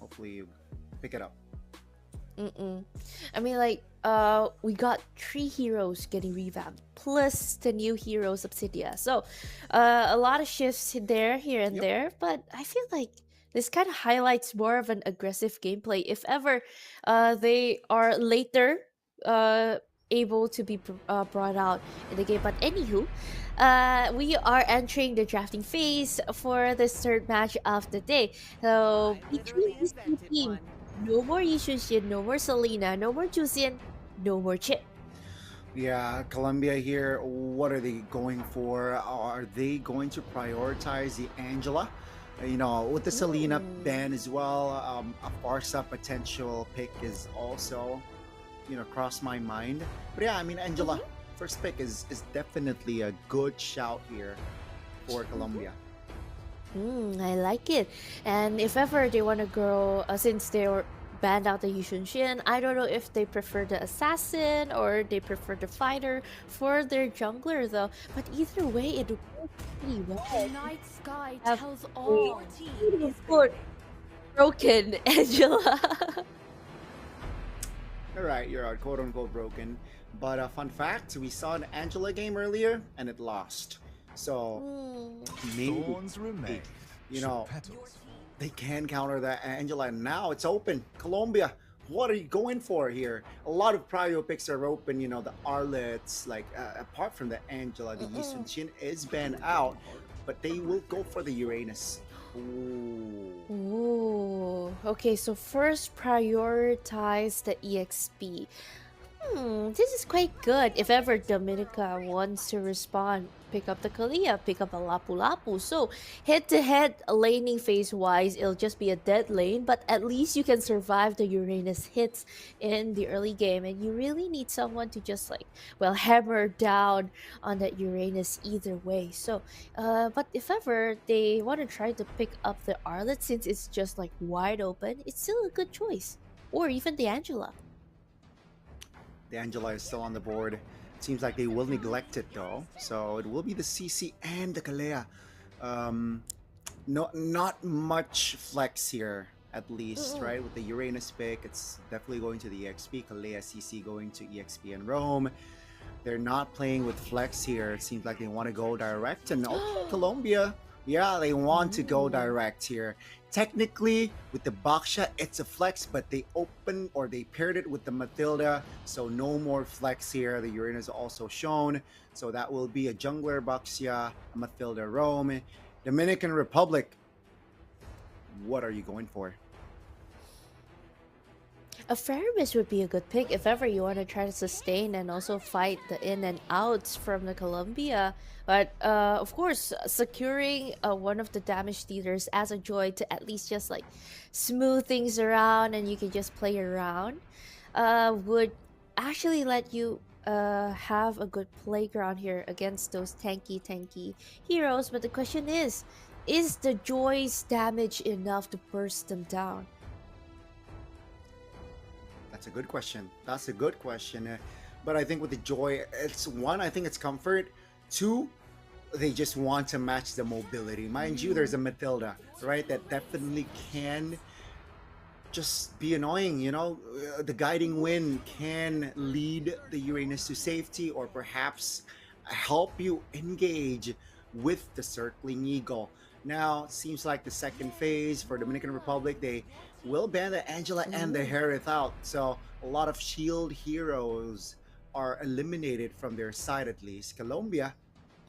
hopefully you pick it up. I mean, like, we got 3 heroes getting revamped, plus the new heroes Obsidia. So, a lot of shifts here and Yep. there, but I feel like this kind of highlights more of an aggressive gameplay. If ever, they are later uh, able to be brought out in the game. But anywho, we are entering the drafting phase for this third match of the day. So between these two teams, no more Yishun, no more Selena, no more Jusian, no more Chip. Yeah, Colombia here. What are they going for? Are they going to prioritize the Angela? With the Selena Mm. ban as well, a Farsa potential pick is also, crossed my mind. But yeah, I mean, Angela, Mm-hmm. first pick is definitely a good shout here for Mm-hmm. Colombia. I like it. And if ever they want to grow, since they were banned out the Yushun, I don't know if they prefer the assassin or they prefer the fighter for their jungler though. But either way, it works pretty The well. night sky Have tells a all. beautiful broken Angela. All right, you're out, quote unquote broken. But a fun fact: we saw an Angela game earlier and it lost. So Hmm. maybe, Thorns remain. you should know, petals. they can counter that Angela. And now it's open. Colombia, what are you going for here? A lot of prio picks are open. The Arlets, like apart from the Angela, the Yisun Chin is banned out, but they will go for the Uranus. Ooh. Ooh. Okay, so first prioritize the EXP. This is quite good. If ever Dominica wants to respond, pick up the Kalia, pick up a Lapu Lapu. So, head to head, laning phase wise, it'll just be a dead lane, but at least you can survive the Uranus hits in the early game. And you really need someone to just hammer down on that Uranus either way. So, but if ever they want to try to pick up the Arlet since it's just wide open, it's still a good choice. Or even the Angela. The Angela is still on the board. Seems like they will neglect it though. So it will be the CC and the Kalea. Um, not much flex here, at least, Mm-mm. right? With the Uranus pick, it's definitely going to the EXP. Kalea CC going to EXP and Rome. They're not playing with flex here. It seems like they want to go direct. And okay, Colombia, yeah, they want to go Ooh. direct here. Technically, with the Baksha, it's a flex, but they paired it with the Matilda, so no more flex here. The Uranus also shown, so that will be a jungler Baksha, a Matilda Rome. Dominican Republic, what are you going for? A Faramis would be a good pick if ever you want to try to sustain and also fight the in and outs from the Columbia. But of course, securing one of the damage dealers as a joy to at least just smooth things around and you can just play around would actually let you have a good playground here against those tanky heroes. But the question is the joy's damage enough to burst them down? That's a good question. That's a good question. But I think with the joy, it's one, I think it's comfort. Two, they just want to match the mobility. Mind you, there's a Matilda, right? That definitely can just be annoying. The guiding wind can lead the Uranus to safety or perhaps help you engage with the circling eagle. Now, it seems like the second phase for Dominican Republic, they will ban the Angela and the Ooh. Harith out. So a lot of shield heroes are eliminated from their side at least. Colombia,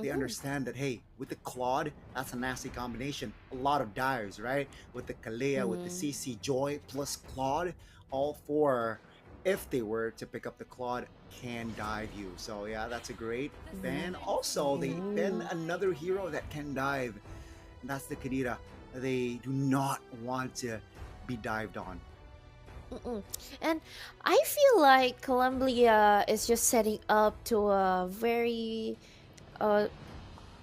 they Mhm. understand that hey, with the Claude, that's a nasty combination. A lot of dyers, right? With the Kalea, with the Mhm. CC Joy plus Claude, all four, if they were to pick up the Claude, can dive you. So yeah, that's a great ban. Also, they ban Ooh. another hero that can dive, and that's the Kadira. They do not want to be dived on. Mm-mm. And I feel like Colombia is just setting up to a uh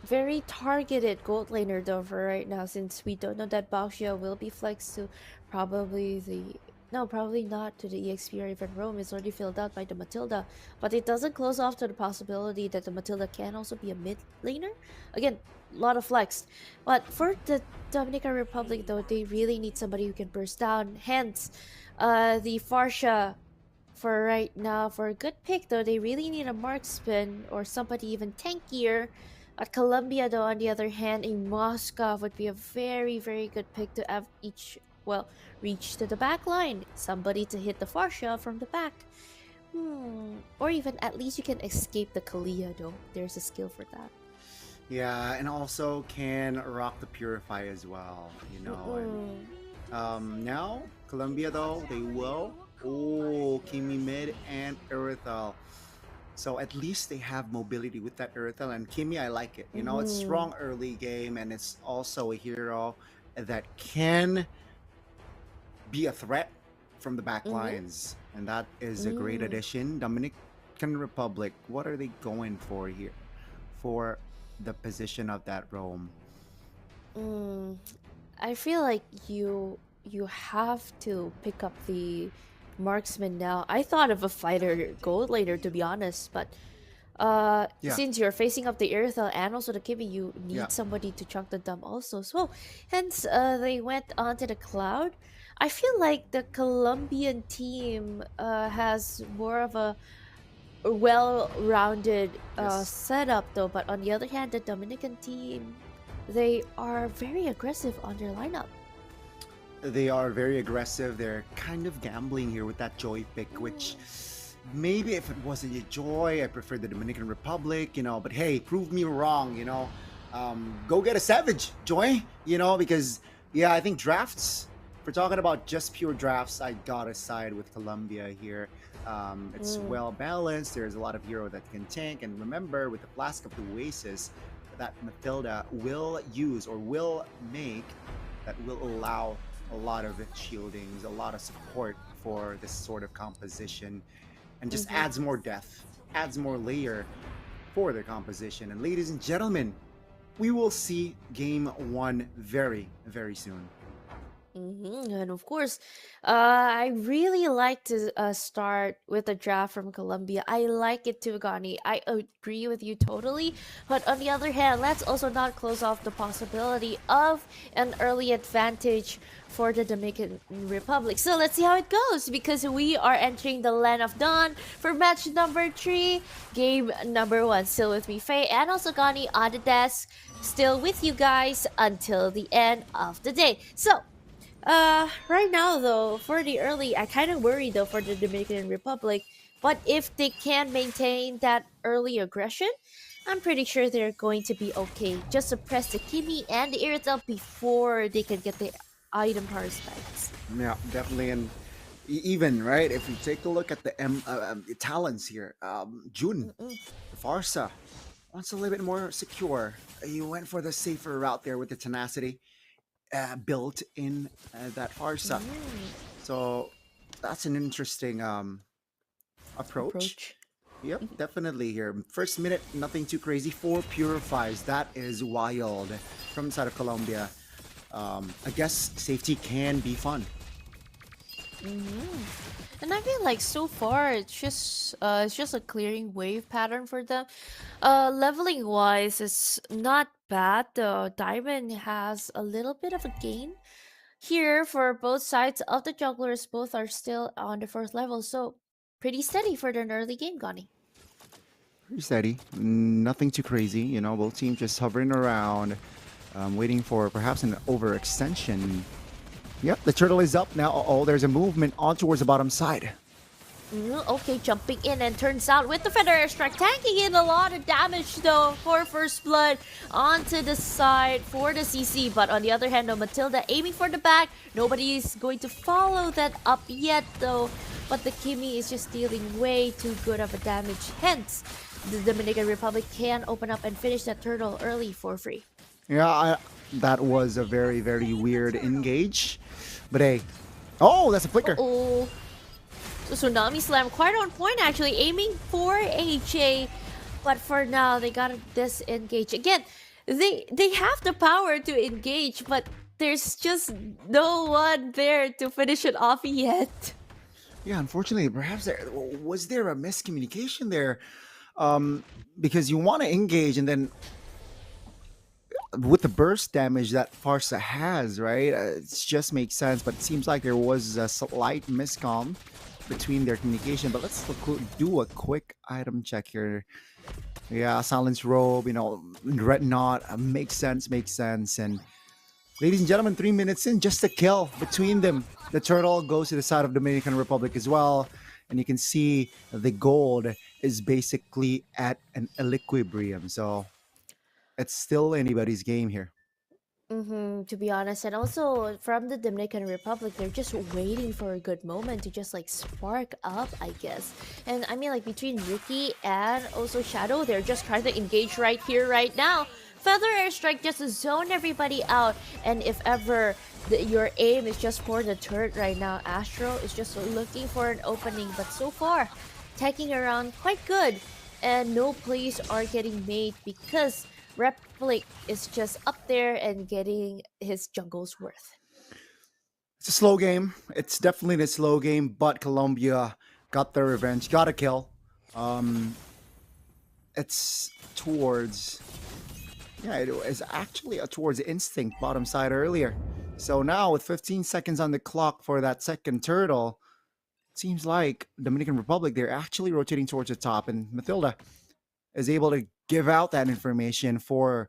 very targeted gold laner though for right now, since we don't know that Baxia will be flexed to probably the no, probably not to the EXP or even Rome. It's already filled out by the Matilda, but it doesn't close off to the possibility that the Matilda can also be a mid laner. Again, a lot of flex, but for the Dominican Republic though, they really need somebody who can burst down. Hence, the Farsha for right now, for a good pick though, they really need a marksman or somebody even tankier. At Colombia though, on the other hand, a Moskov would be a very good pick to have reach to the back line. Somebody to hit the Farsha from the back. Or even at least you can escape the Kalia though. There's a skill for that. Yeah, and also can rock the Purify as well, you know. Now, Colombia though, they will. Oh, Kimi mid and Erythal. So at least they have mobility with that Erythal. And Kimi, I like it. You know, it's strong early game and it's also a hero that can be a threat from the back lines. And that is a great addition. Dominican Republic, what are they going for here? For the position of that Rome. I feel like you have to pick up the marksman now. I thought of a fighter gold later to be honest, but Yeah. since you're facing up the Erythal and also the Kimi, you need Yeah. somebody to chunk the dump also. So hence they went onto the cloud. I feel like the Colombian team has more of a well-rounded Yes. setup though, but on the other hand the Dominican team, they are very aggressive on their lineup. They are very aggressive. They're kind of gambling here with that Joy pick, which maybe if it wasn't a Joy, I prefer the Dominican Republic, you know. But hey, prove me wrong, you know. Go get a Savage, Joy, you know, because yeah, I think drafts. If we're talking about just pure drafts, I gotta side with Colombia here. It's well balanced. There's a lot of hero that can tank, and remember, with the Flask of the Oasis, that Matilda will use or will make, that will allow a lot of shieldings, a lot of support for this sort of composition, and just adds more depth, adds more layer for their composition. And ladies and gentlemen, we will see game one very, very soon. And of course, I really like to start with a draft from Colombia. I like it too, Gani. I agree with you totally. But on the other hand, let's also not close off the possibility of an early advantage for the Dominican Republic. So let's see how it goes because we are entering the Land of Dawn for match number 3, game number 1. Still with me, Faye, and also Gani on the desk. Still with you guys until the end of the day. So, right now though, for the early, I kind of worry though for the Dominican Republic. But if they can maintain that early aggression, I'm pretty sure they're going to be okay. Just suppress the Kimi and the Irrital before they can get the item power spikes. Yeah, definitely. And even right, if you take a look at the talents here, Jun, Farsa wants a little bit more secure. You went for the safer route there with the tenacity built in that Farsa. So that's an interesting approach. Yep, definitely here. First minute, nothing too crazy. 4 purifies. That is wild from the side of Colombia. I guess safety can be fun. And I feel like so far it's just a clearing wave pattern for them. Leveling wise, it's not bad though. Diamond has a little bit of a gain here for both sides of the jugglers. Both are still on the 4th level, so pretty steady for an early game, Gani. Pretty steady. Nothing too crazy. You know, both teams just hovering around, waiting for perhaps an overextension. Yep, the turtle is up now. Oh, there's a movement on towards the bottom side. Okay, jumping in, and turns out with the Feather Strike tanking in a lot of damage though for first blood onto the side for the CC. But on the other hand, no, Matilda aiming for the back. Nobody's going to follow that up yet though. But the Kimi is just dealing way too good of a damage. Hence, the Dominican Republic can open up and finish that turtle early for free. Yeah, that was a very, very weird engage. But hey, oh, that's a flicker. Oh, so Tsunami Slam quite on point actually, aiming for HA. But for now, they gotta disengage. Again, they have the power to engage, but there's just no one there to finish it off yet. Yeah, unfortunately, perhaps was there a miscommunication there? Because you want to engage and then with the burst damage that Farsa has, right? It just makes sense, but it seems like there was a slight miscom between their communication. But let's do a quick item check here. Yeah, Silence Robe, you know, Red Knot, makes sense. And ladies and gentlemen, 3 minutes in, just a kill between them. The turtle goes to the side of Dominican Republic as well. and you can see the gold is basically at an equilibrium. So it's still anybody's game here. To be honest, and also from the Dominican Republic, they're just waiting for a good moment to just like spark up, I guess. And I mean, like between Ricky and also Shadow, they're just trying to engage right here, right now. Feather airstrike just to zone everybody out, and if ever your aim is just for the turret right now, Astro is just looking for an opening, but so far, taking around quite good, and no plays are getting made because Replic is just up there and getting his jungle's worth. It's a slow game. It's definitely a slow game, but Colombia got their revenge, got a kill. Um, it's towards, yeah, it was actually towards Instinct bottom side earlier. So now with 15 seconds on the clock for that second turtle, it seems like Dominican Republic, they're actually rotating towards the top, and Matilda is able to give out that information for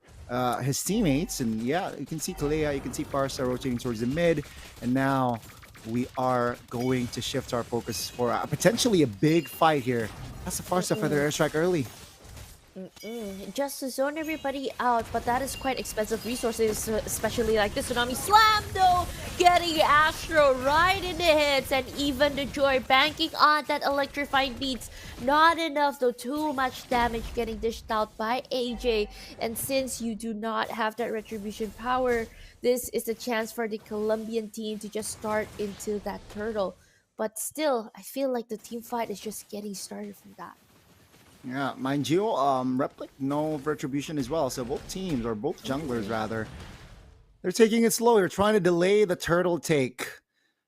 his teammates. And yeah, you can see Kalea, you can see Parsa rotating towards the mid. And now we are going to shift our focus for potentially a big fight here. That's the Parsa for their airstrike early. Just to zone everybody out, but that is quite expensive resources, especially like the Tsunami Slam though, getting Astro right in the hits, and even the Joy banking on that electrifying beats. Not enough though, too much damage getting dished out by AJ, and since you do not have that retribution power, this is a chance for the Colombian team to just start into that turtle. But still, I feel like the team fight is just getting started from that. Yeah, mind you, Replic, no retribution as well. So both teams, or both junglers rather, they're taking it slow. They're trying to delay the turtle take.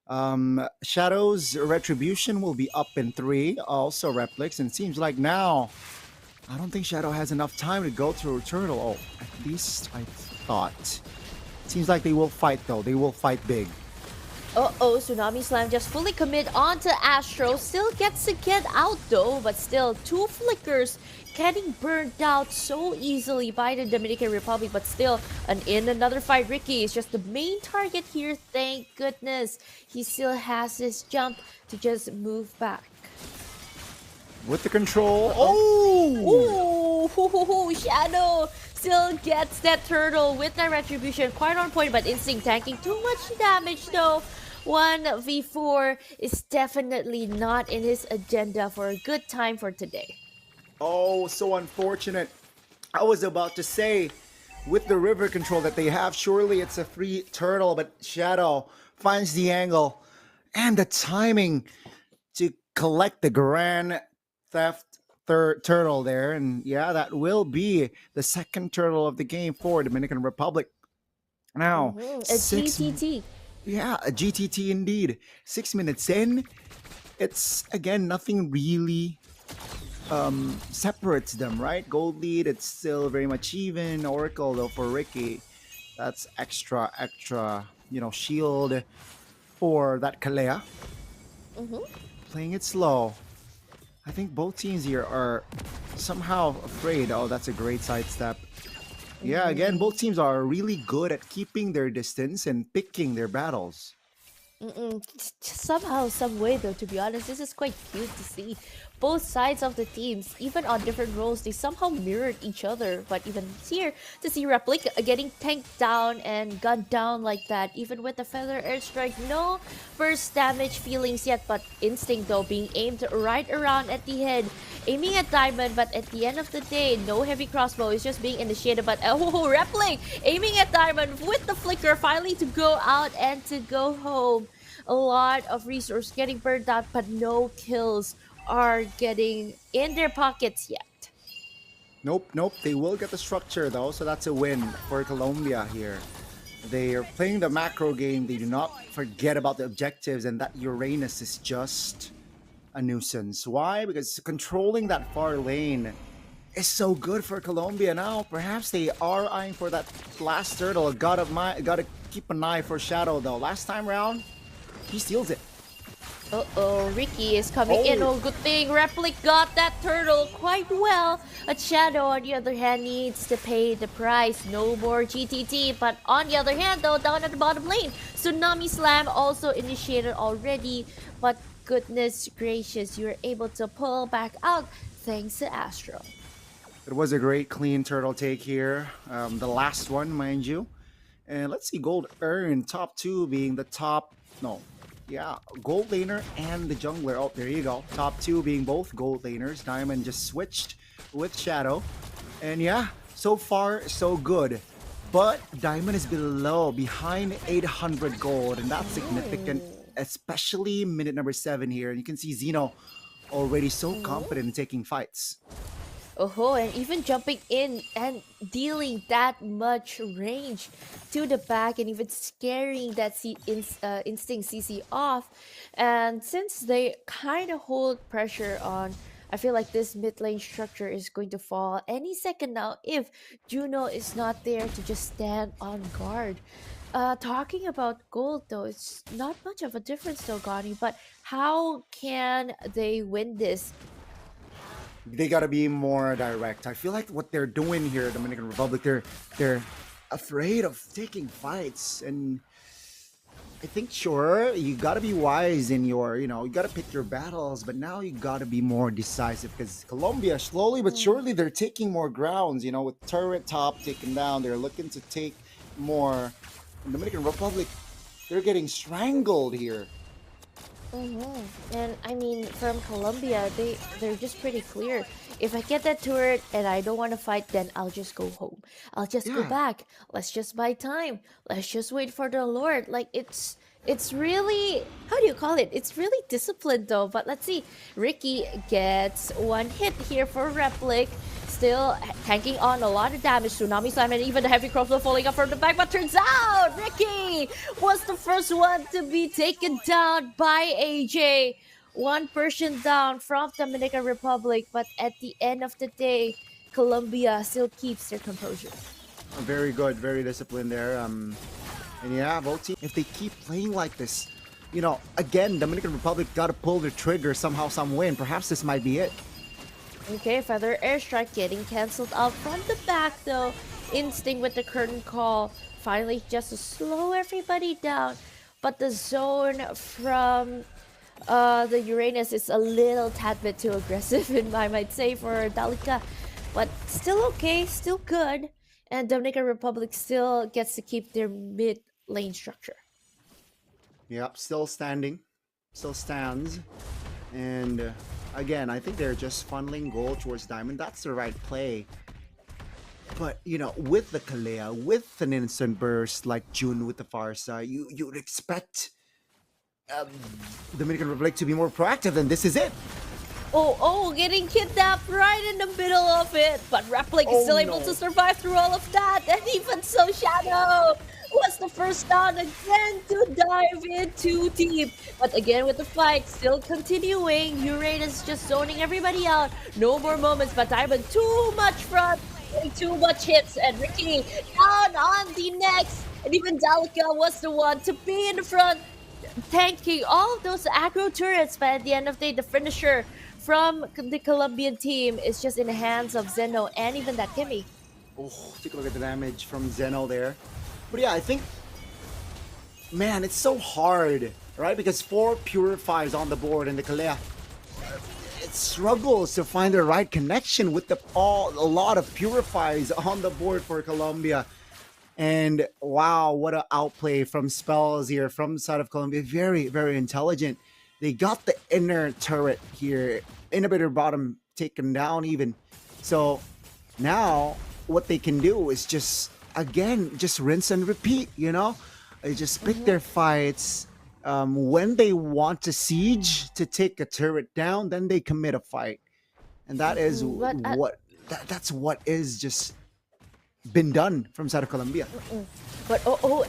Shadow's retribution will be up in 3. Also Replics, and it seems like now, I don't think Shadow has enough time to go through turtle. Oh, at least I thought. Seems like they will fight though. They will fight big. Uh-oh, Tsunami Slam just fully commit onto Astro. Still gets to get out though, but still 2 flickers getting burned out so easily by the Dominican Republic. But still, in another fight, Ricky is just the main target here. Thank goodness. He still has his jump to just move back. With the control. Oh! Ooh, Shadow still gets that turtle with that retribution. Quite on point, but Instinct tanking too much damage though. 1v4 is definitely not in his agenda for a good time for today. Oh, so unfortunate. I was about to say, with the river control that they have, surely it's a free turtle, but Shadow finds the angle and the timing to collect the Grand Theft turtle there. And yeah, that will be the second turtle of the game for Dominican Republic. Now, A GTT. Yeah, a GTT indeed. 6 minutes in, it's again nothing really separates them, right? Gold lead, it's still very much even. Oracle though for Ricky, that's extra, shield for that Kalea. Playing it slow. I think both teams here are somehow afraid. Oh, that's a great sidestep. Yeah, again, both teams are really good at keeping their distance and picking their battles. Somehow, some way though, to be honest, this is quite cute to see. Both sides of the teams, even on different roles, they somehow mirrored each other. But even here, to see Replic getting tanked down and gunned down like that, even with the Feather Airstrike, no burst damage feelings yet, but Instinct though being aimed right around at the head, aiming at Diamond, but at the end of the day, no heavy crossbow is just being initiated. But Replic aiming at Diamond with the flicker, finally to go out and to go home. A lot of resource getting burned out, but no kills are getting in their pockets yet. Nope. They will get the structure though, so that's a win for Colombia here. They are playing the macro game. They do not forget about the objectives, and that Uranus is just a nuisance. Why? Because controlling that far lane is so good for Colombia now. Perhaps they are eyeing for that last turtle. Gotta keep an eye for Shadow though. Last time round, he steals it. Uh-oh, Ricky is coming in. Oh. Oh, good thing Replic got that turtle quite well. But Shadow, on the other hand, needs to pay the price. No more GTT. But on the other hand, though, down at the bottom lane, Tsunami Slam also initiated already. But goodness gracious, you were able to pull back out thanks to Astro. It was a great clean turtle take here. The last one, mind you. And let's see, gold earned, top two being the top, no, yeah, gold laner and the jungler. Oh, there you go. Top two being both gold laners. Diamond just switched with Shadow. And yeah, so far, so good. But Diamond is behind 800 gold, and that's significant, especially minute number 7 here. And you can see Zeno already so confident in taking fights. Oh, and even jumping in and dealing that much range to the back and even scaring that Instinct CC off. And since they kind of hold pressure on, I feel like this mid lane structure is going to fall any second now if Juno is not there to just stand on guard. Talking about gold though, it's not much of a difference though, Gani, but how can they win this? They gotta be more direct. I feel like what they're doing here, Dominican Republic, they're afraid of taking fights, and I think sure you gotta be wise in your, you gotta pick your battles, but now you gotta be more decisive because Colombia slowly but surely they're taking more grounds. With turret top taken down, they're looking to take more. Dominican Republic, they're getting strangled here. And I mean, from Colombia, they're just pretty clear. If I get that turret and I don't want to fight, then I'll just go home. I'll just go Yeah. back. Let's just buy time. Let's just wait for the Lord. Like it's really, how do you call it? It's really disciplined though. But let's see. Ricky gets one hit here for Replic. Still tanking on a lot of damage. Tsunami Slam and even the heavy crossbow falling up from the back. But turns out Ricky was the first one to be taken down by AJ. One person down from Dominican Republic. But at the end of the day, Colombia still keeps their composure. Very good, very disciplined there. And yeah, both teams, if they keep playing like this, again, Dominican Republic got to pull the trigger somehow, some way, and perhaps this might be it. Okay, Feather Airstrike getting cancelled out from the back though. Instinct with the curtain call. Finally, just to slow everybody down. But the zone from the Uranus is a little tad bit too aggressive, I might say, for Dalika. But still okay, still good. And Dominican Republic still gets to keep their mid lane structure. Yep, still standing, still stands. And again, I think they're just funneling gold towards Diamond. That's the right play. But, with the Kalea, with an instant burst like June with the Farsa, you'd expect Dominican Republic to be more proactive, and this is it. Oh, getting kidnapped right in the middle of it. But Replic is still able to survive through all of that. And even so, Shadow was the first down again to dive in too deep. But again with the fight still continuing. Uranus just zoning everybody out. No more moments, but Diamond too much front. Too much hits. And Ricky down on the next. And even Dalika was the one to be in the front, tanking all of those aggro turrets. But at the end of the day, the finisher from the Colombian team is just in the hands of Zeno and even that Kimmy. Oh, take a look at the damage from Zeno there. But yeah, I think, man, it's so hard, right? Because 4 Purifiers on the board and the Kalea, it struggles to find the right connection with a lot of Purifiers on the board for Colombia. And wow, what an outplay from Spells here from the side of Colombia. Very, very intelligent. They got the inner turret here, inhibitor bottom taken down even. So now what they can do is just rinse and repeat, They just pick their fights. When they want to siege to take a turret down, then they commit a fight. And that is that's what is just been done from side of Colombia. But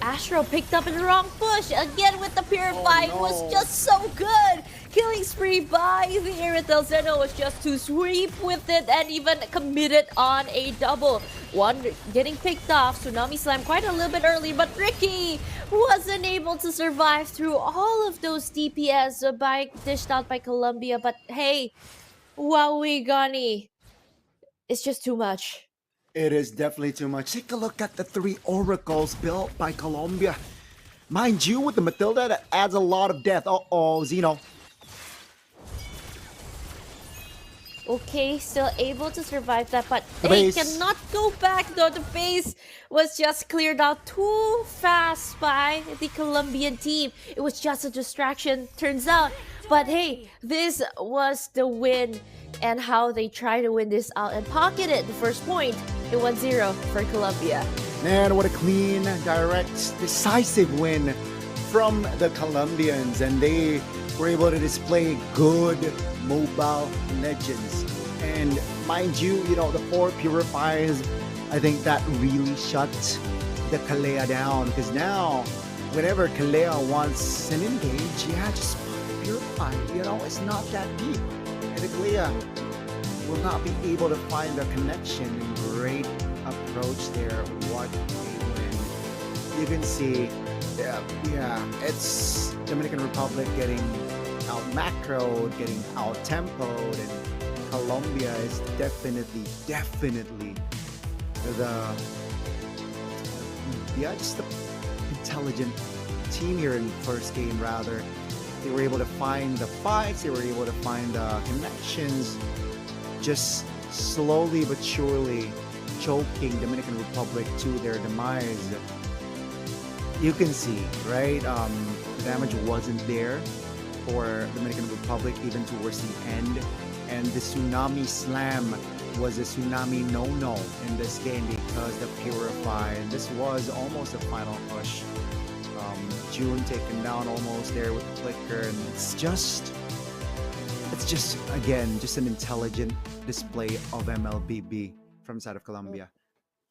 Astro picked up in the wrong push again with the Purify. It was just so good. killing spree by the Iritel. Zeno was just to sweep with it and even committed on a double. One getting picked off. Tsunami Slam quite a little bit early, but Ricky wasn't able to survive through all of those DPS dished out by Colombia. But hey, Wowie Gani, it's just too much. It is definitely too much. Take a look at the 3 oracles built by Colombia. Mind you, with the Matilda, that adds a lot of death. Uh-oh, Zeno. Okay, still able to survive that, but The they base. cannot go back though. The base was just cleared out too fast by the Colombian team. It was just a distraction, turns out. But hey, this was the win and how they try to win this out and pocketed the first point in 1-0 for Colombia. Man, what a clean, direct, decisive win from the Colombians. And they were able to display good mobile legends. And mind you, the 4 purifiers, I think that really shut the Kalea down. Because now, whenever Kalea wants an engage, just purify. It's not that deep. And the Kalea will not be able to find a connection. And great approach there. What a win. You can see, it's Dominican Republic getting out macroed, getting out tempoed, and Colombia is definitely just the intelligent team here in the first game. Rather, they were able to find the fights, they were able to find the connections, just slowly but surely choking Dominican Republic to their demise. You can see, right? The damage wasn't there for Dominican Republic even towards the end, and the Tsunami Slam was a Tsunami no-no in this game because the Purify, and this was almost a final push. June taken down almost there with the flicker, and it's just again just an intelligent display of Mlbb from side of Colombia.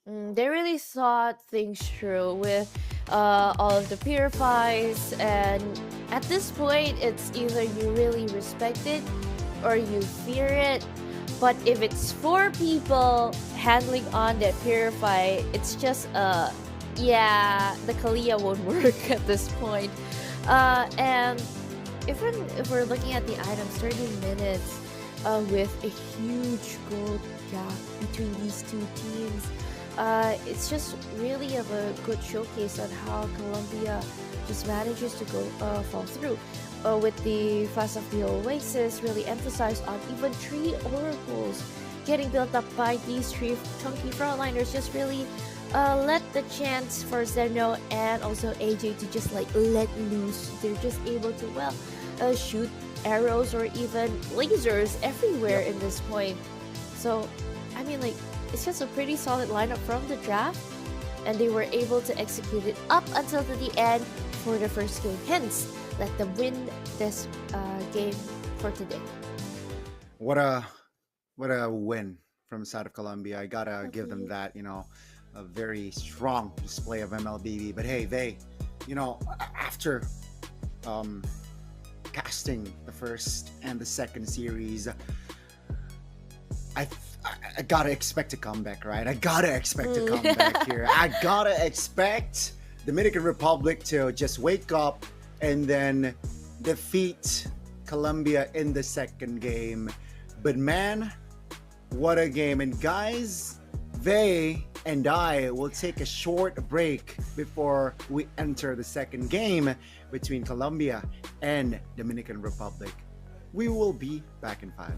They really thought things through with all of the purifies, and at this point, it's either you really respect it or you fear it. But if it's 4 people handling on that purify, it's just the Kalia won't work at this point. And even if we're looking at the items, 30 minutes with a huge gold gap between these two teams. It's just really of a good showcase on how Colombia just manages to fall through. With the Fast of the Oasis really emphasized on even 3 oracles getting built up by these 3 chunky frontliners, just really let the chance for Zeno and also AJ to just let loose. They're just able to shoot arrows or even lasers everywhere in this point. So I mean, it's just a pretty solid lineup from the draft, and they were able to execute it up until the end for the first game. Hence, let them win this game for today. What a win from the side of Colombia. I gotta give them that, a very strong display of Mlbb. But hey, they, after casting the first and the second series, I gotta expect a comeback, right? I gotta expect a comeback here. I gotta expect Dominican Republic to just wake up and then defeat Colombia in the second game. But man, what a game. And guys, they and I will take a short break before we enter the second game between Colombia and Dominican Republic. We will be back in 5.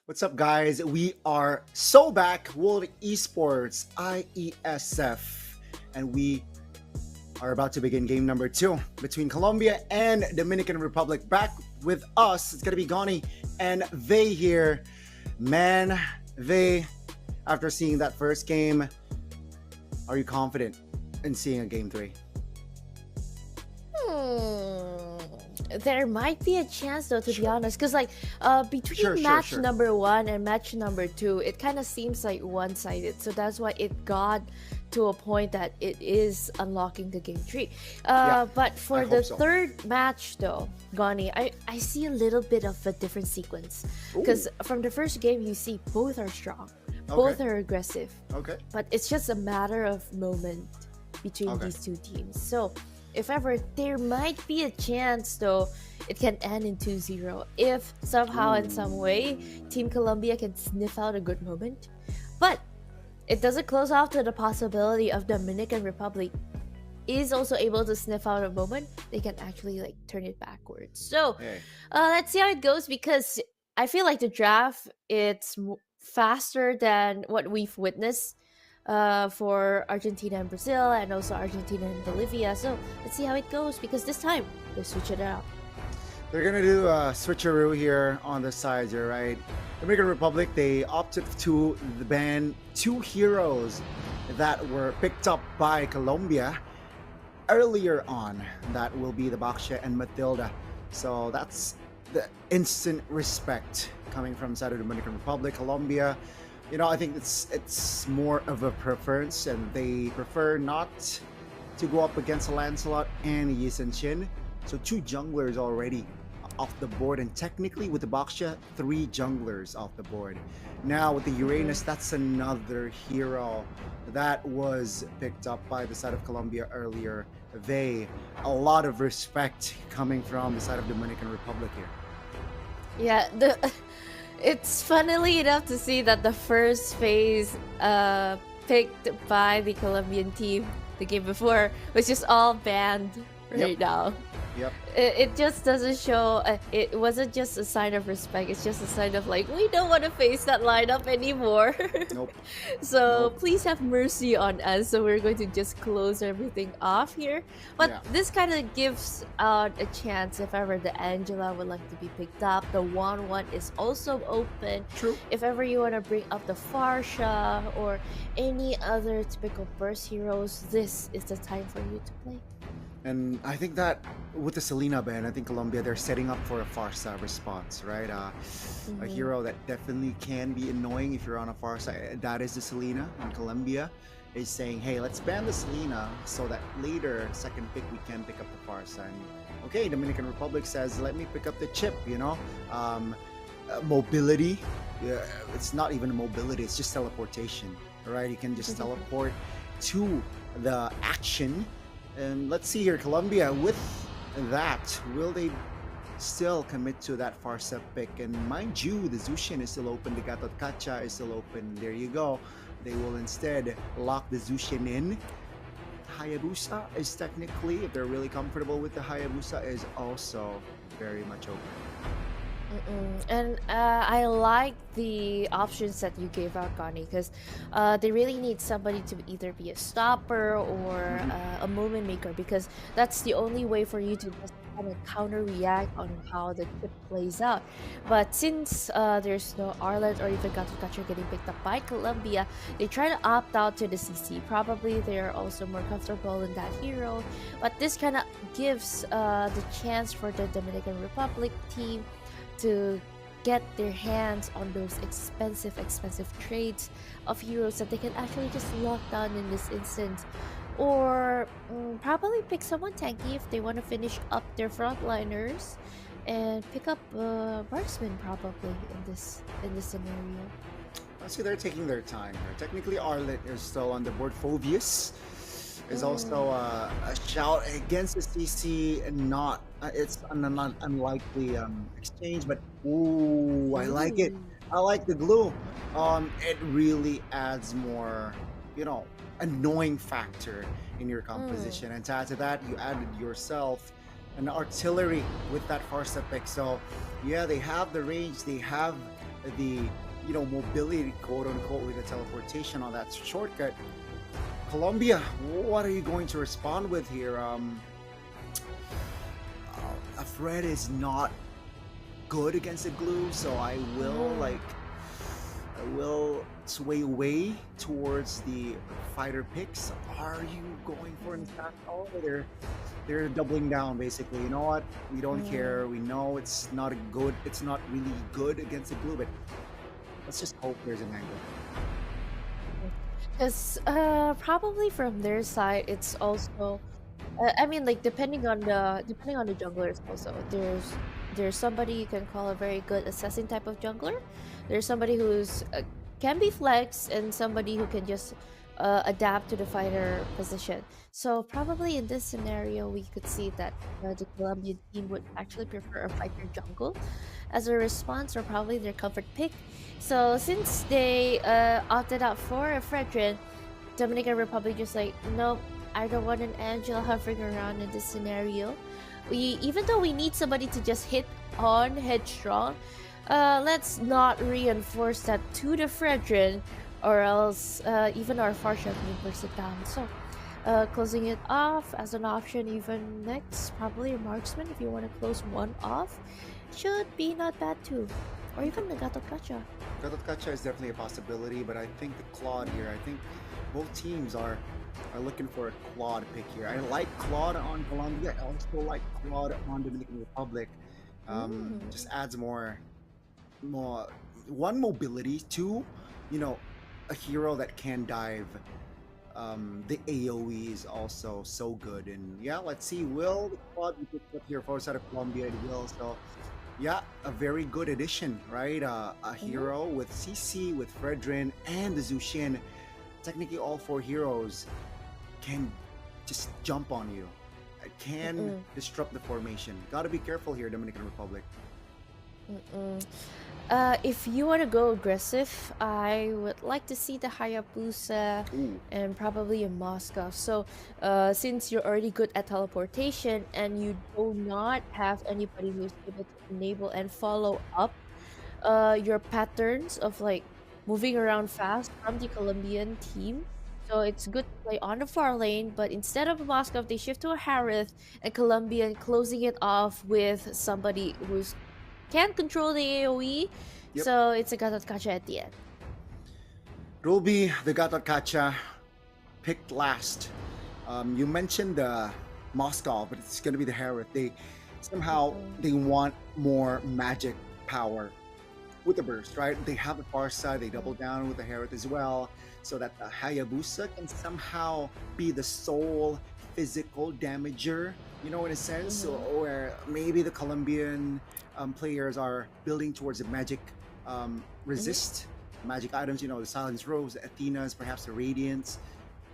What's up, guys? We are so back. World Esports, Iesf, and we are about to begin game number 2 between Colombia and Dominican Republic. Back with us, it's gonna be Goni and Vey here. Man, Vey, after seeing that first game, are you confident in seeing a game 3? There might be a chance though, to be honest, because between Sure, match sure. number 1 and match number 2, it kind of seems like one-sided. So that's why it got to a point that it is unlocking the game 3. Yeah, But I for hope the so. third match though, Gani, I see a little bit of a different sequence, because from the first game you see both are strong, both are aggressive, Okay. but it's just a matter of moment between Okay. these two teams. So if ever there might be a chance though, it can end in 2-0 if somehow in some way Team Colombia can sniff out a good moment. But it doesn't close off to the possibility of Dominican Republic is also able to sniff out a moment. They can actually turn it backwards. So Hey. let's see how it goes, because I feel like the draft, it's faster than what we've witnessed for Argentina and Brazil, and also Argentina and Bolivia. So let's see how it goes, because this time they switch it out. They're gonna do a switcheroo here on the sides here, right? Dominican Republic, they opted to ban 2 heroes that were picked up by Colombia earlier on. That will be the Baksha and Matilda. So that's the instant respect coming from the side of Dominican Republic. Colombia, I think it's more of a preference, and they prefer not to go up against Lancelot and Yisan. So 2 junglers already off the board, and technically with the Baksha, 3 junglers off the board. Now with the Uranus, that's another hero that was picked up by the side of Colombia earlier. A lot of respect coming from the side of Dominican Republic here. Yeah, it's funnily enough to see that the first phase picked by the Colombian team the game before was just all banned right now. Yep. It just doesn't show. It wasn't just a sign of respect. It's just a sign of we don't want to face that lineup anymore. Nope. So Nope. please have mercy on us. So we're going to just close everything off here. But Yeah. this kind of gives out a chance if ever the Angela would like to be picked up. The 1-1 is also open. True. If ever you want to bring up the Farsha or any other typical burst heroes, this is the time for you to play. And I think that with the Selena ban, I think Colombia, they're setting up for a Farsa response, right? A hero that definitely can be annoying if you're on a Farsa. That is the Selena. And Colombia is saying, hey, let's ban the Selena so that later, second pick, we can pick up the Farsa. And okay, Dominican Republic says, let me pick up the chip, mobility. Yeah, it's not even mobility, it's just teleportation, right? You can just teleport to the action. And let's see here, Colombia, with that, will they still commit to that Farsa pick? And mind you, the Zushin is still open, the Gatot Kacha is still open. There you go. They will instead lock the Zushin in. Hayabusa is technically, if they're really comfortable with the Hayabusa, is also very much open. And I like the options that you gave out, Connie, because they really need somebody to either be a stopper or a moment maker, because that's the only way for you to just kind of counter react on how the chip plays out. But since there's no Arlet or even Gato getting picked up by Colombia, they try to opt out to the CC. Probably they're also more comfortable in that hero, but this kind of gives the chance for the Dominican Republic team to get their hands on those expensive trades of heroes that they can actually just lock down in this instance, or probably pick someone tanky if they want to finish up their frontliners and pick up marksman probably in this scenario. See, they're taking their time here. Technically, Arlet is still on the board. Phobius is also a shout against the CC, and not it's an unlikely exchange, but ooh, I like it. I like the glue. It really adds more, annoying factor in your composition. And to add to that, you added yourself an artillery with that Farsa pick. So yeah, they have the range, they have the mobility, quote unquote, with the teleportation on that shortcut. Colombia, what are you going to respond with here? Fred is not good against the glue, so I will sway away towards the fighter picks. Are you going for an attack? Oh, they're doubling down basically. You know what? We don't care. We know it's not a good. It's not really good against the glue, but let's just hope there's an angle. Because probably from their side, it's also I mean, like depending on the junglers also. There's somebody you can call a very good assassin type of jungler. There's somebody who's can be flex and somebody who can just adapt to the fighter position. So probably in this scenario, we could see that the Colombian team would actually prefer a fighter jungle as a response, or probably their comfort pick. So since they opted out for a Fredrin, Dominican Republic just like, nope, I don't want an Angel hovering around in this scenario. Even though we need somebody to just hit on headstrong, let's not reinforce that to the Fredrin, or else even our far shot may burst it down. So, closing it off as an option, even next, probably a marksman if you want to close one off, should be not bad too. Or even the Gato Kacha. Gatot is definitely a possibility, but I think the Claude here. I think both teams are looking for a Claude pick here. I like Claude on Colombia. I also like Claude on Dominican Republic. Just adds more one mobility, two, you know, a hero that can dive. The AOE is also so good, and yeah, let's see. Will the Claude be picked up here for side of Colombia? It will. So yeah, a very good addition, right? A hero with CC, with Fredrin, and the Zushin. Technically, all four heroes can just jump on you. It can disrupt the formation. Gotta be careful here, Dominican Republic. Mm-mm. If you want to go aggressive, I would like to see the Hayabusa Ooh, and probably a Moscow. So, since you're already good at teleportation and you do not have anybody who's able to enable and follow up your patterns of like moving around fast from the Colombian team. So it's good to play on the far lane, but instead of a Moscow, they shift to a Harith and Colombian closing it off with somebody who's can't control the AoE. yep. So it's a Gatot Kacha at the end. Ruby, the Gatot Kacha, picked last. You mentioned the Moscow, but it's gonna be the Harith. They somehow they want more magic power with the burst, right? They have the far side, they double down with the Harith as well, so that the Hayabusa can somehow be the sole physical damager, in a sense, where maybe the Colombian players are building towards the magic resist, magic items, the Silence Rose, the Athenas, perhaps the Radiance,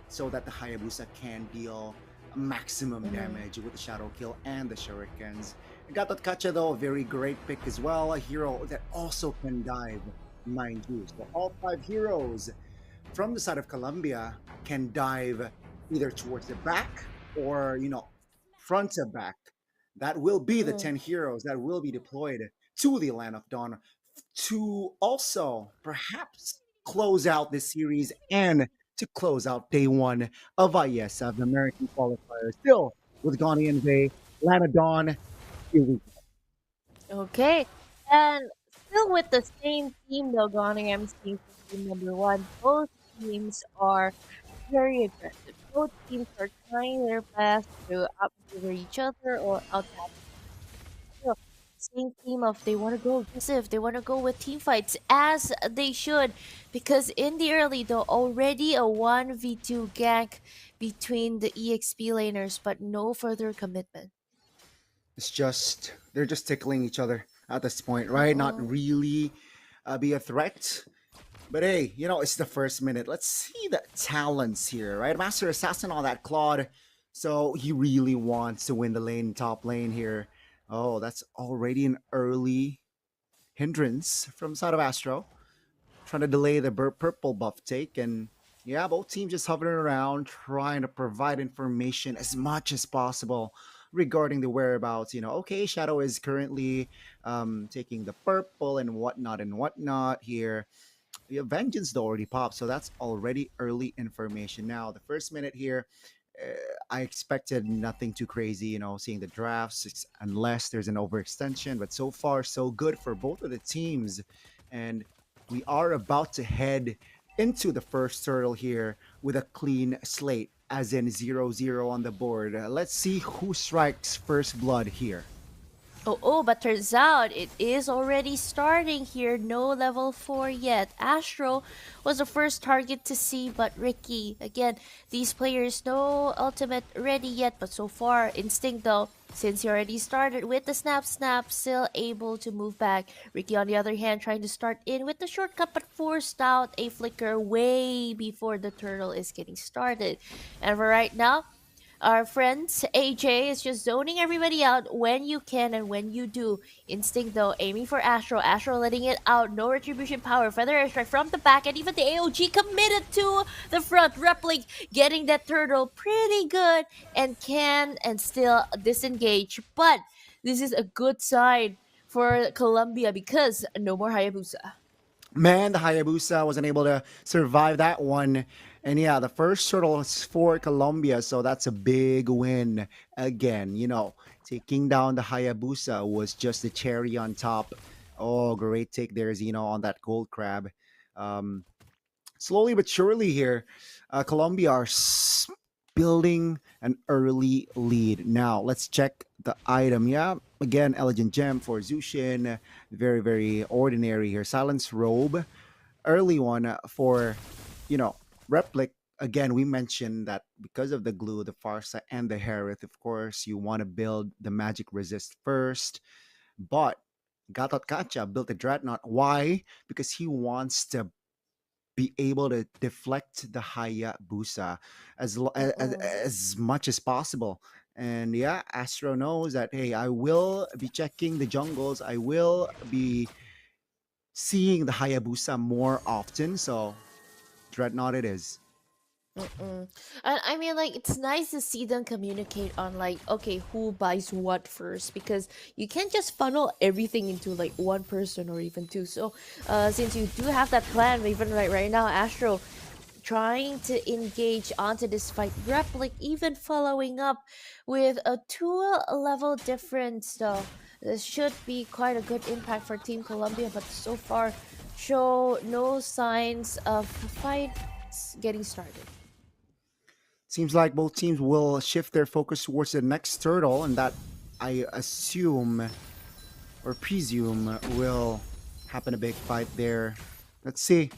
so that the Hayabusa can deal maximum damage with the Shadow Kill and the Shurikens. Gatot Kacha, though, a very great pick as well. A hero that also can dive, mind you. So all five heroes from the side of Colombia can dive either towards the back or, front to back. That will be the 10 heroes that will be deployed to the Land of Dawn to also perhaps close out this series and to close out day one of Iesf, the American qualifier. Still with Ghanaian Bay, Land of Dawn, here we go. Okay. And still with the same team, though, Ghanaian team for team number one, both teams are very aggressive. Both teams are trying their best to outmaneuver each other or out same theme of they want to go aggressive, they want to go with team fights as they should, because in the early though already a 1v2 gank between the EXP laners, but no further commitment. They're just tickling each other at this point, right? Not really be a threat. But hey, it's the first minute. Let's see the talents here, right? Master Assassin, all that Claude. So he really wants to win the lane, top lane here. Oh, that's already an early hindrance from side of Astro. Trying to delay the purple buff take. And yeah, both teams just hovering around, trying to provide information as much as possible regarding the whereabouts. Okay, Shadow is currently taking the purple and whatnot here. Yeah, Vengeance though already popped, so that's already early information. Now, the first minute here, uh, I expected nothing too crazy, seeing the drafts, unless there's an overextension. But so far, so good for both of the teams. And we are about to head into the first turtle here with a clean slate, as in 0-0 on the board. Let's see who strikes first blood here. But turns out it is already starting here. No level 4 yet. Astro was the first target to see, but Ricky. Again, these players no ultimate ready yet, but so far, Instinct though, since he already started with the snap, still able to move back. Ricky, on the other hand, trying to start in with the shortcut, but forced out a flicker way before the turtle is getting started. And for right now, our friends AJ is just zoning everybody out when you can and when you do. Instinct though, aiming for Astro. Astro letting it out. No retribution power. Feather airstrike from the back, and even the AOG committed to the front. Replik getting that turtle pretty good and can and still disengage. But this is a good sign for Colombia because no more Hayabusa. Man, the Hayabusa wasn't able to survive that one. And yeah, the first turtle is for Colombia, so that's a big win again. Taking down the Hayabusa was just the cherry on top. Oh, great take there, Zeno, on that gold crab. Um, Slowly but surely here, Colombia are building an early lead. Now, let's check the item. Yeah, again, Elegant Gem for Zushin. Very, very ordinary here. Silence Robe. Early one for, Replic. Again, we mentioned that because of the glue, the Farsa, and the Harith, of course, you want to build the magic resist first. But Gatot Kacha built a Dreadnought. Why? Because he wants to be able to deflect the Hayabusa as much as possible. And yeah, Astro knows that, hey, I will be checking the jungles. I will be seeing the Hayabusa more often. So Dreadnought it is. Mm-mm. And I mean, like, it's nice to see them communicate on, like, okay, who buys what first, because you can't just funnel everything into, like, one person or even two. So, since you do have that plan, even right now, Astro trying to engage onto this fight. Replic even following up with a 2 level difference, though. This should be quite a good impact for Team Colombia, but so far, show no signs of fights getting started. Seems like both teams will shift their focus towards the next turtle, and that I assume or presume will happen a big fight there. Let's see.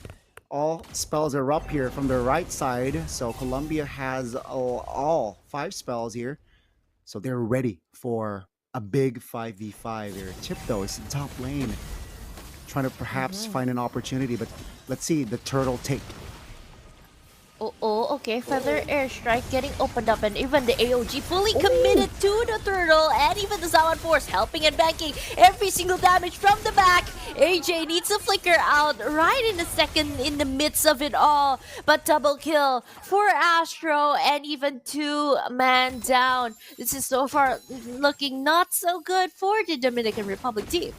All spells are up here from the right side, so Colombia has all 5 spells here, so they're ready for a big 5v5 here. Chip though is in top lane, trying to perhaps find an opportunity, but let's see the turtle take. Okay. Feather airstrike getting opened up, and even the AOG fully committed to the turtle, and even the Zaman Force helping and banking every single damage from the back. AJ needs to flicker out right in a second in the midst of it all, but double kill for Astro, and even 2-man down. This is so far looking not so good for the Dominican Republic team.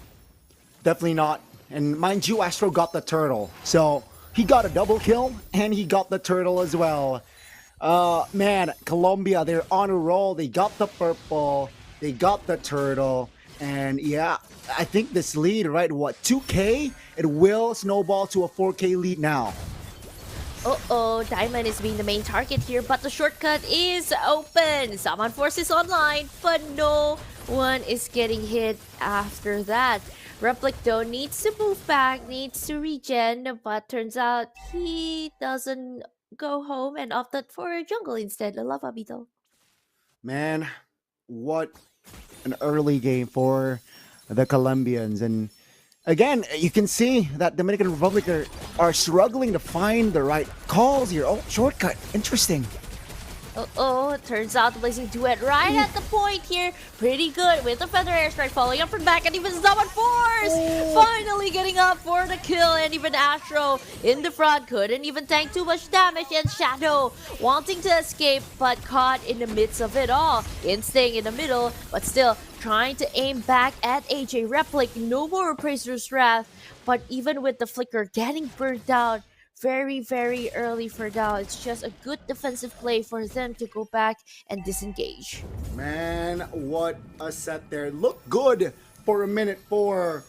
Definitely not. And mind you, Astro got the turtle, so he got a double kill, and he got the turtle as well. Man, Colombia, they're on a roll. They got the purple, they got the turtle, and yeah, I think this lead, right, 2K? It will snowball to a 4K lead now. Diamond is being the main target here, but the shortcut is open. Zaman Force is online, but no one is getting hit after that. Replic though needs to move back, needs to regen, but turns out he doesn't go home and opted for a jungle instead. A lava beetle. Man, what an early game for the Colombians. And again, you can see that Dominican Republic are struggling to find the right calls here. Oh, shortcut. Interesting. Oh, turns out the Blazing Duet right at the point here. Pretty good with the Feather Airstrike following up from back, and even Zaman Force finally getting up for the kill, and even Astro in the front couldn't even tank too much damage, and Shadow wanting to escape but caught in the midst of it all. Instinct in the middle, but still trying to aim back at AJ Replic. No more Appraiser's Wrath, but even with the Flicker getting burnt out, very early for now. It's just a good defensive play for them to go back and disengage. Man, what a set there. Looked good for a minute for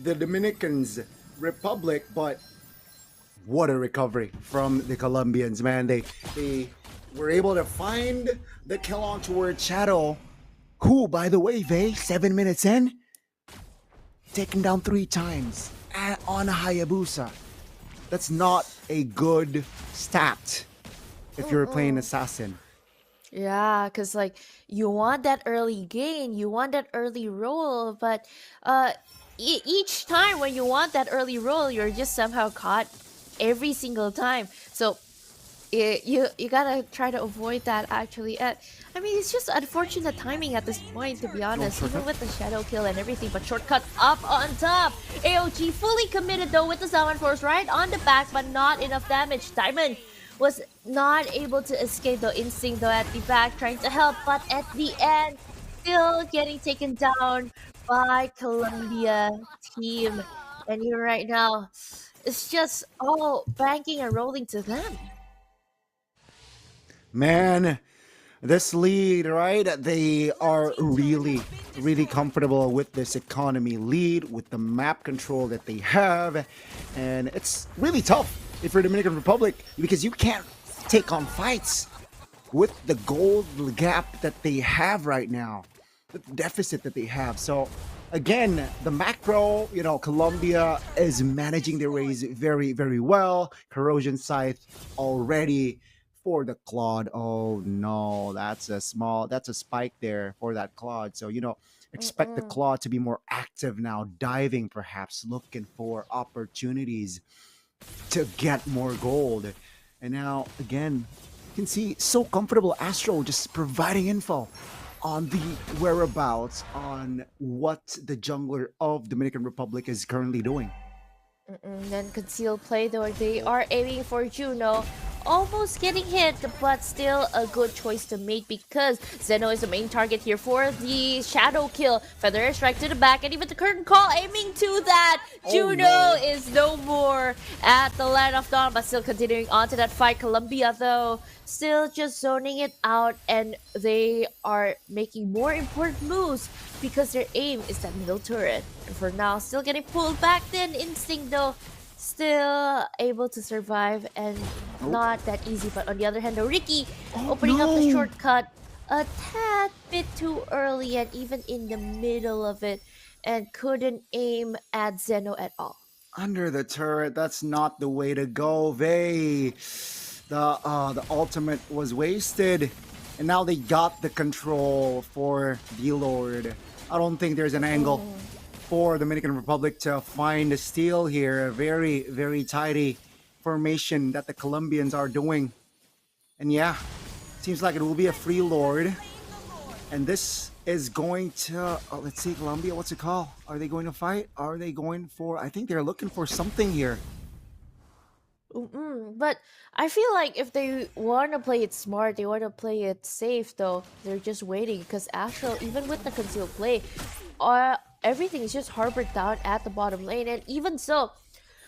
the Dominicans Republic, but what a recovery from the Colombians, man. They were able to find the kill on toward Shadow, who, by the way, Vey, 7 minutes in, taken down 3 times on Hayabusa. That's not a good stat if you're playing Assassin. Yeah, because like you want that early gain, you want that early roll, but each time when you want that early roll, you're just somehow caught every single time. So you gotta try to avoid that actually. I mean, it's just unfortunate timing at this point, to be honest, even with the shadow kill and everything, but shortcut up on top. AOG fully committed though with the Salmon Force right on the back, but not enough damage. Diamond was not able to escape though. Instinct though at the back trying to help, but at the end still getting taken down by Colombia team. And here right now, it's just all banking and rolling to them. Man, this lead, right? They are really comfortable with this economy lead, with the map control that they have. And it's really tough if you're Dominican Republic because you can't take on fights with the gold gap that they have right now, the deficit that they have. So again, the macro, Colombia is managing their race very well. Corrosion Scythe already for the Claude. Oh no, that's a spike there for that Claude. So, expect the Claude to be more active now, diving perhaps, looking for opportunities to get more gold. And now, again, you can see so comfortable Astro just providing info on the whereabouts, on what the jungler of Dominican Republic is currently doing. Then concealed play though, they are aiming for Juno. Almost getting hit, but still a good choice to make because Zeno is the main target here for the shadow kill. Feather Airstrike to the back, and even the curtain call aiming to that. Juno is no more at the Land of Dawn, but still continuing on to that fight. Colombia though, still just zoning it out, and they are making more important moves because their aim is that middle turret. And for now, still getting pulled back. Then Instinct though, still able to survive and not that easy. But on the other hand, though, Ricky opening up the shortcut a tad bit too early and even in the middle of it, and couldn't aim at Zeno at all. Under the turret, that's not the way to go, Vey. The ultimate was wasted, and now they got the control for the Lord. I don't think there's an angle for Dominican Republic to find a steal here. A very tidy formation that the Colombians are doing. And yeah, seems like it will be a free Lord. And this is going to, let's see, Colombia, what's it called? Are they going to fight? Are they going for, I think they're looking for something here. But I feel like if they want to play it smart, they want to play it safe though, they're just waiting because Astral, even with the concealed play, everything is just harbored down at the bottom lane. And even so,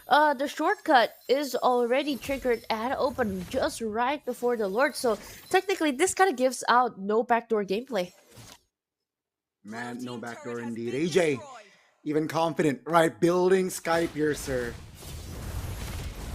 the shortcut is already triggered and open just right before the Lord. So technically, this kind of gives out no backdoor gameplay. Man, no backdoor indeed. AJ, even confident, right? Building Sky Piercer.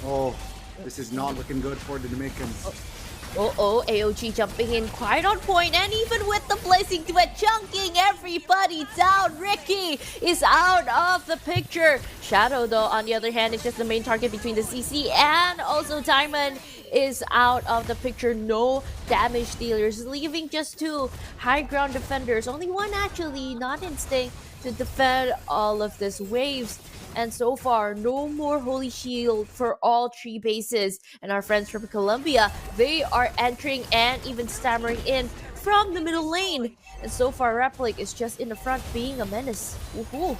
Oh, this is not looking good for the Dominicans. AOG jumping in quite on point, and even with the Blazing Duet chunking everybody down, Ricky is out of the picture. Shadow though, on the other hand, is just the main target between the CC, and also Diamond is out of the picture. No damage dealers, leaving just 2 high ground defenders, only one actually, not Instinct, to defend all of these waves. And so far, no more Holy Shield for all 3 bases. And our friends from Colombia, they are entering and even stammering in from the middle lane. And so far, Replic is just in the front being a menace. Woohoo!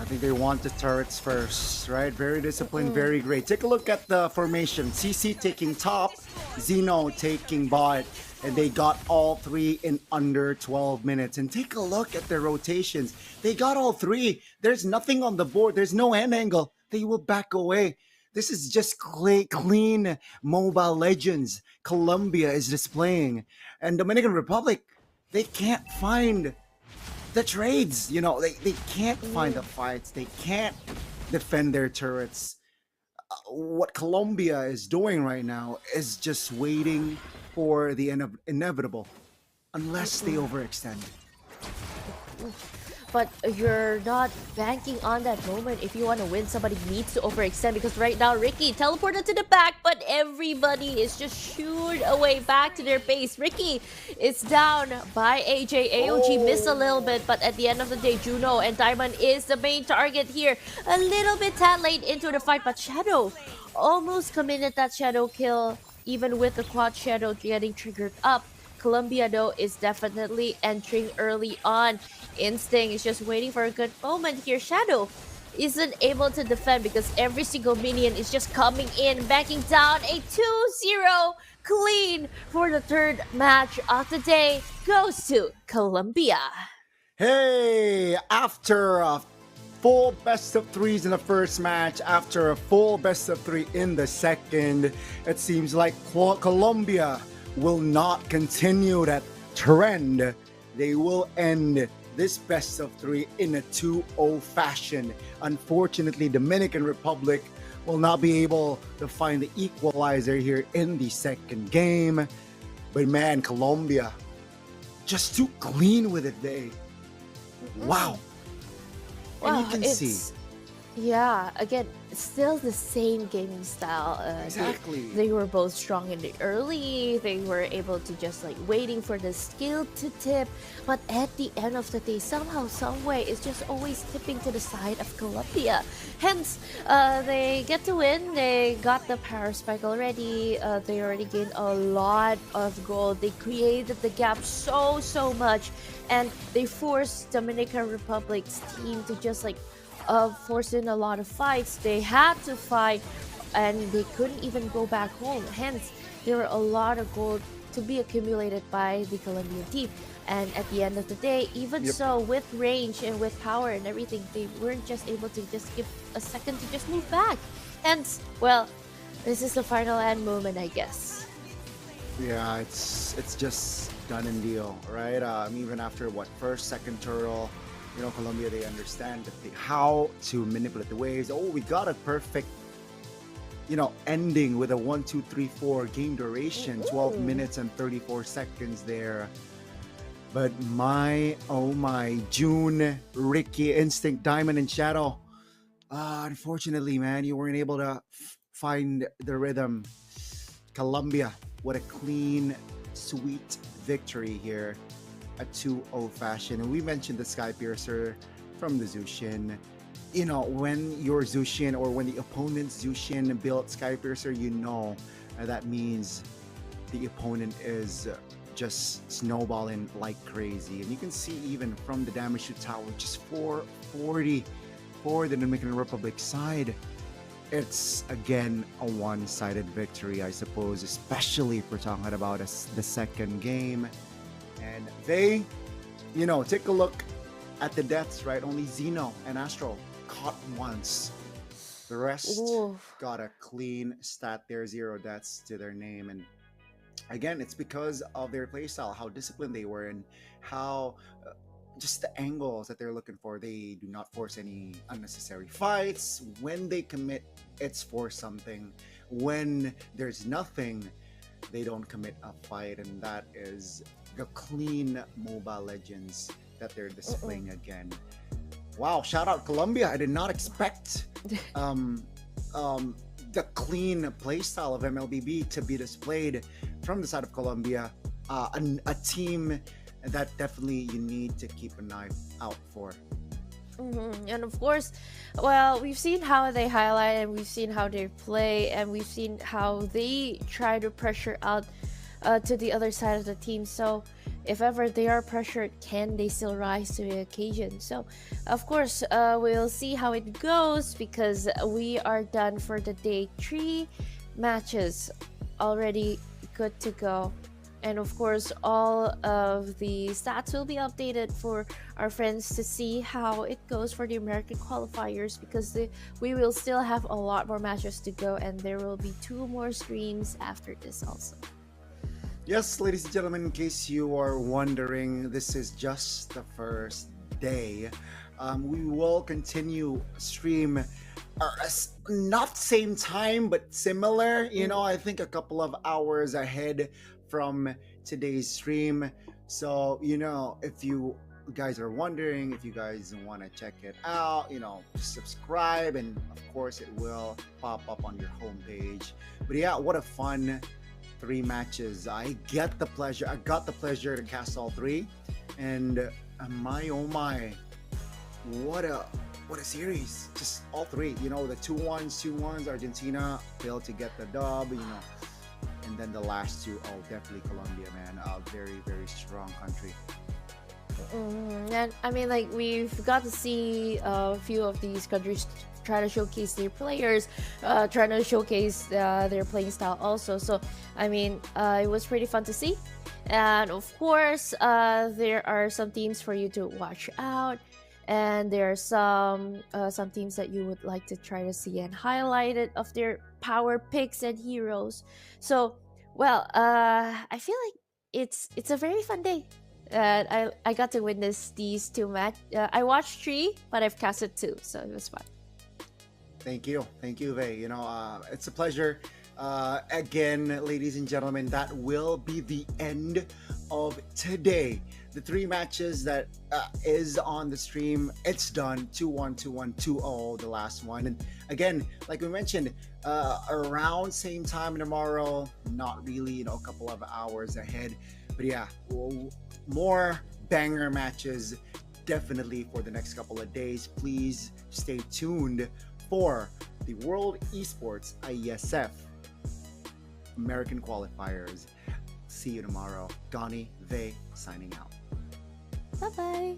I think they want the turrets first, right? Very disciplined, very great. Take a look at the formation. CC taking top, Zeno taking bot, and they got all 3 in under 12 minutes. And take a look at their rotations. They got all 3. There's nothing on the board. There's no end angle. They will back away. This is just clean Mobile Legends Colombia is displaying. And Dominican Republic, they can't find the trades. They can't find the fights. They can't defend their turrets. What Colombia is doing right now is just waiting for the inevitable, unless they overextend. But you're not banking on that moment. If you want to win, somebody needs to overextend, because right now Ricky teleported to the back, but everybody is just shooed away back to their base. Ricky is down by AJ. AOG missed a little bit, but at the end of the day, Juno and Diamond is the main target here. A little bit tad late into the fight, but Shadow almost committed that Shadow kill, even with the quad Shadow getting triggered up. Colombia, though, is definitely entering early on. Instinct is just waiting for a good moment here. Shadow isn't able to defend because every single minion is just coming in, backing down. A 2-0 clean for the 3rd match of the day goes to Colombia. Hey, after a full best of 3s in the first match, after a full best of 3 in the second, it seems like Colombia will not continue that trend. They will end this best of 3 in a 2-0 fashion. Unfortunately, Dominican Republic will not be able to find the equalizer here in the second game. But man, Colombia, just too clean with it, wow. And you can see. Yeah, again, still the same gaming style. Exactly. They were both strong in the early. They were able to just waiting for the skill to tip. But at the end of the day, somehow, some way, it's just always tipping to the side of Colombia. Hence, they get to win. They got the power spike already. They already gained a lot of gold. They created the gap so much. And they forced Dominican Republic's team to just forced in a lot of fights. They had to fight and they couldn't even go back home. Hence, there were a lot of gold to be accumulated by the Colombian team. And at the end of the day, even so, with range and with power and everything, they weren't just able to just give a second to just move back. Hence, well, this is the final end moment, I guess. Yeah, it's just done and deal, right? Even after first, second turtle, Colombia, they understand how to manipulate the waves. Oh, we got a perfect, ending with a 1, 2, 3, 4 game duration, 12 minutes and 34 seconds there. But my June, Ricky, Instinct, Diamond, and Shadow, unfortunately, man, you weren't able to find the rhythm. Colombia, what a clean, sweet victory here. A 2-0 fashion. And we mentioned the Sky Piercer from the Zushin. When your Zushin or when the opponent's Zushin built Sky Piercer, that means the opponent is just snowballing like crazy. And you can see even from the damage to tower, just 440 for the Dominican Republic side. It's again a one-sided victory, I suppose, especially if we're talking about the second game. And they, take a look at the deaths, right? Only Zeno and Astro caught once. The rest got a clean stat there, 0 deaths to their name. And again, it's because of their playstyle, how disciplined they were, and how just the angles that they're looking for. They do not force any unnecessary fights. When they commit, it's for something. When there's nothing, they don't commit a fight. And that is the clean Mobile Legends that they're displaying again. Wow, shout out Colombia. I did not expect the clean playstyle of Mlbb to be displayed from the side of Colombia. A team that definitely you need to keep an eye out for. And of course, well, we've seen how they highlight and we've seen how they play and we've seen how they try to pressure out to the other side of the team. So, if ever they are pressured, can they still rise to the occasion? So, of course, we'll see how it goes because we are done for the day 3 matches already good to go. And of course, all of the stats will be updated for our friends to see how it goes for the American qualifiers because we will still have a lot more matches to go and there will be 2 more streams after this also. Yes, ladies and gentlemen, in case you are wondering, this is just the first day. We will continue stream not same time but similar, I think a couple of hours ahead from today's stream. So if you guys are wondering, if you guys want to check it out, just subscribe and of course it will pop up on your homepage. But yeah, what a fun 3 matches. I got the pleasure to cast all 3, and my oh my, what a series. Just all 3, the 2-1s, Argentina failed to get the dub, and then the last 2, definitely Colombia, man. A very, very strong country. And I mean, like, we've got to see a few of these countries try to showcase their players, trying to showcase their playing style also. So, I mean, it was pretty fun to see. And of course, there are some teams for you to watch out. And there are some teams that you would like to try to see and highlight it of their power picks and heroes. So, well, I feel like it's a very fun day. I got to witness these 2 match. I watched 3, but I've casted 2, so it was fun. Thank you, Vey. It's a pleasure. Again, ladies and gentlemen, that will be the end of today. The 3 matches that is on the stream, it's done. 2-1, 2-1, 2-0, the last one. And again, like we mentioned, around same time tomorrow, not really, a couple of hours ahead. But yeah, more banger matches definitely for the next couple of days. Please stay tuned for the World Esports Iesf American Qualifiers. See you tomorrow. Donnie, Vey, signing out. Bye-bye.